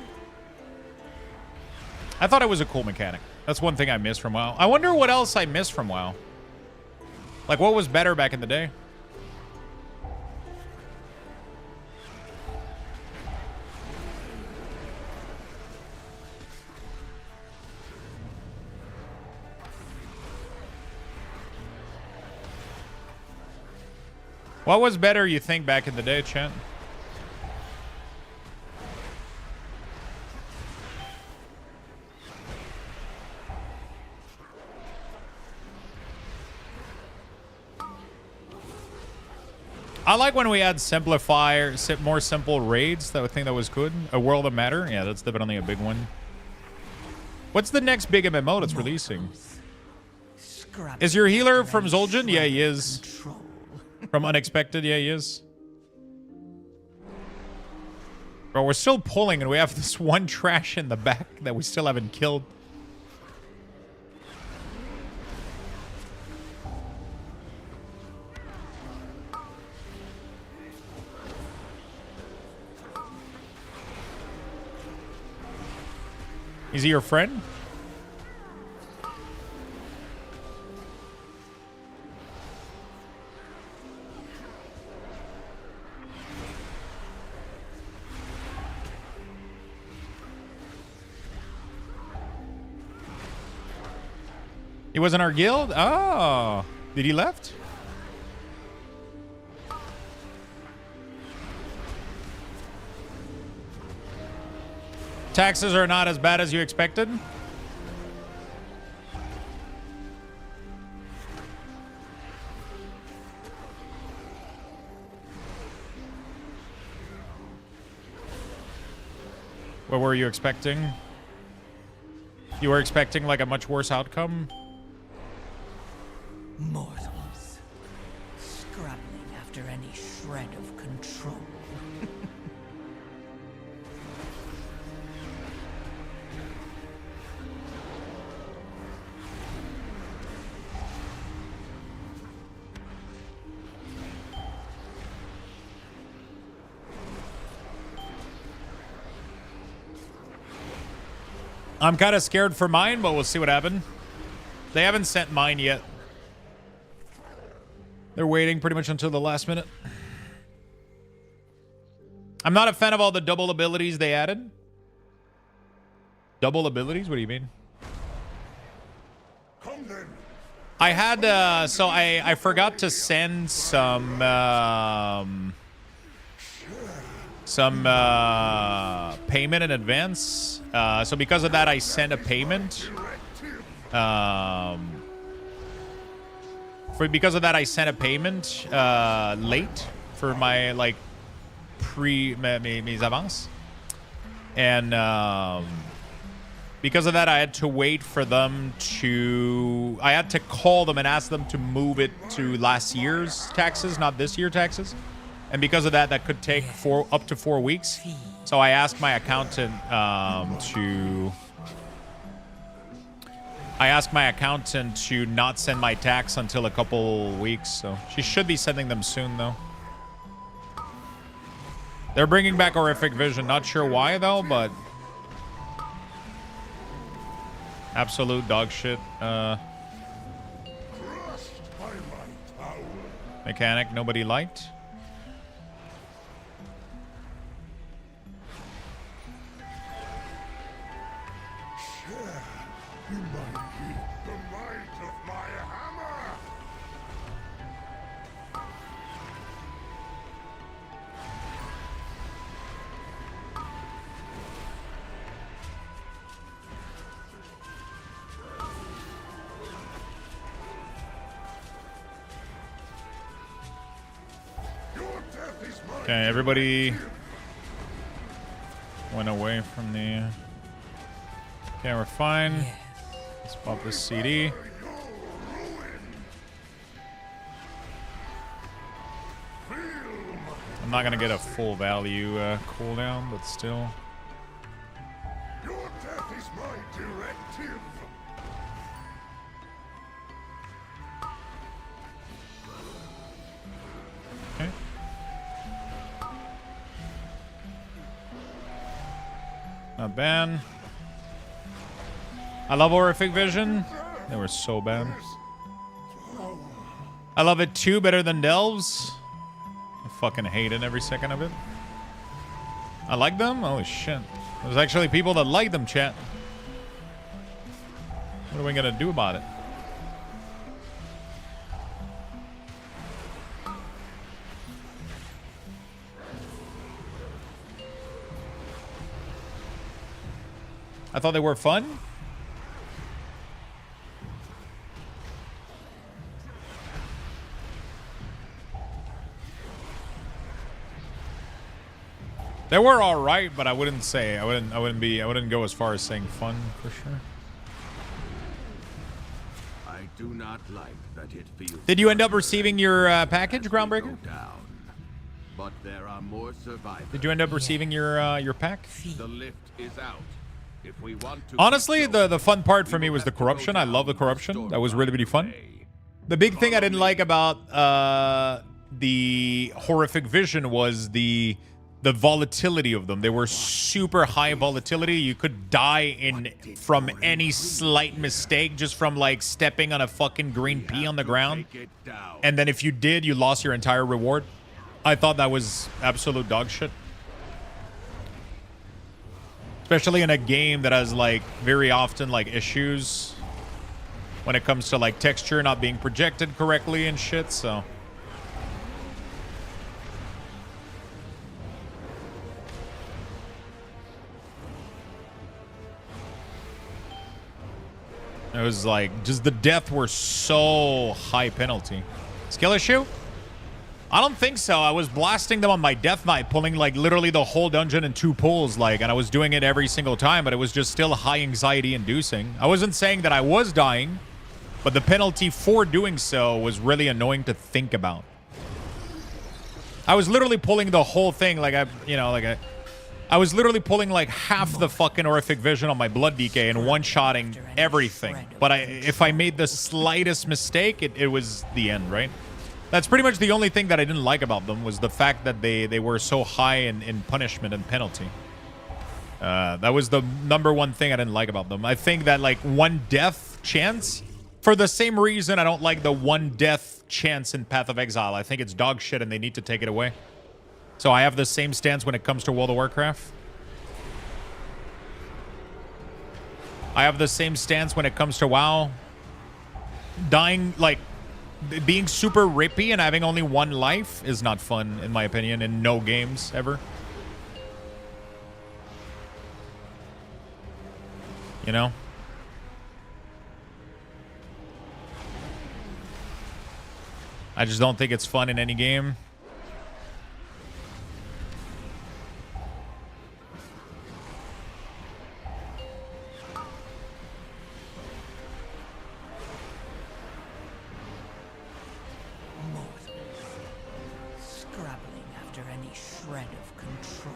I thought it was a cool mechanic. That's one thing I missed from WoW. I wonder what else I missed from WoW. Like, what was better back in the day? What was better, you think, back in the day, chat? I like when we had more simple raids. I think that was good. A World of Matter. Yeah, that's definitely a big one. What's the next big MMO that's releasing? Is your healer from Zul'jin? Yeah, he is. From Unexpected? Yeah, he is. Bro, we're still pulling and we have this one trash in the back that we still haven't killed. Is he your friend? He was in our guild? Oh. Did he left? Taxes are not as bad as you expected? What were you expecting? You were expecting like a much worse outcome? Mortals, scrabbling after any shred of control. I'm kind of scared for mine, but we'll see what happens. They haven't sent mine yet. They're waiting pretty much until the last minute. I'm not a fan of all the double abilities they added. Double abilities? What do you mean? I had, so I forgot to send some payment in advance. So because of that, I sent a payment. Because of that, I sent a payment late for my like mes avance, and because of that, I had to wait for them to. I had to call them and ask them to move it to last year's taxes, not this year taxes. And because of that, that could take up to 4 weeks. So I asked my accountant to not send my tax until a couple weeks. So she should be sending them soon, though. They're bringing back Horrific Vision. Not sure why, though, but absolute dog shit. Mechanic, nobody liked. Okay, everybody went away from the... Okay, we're fine. Let's pop this CD. I'm not gonna get a full value cooldown, but still. Your death is my directive. Okay. Not bad. I love Horrific Vision. They were so bad. I love it too, better than Delves. I fucking hated every second of it. I like them? Holy shit. There's actually people that like them, chat. What are we gonna do about it? I thought they were fun. They were all right, but I wouldn't say I wouldn't go as far as saying fun for sure. I do not like that it feels. Did you end up receiving your package, Groundbreaker? Down, but there are more survivors. Did you end up receiving your pack? The lift is out. If we want to Honestly, the fun part for me was the corruption. I love the corruption. That was really, really fun. The big thing I didn't like about the horrific vision was the volatility of them. They were super high volatility. You could die from any slight mistake, just from like stepping on a fucking green pea on the ground. And then if you did, you lost your entire reward. I thought that was absolute dog shit. Especially in a game that has like very often like issues when it comes to like texture not being projected correctly and shit, so. It was like, just the death were so high penalty. Skill issue? I don't think so. I was blasting them on my Death Knight, pulling like literally the whole dungeon in 2 pulls, like, and I was doing it every single time, but it was just still high anxiety inducing. I wasn't saying that I was dying, but the penalty for doing so was really annoying to think about. I was literally pulling the whole thing, like I was literally pulling like half the fucking horrific vision on my blood DK and one-shotting everything. But if I made the slightest mistake, it was the end, right? That's pretty much the only thing that I didn't like about them, was the fact that they were so high in punishment and penalty. That was the #1 thing I didn't like about them. I think that like 1 death chance, for the same reason I don't like the 1 death chance in Path of Exile. I think it's dog shit and they need to take it away. So I have the same stance when it comes to World of Warcraft. I have the same stance when it comes to WoW. Dying, like, being super rippy and having only 1 life is not fun, in my opinion, in no games ever. You know? I just don't think it's fun in any game. Scrabbling after any shred of control.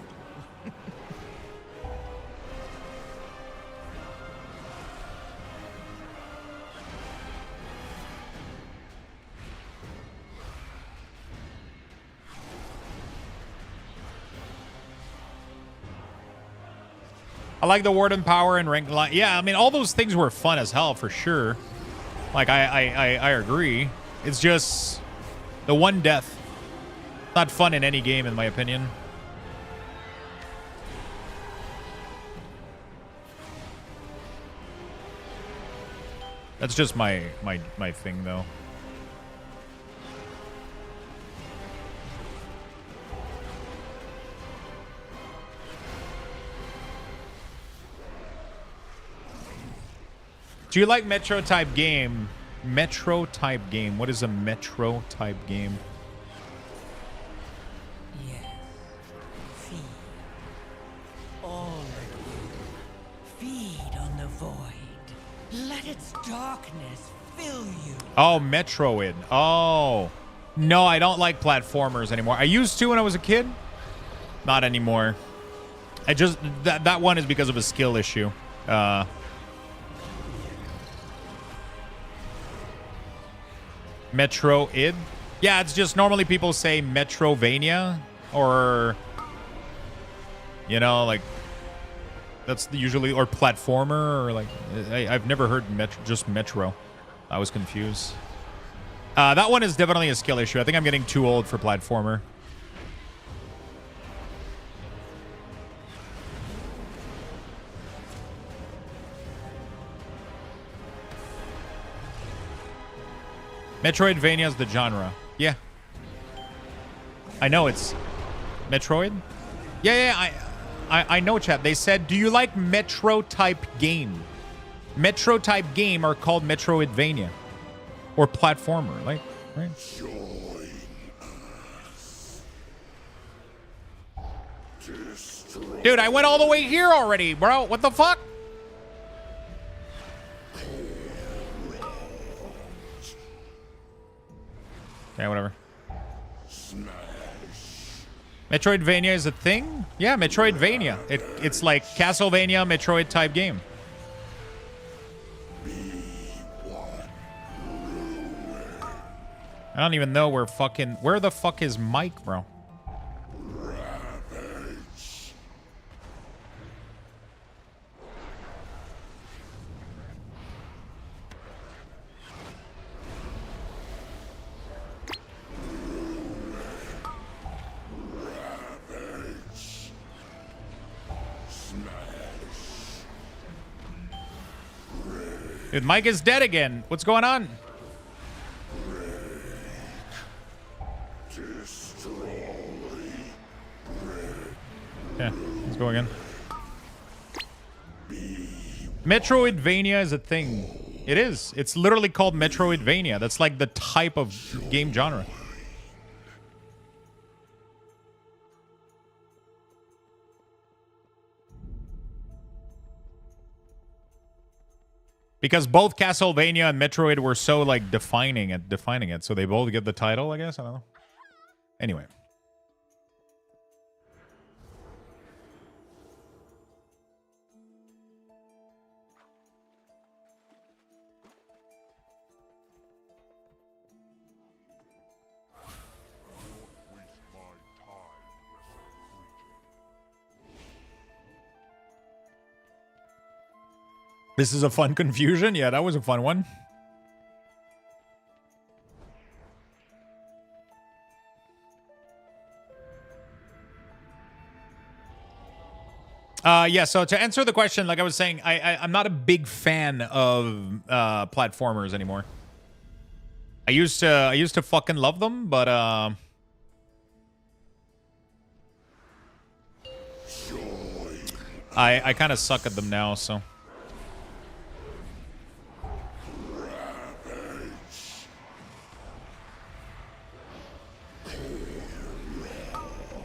I like the Warden power and rank line. Yeah, I mean, all those things were fun as hell for sure. Like, I agree. It's just the 1 death. Not fun in any game, in my opinion. That's just my thing, though. Do you like Metro type game? Metro type game. What is a Metro type game? Yes. Feed. All of you. Feed on the void. Let its darkness fill you. Oh, Metroid. Oh. No, I don't like platformers anymore. I used to when I was a kid. Not anymore. I just... That one is because of a skill issue. Metroid? Yeah, it's just normally people say Metrovania or, you know, like that's usually, or platformer, or like, I've never heard just Metro. I was confused. That one is definitely a skill issue. I think I'm getting too old for platformer. Metroidvania is the genre. Yeah. I know it's Metroid. Yeah, I know, chat. They said, do you like Metro type game? Metro type game are called Metroidvania or platformer, like, right? Dude, I went all the way here already, bro. What the fuck? Okay, whatever. Metroidvania is a thing? Yeah, Metroidvania. It's like Castlevania, Metroid type game. I don't even know where the fuck is Mike, bro? Dude, Mike is dead again. What's going on? Yeah, let's go again. Metroidvania is a thing. It is. It's literally called Metroidvania. That's like the type of game genre. Because both Castlevania and Metroid were so like defining it, so they both get the title, I guess. I don't know. Anyway. This is a fun confusion? Yeah, that was a fun one. Yeah, so to answer the question, like I was saying, I'm not a big fan of platformers anymore. I used to fucking love them, but I kind of suck at them now, so.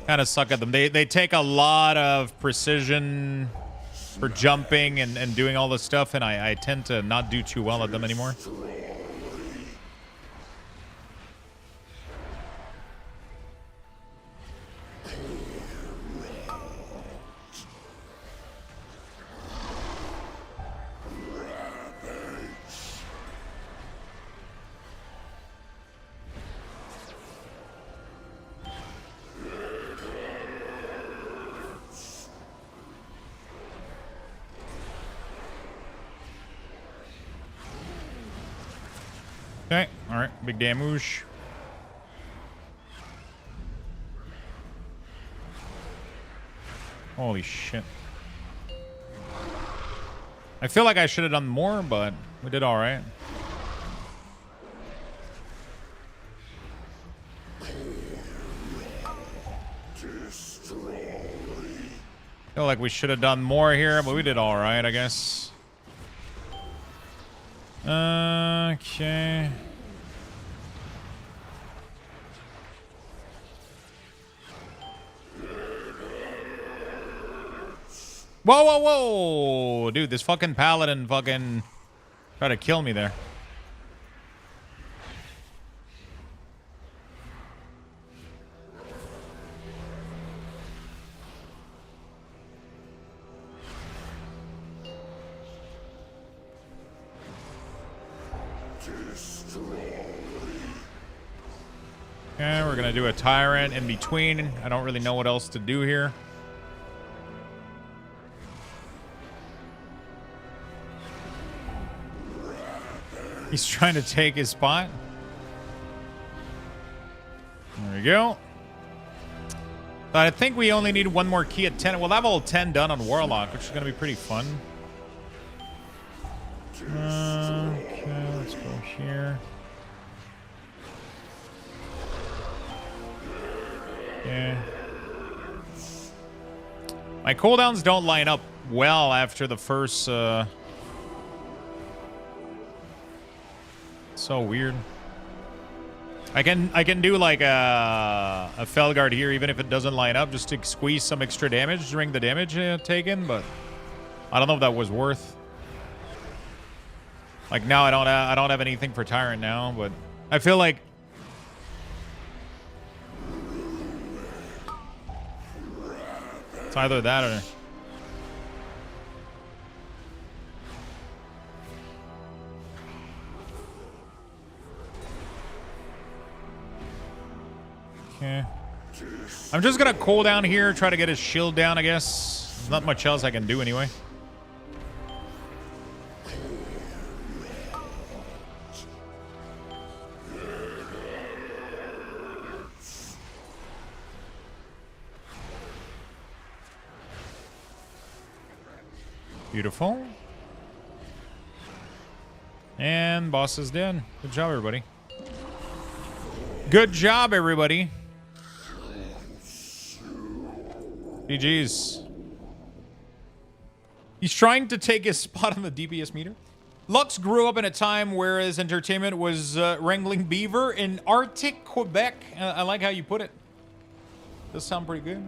Kind of suck at them. They take a lot of precision for jumping and doing all this stuff, and I tend to not do too well at them anymore. Okay, alright, big damage. Holy shit. I feel like I should have done more, but we did alright. Feel like we should have done more here, but we did alright, I guess. Okay. Whoa, whoa, whoa! Dude, this fucking paladin fucking tried to kill me there. Okay, we're gonna do a tyrant in between. I don't really know what else to do here. He's trying to take his spot. There we go. But I think we only need one more key at 10. We'll have all 10 done on Warlock, which is gonna be pretty fun. Okay, let's go here. Yeah. My cooldowns don't line up well after the first... So weird. I can do like a Felguard here even if it doesn't line up just to squeeze some extra damage during the damage taken, but I don't know if that was worth. Like now I don't have anything for Tyrant now, but I feel like it's either that or okay. I'm just gonna cool down here, try to get his shield down, I guess. There's not much else I can do anyway. Beautiful. And boss is dead. Good job, everybody. Good job, everybody. GG's. He's trying to take his spot on the DPS meter. Lux grew up in a time where his entertainment was wrangling beaver in Arctic Quebec. I like how you put it. Does sound pretty good.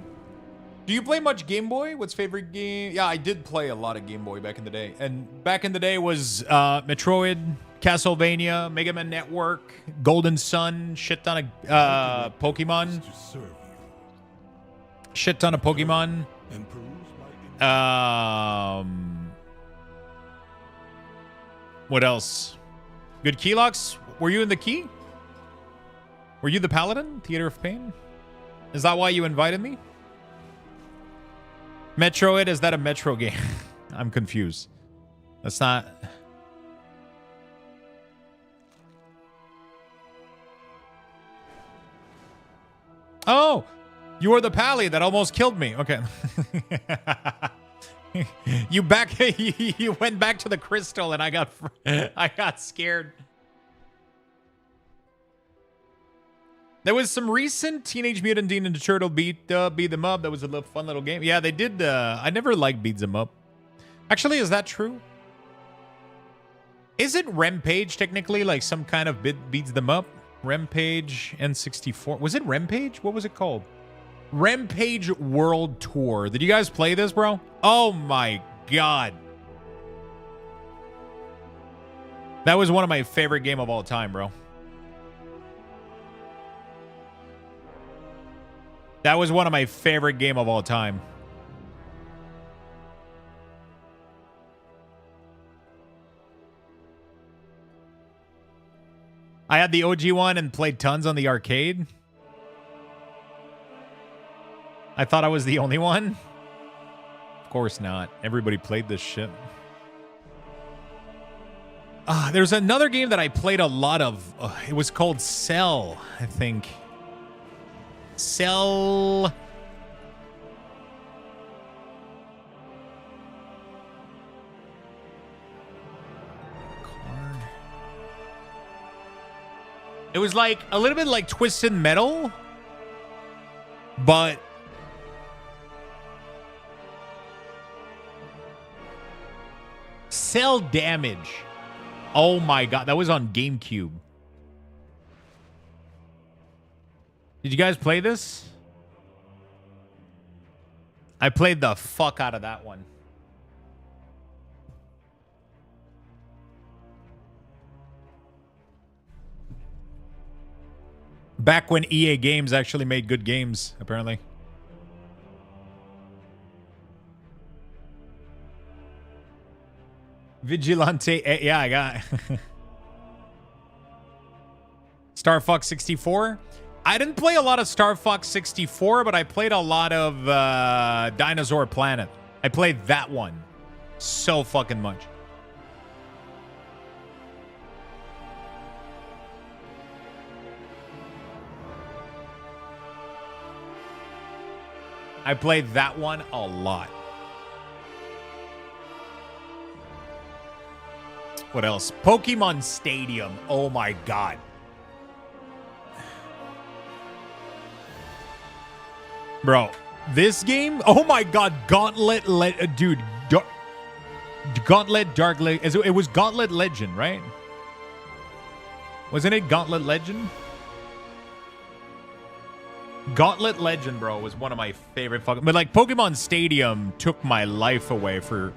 Do you play much Game Boy? What's favorite game? Yeah, I did play a lot of Game Boy back in the day. And back in the day was Metroid, Castlevania, Mega Man Network, Golden Sun, shit ton of Pokemon. Shit ton of Pokemon. What else? Good key locks? Were you in the key? Were you the Paladin? Theater of Pain? Is that why you invited me? Metroid, is that a Metro game? I'm confused. That's not... Oh! You were the pally that almost killed me. Okay. You went back to the crystal and I got scared. There was some recent Teenage Mutant Ninja Turtle beat them up. That was a fun little game. Yeah, they did. I never liked beat them up. Actually, is that true? Is it Rampage technically like some kind of beats them up? Rampage N64. Was it Rampage? What was it called? Rampage World Tour. Did you guys play this, bro? Oh my god. That was one of my favorite game of all time, bro. That was one of my favorite game of all time. I had the OG one and played tons on the arcade. I thought I was the only one. Of course not. Everybody played this shit. There's another game that I played a lot of. It was called Cell, I think. Cell. It was like a little bit like Twisted Metal, but Cell Damage. Oh my god, that was on GameCube. Did you guys play this? I played the fuck out of that one. Back when EA Games actually made good games, apparently. Vigilante, yeah, I got Star Fox 64. I didn't play a lot of Star Fox 64, but I played a lot of Dinosaur Planet. I played that one so fucking much. I played that one a lot. What else? Pokemon Stadium. Oh my god. Bro, This game? Oh my god, Gauntlet dude, Gauntlet Dark Legend. It was Gauntlet Legend, right? Wasn't it Gauntlet Legend? Gauntlet Legend, bro, was one of my favorite fucking... But, like, Pokemon Stadium took my life away for...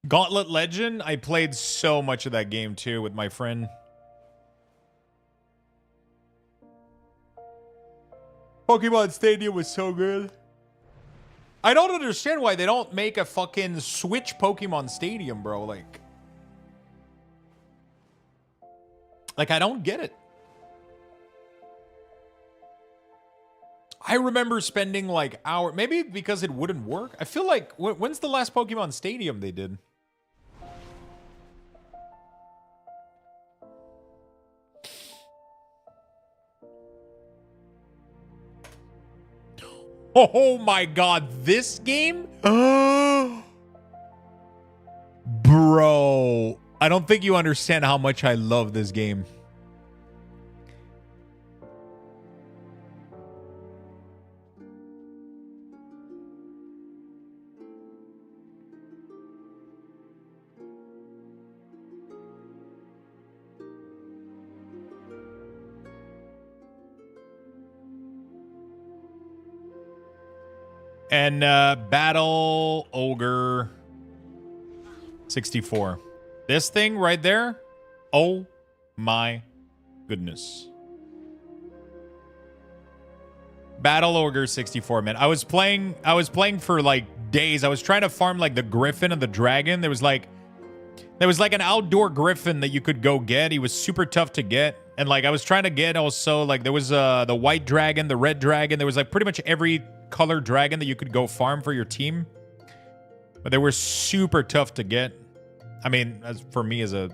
Gauntlet Legend, I played so much of that game, too, with my friend. Pokemon Stadium was so good. I don't understand why they don't make a fucking Switch Pokemon Stadium, bro. Like, I don't get it. I remember spending, like, hours... Maybe because it wouldn't work. I feel like... When's the last Pokemon Stadium they did? Oh my god, this game? Bro, I don't think you understand how much I love this game. And Battle Ogre 64. This thing right there. Oh my goodness. Battle Ogre 64, man. I was playing for like days. I was trying to farm like the Griffin and the Dragon. There was like an outdoor Griffin that you could go get. He was super tough to get. And like I was trying to get also like there was the white dragon, the red dragon. There was like pretty much every color dragon that you could go farm for your team. But they were super tough to get. I mean, as for me as a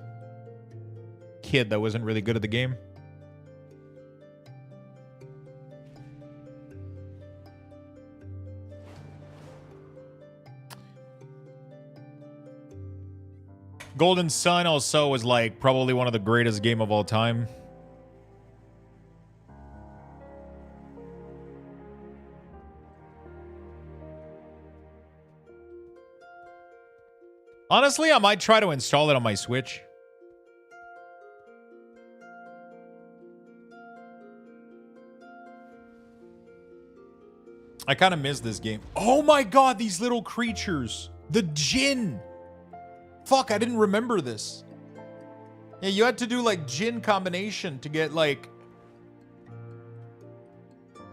kid that wasn't really good at the game. Golden Sun also was like probably one of the greatest game of all time. Honestly, I might try to install it on my Switch. I kind of miss this game. Oh my god, these little creatures. The Jinn. Fuck, I didn't remember this. Yeah, you had to do like Jinn combination to get like...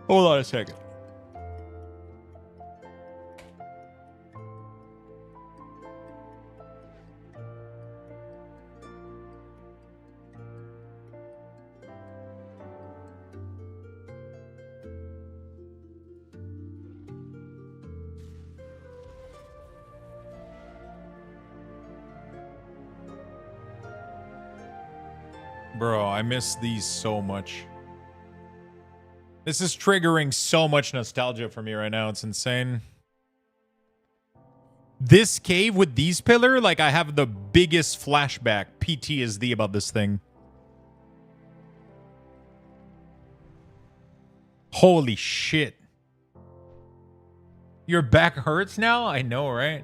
Hold on a second. Bro, I miss these so much. This is triggering so much nostalgia for me right now. It's insane. This cave with these pillars, like I have the biggest flashback, PTSD about this thing. Holy shit. Your back hurts now? I know, right?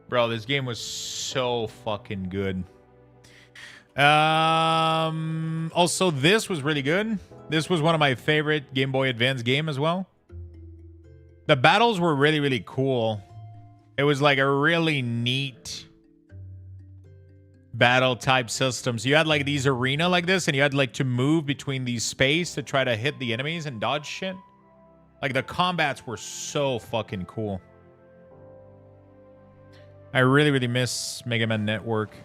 Bro, this game was so fucking good. Also, this was really good. This was one of my favorite Game Boy Advance game as well. The battles were really, really cool. It was like a really neat battle type system. So you had like these arena like this, and you had like to move between these space to try to hit the enemies and dodge shit. Like the combats were so fucking cool. I really, really miss Mega Man Network.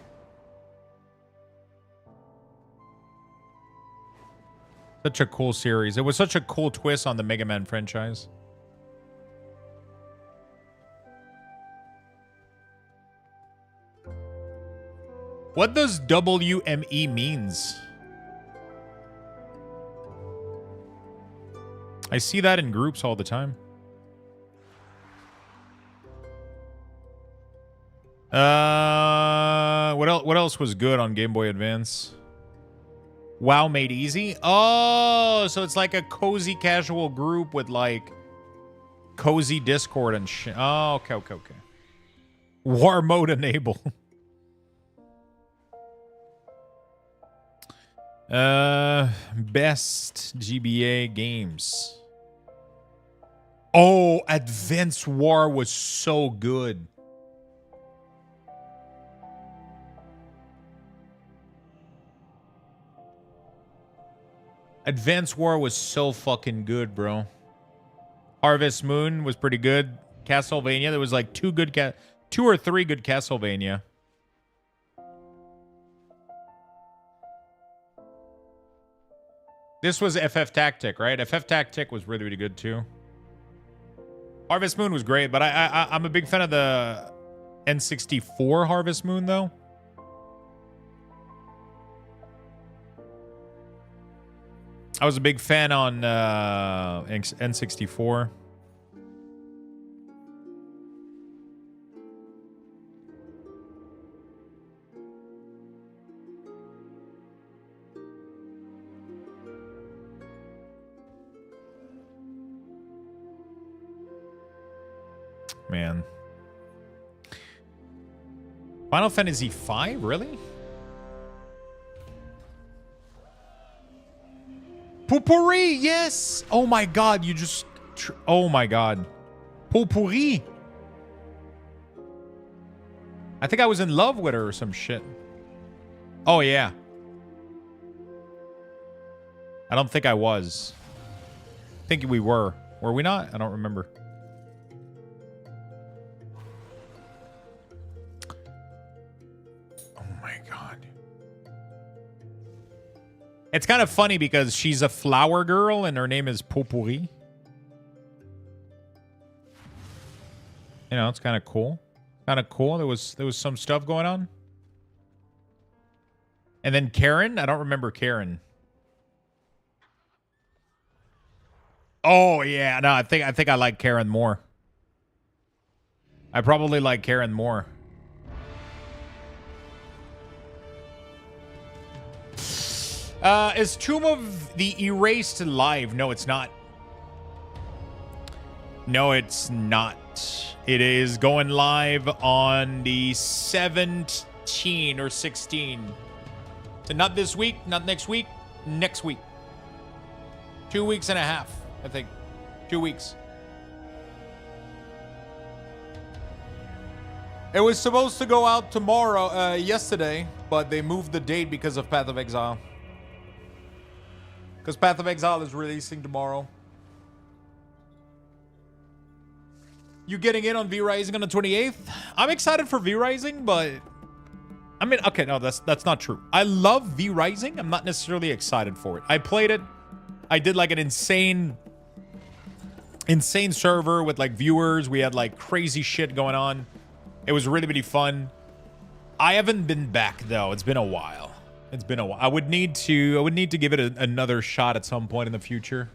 Such a cool series. It was such a cool twist on the Mega Man franchise. What does WME means? I see that in groups all the time. What else was good on Game Boy Advance? WoW Made Easy. Oh, so it's like a cozy casual group with like cozy Discord and shit. Oh, okay. War mode enable. Best GBA games. Oh, Advance War was so good. Advance War was so fucking good, bro. Harvest Moon was pretty good. Castlevania, there was like two or three good Castlevania. This was FF Tactic, right? FF Tactic was really, really good too. Harvest Moon was great, but I'm a big fan of the N64 Harvest Moon, though. I was a big fan on N64. Man. Final Fantasy V? Really? Potpourri, yes! Oh my god, you just... oh my god. Potpourri! I think I was in love with her or some shit. Oh yeah. I don't think I was. I think we were. Were we not? I don't remember. It's kind of funny because she's a flower girl and her name is Potpourri. You know, it's kind of cool. Kind of cool. There was some stuff going on. And then Karen, I don't remember Karen. Oh yeah, no, I think I like Karen more. I probably like Karen more. Is Tomb of the Erased live? No, it's not. No, it's not. It is going live on the 17 or 16. So not this week, not next week, next week. 2 weeks and a half, I think. 2 weeks. It was supposed to go out tomorrow, yesterday, but they moved the date because of Path of Exile. Because Path of Exile is releasing tomorrow. You getting in on V-Rising on the 28th? I'm excited for V-Rising, but... I mean, okay, no, that's not true. I love V-Rising. I'm not necessarily excited for it. I played it. I did like an insane server with like viewers. We had like crazy shit going on. It was really, really fun. I haven't been back, though. It's been a while. It's been a while. I would need to give it another shot at some point in the future.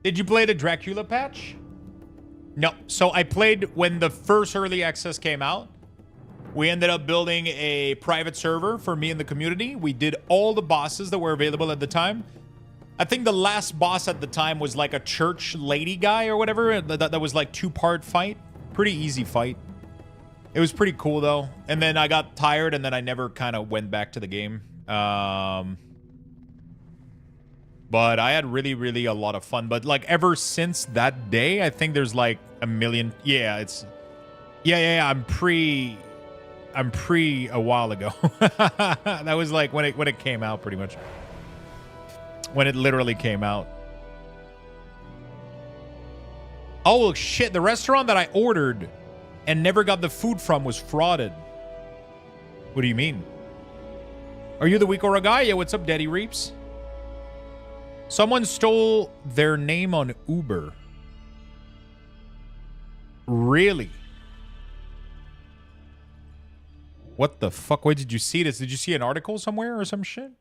Did you play the Dracula patch? No. So I played when the first early access came out. We ended up building a private server for me and the community. We did all the bosses that were available at the time. I think the last boss at the time was like a church lady guy or whatever. That was like 2-part fight. Pretty easy fight. It was pretty cool though. And then I got tired and then I never kind of went back to the game. But I had really, really a lot of fun. But like ever since that day, I think there's like a million. Yeah, it's. Yeah. I'm pre a while ago. That was like when it came out, pretty much. When it literally came out. Oh shit! The restaurant that I ordered and never got the food from was frauded. What do you mean? Are you the Weekora guy? Yeah. What's up, Daddy Reaps? Someone stole their name on Uber. Really? What the fuck? Where did you see this? Did you see an article somewhere or some shit?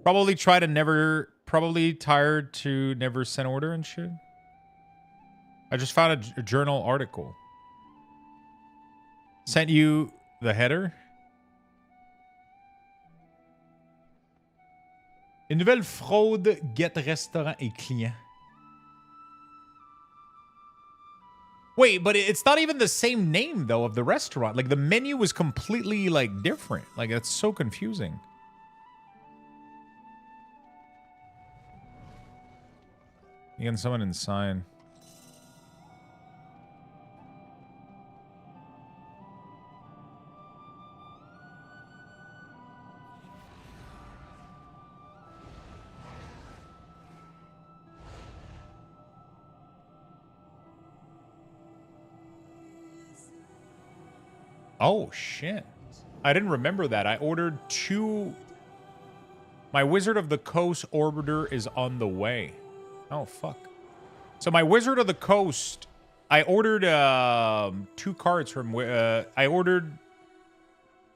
Probably tired to never send order and shit. I just found a journal article. Sent you the header. Une nouvelle fraude guette restaurant et client. Wait, but it's not even the same name though of the restaurant. Like the menu was completely like different. Like it's so confusing. You can summon inside. Oh, shit. I didn't remember that. I ordered 2... My Wizard of the Coast order is on the way. Oh, fuck. So my Wizard of the Coast... I ordered 2 cards from... I ordered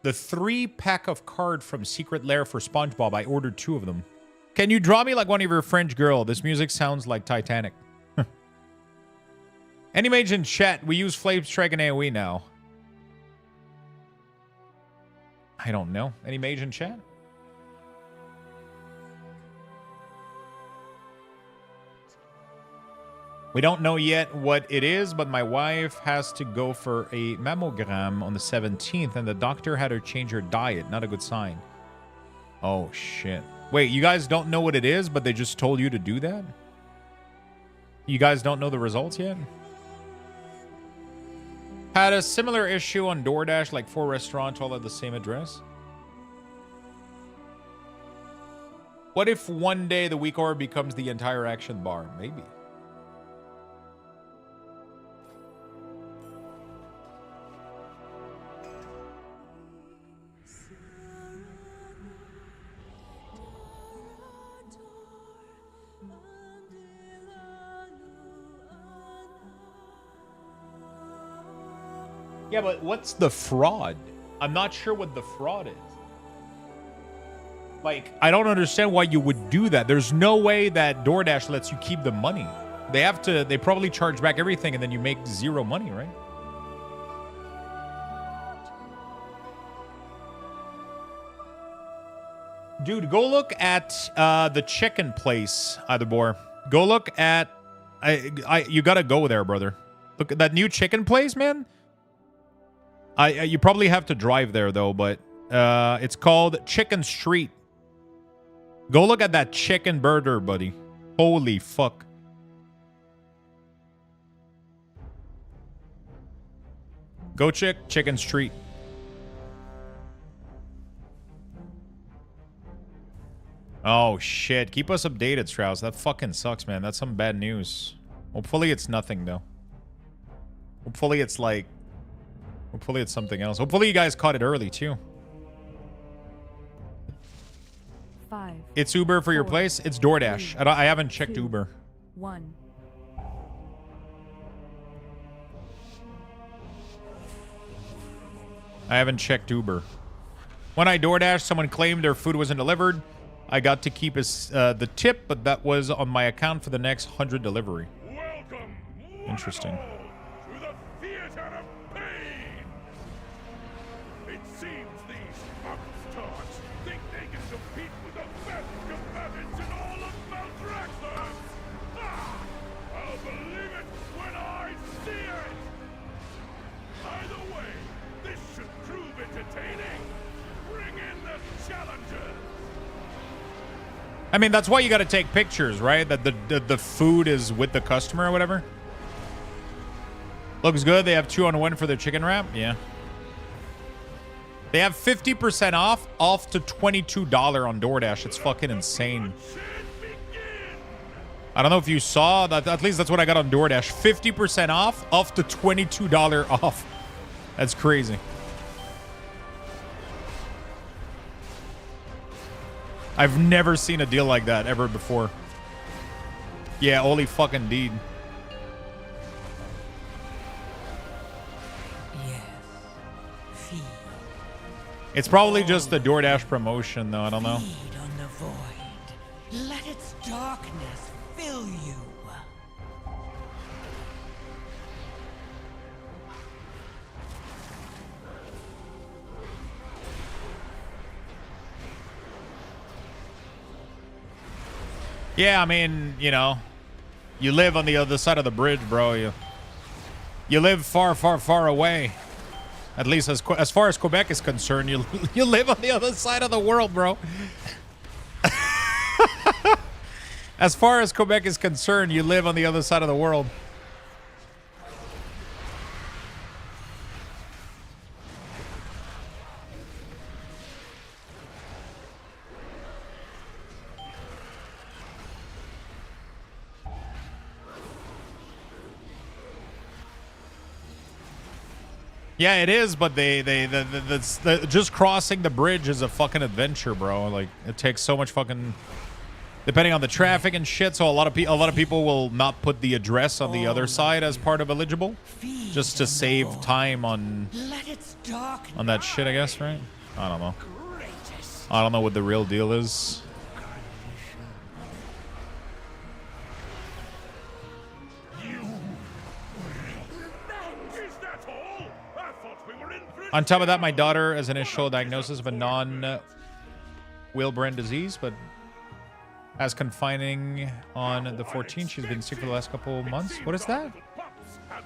the 3-pack of card from Secret Lair for SpongeBob. I ordered 2 of them. Can you draw me like one of your French girl? This music sounds like Titanic. Any mage in chat, we use Flame Strike and AoE now. I don't know. Any mage in chat? We don't know yet what it is, but my wife has to go for a mammogram on the 17th, and the doctor had her change her diet. Not a good sign. Oh, shit. Wait, you guys don't know what it is, but they just told you to do that? You guys don't know the results yet? Had a similar issue on DoorDash, like 4 restaurants all at the same address. What if one day the weak orb becomes the entire action bar? Maybe. Yeah, but what's the fraud? I'm not sure what the fraud is. Like, I don't understand why you would do that. There's no way that DoorDash lets you keep the money. They probably charge back everything and then you make 0 money, right? Dude, go look at the chicken place, Adabor. Go look at... you gotta go there, brother. Look at that new chicken place, man. You probably have to drive there, though, but it's called Chicken Street. Go look at that chicken burger, buddy. Holy fuck. Go check Chicken Street. Oh, shit. Keep us updated, Strauss. That fucking sucks, man. That's some bad news. Hopefully it's nothing, though. Hopefully it's like... Hopefully it's something else. Hopefully you guys caught it early, too. 5. It's Uber for your place? It's DoorDash. 3, I haven't checked 2, Uber. 1. I haven't checked Uber. When I DoorDash, someone claimed their food wasn't delivered. I got to keep the tip, but that was on my account for the next 100 delivery. Welcome. Interesting. To the theater of pain. It seems these upstarts think they can compete with the best combatants in all of Maldraxxus. I'll believe it when I see it. Either way, this should prove entertaining. Bring in the challengers. I mean, that's why you got to take pictures, right? That the food is with the customer or whatever. Looks good. They have 2 on 1 for their chicken wrap. Yeah. They have 50% off to $22 on DoorDash. It's fucking insane. I don't know if you saw that. At least that's what I got on DoorDash. 50% off to $22 off. That's crazy. I've never seen a deal like that ever before. Yeah, holy fucking deed. It's probably just the DoorDash promotion, though. I don't know. Feed on the void. Let its darkness fill you. Yeah, I mean, you know, you live on the other side of the bridge, bro. You live far, far, far away. At least as far as Quebec is concerned, you live on the other side of the world, bro. As far as Quebec is concerned, you live on the other side of the world. Yeah, it is, but just crossing the bridge is a fucking adventure, bro. Like, it takes so much fucking, depending on the traffic and shit. So a lot of people will not put the address on the other side as part of eligible, just to save time on that shit, I guess, right? I don't know. I don't know what the real deal is. On top of that, my daughter has an initial diagnosis of a non-Wheelbrain disease, but as confining on the 14th, she's been sick for the last couple of months. What is that?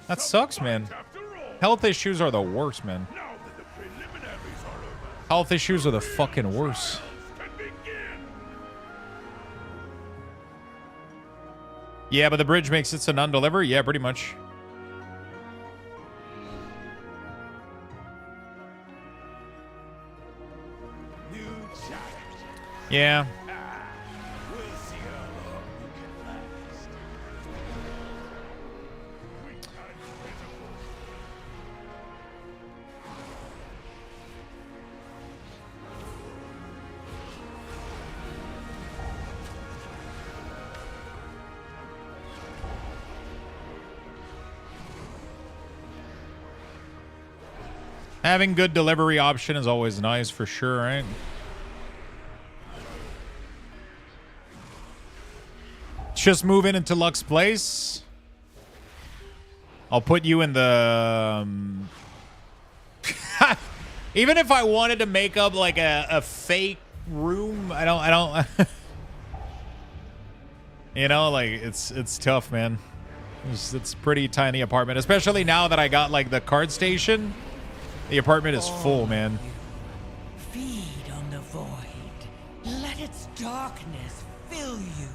That sucks, man. Health issues are the worst, man. Health issues are the fucking worst. Yeah, but the bridge makes it so non-deliver? Yeah, pretty much. Yeah. Having good delivery option is always nice for sure, right? Just moving into Lux Place. I'll put you in the even if I wanted to make up like a fake room, I don't you know, like it's tough, man. It's pretty tiny apartment, especially now that I got like the card station. The apartment is full, man. Feed on the void. Let its darkness fill you.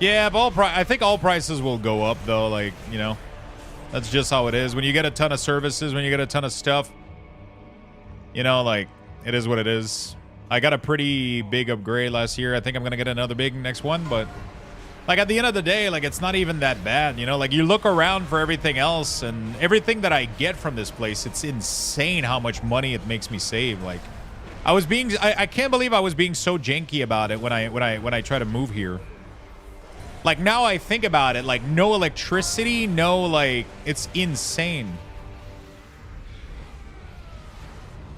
Yeah, but I think all prices will go up, though. Like, you know, that's just how it is. When you get a ton of services, when you get a ton of stuff, you know, like, it is what it is. I got a pretty big upgrade last year. I think I'm going to get another big next one. But, like, at the end of the day, like, it's not even that bad, you know? Like, you look around for everything else, and everything that I get from this place, it's insane how much money it makes me save. Like, I can't believe I was being so janky about it when I try to move here. Like, now I think about it, like, no electricity, no, like, it's insane.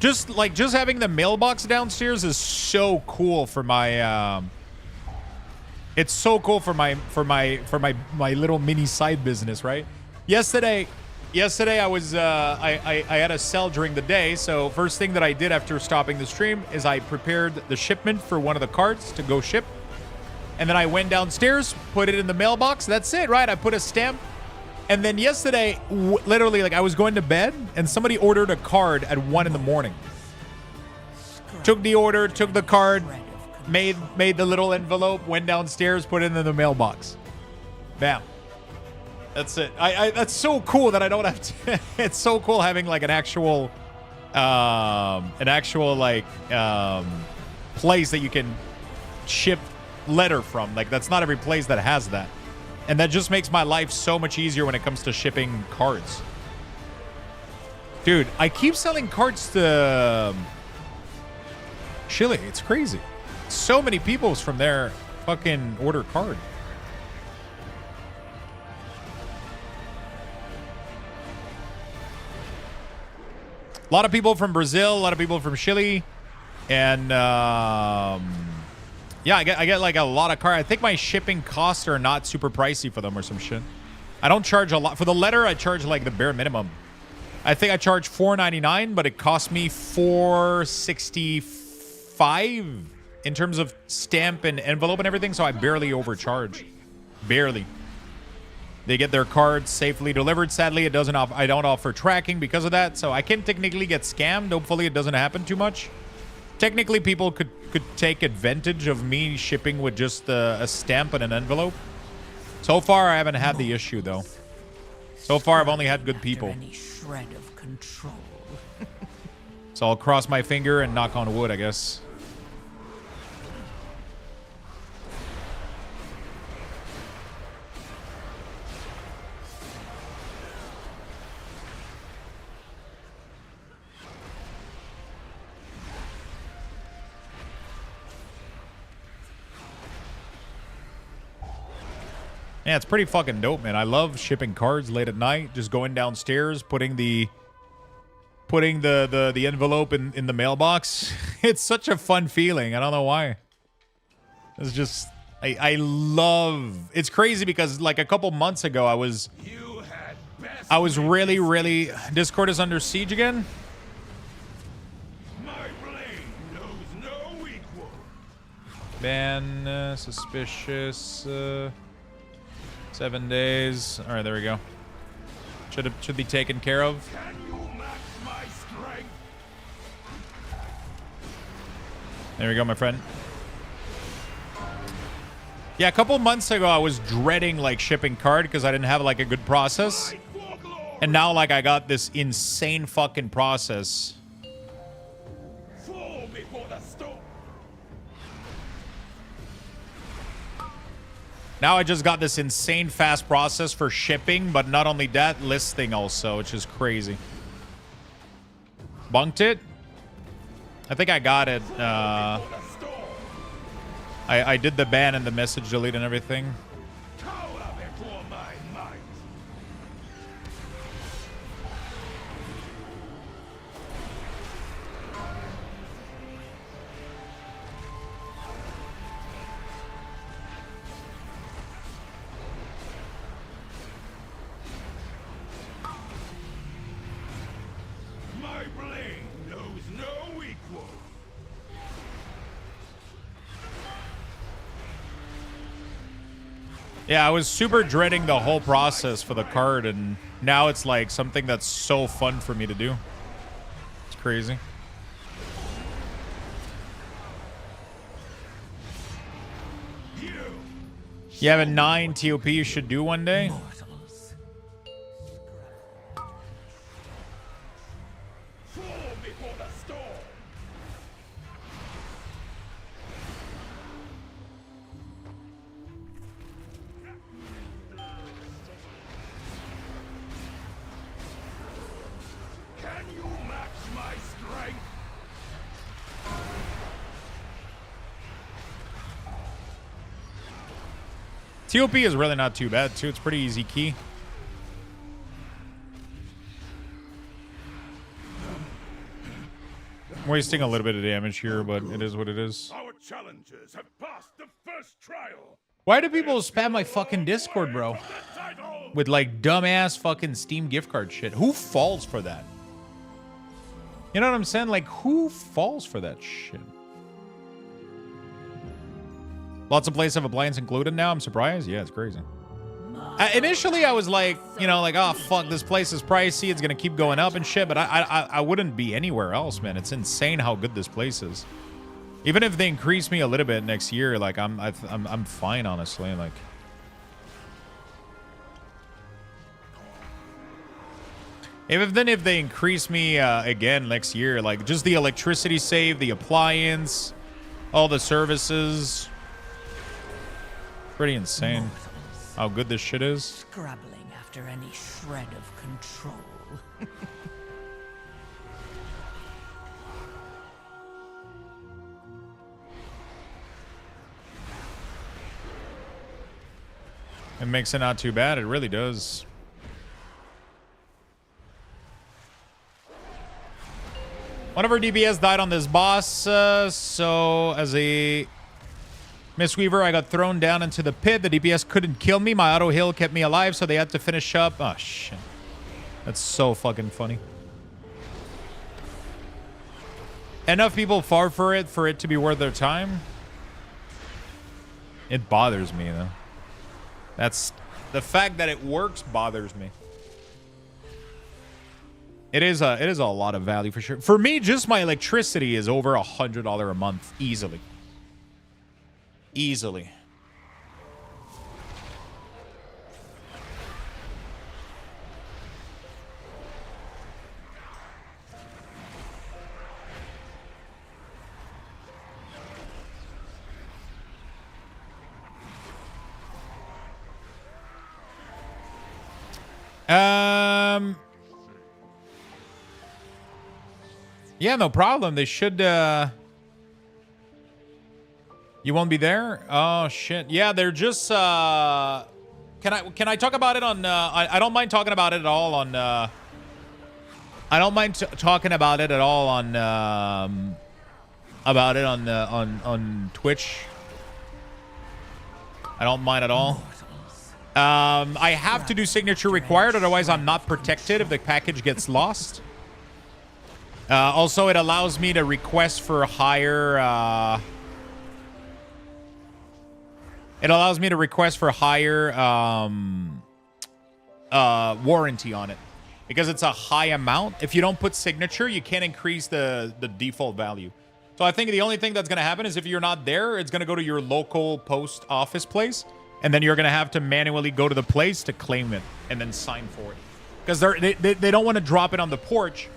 Just having the mailbox downstairs is so cool for my, it's so cool for my little mini side business, right? Yesterday I was, I had a sell during the day, so first thing that I did after stopping the stream is I prepared the shipment for one of the carts to go ship. And then I went downstairs, put it in the mailbox. That's it, right? I put a stamp. And then yesterday, literally, like, I was going to bed, and somebody ordered a card at 1 in the morning. Took the order, took the card, made the little envelope, went downstairs, put it in the mailbox. Bam. That's it. That's so cool that I don't have to. It's so cool having, like, an actual like place that you can ship letter from. Like, that's not every place that has that, and that just makes my life so much easier when it comes to shipping cards. Dude, I keep selling cards to Chile. It's crazy. So many people from there fucking order card. A lot of people from Brazil, a lot of people from Chile, and yeah, I get like a lot of cards. I think my shipping costs are not super pricey for them or some shit. I don't charge a lot for the letter. I charge like the bare minimum. I think I charge $4.99, but it cost me $4.65 in terms of stamp and envelope and everything. So I barely overcharge, barely. They get their cards safely delivered. Sadly, it doesn't. I don't offer tracking because of that, so I can technically get scammed. Hopefully, it doesn't happen too much. Technically, people could take advantage of me shipping with just a stamp and an envelope. So far, I haven't had the issue though. So far, I've only had good people. Any shred of control. So I'll cross my finger and knock on wood, I guess. Yeah, it's pretty fucking dope, man. I love shipping cards late at night, just going downstairs, putting the envelope in the mailbox. It's such a fun feeling. I don't know why. It's just I love. It's crazy because like a couple months ago I was really Discord is under siege again. My blade knows no equal. Ban suspicious 7 days. All right, there we go. Should be taken care of. Can you match my strength? There we go, my friend. Yeah, a couple months ago, I was dreading like shipping card because I didn't have like a good process. And now like I got this insane fucking process. Fall before the storm. Now I just got this insane fast process for shipping, but not only that, listing also, which is crazy. Bunked it? I think I got it. I did the ban and the message delete and everything. Cower before my might. My blade knows no equal. Yeah, I was super dreading the whole process for the card, and now it's like something that's so fun for me to do. It's crazy. You have a 9 TOP you should do one day? Fall before the storm. Can you match my strength? TOP is really not too bad, too. It's pretty easy key. I'm wasting a little bit of damage here, but it is what it is. Our challengers have passed the first trial. Why do people spam my fucking Discord, bro? With like dumbass fucking Steam gift card shit. Who falls for that? You know what I'm saying? Like, who falls for that shit? Lots of places have appliance included now. I'm surprised. Yeah, it's crazy. Initially, I was like, you know, like, oh, fuck, this place is pricey. It's going to keep going up and shit. But I wouldn't be anywhere else, man. It's insane how good this place is. Even if they increase me a little bit next year, like, I'm fine, honestly. Like, if they increase me again next year, like, just the electricity save, the appliance, all the services. Pretty insane how good this shit is. Scrabbling after any shred of control. It makes it not too bad. It really does. One of our DPS died on this boss, so as a Mistweaver, I got thrown down into the pit. The DPS couldn't kill me. My auto heal kept me alive, so they had to finish up. Oh, shit. That's so fucking funny. Enough people fought for it to be worth their time. It bothers me, though. That's the fact that it works bothers me. It is a lot of value for sure. For me, just my electricity is over $100 a month easily. Easily. Yeah, no problem. They should, You won't be there? Oh, shit. Yeah, they're just, Can I talk about it on, I don't mind talking about it at all on, I don't mind talking about it at all on, on Twitch. I don't mind at all. I have to do signature required, otherwise I'm not protected if the package gets lost. Also, it allows me to request for higher, warranty on it. Because it's a high amount. If you don't put signature, you can't increase the default value. So I think the only thing that's going to happen is if you're not there, it's going to go to your local post office place. And then you're going to have to manually go to the place to claim it and then sign for it. Because they don't want to drop it on the porch.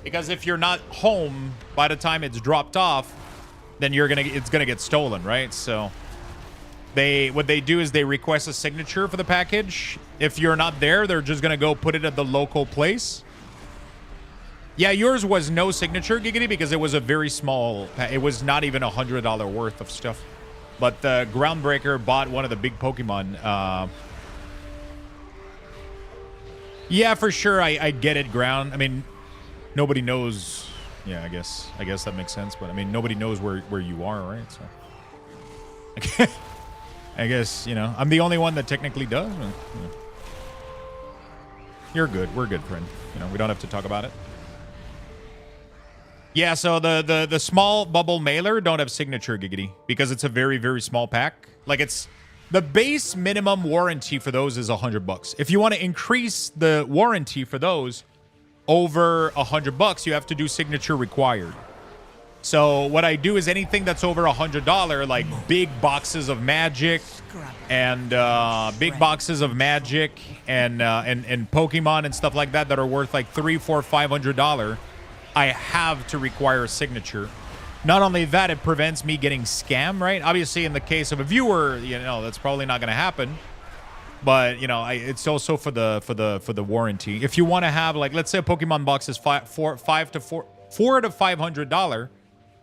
Because if you're not home by the time it's dropped off, then it's gonna get stolen, right? So what they do is they request a signature for the package. If you're not there, they're just gonna go put it at the local place. Yeah, yours was no signature, Giggity, because it was a very small. It was not even $100 worth of stuff. But the Groundbreaker bought one of the big Pokemon. Yeah, for sure, I get it, Ground. I mean, nobody knows. Yeah, I guess that makes sense. But I mean, nobody knows where you are, right? So I guess, you know, I'm the only one that technically does. But, you know. You're good. We're good, friend. You know, we don't have to talk about it. Yeah, so the small bubble mailer don't have signature, Giggity, because it's a very, very small pack. Like, it's the base minimum warranty for those is $100. If you want to increase the warranty for those over $100, you have to do signature required. So what I do is anything that's over $100, like big boxes of magic and and Pokemon and stuff like that are worth like $300, $400, $500, I have to require a signature. Not only that, it prevents me getting scammed, right? Obviously, in the case of a viewer, you know, that's probably not going to happen. But, you know, it's also for the warranty. If you want to have, like, let's say a Pokemon box is $400 to $500.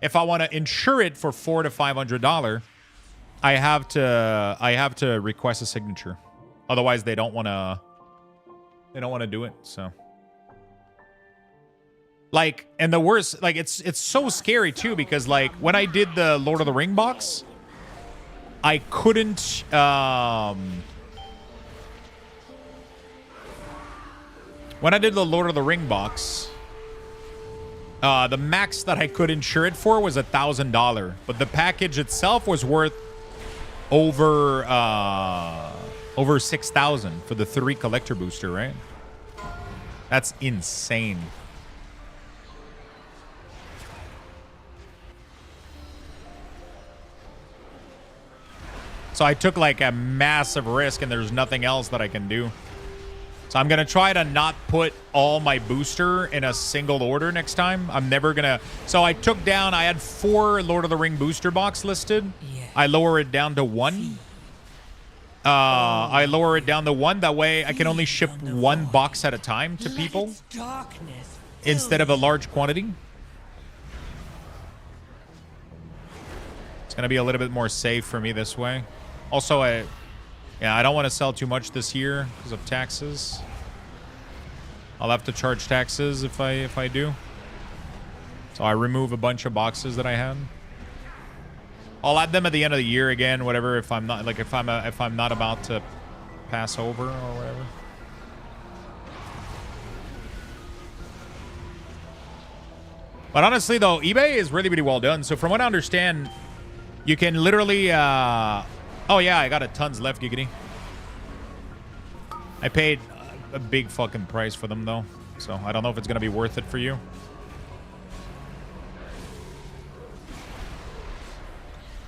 If I want to insure it for $400 to $500, I have to request a signature. Otherwise, they don't want to do it. So, like, and the worst, like, it's so scary too, because like when I did the Lord of the Ring box, I couldn't when I did the Lord of the Ring box, the max that I could insure it for was $1,000, but the package itself was worth over $6,000 for the 3 collector booster, right? That's insane. So I took like a massive risk, and there's nothing else that I can do. So I'm going to try to not put all my booster in a single order next time. I'm never going to... So I took down... I had 4 Lord of the Ring booster box listed. Yeah. I lower it down to 1. I lower it down to 1. That way I can only ship 1 box at a time to people instead of a large quantity. It's going to be a little bit more safe for me this way. Also, I don't want to sell too much this year because of taxes. I'll have to charge taxes if I do. So I remove a bunch of boxes that I had. I'll add them at the end of the year again, whatever. If I'm not if I'm not about to pass over or whatever. But honestly, though, eBay is really, really well done. So from what I understand, you can literally... oh, yeah, I got a tons left, Giggity. I paid a big fucking price for them, though. So I don't know if it's going to be worth it for you.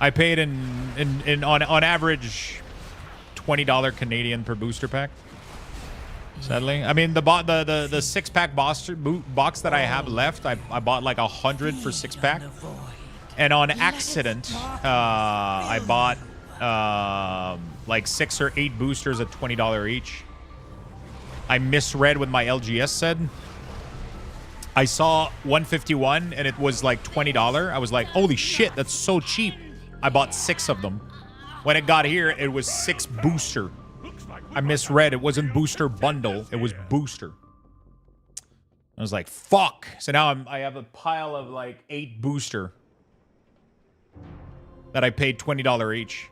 I paid on average $20 Canadian per booster pack. Sadly, I mean the 6-pack box that I have left, I bought like 100 for 6-pack, and on accident, I bought like 6 or 8 boosters at $20 each. I misread what my LGS said. I saw 151 and it was like $20. I was like, holy shit, that's so cheap. I bought 6 of them. When it got here, it was 6 booster. I misread. It wasn't booster bundle. It was booster. I was like, fuck. So now I have a pile of like 8 booster that I paid $20 each.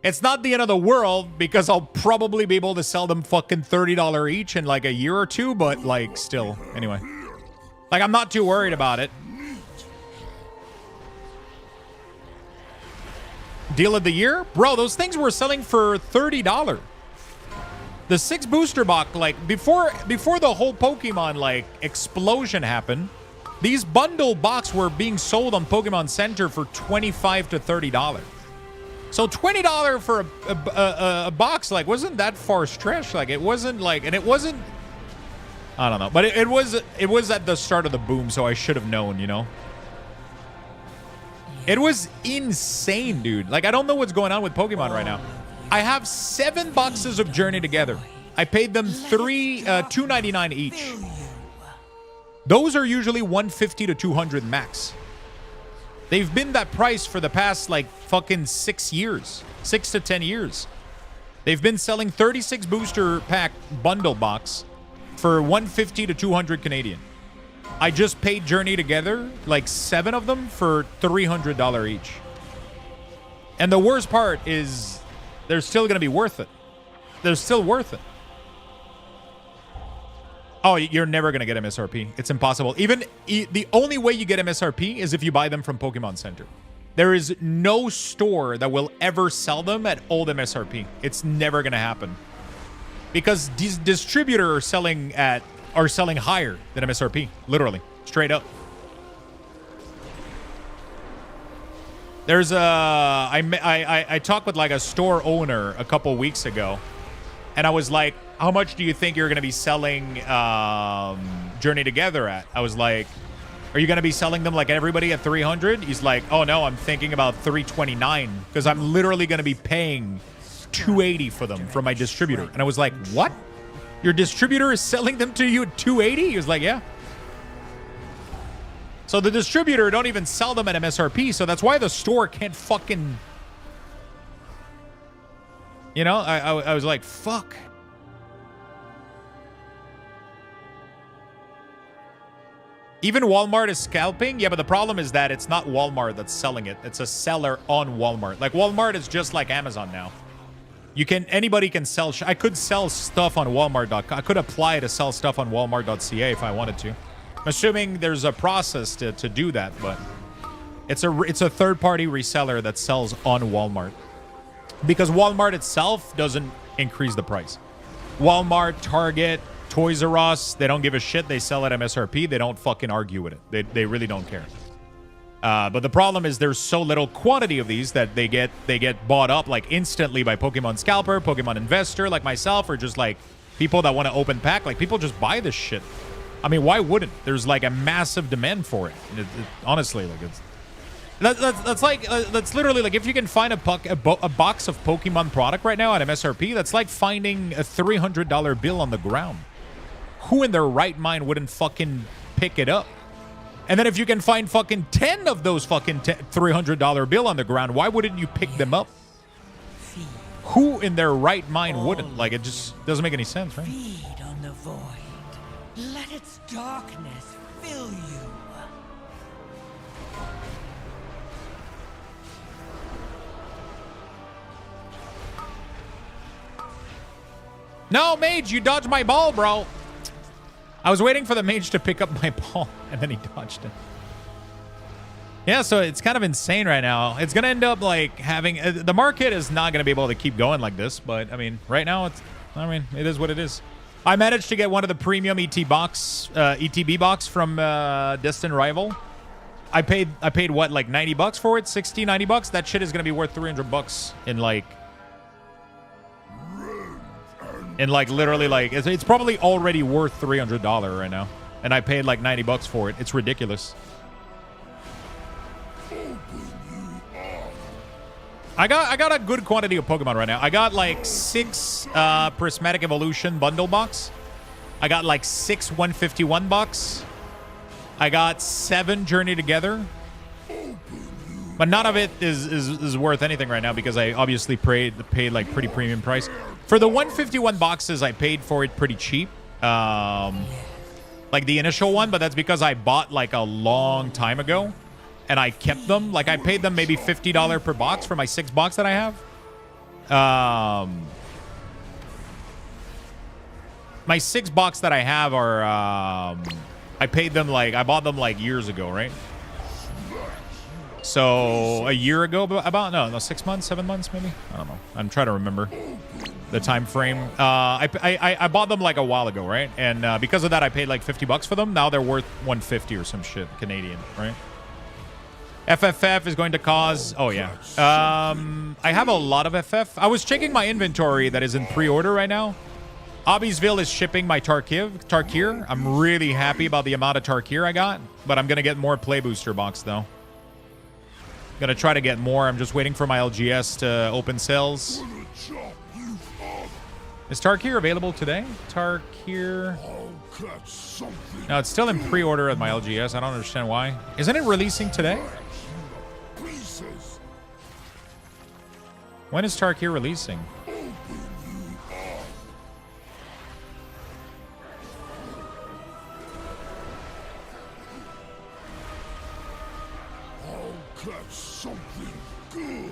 It's not the end of the world because I'll probably be able to sell them fucking $30 each in like a year or two, but like still. Anyway. Like I'm not too worried about it. Deal of the year? Bro, those things were selling for $30. The 6 booster box, like before the whole Pokemon like explosion happened, these bundle box were being sold on Pokemon Center for $25 to $30. So $20 for a box like wasn't that far stretched. Like it wasn't like, and it wasn't. I don't know, but it was at the start of the boom, so I should have known, you know. It was insane, dude. Like I don't know what's going on with Pokemon right now. I have 7 boxes of Journey Together. I paid them $2.99 each. Those are usually $150 to $200 max. They've been that price for the past like fucking 6 years, 6 to 10 years. They've been selling 36 booster pack bundle box for $150 to $200 Canadian. I just paid Journey Together, like 7 of them for $300 each. And the worst part is they're still going to be worth it. They're still worth it. Oh, you're never going to get MSRP. It's impossible. Even the only way you get MSRP is if you buy them from Pokemon Center. There is no store that will ever sell them at old MSRP. It's never going to happen. Because these distributors are selling higher than MSRP. Literally. Straight up. There's I talked with like a store owner a couple weeks ago, and I was like, how much do you think you're going to be selling Journey Together at? I was like, are you going to be selling them like everybody at 300? He's like, oh no, I'm thinking about 329 because I'm literally going to be paying 280 for them from my distributor. And I was like, what? Your distributor is selling them to you at 280? He was like, yeah. So the distributor don't even sell them at MSRP, so that's why the store can't fucking... You know, I was like, fuck. Even Walmart is scalping? Yeah, but the problem is that it's not Walmart that's selling it. It's a seller on Walmart. Like, Walmart is just like Amazon now. Anybody can sell... I could sell stuff on Walmart.com. I could apply to sell stuff on Walmart.ca if I wanted to. I'm assuming there's a process to do that, but it's a third-party reseller that sells on Walmart. Because Walmart itself doesn't increase the price. Walmart, Target, Toys R Us, they don't give a shit. They sell at MSRP. They don't fucking argue with it. They really don't care. But the problem is there's so little quantity of these that they get bought up like instantly by Pokemon Scalper, Pokemon Investor like myself, or just like people that want to open pack. Like people just buy this shit. I mean, why wouldn't? There's like a massive demand for it. Honestly, like it's that's literally like if you can find a box of Pokemon product right now at MSRP, that's like finding a $300 bill on the ground. Who in their right mind wouldn't fucking pick it up? And then if you can find fucking 10 of those fucking $300 bill on the ground, why wouldn't you pick them up? Who in their right mind wouldn't? Like it just doesn't make any sense, right? Feed on the void. Let its darkness fill you. No, mage, you dodged my ball, bro. I was waiting for the mage to pick up my ball, and then he dodged it. Yeah, so it's kind of insane right now. It's going to end up like having... the market is not going to be able to keep going like this, but I mean, right now, it is what it is. I managed to get one of the premium ETB box from Distant Rival. I paid what, like 90 bucks for it? 60, 90 bucks? That shit is going to be worth 300 bucks in like literally like it's probably already worth $300 right now. And I paid like 90 bucks for it. It's ridiculous. I got a good quantity of Pokemon right now. I got like 6 Prismatic Evolution bundle box. I got like 6 151 bucks. I got 7 Journey Together. But none of it is worth anything right now because I obviously paid like pretty premium price. For the 151 boxes, I paid for it pretty cheap. Like the initial one, but that's because I bought like a long time ago. And I kept them. Like, I paid them maybe $50 per box for my 6 box that I have. My 6 box that I have are... I paid them, like... I bought them, like, years ago, right? So, a year ago, about... No, 6 months, 7 months, maybe? I don't know. I'm trying to remember the time frame. I bought them, like, a while ago, right? And because of that, I paid, like, 50 bucks for them. Now they're worth 150 or some shit Canadian, right? FFF is going to cause... Oh, yeah. I have a lot of FF. I was checking my inventory that is in pre-order right now. Obbiesville is shipping my Tarkir. I'm really happy about the amount of Tarkir I got. But I'm going to get more Play Booster box, though. Going to try to get more. I'm just waiting for my LGS to open sales. Is Tarkir available today? Tarkir... No, it's still in pre-order at my LGS. I don't understand why. Isn't it releasing today? When is Tarkir releasing? I'll catch something good.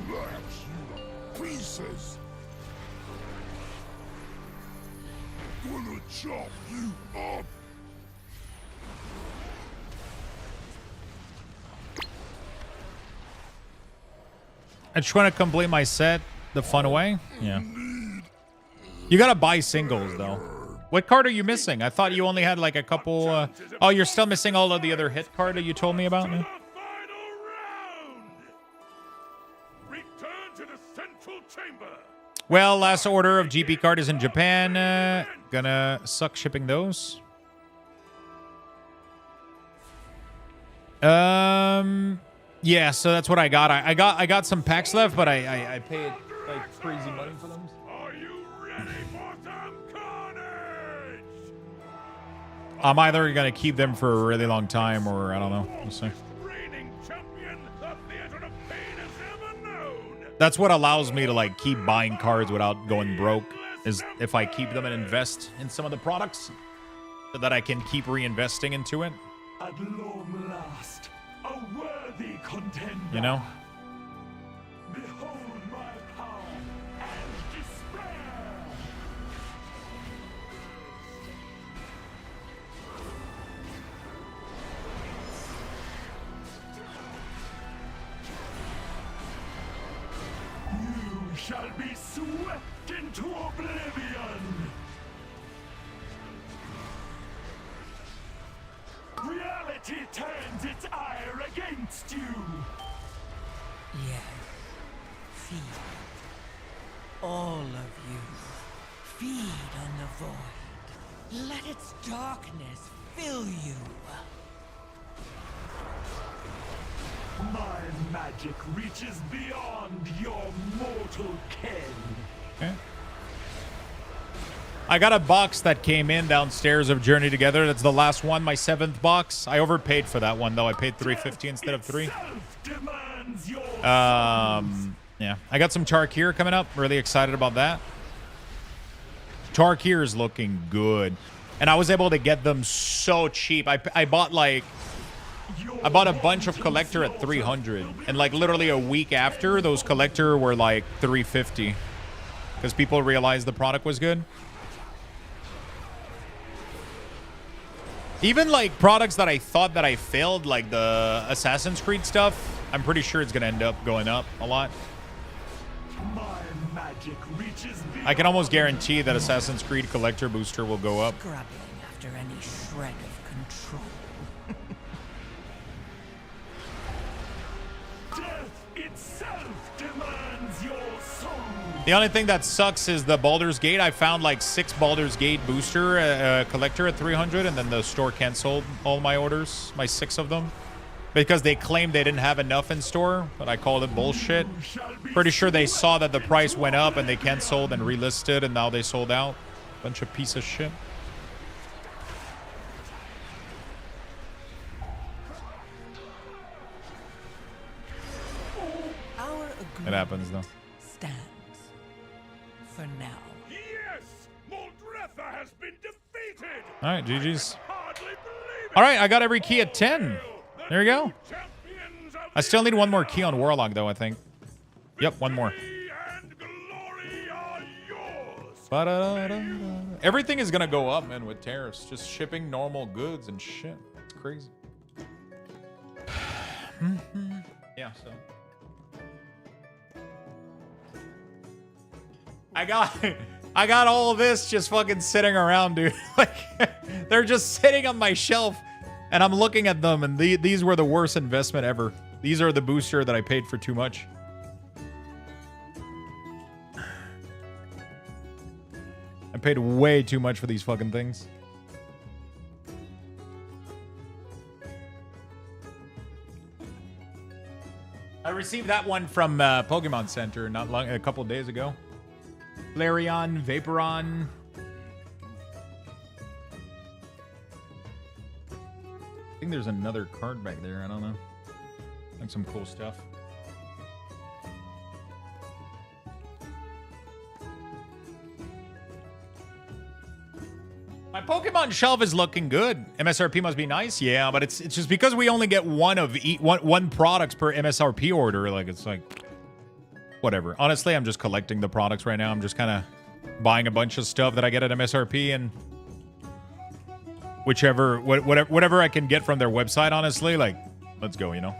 Smash you to pieces. Gonna chop you up. I just want to complete my set the fun way. Yeah. You gotta buy singles, though. What card are you missing? I thought you only had like a couple... Oh, you're still missing all of the other hit card that you told me about? Yeah. Well, last order of GP card is in Japan. Gonna suck shipping those. Yeah, so that's what I got. I got some packs left, but I paid like crazy money for them. Are you ready for some carnage? I'm either gonna keep them for a really long time, or I don't know. We'll see. That's what allows me to like keep buying cards without going broke. Is if I keep them and invest in some of the products, so that I can keep reinvesting into it. At long last, a worthy contender. You know. Behold my power and despair. You shall be swept into oblivion. Reality turns its ire against you. Yes. Feed. All of you. Feed on the void. Let its darkness fill you. My magic reaches beyond your mortal ken. Okay. I got a box that came in downstairs of Journey Together. That's the last one, my 7th box. I overpaid for that one, though. I paid $350 instead of $3. Yeah. I got some Tarkir coming up. Really excited about that. Tarkir is looking good. And I was able to get them so cheap. I bought a bunch of collector at 300, and like literally a week after, those collector were like 350. because people realized the product was good. Even like products that I thought that I failed, like the Assassin's Creed stuff, I'm pretty sure it's gonna end up going up a lot. My magic reaches I can almost guarantee that Assassin's Creed Collector Booster will go up. Scrubbing after any shred of control. death itself demands your soul. The only thing that sucks is the Baldur's Gate. I found like 6 Baldur's Gate Booster Collector at 300, and then the store canceled all my orders, my 6 of them, because they claimed they didn't have enough in store, but I called it bullshit. Pretty sure they saw that the price went up and they canceled and relisted, and now they sold out. Bunch of piece of shit. Our It happens though. stands for now. Yes! Moldretha has been defeated! All right, GG's. Hardly believe it! All right, I got every key at 10. There you go. Champions of I still need one more key on Warlock though, I think. Yep, one more. victory and glory are yours! Ba-da-da-da-da. Everything is gonna go up, man, with tariffs. Just shipping normal goods and shit. It's crazy. Yeah, so. I got all of this just fucking sitting around, dude. Like, they're just sitting on my shelf, and I'm looking at them, and these were the worst investment ever. These are the booster that I paid for too much. I paid way too much for these fucking things. I received that one from Pokemon Center not long, a couple of days ago. Flareon, Vaporon. I think there's another card back there. I don't know. Like some cool stuff. My Pokemon shelf is looking good. MSRP must be nice, yeah, but it's just because we only get one products per MSRP order. Like, it's like, whatever. Honestly, I'm just collecting the products right now. I'm just kind of buying a bunch of stuff that I get at MSRP and whatever I can get from their website. Honestly, like, let's go, you know.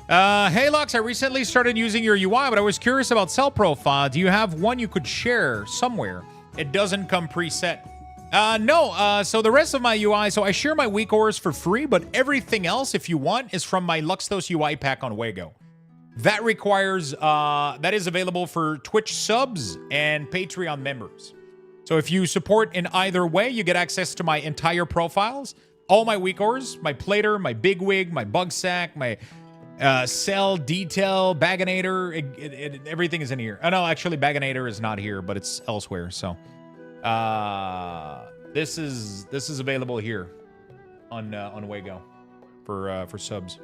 Hey Lux, I recently started using your UI, but I was curious about cell profile. Do you have one you could share somewhere? It doesn't come preset. No, so the rest of my UI, so I share my weak ores for free, but everything else, if you want, is from my Luxthos UI pack on Wago. That requires, that is available for Twitch subs and Patreon members. So if you support in either way, you get access to my entire profiles, all my weak ores, my plater, my bigwig, my bug sack, my cell, detail, Baganator, everything is in here. Oh no, actually Baganator is not here, but it's elsewhere. So this is available here on Wago for subs.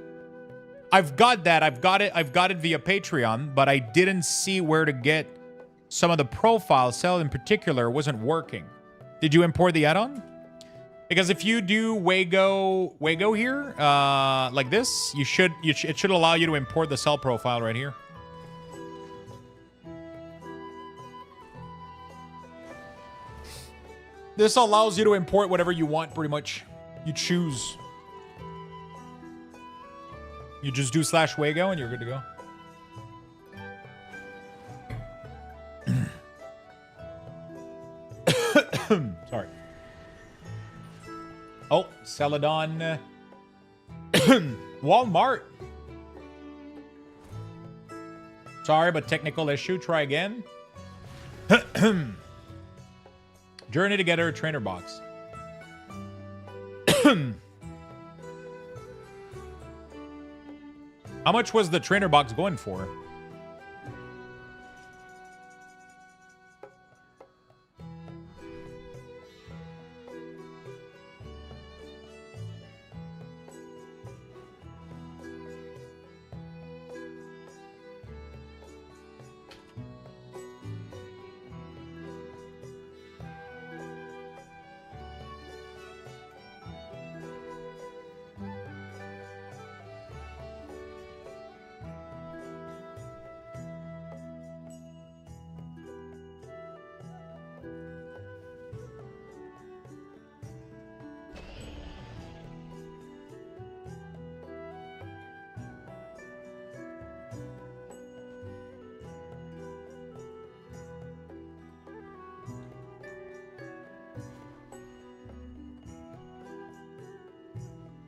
I've got that. I've got it via Patreon, but I didn't see where to get some of the profiles. Cell in particular wasn't working. Did you import the add-on? Because if you do Wago here, like this, it should allow you to import the cell profile right here. This allows you to import whatever you want, pretty much. You choose. You just do /Wago and you're good to go. Sorry. Oh, Celadon. Walmart. Sorry, but technical issue. Try again. Journey Together trainer box. How much was the trainer box going for?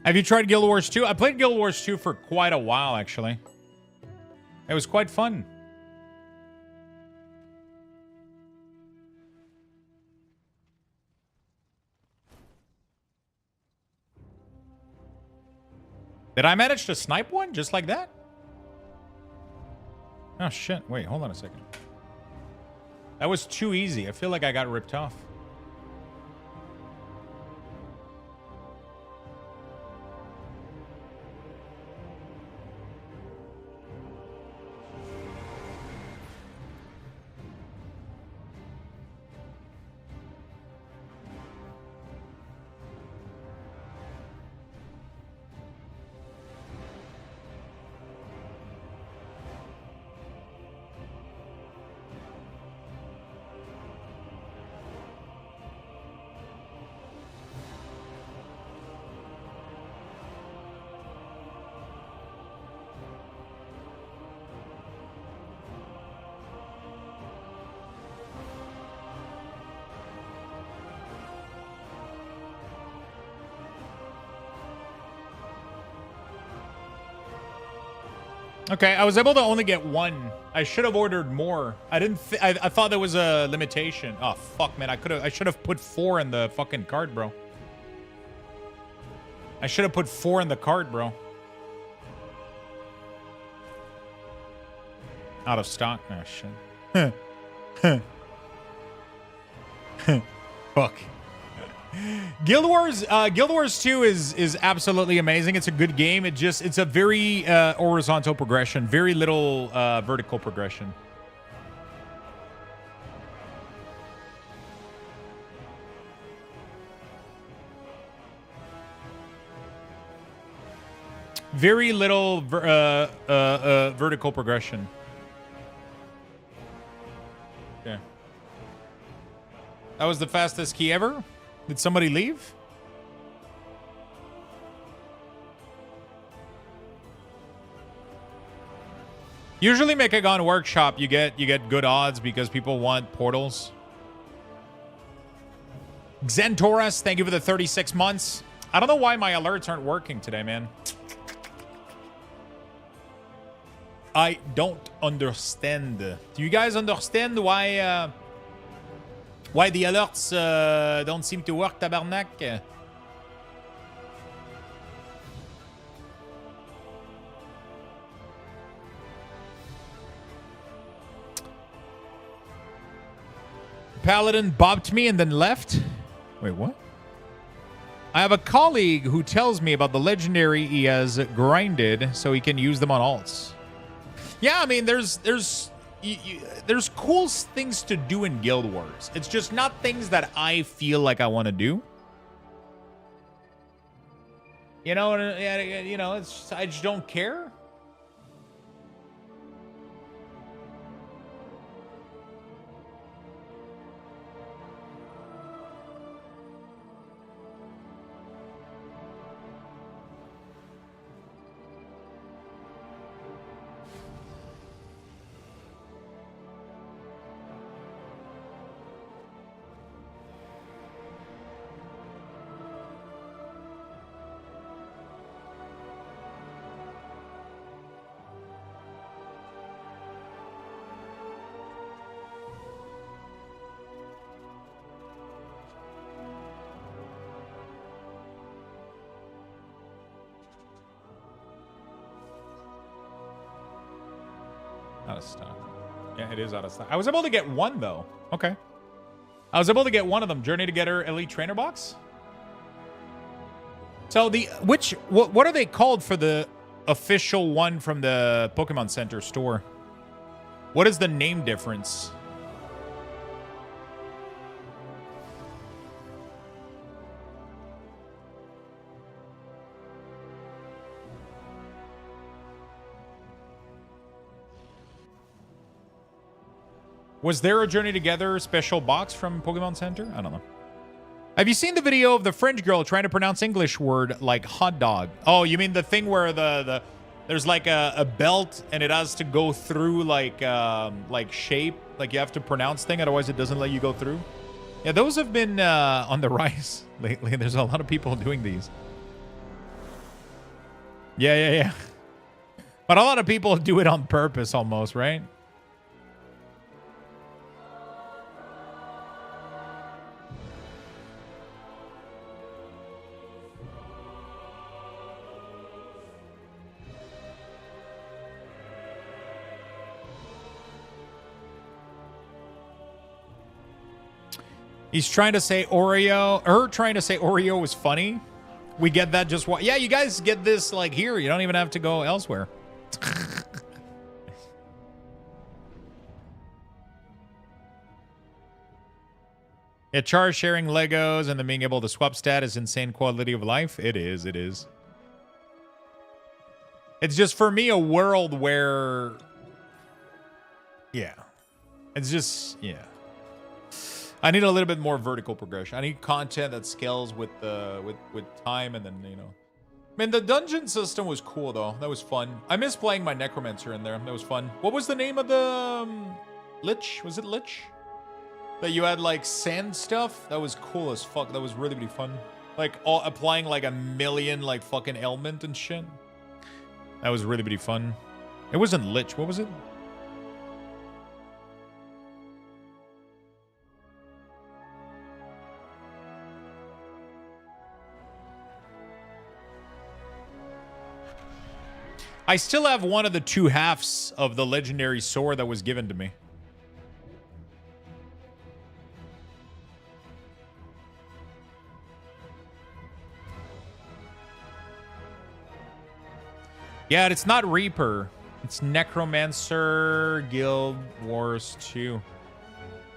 Have you tried Guild Wars 2? I played Guild Wars 2 for quite a while, actually. It was quite fun. Did I manage to snipe one just like that? Oh, shit. Wait, hold on a second. That was too easy. I feel like I got ripped off. Okay, I was able to only get one. I should have ordered more. I didn't. I thought there was a limitation. Oh fuck, man! I should have put 4 in the fucking cart, bro. I should have put 4 in the cart, bro. Out of stock. Oh shit. Fuck. Guild Wars 2 is absolutely amazing. It's a good game. It's a very horizontal progression, very little vertical progression. Very little vertical progression. Yeah. That was the fastest key ever. Did somebody leave? Usually Mechagon Workshop you get good odds because people want portals. Xentoras, thank you for the 36 months. I don't know why my alerts aren't working today, man. I don't understand. Do you guys understand why the alerts don't seem to work, tabarnak? Paladin bopped me and then left? Wait, what? I have a colleague who tells me about the legendary he has grinded so he can use them on alts. Yeah, I mean, there's cool things to do in Guild Wars. It's just not things that I feel like I want to do. You know, I just don't care. Out of stock. Yeah, it is out of stock. I was able to get one, though. Okay. I was able to get one of them. Journey to Getter Elite Trainer Box. So what are they called for the official one from the Pokemon Center store? What is the name difference? Was there a Journey Together special box from Pokemon Center? I don't know. Have you seen the video of the French girl trying to pronounce English word like hot dog? Oh, you mean the thing where there's like a belt and it has to go through like shape, like you have to pronounce thing, otherwise it doesn't let you go through? Yeah, those have been on the rise lately. There's a lot of people doing these. Yeah, yeah, yeah. But a lot of people do it on purpose almost, right? He's trying to say Oreo, her trying to say Oreo was funny. We get that just what? Yeah, you guys get this like here. You don't even have to go elsewhere. Yeah, Char sharing Legos and then being able to swap stat is insane quality of life. It is, it is. It's just for me a world where, yeah, it's just, yeah. I need a little bit more vertical progression. I need content that scales with with time, and then, you know. I mean, the dungeon system was cool though. That was fun. I miss playing my Necromancer in there. That was fun. What was the name of the Lich? Was it Lich? That you had like sand stuff? That was cool as fuck. That was really, really fun. Like applying like a million like fucking ailment and shit. That was really, really fun. It wasn't Lich. What was it? I still have one of the 2 halves of the legendary sword that was given to me. Yeah, it's not Reaper. It's Necromancer Guild Wars 2.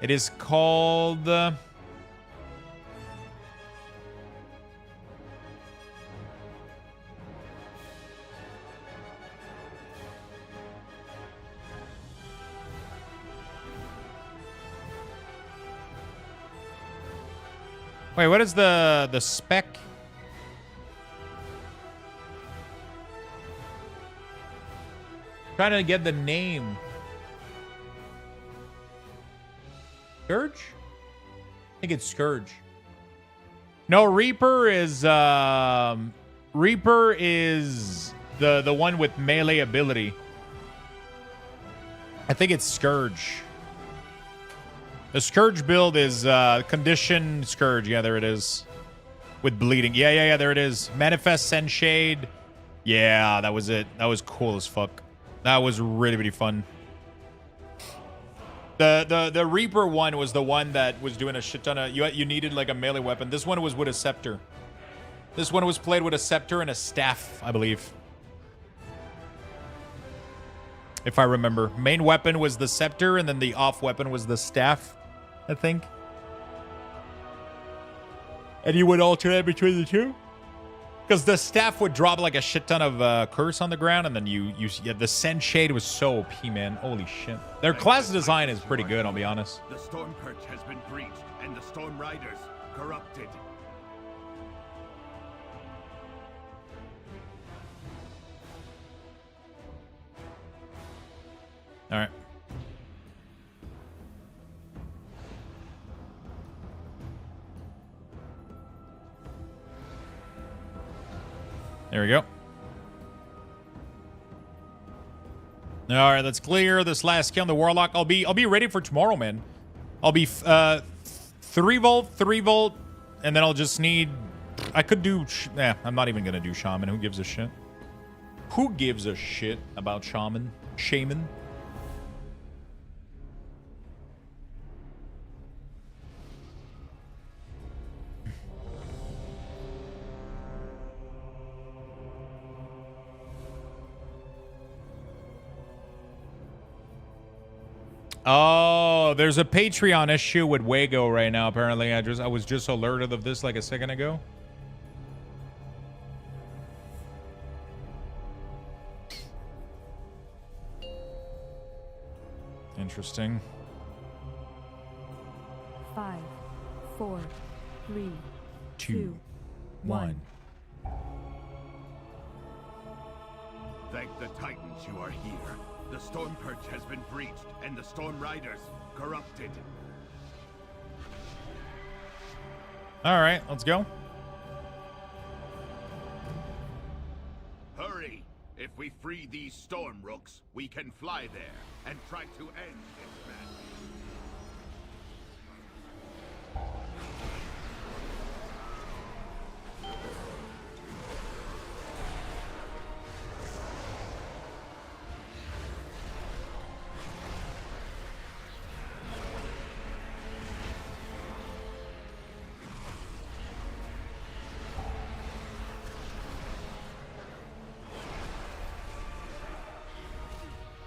It is called... Wait, what is the spec? Trying to get the name. Scourge? I think it's Scourge. No, Reaper is the one with melee ability. I think it's Scourge. The Scourge build is Condition Scourge. Yeah, there it is. With bleeding. Yeah, there it is. Manifest Send Shade. Yeah, that was it. That was cool as fuck. That was really, really fun. The Reaper one was the one that was doing a shit ton of... You needed like a melee weapon. This one was with a scepter. This one was played with a scepter and a staff, I believe. If I remember. Main weapon was the scepter, and then the off weapon was the staff, I think. And you would alternate between the two? Because the staff would drop like a shit ton of curse on the ground, and then yeah, the Send Shade was so OP, man. Holy shit. Their class design is pretty good, I'll be honest. The Storm Perch has been breached, and the Storm Riders corrupted. All right. There we go. All right, let's clear this last kill on the Warlock. I'll be ready for tomorrow, man. I'll be 3 volt, 3 volt, and then I'll just need... I could do... I'm not even going to do Shaman. Who gives a shit? Who gives a shit about Shaman? Shaman? Oh, there's a Patreon issue with Wago right now, apparently. I was just alerted of this like a second ago. Interesting. 5, 4, 3, 2, 1. Thank the Titans you are here. The Storm Perch has been breached, and the Storm Riders corrupted. All right, let's go. Hurry! If we free these storm rooks, we can fly there and try to end this madness.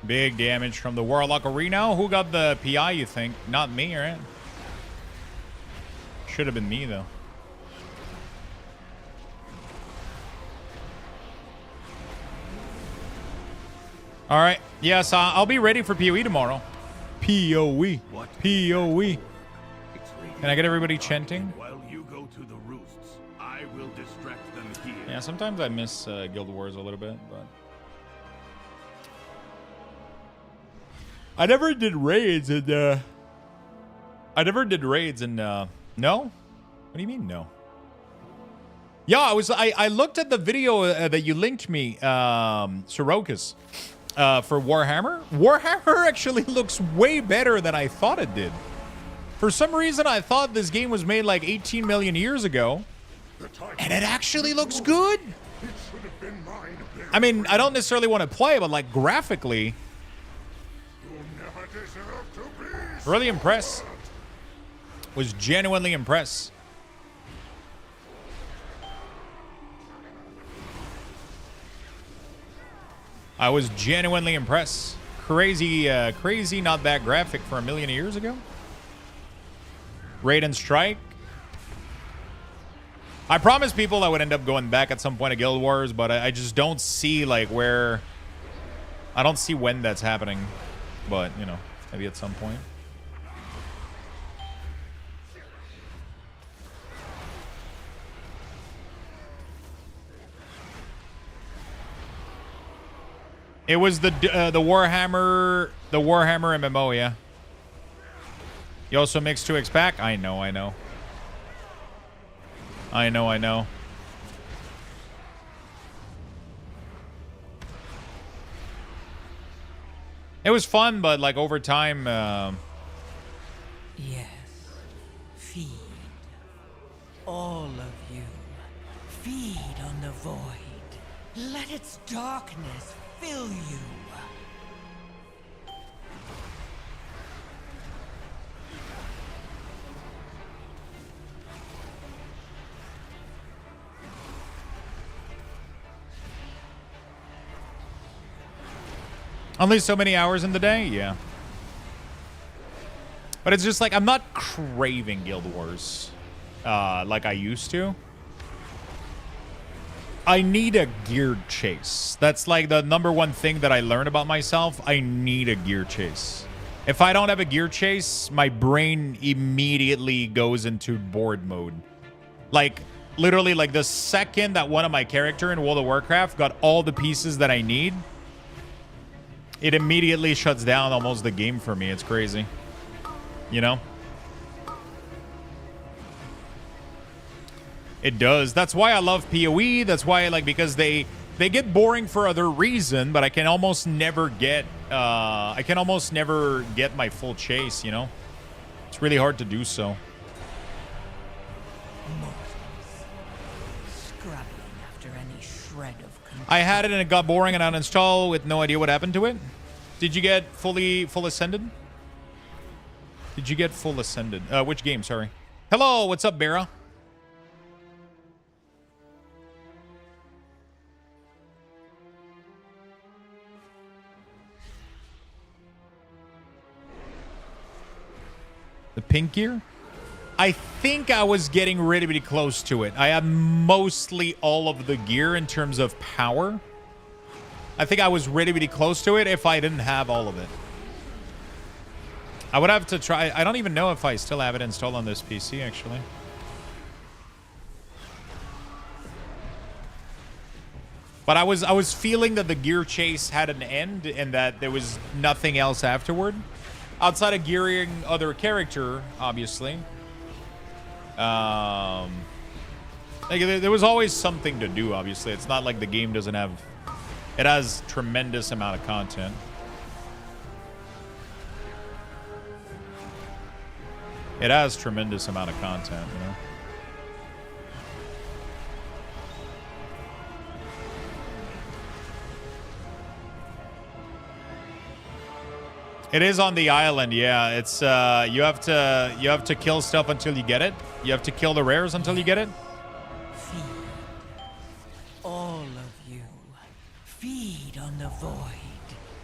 Big damage from the Warlock Arena. Who got the PI, you think? Not me, right? Should have been me, though. All right. Yes, I'll be ready for POE tomorrow. POE. What? POE. Can I get everybody chanting? While you go to the roosts, I will distract them here. Yeah, sometimes I miss Guild Wars a little bit, but... I never did raids in, no? What do you mean, no? Yeah, I looked at the video that you linked me, Sorokas, for Warhammer. Warhammer actually looks way better than I thought it did. For some reason, I thought this game was made like 18 million years ago, and it actually looks good. I mean, I don't necessarily want to play, but like graphically, really impressed. Was genuinely impressed. I was genuinely impressed. Crazy, crazy, not bad graphic for a million years ago. Raid and Strike. I promised people I would end up going back at some point to Guild Wars, but I just don't see like where. I don't see when that's happening, but you know, maybe at some point. It was the Warhammer MMO, yeah. You also mixed 2x pack? I know. It was fun, but like over time, Yes. Feed. All of you. Feed on the void. Let its darkness fill you. only so many hours in the day, yeah. But it's just like I'm not craving Guild Wars like I used to. I need a gear chase. That's like the #1 thing that I learned about myself. I need a gear chase. If I don't have a gear chase, my brain immediately goes into board mode. Like, literally, like the second that one of my character in World of Warcraft got all the pieces that I need, it immediately shuts down almost the game for me. It's crazy. You know? It does. That's why I love POE. That's why I like, because they get boring for other reason, but I can almost never get my full chase, you know? It's really hard to do so. Scrabbling after any shred of control. I had it and it got boring and uninstalled with no idea what happened to it. Did you get full ascended? Did you get full ascended? Which game, sorry. Hello, what's up, Bera? The pink gear? I think I was getting really close to it. I have mostly all of the gear in terms of power. I think I was really close to it if I didn't have all of it. I would have to try. I don't even know if I still have it installed on this PC, actually. But I was feeling that the gear chase had an end and that there was nothing else afterward. Outside of gearing other character, obviously. Like there was always something to do, obviously. It's not like the game doesn't have It has tremendous amount of content. It has tremendous amount of content, you know. It is on the island, yeah. It's you have to kill stuff until you get it. You have to kill the rares until you get it. Feed. All of you. Feed on the void.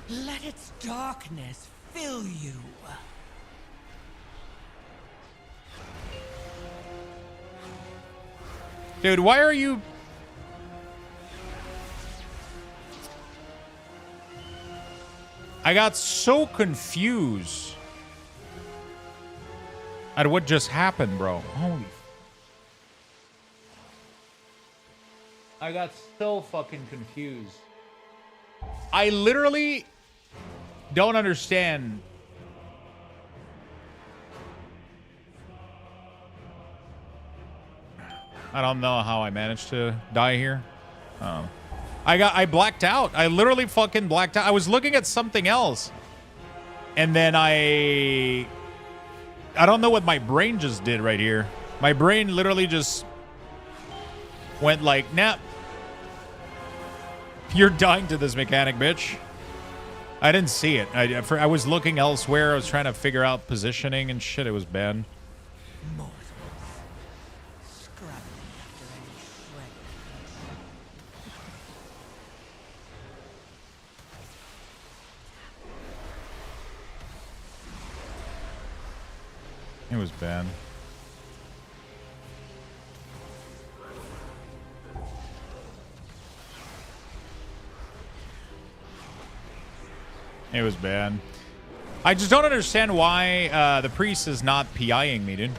Let its darkness fill you. Dude, why are you... I got so confused at what just happened, bro. Holy... I got so fucking confused. I literally don't understand. I don't know how I managed to die here. I blacked out. I literally fucking blacked out. I was looking at something else. And then I don't know what my brain just did right here. My brain literally just went like, nah. You're dying to this mechanic, bitch. I didn't see it. I was looking elsewhere. I was trying to figure out positioning and shit. It was bad. It was bad. It was bad. I just don't understand why the priest is not PIing me, dude.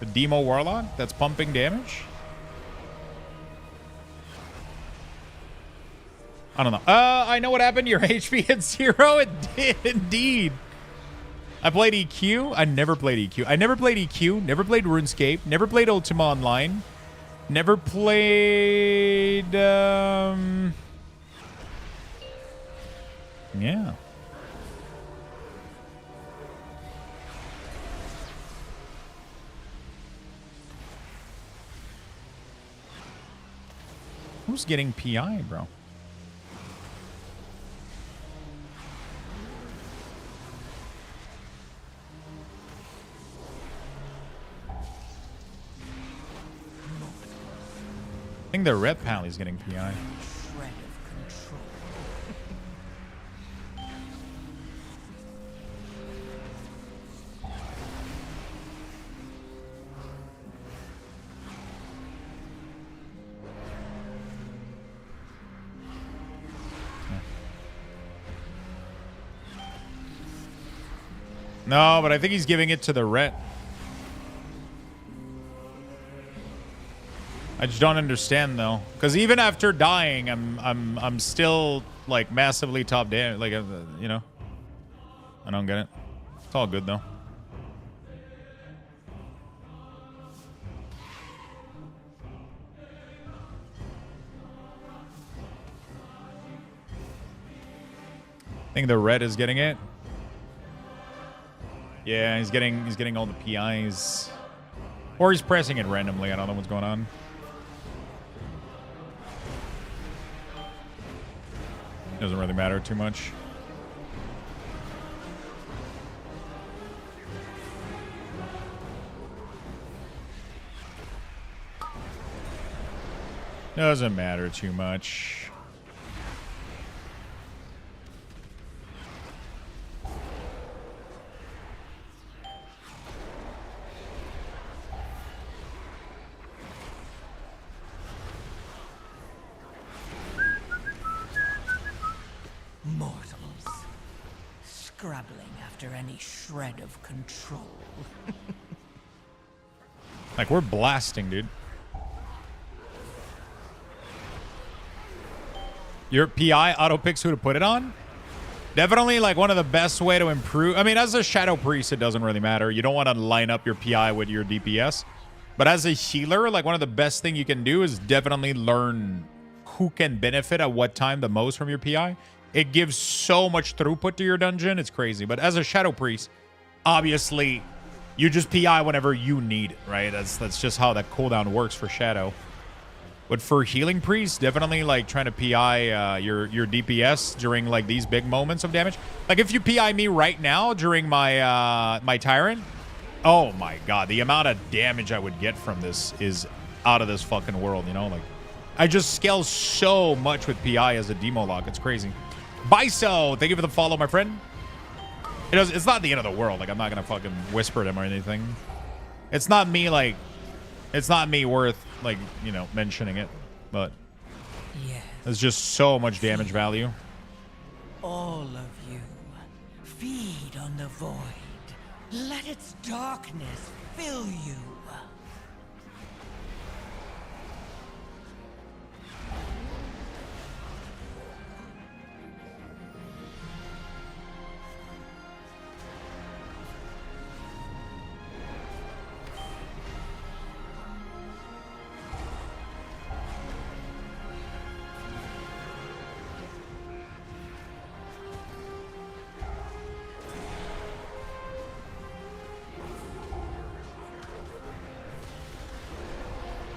The Demo Warlock that's pumping damage? I don't know. I know what happened. Your HP hit 0. It did indeed. I played EQ. I never played EQ. I never played EQ. Never played RuneScape. Never played Ultima Online. Never played... Yeah. Who's getting PI, bro? I think the red pally's getting PI. No, but I think he's giving it to the ret. I just don't understand though, because even after dying, I'm still like massively top damage. Like you know, I don't get it. It's all good though. I think the red is getting it. Yeah, he's getting all the PIs. Or he's pressing it randomly. I don't know what's going on. Doesn't really matter too much. Doesn't matter too much. Scrabbling after any shred of control. Like, we're blasting, dude. Your PI auto picks who to put it on? Definitely, like, one of the best way to improve. I mean, as a Shadow Priest, it doesn't really matter. You don't want to line up your PI with your DPS. But as a healer, like, one of the best thing you can do is definitely learn who can benefit at what time the most from your PI. It gives so much throughput to your dungeon. It's crazy. But as a Shadow Priest, obviously, you just PI whenever you need it, right? That's just how that cooldown works for Shadow. But for Healing Priest, definitely like trying to PI your DPS during like these big moments of damage. Like if you PI me right now during my my Tyrant, oh my god, the amount of damage I would get from this is out of this fucking world, you know? Like I just scale so much with PI as a demo lock. It's crazy. Biso, thank you for the follow, my friend. It's not the end of the world. Like I'm not gonna fucking whisper at him or anything. It's not me like. It's not me worth, like, you know, mentioning it, but there's just so much damage value. All of you, feed on the void. Let its darkness fill you.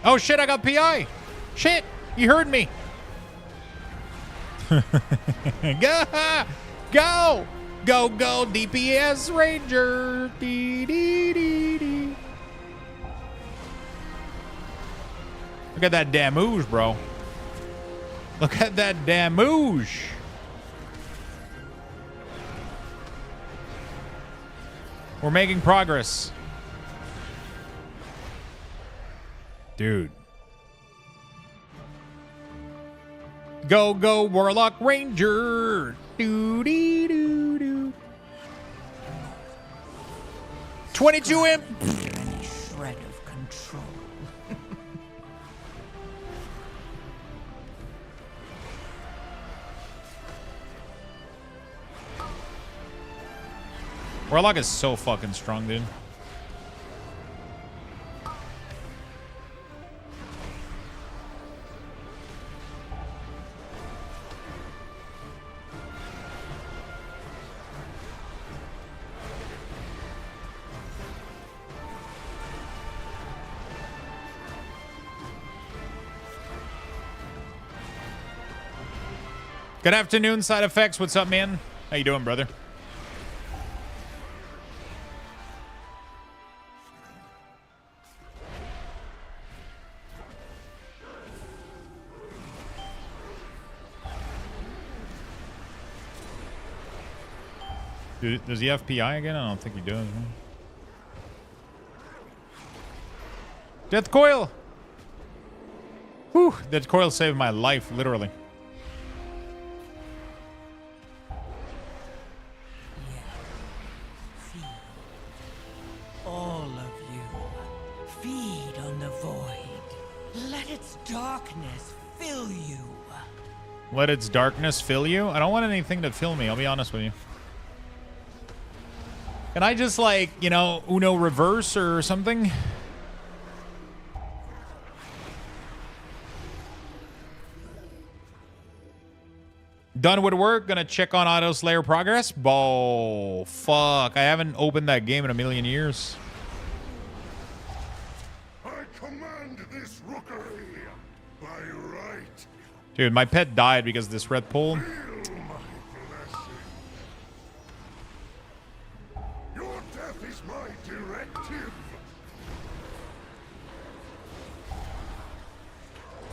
Oh shit, I got PI. Shit, you heard me. Go, DPS Ranger. Dee, dee, dee, dee. Look at that damage, bro. Look at that damage. We're making progress. Dude. Go, Warlock Ranger. Doo dee doo doo. 22 imp. Shred of control. Warlock is so fucking strong, dude. Good afternoon, Side Effects. What's up, man? How you doing, brother? Dude, does he have PI again? I don't think he does. Man. Death Coil! Whew, Death Coil saved my life, literally. All of you, feed on the void. Let its darkness fill you. Let its darkness fill you? I don't want anything to fill me, I'll be honest with you. Can I just, like, you know, Uno reverse or something? Done with work, gonna check on Auto Slayer progress. Oh, fuck. I haven't opened that game in a million years. I command this rookery by right. Dude, my pet died because of this red pull. Feel my blessing. Your death is my directive.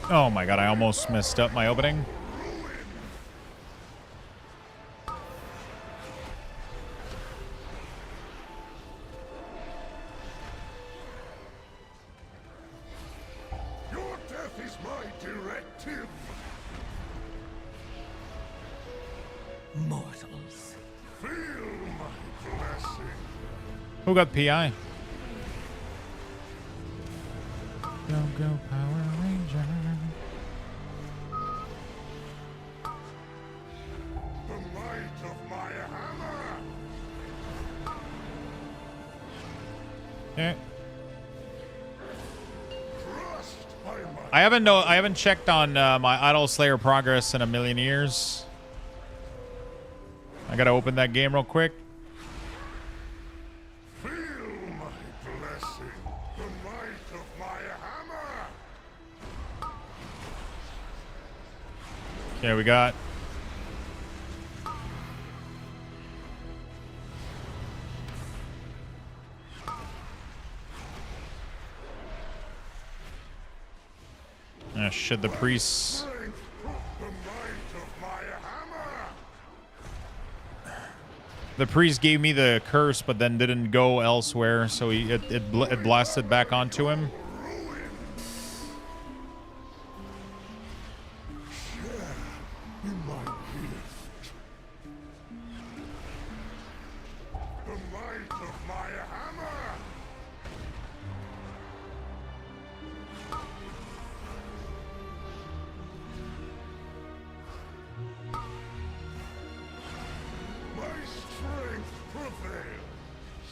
Oh my god, I almost messed up my opening. Your death is my directive. Mortals. Feel my blessing. Who got PI? Go, Power Ranger. The might of my hammer. Yeah. Trust my might. I haven't checked on my Idol Slayer progress in a million years. I gotta open that game real quick. Feel my blessing, the might of my hammer. Okay, we got. Oh shit, the priests. Strength, the might of my hammer. The priest gave me the curse, but then didn't go elsewhere, so it blasted back onto him. In my gift. The might of my hammer. My strength prevails.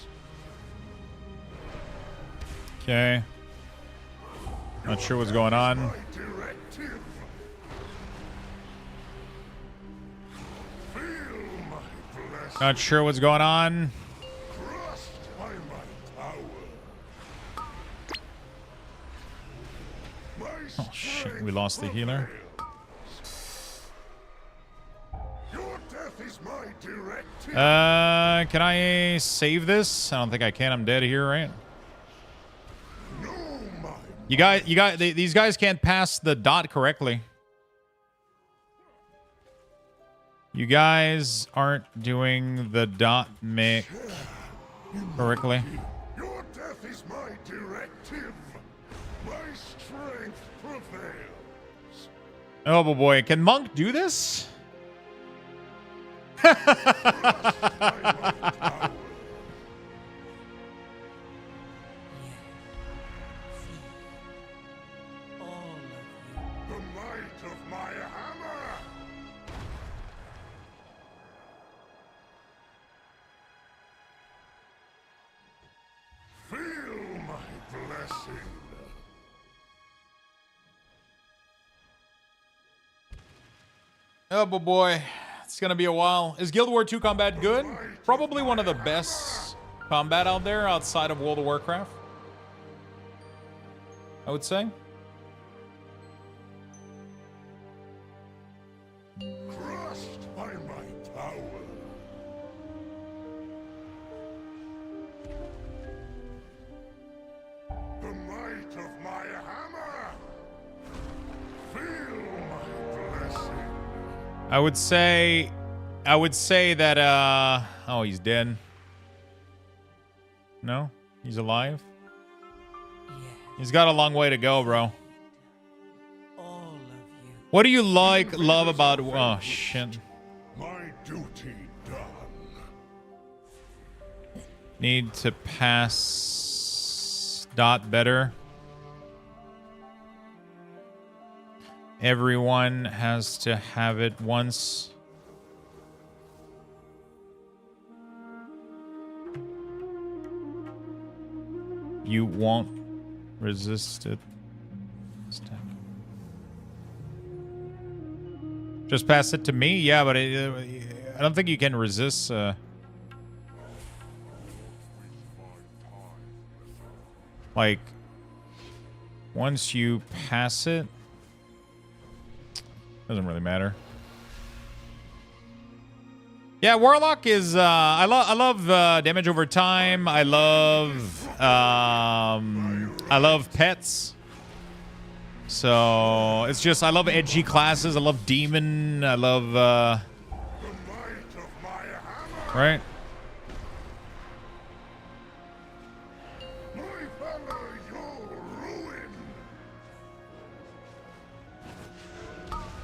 Okay. Not sure what's going on. My directive. Feel my blessing. Not sure what's going on. Crushed by my power. My Oh shit, we lost the healer. Your death is my directive. Can I save this? I don't think I can. I'm dead here, right? No, my You guys, these guys can't pass the dot correctly. You guys aren't doing the dot mix correctly. Your death is my directive. My strength prevails. Oh boy, can Monk do this? The might of my hammer. Feel my blessing. Oh boy, it's gonna be a while. Is Guild War 2 combat good? Probably one of the best combat out there outside of World of Warcraft, I would say. Crushed by my power. The might of my hammer. Feel my blessing. I would say that oh, he's dead. No, he's alive. He's got a long way to go, bro. What do you love about? Oh shit. My duty done. Need to pass dot better. Everyone has to have it once. You won't resist it. Stack. Just pass it to me? Yeah, but I don't think you can resist. Like, once you pass it, doesn't really matter. Yeah, Warlock is. I love damage over time. I love pets. So it's just I love edgy classes. I love demon. I love right.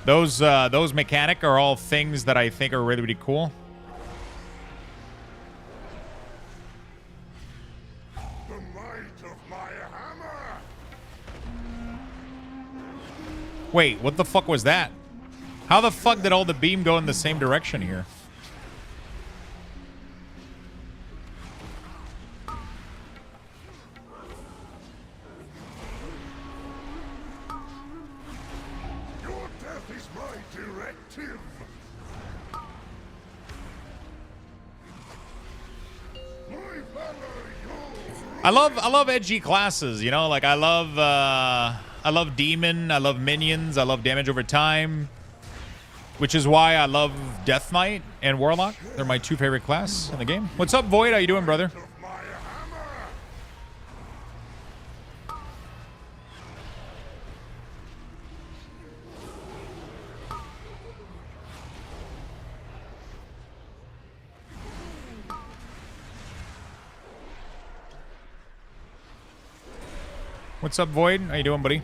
Those mechanic are all things that I think are really, really cool. The might of my hammer. Wait, what the fuck was that? How the fuck did all the beam go in the same direction here? I love edgy classes, you know, like I love demon, I love minions, I love damage over time, which is why I love Death Knight and Warlock. They're my 2 favorite class in the game. What's up, Void? How you doing, brother? What's up, Void? How you doing, buddy?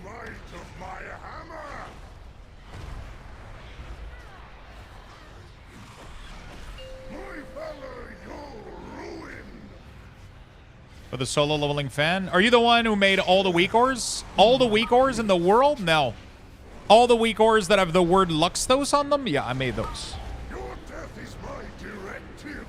For the solo leveling fan? Are you the one who made all the weak ores? All the weak ores in the world? No. All the weak ores that have the word Luxthos on them? Yeah, I made those. Your death is my directive.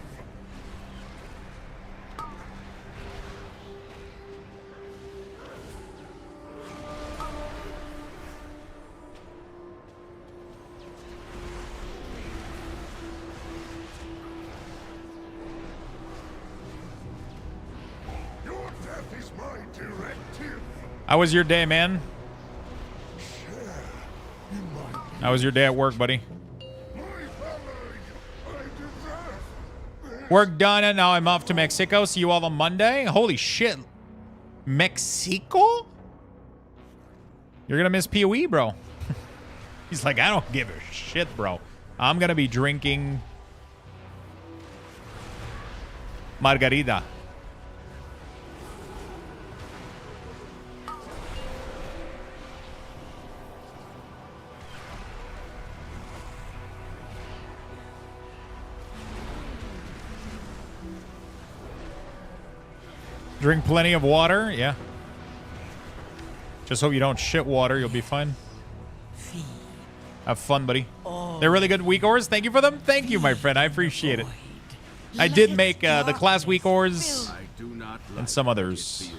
Your death is my directive. How was your day, man? How was your day at work, buddy? Work done, and now I'm off to Mexico. See you all on Monday. Holy shit. Mexico? You're gonna miss POE, bro. He's like, I don't give a shit, bro. I'm gonna be drinking margarita. Drink plenty of water, yeah. Just hope you don't shit water, you'll be fine. Have fun, buddy. They're really good weak ores. Thank you for them. Thank you, my friend. I appreciate it. I did make the class weak ores and some others.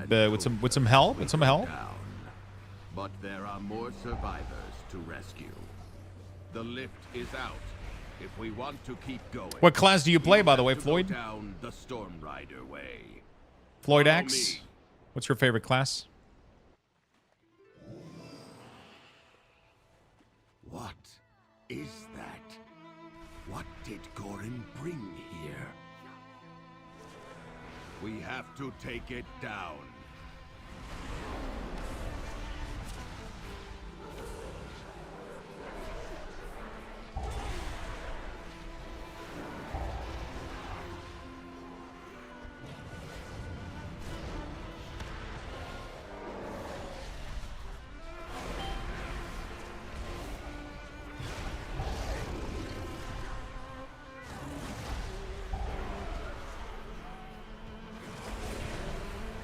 With some help. With some help. But there are more survivors to rescue. The lift is out. If we want to keep going. What class do you play, by the way, Floyd? Down the Storm Rider way. Floyd X. What's your favorite class? What is that? What did Gorin bring here? We have to take it down.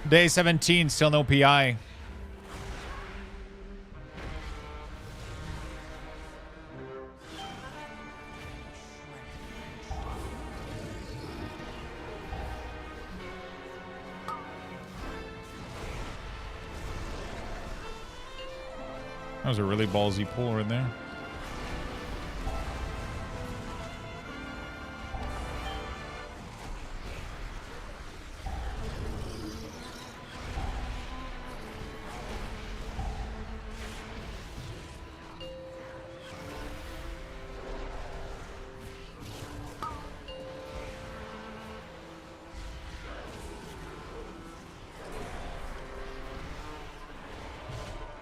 Day 17, still no PI. That was a really ballsy pull right there.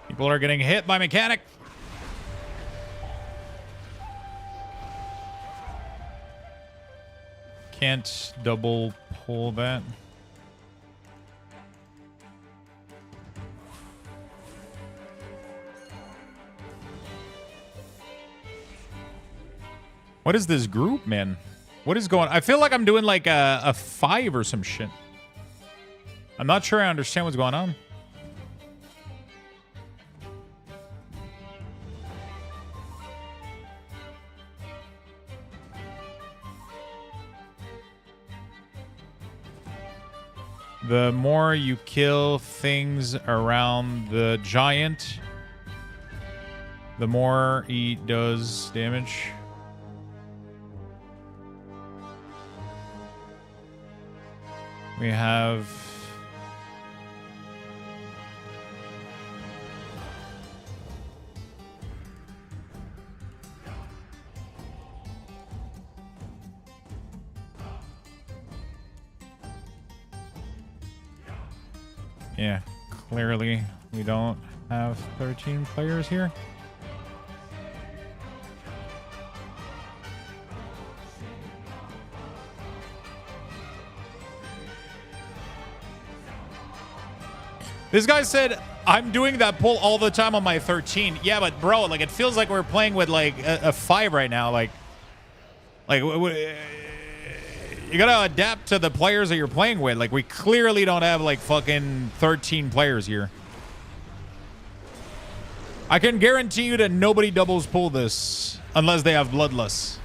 People are getting hit by mechanic. Can't double pull that. What is this group, man? What is going on? I feel like I'm doing like a 5 or some shit. I'm not sure I understand what's going on. The more you kill things around the giant, the more he does damage. We have Yeah, clearly we don't have 13 players here. This guy said, I'm doing that pull all the time on my 13. Yeah, but bro, like, it feels like we're playing with, like, a 5 right now. Like, you gotta adapt to the players that you're playing with. Like, we clearly don't have, like, fucking 13 players here. I can guarantee you that nobody doubles pull this unless they have Bloodlust.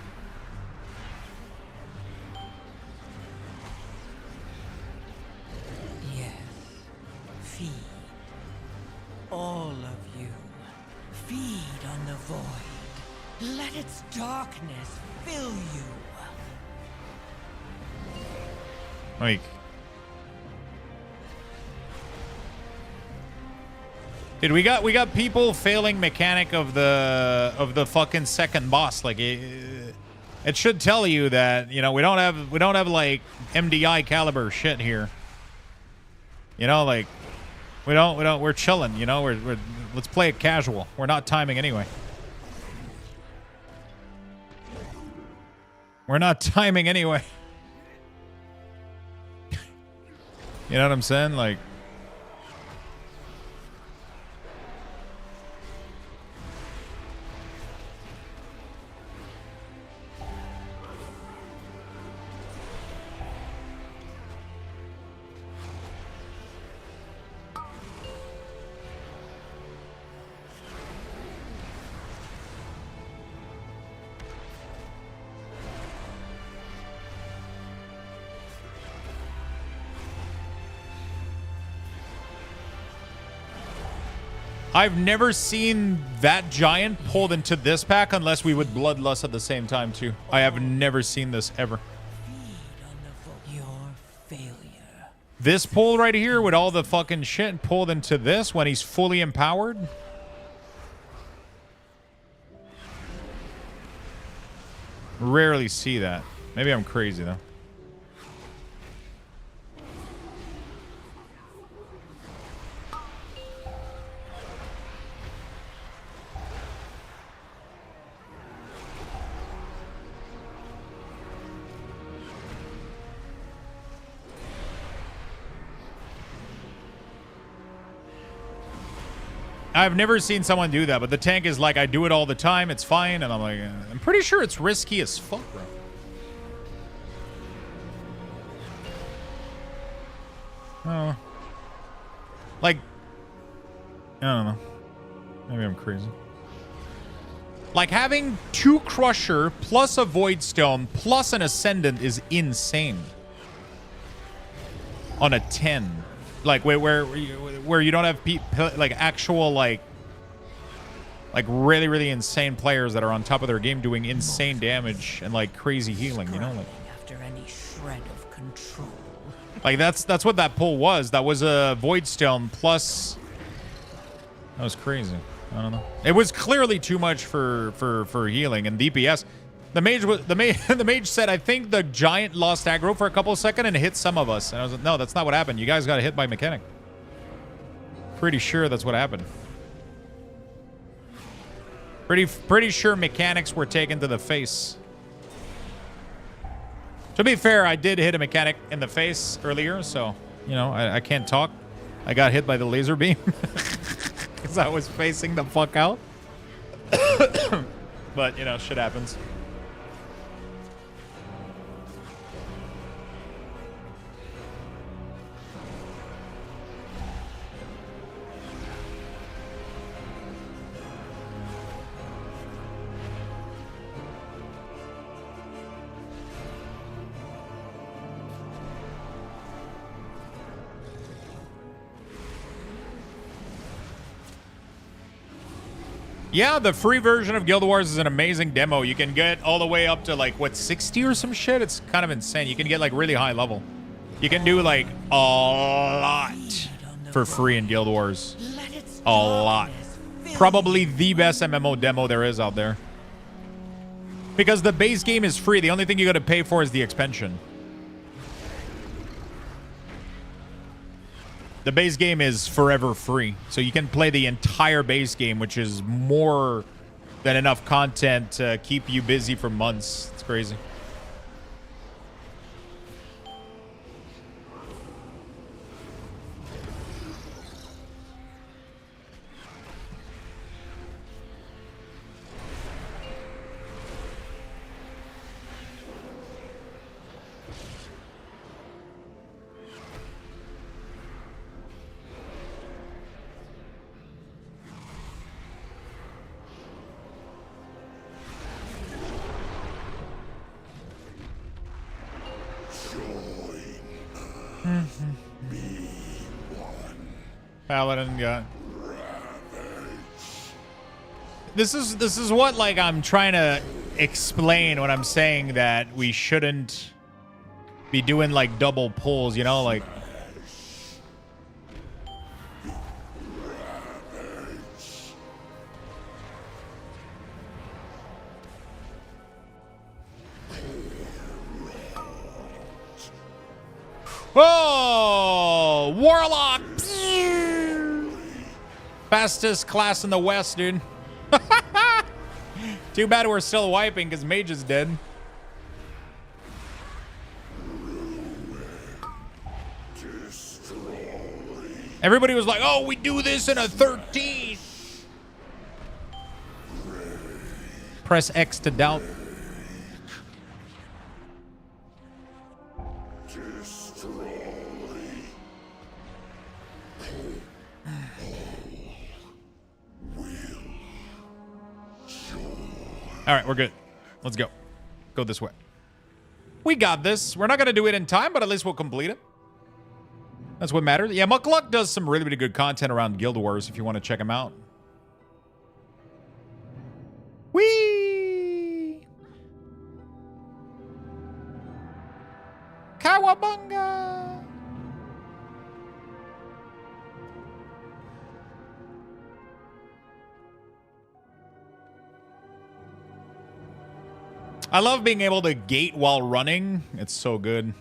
All of you, feed on the void. Let its darkness fill you. Like, dude, we got people failing mechanic of the fucking second boss. Like, it should tell you that, you know, we don't have like MDI caliber shit here. You know, like. We're chilling, you know, we're let's play it casual. We're not timing anyway. We're not timing anyway. You know what I'm saying? Like, I've never seen that giant pulled into this pack unless we would Bloodlust at the same time too. I have never seen this ever. Your failure. This pull right here with all the fucking shit pulled into this when he's fully empowered. Rarely see that. Maybe I'm crazy though. I've never seen someone do that, but the tank is like, I do it all the time, it's fine, and I'm like, I'm pretty sure it's risky as fuck, bro. Oh. Like, I don't know. Maybe I'm crazy. Like, having 2 Crusher plus a Void Stone plus an Ascendant is insane. On a 10. Like, where you don't have like actual like really, really insane players that are on top of their game doing insane damage and like crazy healing, you know? Like, after any shred of control. Like, that's what that pull was. That was a Void Stone plus. That was crazy. I don't know. It was clearly too much for healing and DPS. The mage said, I think the giant lost aggro for a couple of seconds and hit some of us. And I was like, no, that's not what happened. You guys got hit by mechanic. Pretty sure that's what happened. Pretty sure mechanics were taken to the face. To be fair, I did hit a mechanic in the face earlier, so, you know, I can't talk. I got hit by the laser beam. Because I was facing the fuck out. But, you know, shit happens. Yeah, the free version of Guild Wars is an amazing demo. You can get all the way up to, like, what, 60 or some shit? It's kind of insane. You can get, like, really high level. You can do, like, a lot for free in Guild Wars. A lot. Probably the best MMO demo there is out there. Because the base game is free. The only thing you got to pay for is the expansion. The base game is forever free. So you can play the entire base game, which is more than enough content to keep you busy for months. It's crazy. Paladin got. This is what like I'm trying to explain when I'm saying that we shouldn't be doing like double pulls, you know, like. Oh, Warlock! Fastest class in the West, dude. Too bad we're still wiping because Mage is dead. Everybody was like, oh, we do this in a 13. Press X to doubt. All right, we're good. Let's go. Go this way. We got this. We're not going to do it in time, but at least we'll complete it. That's what matters. Yeah, Muckluck does some really, really good content around Guild Wars if you want to check him out. Whee! Kawabunga! I love being able to gate while running. It's so good.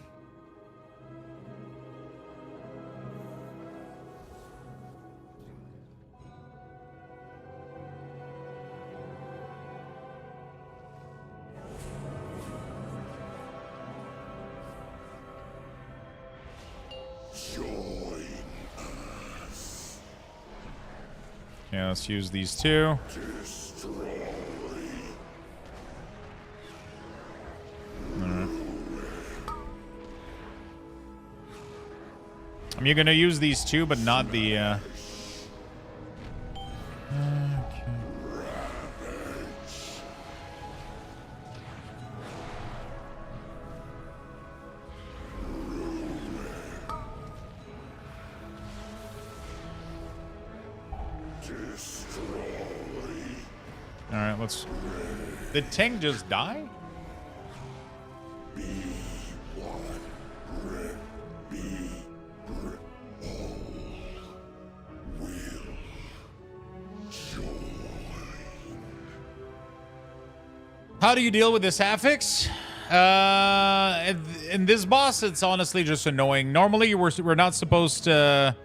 Yeah, let's use these two. I'm gonna use these two, but not the. Okay. All right, let's. Did Teng just die? How do you deal with this affix? In this boss, it's honestly just annoying. Normally, we're not supposed to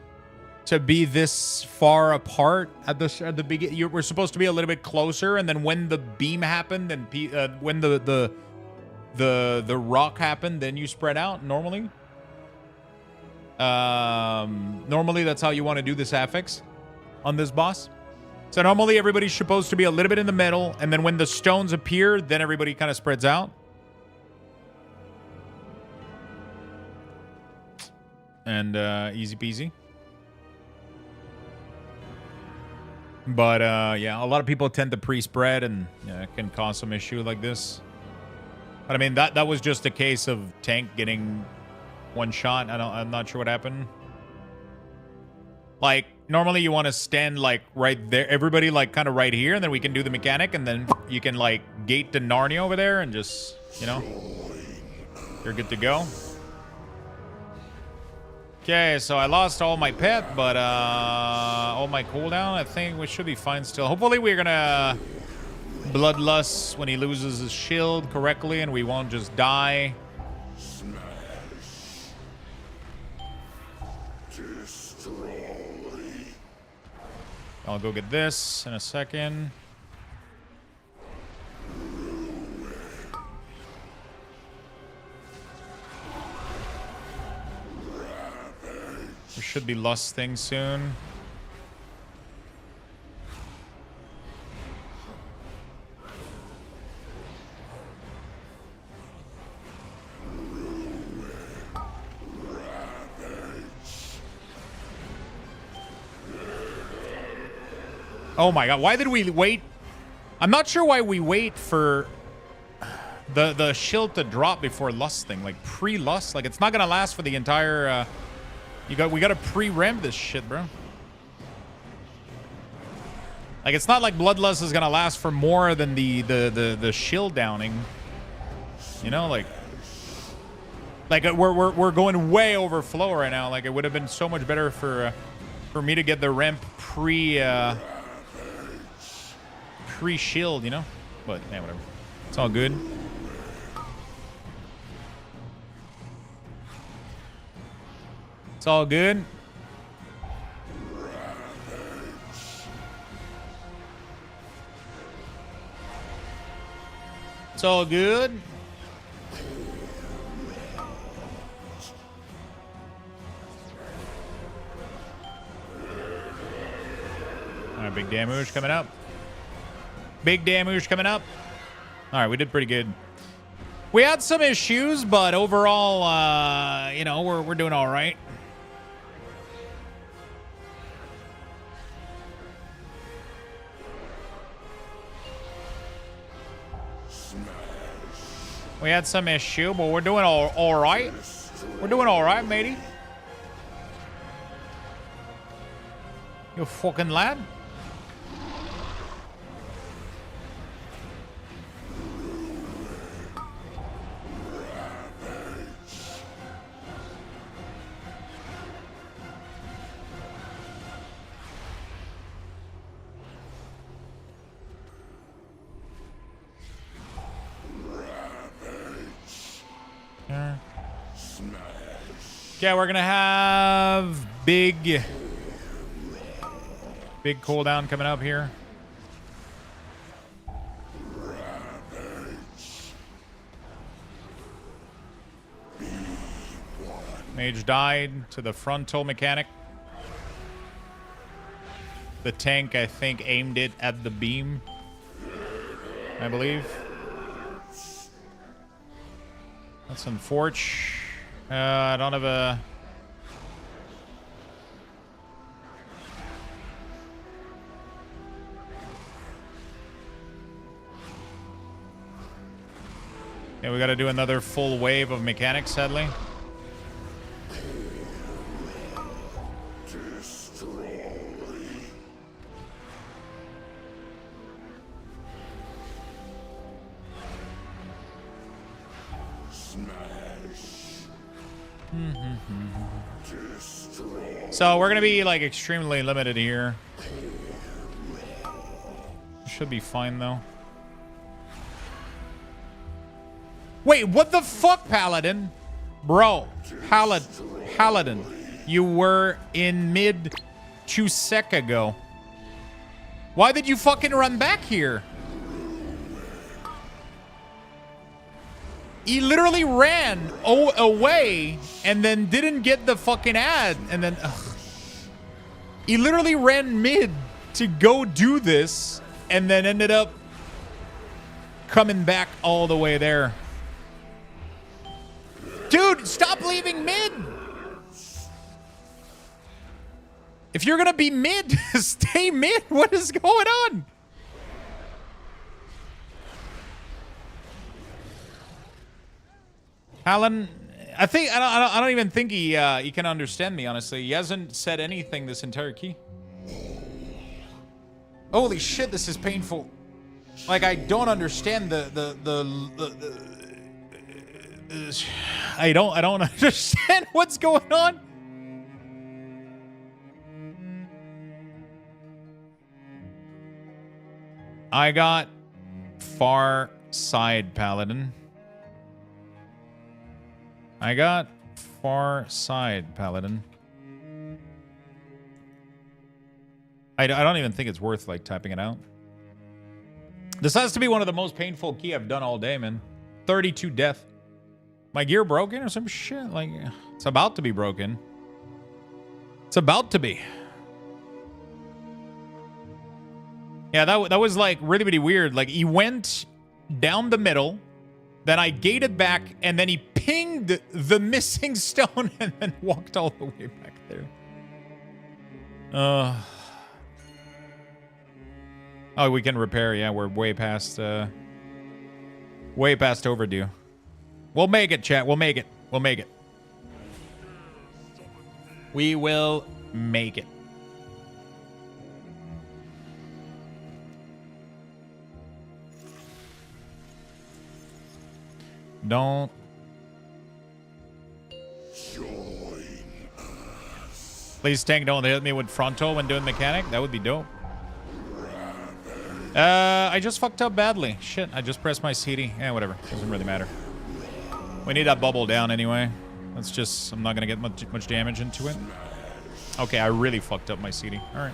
be this far apart at the beginning. We're supposed to be a little bit closer, and then when the beam happened, and when the rock happened, then you spread out. Normally, that's how you want to do this affix on this boss. So normally everybody's supposed to be a little bit in the middle, and then when the stones appear, then everybody kind of spreads out. And easy peasy. But yeah, a lot of people tend to pre-spread, and it can cause some issue like this. But I mean, that was just a case of Tank getting one shot. I'm not sure what happened. Like, normally you want to stand, like, right there. Everybody, like, kind of right here, and then we can do the mechanic, and then you can, like, gate the Narnia over there and just, you know, you're good to go. Okay, so I lost all my pet, but all my cooldown. I think we should be fine still. Hopefully we're going to bloodlust when he loses his shield correctly, and we won't just die. I'll go get this in a second. There should be lust things soon. Oh my god, why did we wait? I'm not sure why we wait for the shield to drop before lust thing. Like pre-lust, like it's not gonna last for the entire we gotta pre-ramp this shit, bro. Like it's not like bloodlust is gonna last for more than the shield downing. You know, like we're going way overflow right now. Like it would have been so much better for me to get the ramp pre-shield, you know? But yeah, whatever. It's all good. It's all good. It's all good. All right, big damage coming up. Big damage coming up. All right, we did pretty good. We had some issues, but overall, you know, we're doing all right. We had some issue, but we're doing all right. We're doing all right, matey. You fucking lad. Yeah, we're gonna have big cooldown coming up here. Mage died to the frontal mechanic. The tank, I think, aimed it at the beam, I believe. That's unfortunate. I don't have a... Yeah, we gotta do another full wave of mechanics, sadly. So we're gonna be like extremely limited here. Should be fine though. Wait, what the fuck, Paladin? Bro, Paladin, you were in mid 2 sec ago. Why did you fucking run back here? He literally ran away and then didn't get the fucking ad. And then he literally ran mid to go do this and then ended up coming back all the way there. Dude, stop leaving mid. If you're going to be mid, stay mid. What is going on? Alan, I don't even think he can understand me, honestly. He hasn't said anything this entire key. Holy shit, this is painful. Like, I don't understand I don't understand what's going on. I got far side Paladin. I got far side Paladin. I don't even think it's worth like typing it out. This has to be one of the most painful key I've done all day, man. 32 death. My gear broken or some shit? Like, it's about to be broken. It's about to be. Yeah, that was like really, really weird. Like, he went down the middle, then I gated back, and then he pinged the missing stone and then walked all the way back there. Oh, we can repair. Yeah, we're way past overdue. We'll make it, chat. We'll make it. We'll make it. We will make it. Don't. Please, tank, don't hit me with frontal when doing mechanic. That would be dope. I just fucked up badly. Shit, I just pressed my CD. Yeah, whatever. Doesn't really matter. We need that bubble down anyway. That's just... I'm not gonna get much damage into it. Okay, I really fucked up my CD. Alright.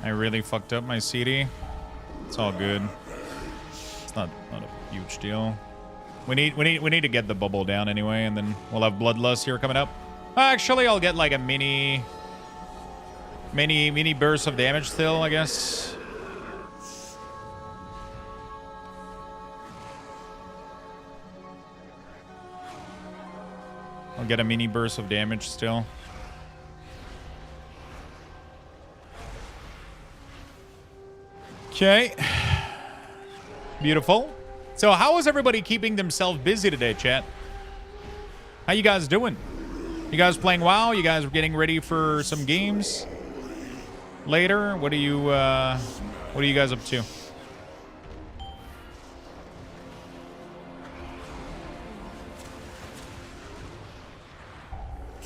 I really fucked up my CD. It's all good. It's not a huge deal. We need to get the bubble down anyway, and then we'll have Bloodlust here coming up. Actually, I'll get like a mini burst of damage still, I guess. I'll get a mini burst of damage still. Okay. Beautiful. So how is everybody keeping themselves busy today, chat? How you guys doing? You guys playing WoW? You guys getting ready for some games later? What are you guys up to?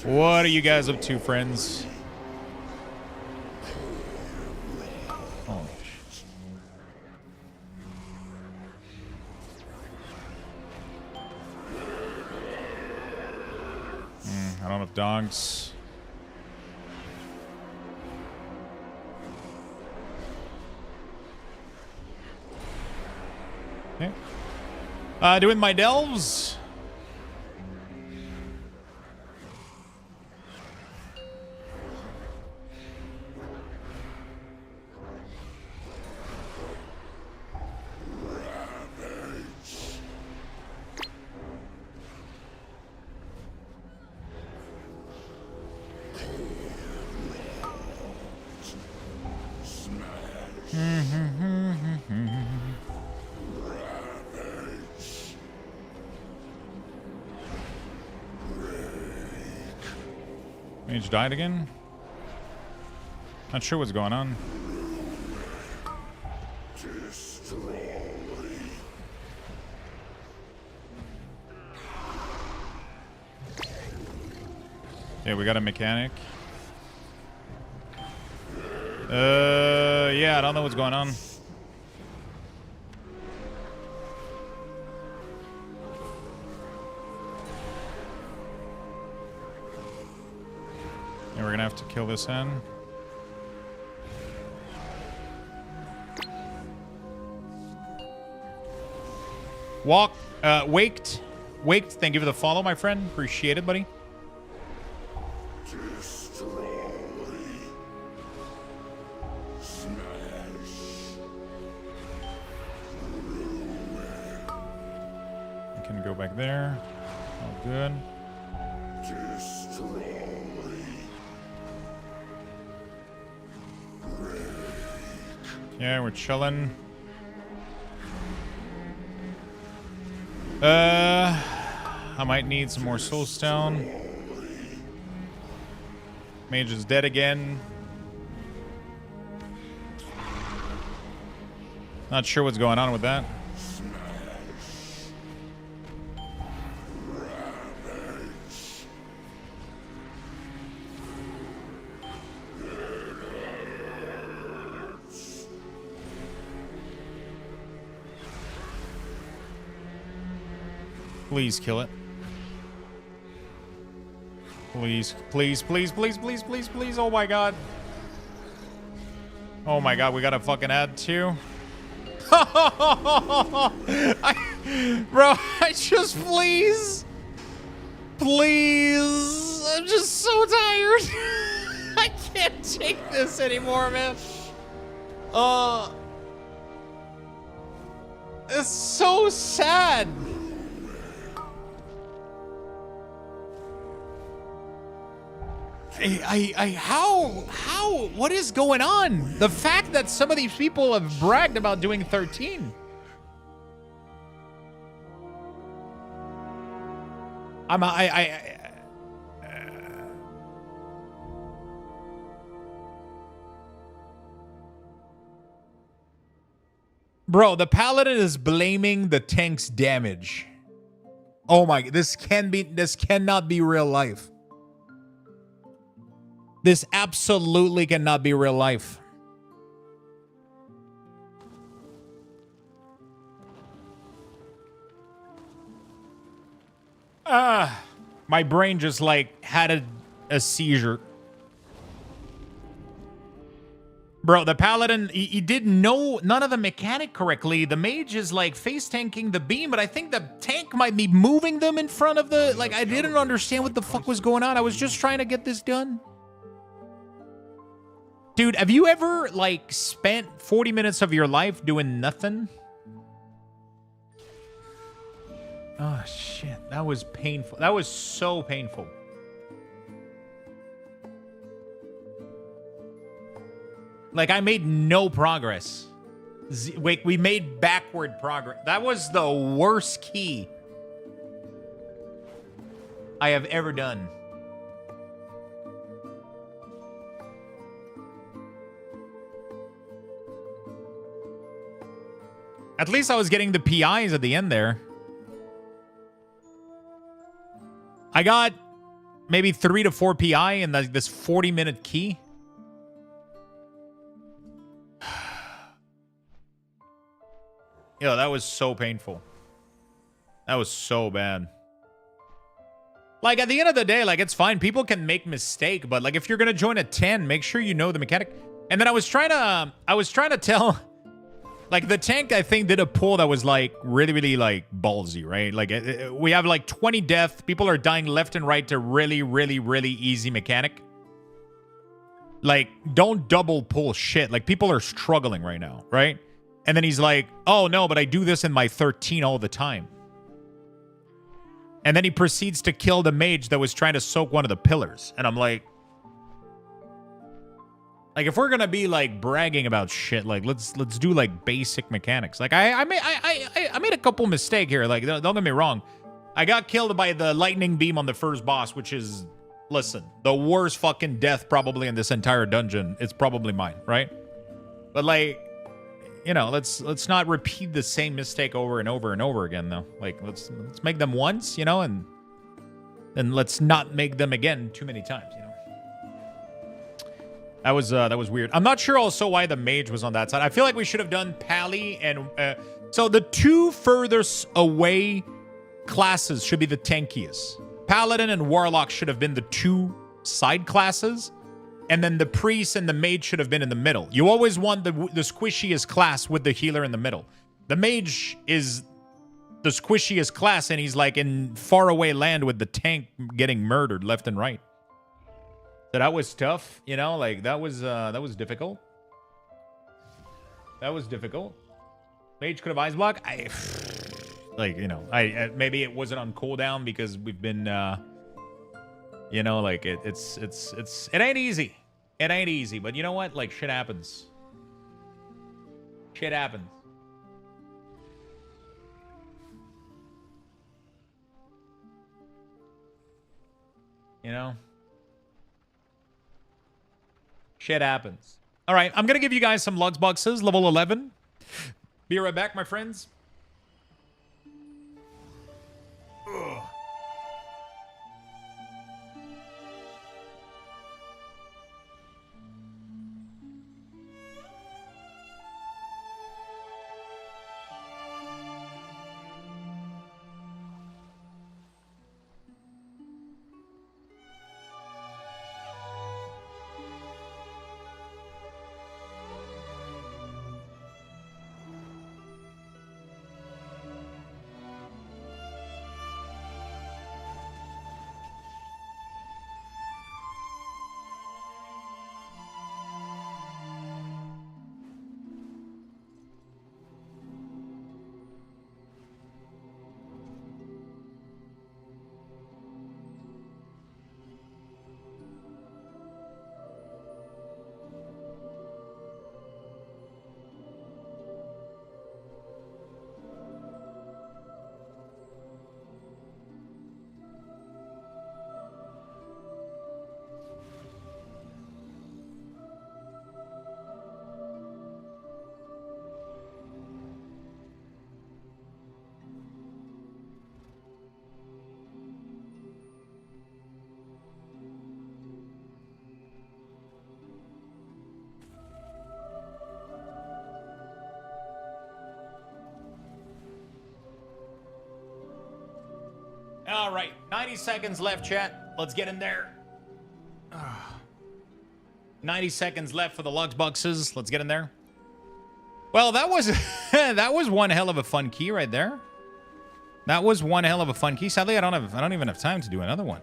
What are you guys up to, friends? Oh. I don't have dogs. Okay. Doing my delves. Mage died again? Not sure what's going on. Yeah, we got a mechanic. Yeah, I don't know what's going on. Yeah, we're gonna have to kill this hen. Waked, thank you for the follow, my friend. Appreciate it, buddy. I can go back there. All good. Yeah, we're chilling. I might need some more soulstone. Mage is dead again. Not sure what's going on with that. Please kill it. Please, please, please, please, please, please, please. Oh my god. Oh my god, we gotta fucking add 2. Bro, I just please. Please. I'm just so tired. I can't take this anymore, man. It's so sad. How, what is going on? The fact that some of these people have bragged about doing 13. Bro, the paladin is blaming the tank's damage. Oh my, this cannot be real life. This absolutely cannot be real life. My brain just like had a seizure. Bro, the paladin, he didn't know none of the mechanic correctly. The mage is like face tanking the beam, but I think the tank might be moving them in front of the, like, I didn't understand what the fuck was going on. I was just trying to get this done. Dude, have you ever, like, spent 40 minutes of your life doing nothing? Oh, shit. That was painful. That was so painful. Like, I made no progress. Wait, we made backward progress. That was the worst key I have ever done. At least I was getting the PIs at the end there. I got maybe 3 to 4 PI in this 40-minute key. Yo, that was so painful. That was so bad. Like, at the end of the day, like, it's fine. People can make mistake, but, like, if you're gonna join a 10, make sure you know the mechanic. And then I was trying to tell... Like, the tank, I think, did a pull that was, like, really, like, ballsy, right? Like, we have, like, 20 deaths. People are dying left and right to really easy mechanic. Like, don't double pull shit. Like, people are struggling right now, right? And then he's like, oh, no, but I do this in my 13 all the time. And then he proceeds to kill the mage that was trying to soak one of the pillars. And I'm like... Like, if we're gonna be like bragging about shit, like let's do like basic mechanics. Like I made a couple mistakes here. Like, don't get me wrong, I got killed by the lightning beam on the first boss, which is, listen, the worst fucking death probably in this entire dungeon. It's probably mine, right? But like, you know, let's not repeat the same mistake over and over and over again, though. Like, let's make them once, you know, and let's not make them again too many times, you know. That was weird. I'm not sure also why the mage was on that side. I feel like we should have done Pally and... so the 2 furthest away classes should be the tankiest. Paladin and Warlock should have been the 2 side classes. And then the Priest and the Mage should have been in the middle. You always want the squishiest class with the healer in the middle. The Mage is the squishiest class, and he's like in faraway land with the tank getting murdered left and right. So that was tough, you know, like that was difficult. That was difficult. Mage could have ice block. Like, you know, maybe it wasn't on cooldown because we've been, you know, like it ain't easy. It ain't easy, but you know what? Like, shit happens. Shit happens. You know? Shit happens. All right, I'm going to give you guys some Lux boxes, level 11. Be right back, my friends. Ugh. All right, 90 seconds left, chat. Let's get in there. 90 seconds left for the Lux Boxes. Let's get in there. Well, that was that was one hell of a fun key right there. That was one hell of a fun key. Sadly, I don't even have time to do another one.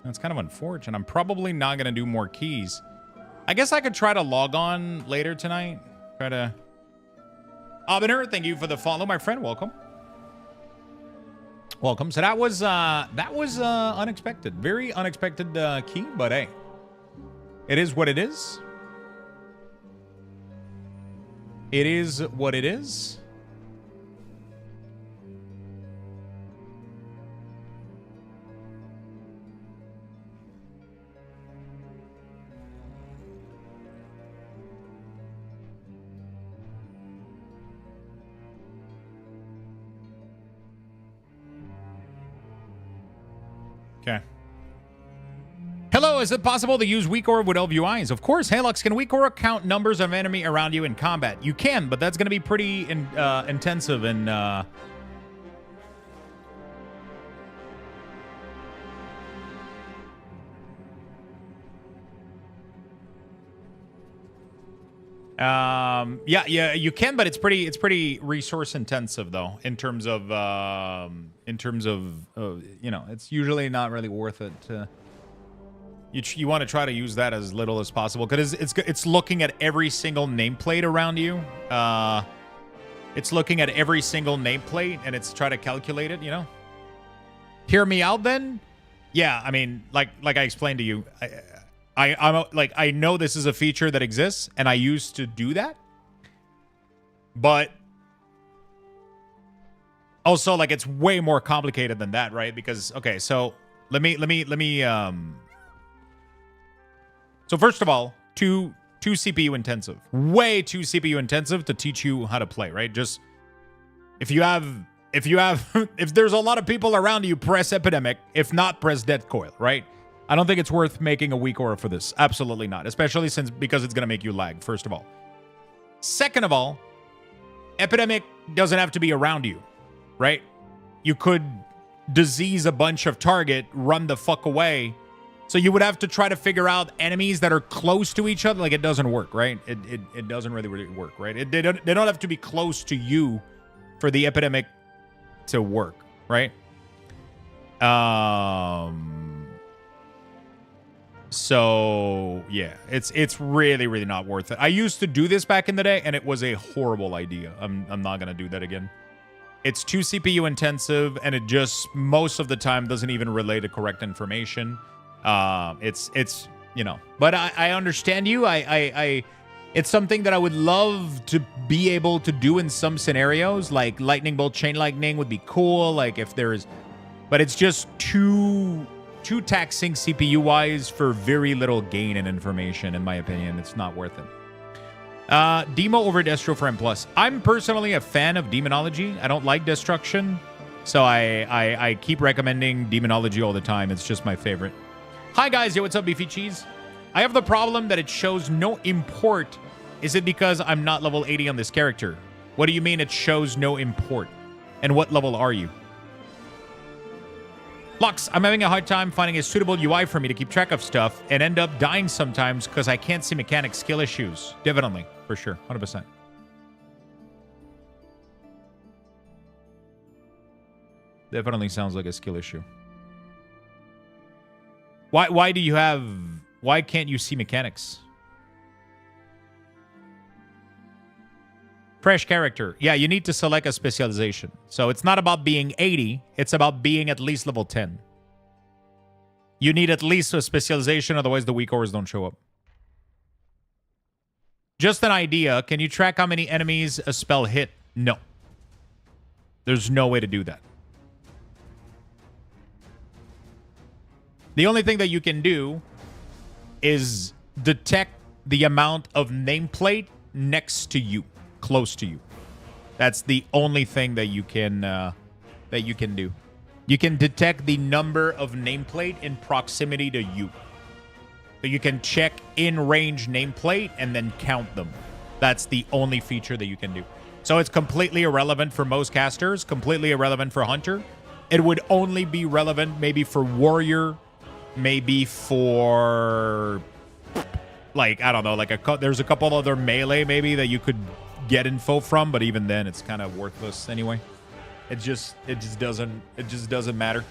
That's kind of unfortunate. I'm probably not gonna do more keys. I guess I could try to log on later tonight. Try to. Abner, thank you for the follow, my friend. Welcome. Welcome. So that was unexpected. Very unexpected key, but hey, it is what it is. It is what it is. Okay. Hello, is it possible to use weak aura with elf eyes? Of course, Halux, can weak aura count numbers of enemy around you in combat? You can, but that's going to be pretty intensive and yeah, you can, but it's pretty resource intensive though, in terms of you know, it's usually not really worth it to. You want to try to use that as little as possible because it's looking at every single nameplate around you. It's looking at every single nameplate and it's trying to calculate it. You know. Hear me out, then. Yeah, I mean, like I explained to you, I know this is a feature that exists and I used to do that, but also like it's way more complicated than that, right? Because okay, so let me. So first of all, too CPU intensive. Way too CPU intensive to teach you how to play, right? Just if there's a lot of people around you, press Epidemic. If not, press Death Coil, right? I don't think it's worth making a weak aura for this. Absolutely not. Especially because it's going to make you lag, first of all. Second of all, Epidemic doesn't have to be around you, right? You could disease a bunch of target, run the fuck away. So you would have to try to figure out enemies that are close to each other. Like, it doesn't work, right? It doesn't really work, right? They don't have to be close to you for the Epidemic to work, right? So yeah, it's really not worth it. I used to do this back in the day, and it was a horrible idea. I'm not gonna do that again. It's too CPU intensive, and it just most of the time doesn't even relay to correct information. It's you know, but I understand you. I it's something that I would love to be able to do in some scenarios, like lightning bolt, chain lightning would be cool. Like if there is, but it's just too taxing CPU wise for very little gain in information. In my opinion, it's not worth it. Demo over Destro for M+. I'm personally a fan of Demonology. I don't like Destruction, so I keep recommending Demonology all the time. It's just my favorite. Hi guys, yo, what's up, Beefy Cheese? I have the problem that it shows no import. Is it because I'm not level 80 on this character? What do you mean it shows no import? And what level are you? Lux, I'm having a hard time finding a suitable UI for me to keep track of stuff and end up dying sometimes because I can't see mechanic skill issues. Definitely, for sure, 100%. Definitely sounds like a skill issue. Why can't you see mechanics? Fresh character. Yeah, you need to select a specialization. So it's not about being 80. It's about being at least level 10. You need at least a specialization, otherwise the weak auras don't show up. Just an idea. Can you track how many enemies a spell hit? No. There's no way to do that. The only thing that you can do is detect the amount of nameplate next to you, close to you. That's the only thing that you can do. You can detect the number of nameplate in proximity to you. So you can check in-range nameplate and then count them. That's the only feature that you can do. So it's completely irrelevant for most casters, completely irrelevant for Hunter. It would only be relevant maybe for warrior, maybe for like, I don't know, like there's a couple other melee maybe that you could get info from, but even then it's kind of worthless anyway. It just doesn't matter.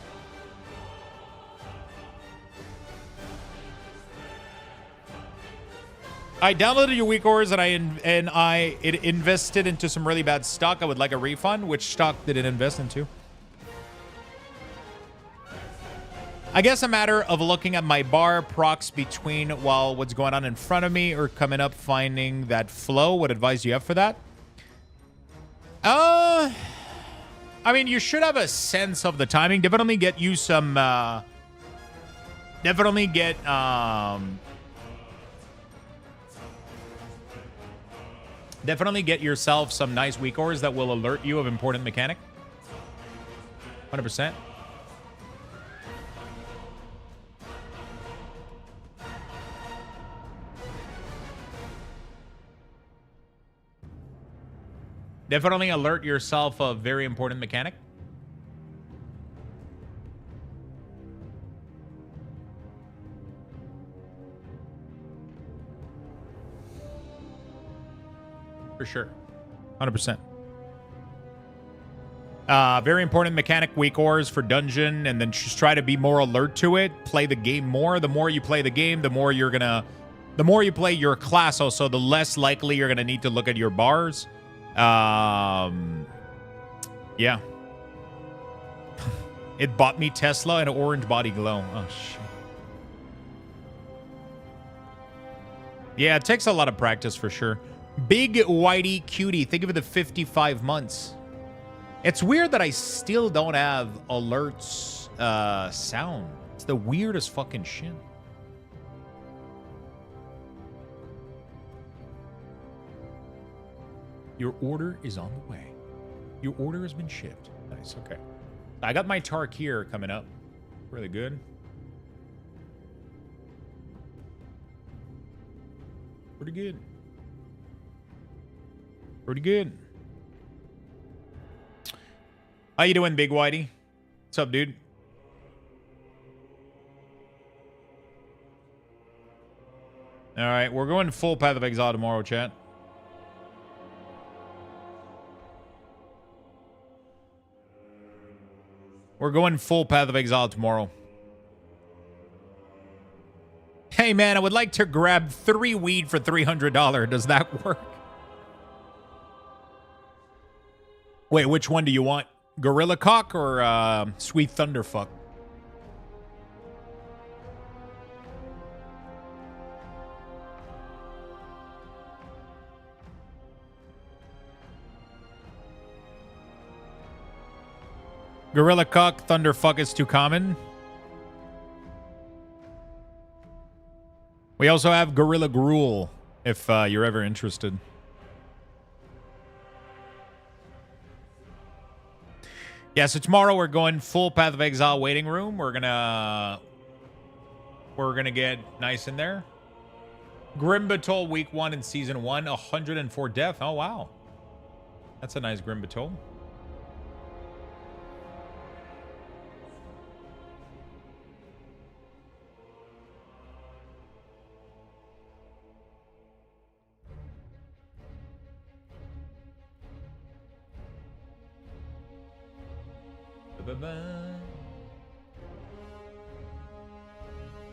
I downloaded your weak ores and I invested into some really bad stock. I would like a refund. Which stock did it invest into? I guess a matter of looking at my bar procs between what's going on in front of me or coming up, finding that flow. What advice do you have for that? I mean, you should have a sense of the timing. Definitely get you some. Definitely get yourself some nice weak ores that will alert you of important mechanic. 100%. Definitely alert yourself of very important mechanic. For sure. 100%. Very important mechanic, weak ores for dungeon, and then just try to be more alert to it. Play the game more. The more you play the game, the more you play your class also, the less likely you're gonna need to look at your bars. Yeah. It bought me Tesla and an orange body glow. Oh shit. Yeah, it takes a lot of practice for sure. Big Whitey Cutie, think of the 55 months. It's weird that I still don't have alerts sound. It's the weirdest fucking shit. Your order is on the way. Your order has been shipped. Nice, okay. I got my Tark here coming up. Really good. Pretty good. Pretty good. How you doing, Big Whitey? What's up, dude? All right, we're going full Path of Exile tomorrow, chat. We're going full Path of Exile tomorrow. Hey, man, I would like to grab 3 weed for $300. Does that work? Wait, which one do you want? Gorilla Cock or Sweet Thunderfuck? Gorilla Cock, Thunderfuck is too common. We also have Gorilla Gruel, if you're ever interested. Yeah, so tomorrow we're going full Path of Exile waiting room. We're gonna get nice in there. Grim Battle week 1 in season 1, 104 death. Oh wow, that's a nice Grim Battle.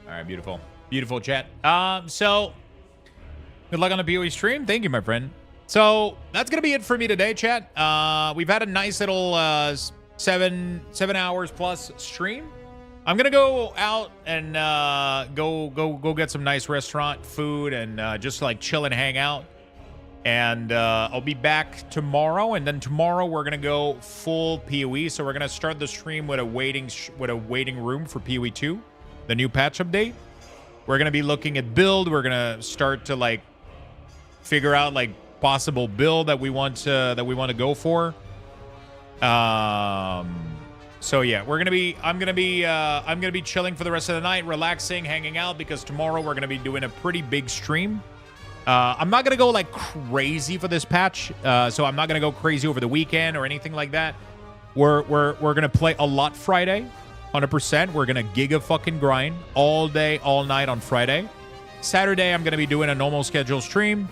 All right, beautiful. Beautiful chat. So good luck on the POE stream. Thank you, my friend. So that's gonna be it for me today, chat. We've had a nice little 7 hours plus stream. I'm gonna go out and go get some nice restaurant food and just like chill and hang out. And I'll be back tomorrow, and then tomorrow we're gonna go full POE. So we're gonna start the stream with a waiting room for POE 2, the new patch update. We're gonna be looking at build. We're gonna start to like figure out like possible build that we want to go for. So yeah, I'm gonna be chilling for the rest of the night, relaxing, hanging out, because tomorrow we're gonna be doing a pretty big stream. I'm not going to go like crazy for this patch, so I'm not going to go crazy over the weekend or anything like that. We're gonna play a lot Friday, 100%. We're gonna giga fucking grind all day, all night on Friday. Saturday, I'm gonna be doing a normal schedule stream,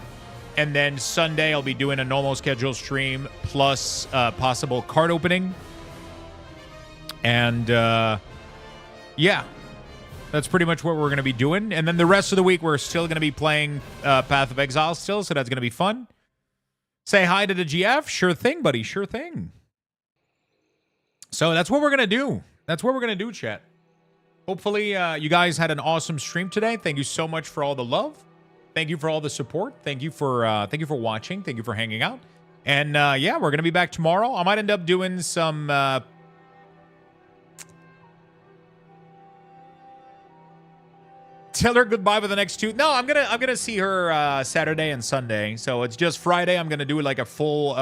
and then Sunday I'll be doing a normal schedule stream plus possible card opening. And yeah, that's pretty much what we're gonna be doing. And then the rest of the week we're still gonna be playing Path of Exile still, so that's gonna be fun. Say hi to the GF. Sure thing, buddy. Sure thing. So that's what we're going to do. That's what we're going to do, chat. Hopefully you guys had an awesome stream today. Thank you so much for all the love. Thank you for all the support. Thank you for watching. Thank you for hanging out. And yeah, we're going to be back tomorrow. I might end up doing some tell her goodbye for the next 2. No, I'm gonna see her Saturday and Sunday. So it's just Friday. I'm gonna do like a full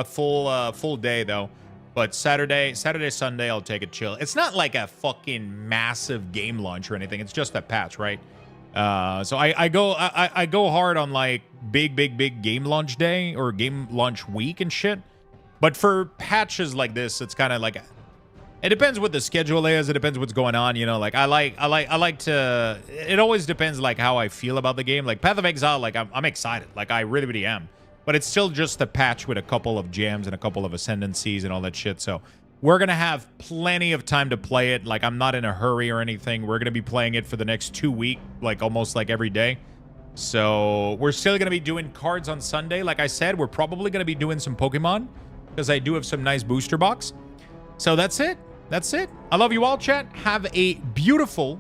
day though. But Saturday, Sunday, I'll take it chill. It's not like a fucking massive game launch or anything. It's just a patch, right? So I go hard on like big game launch day or game launch week and shit. But for patches like this, it's kind of like it depends what the schedule is. It depends what's going on. You know, like I like to. It always depends like how I feel about the game. Like Path of Exile, like I'm excited. Like I really am. But it's still just a patch with a couple of jams and a couple of ascendancies and all that shit. So we're going to have plenty of time to play it. Like, I'm not in a hurry or anything. We're going to be playing it for the next 2 weeks, like almost like every day. So we're still going to be doing cards on Sunday. Like I said, we're probably going to be doing some Pokemon because I do have some nice booster box. So that's it. That's it. I love you all, chat. Have a beautiful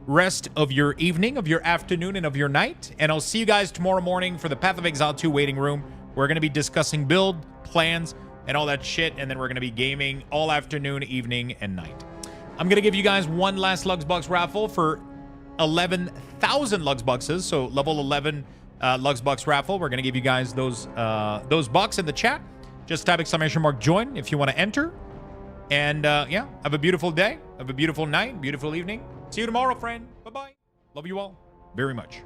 rest of your evening, of your afternoon, and of your night. And I'll see you guys tomorrow morning for the Path of Exile 2 waiting room. We're going to be discussing build, plans, and all that shit. And then we're going to be gaming all afternoon, evening, and night. I'm going to give you guys one last Luxbox raffle for 11,000 Luxboxes. So level 11 Luxbox raffle. We're going to give you guys those bucks in the chat. Just type !join if you want to enter. And yeah, have a beautiful day. Have a beautiful night, beautiful evening. See you tomorrow, friend. Bye-bye. Love you all very much.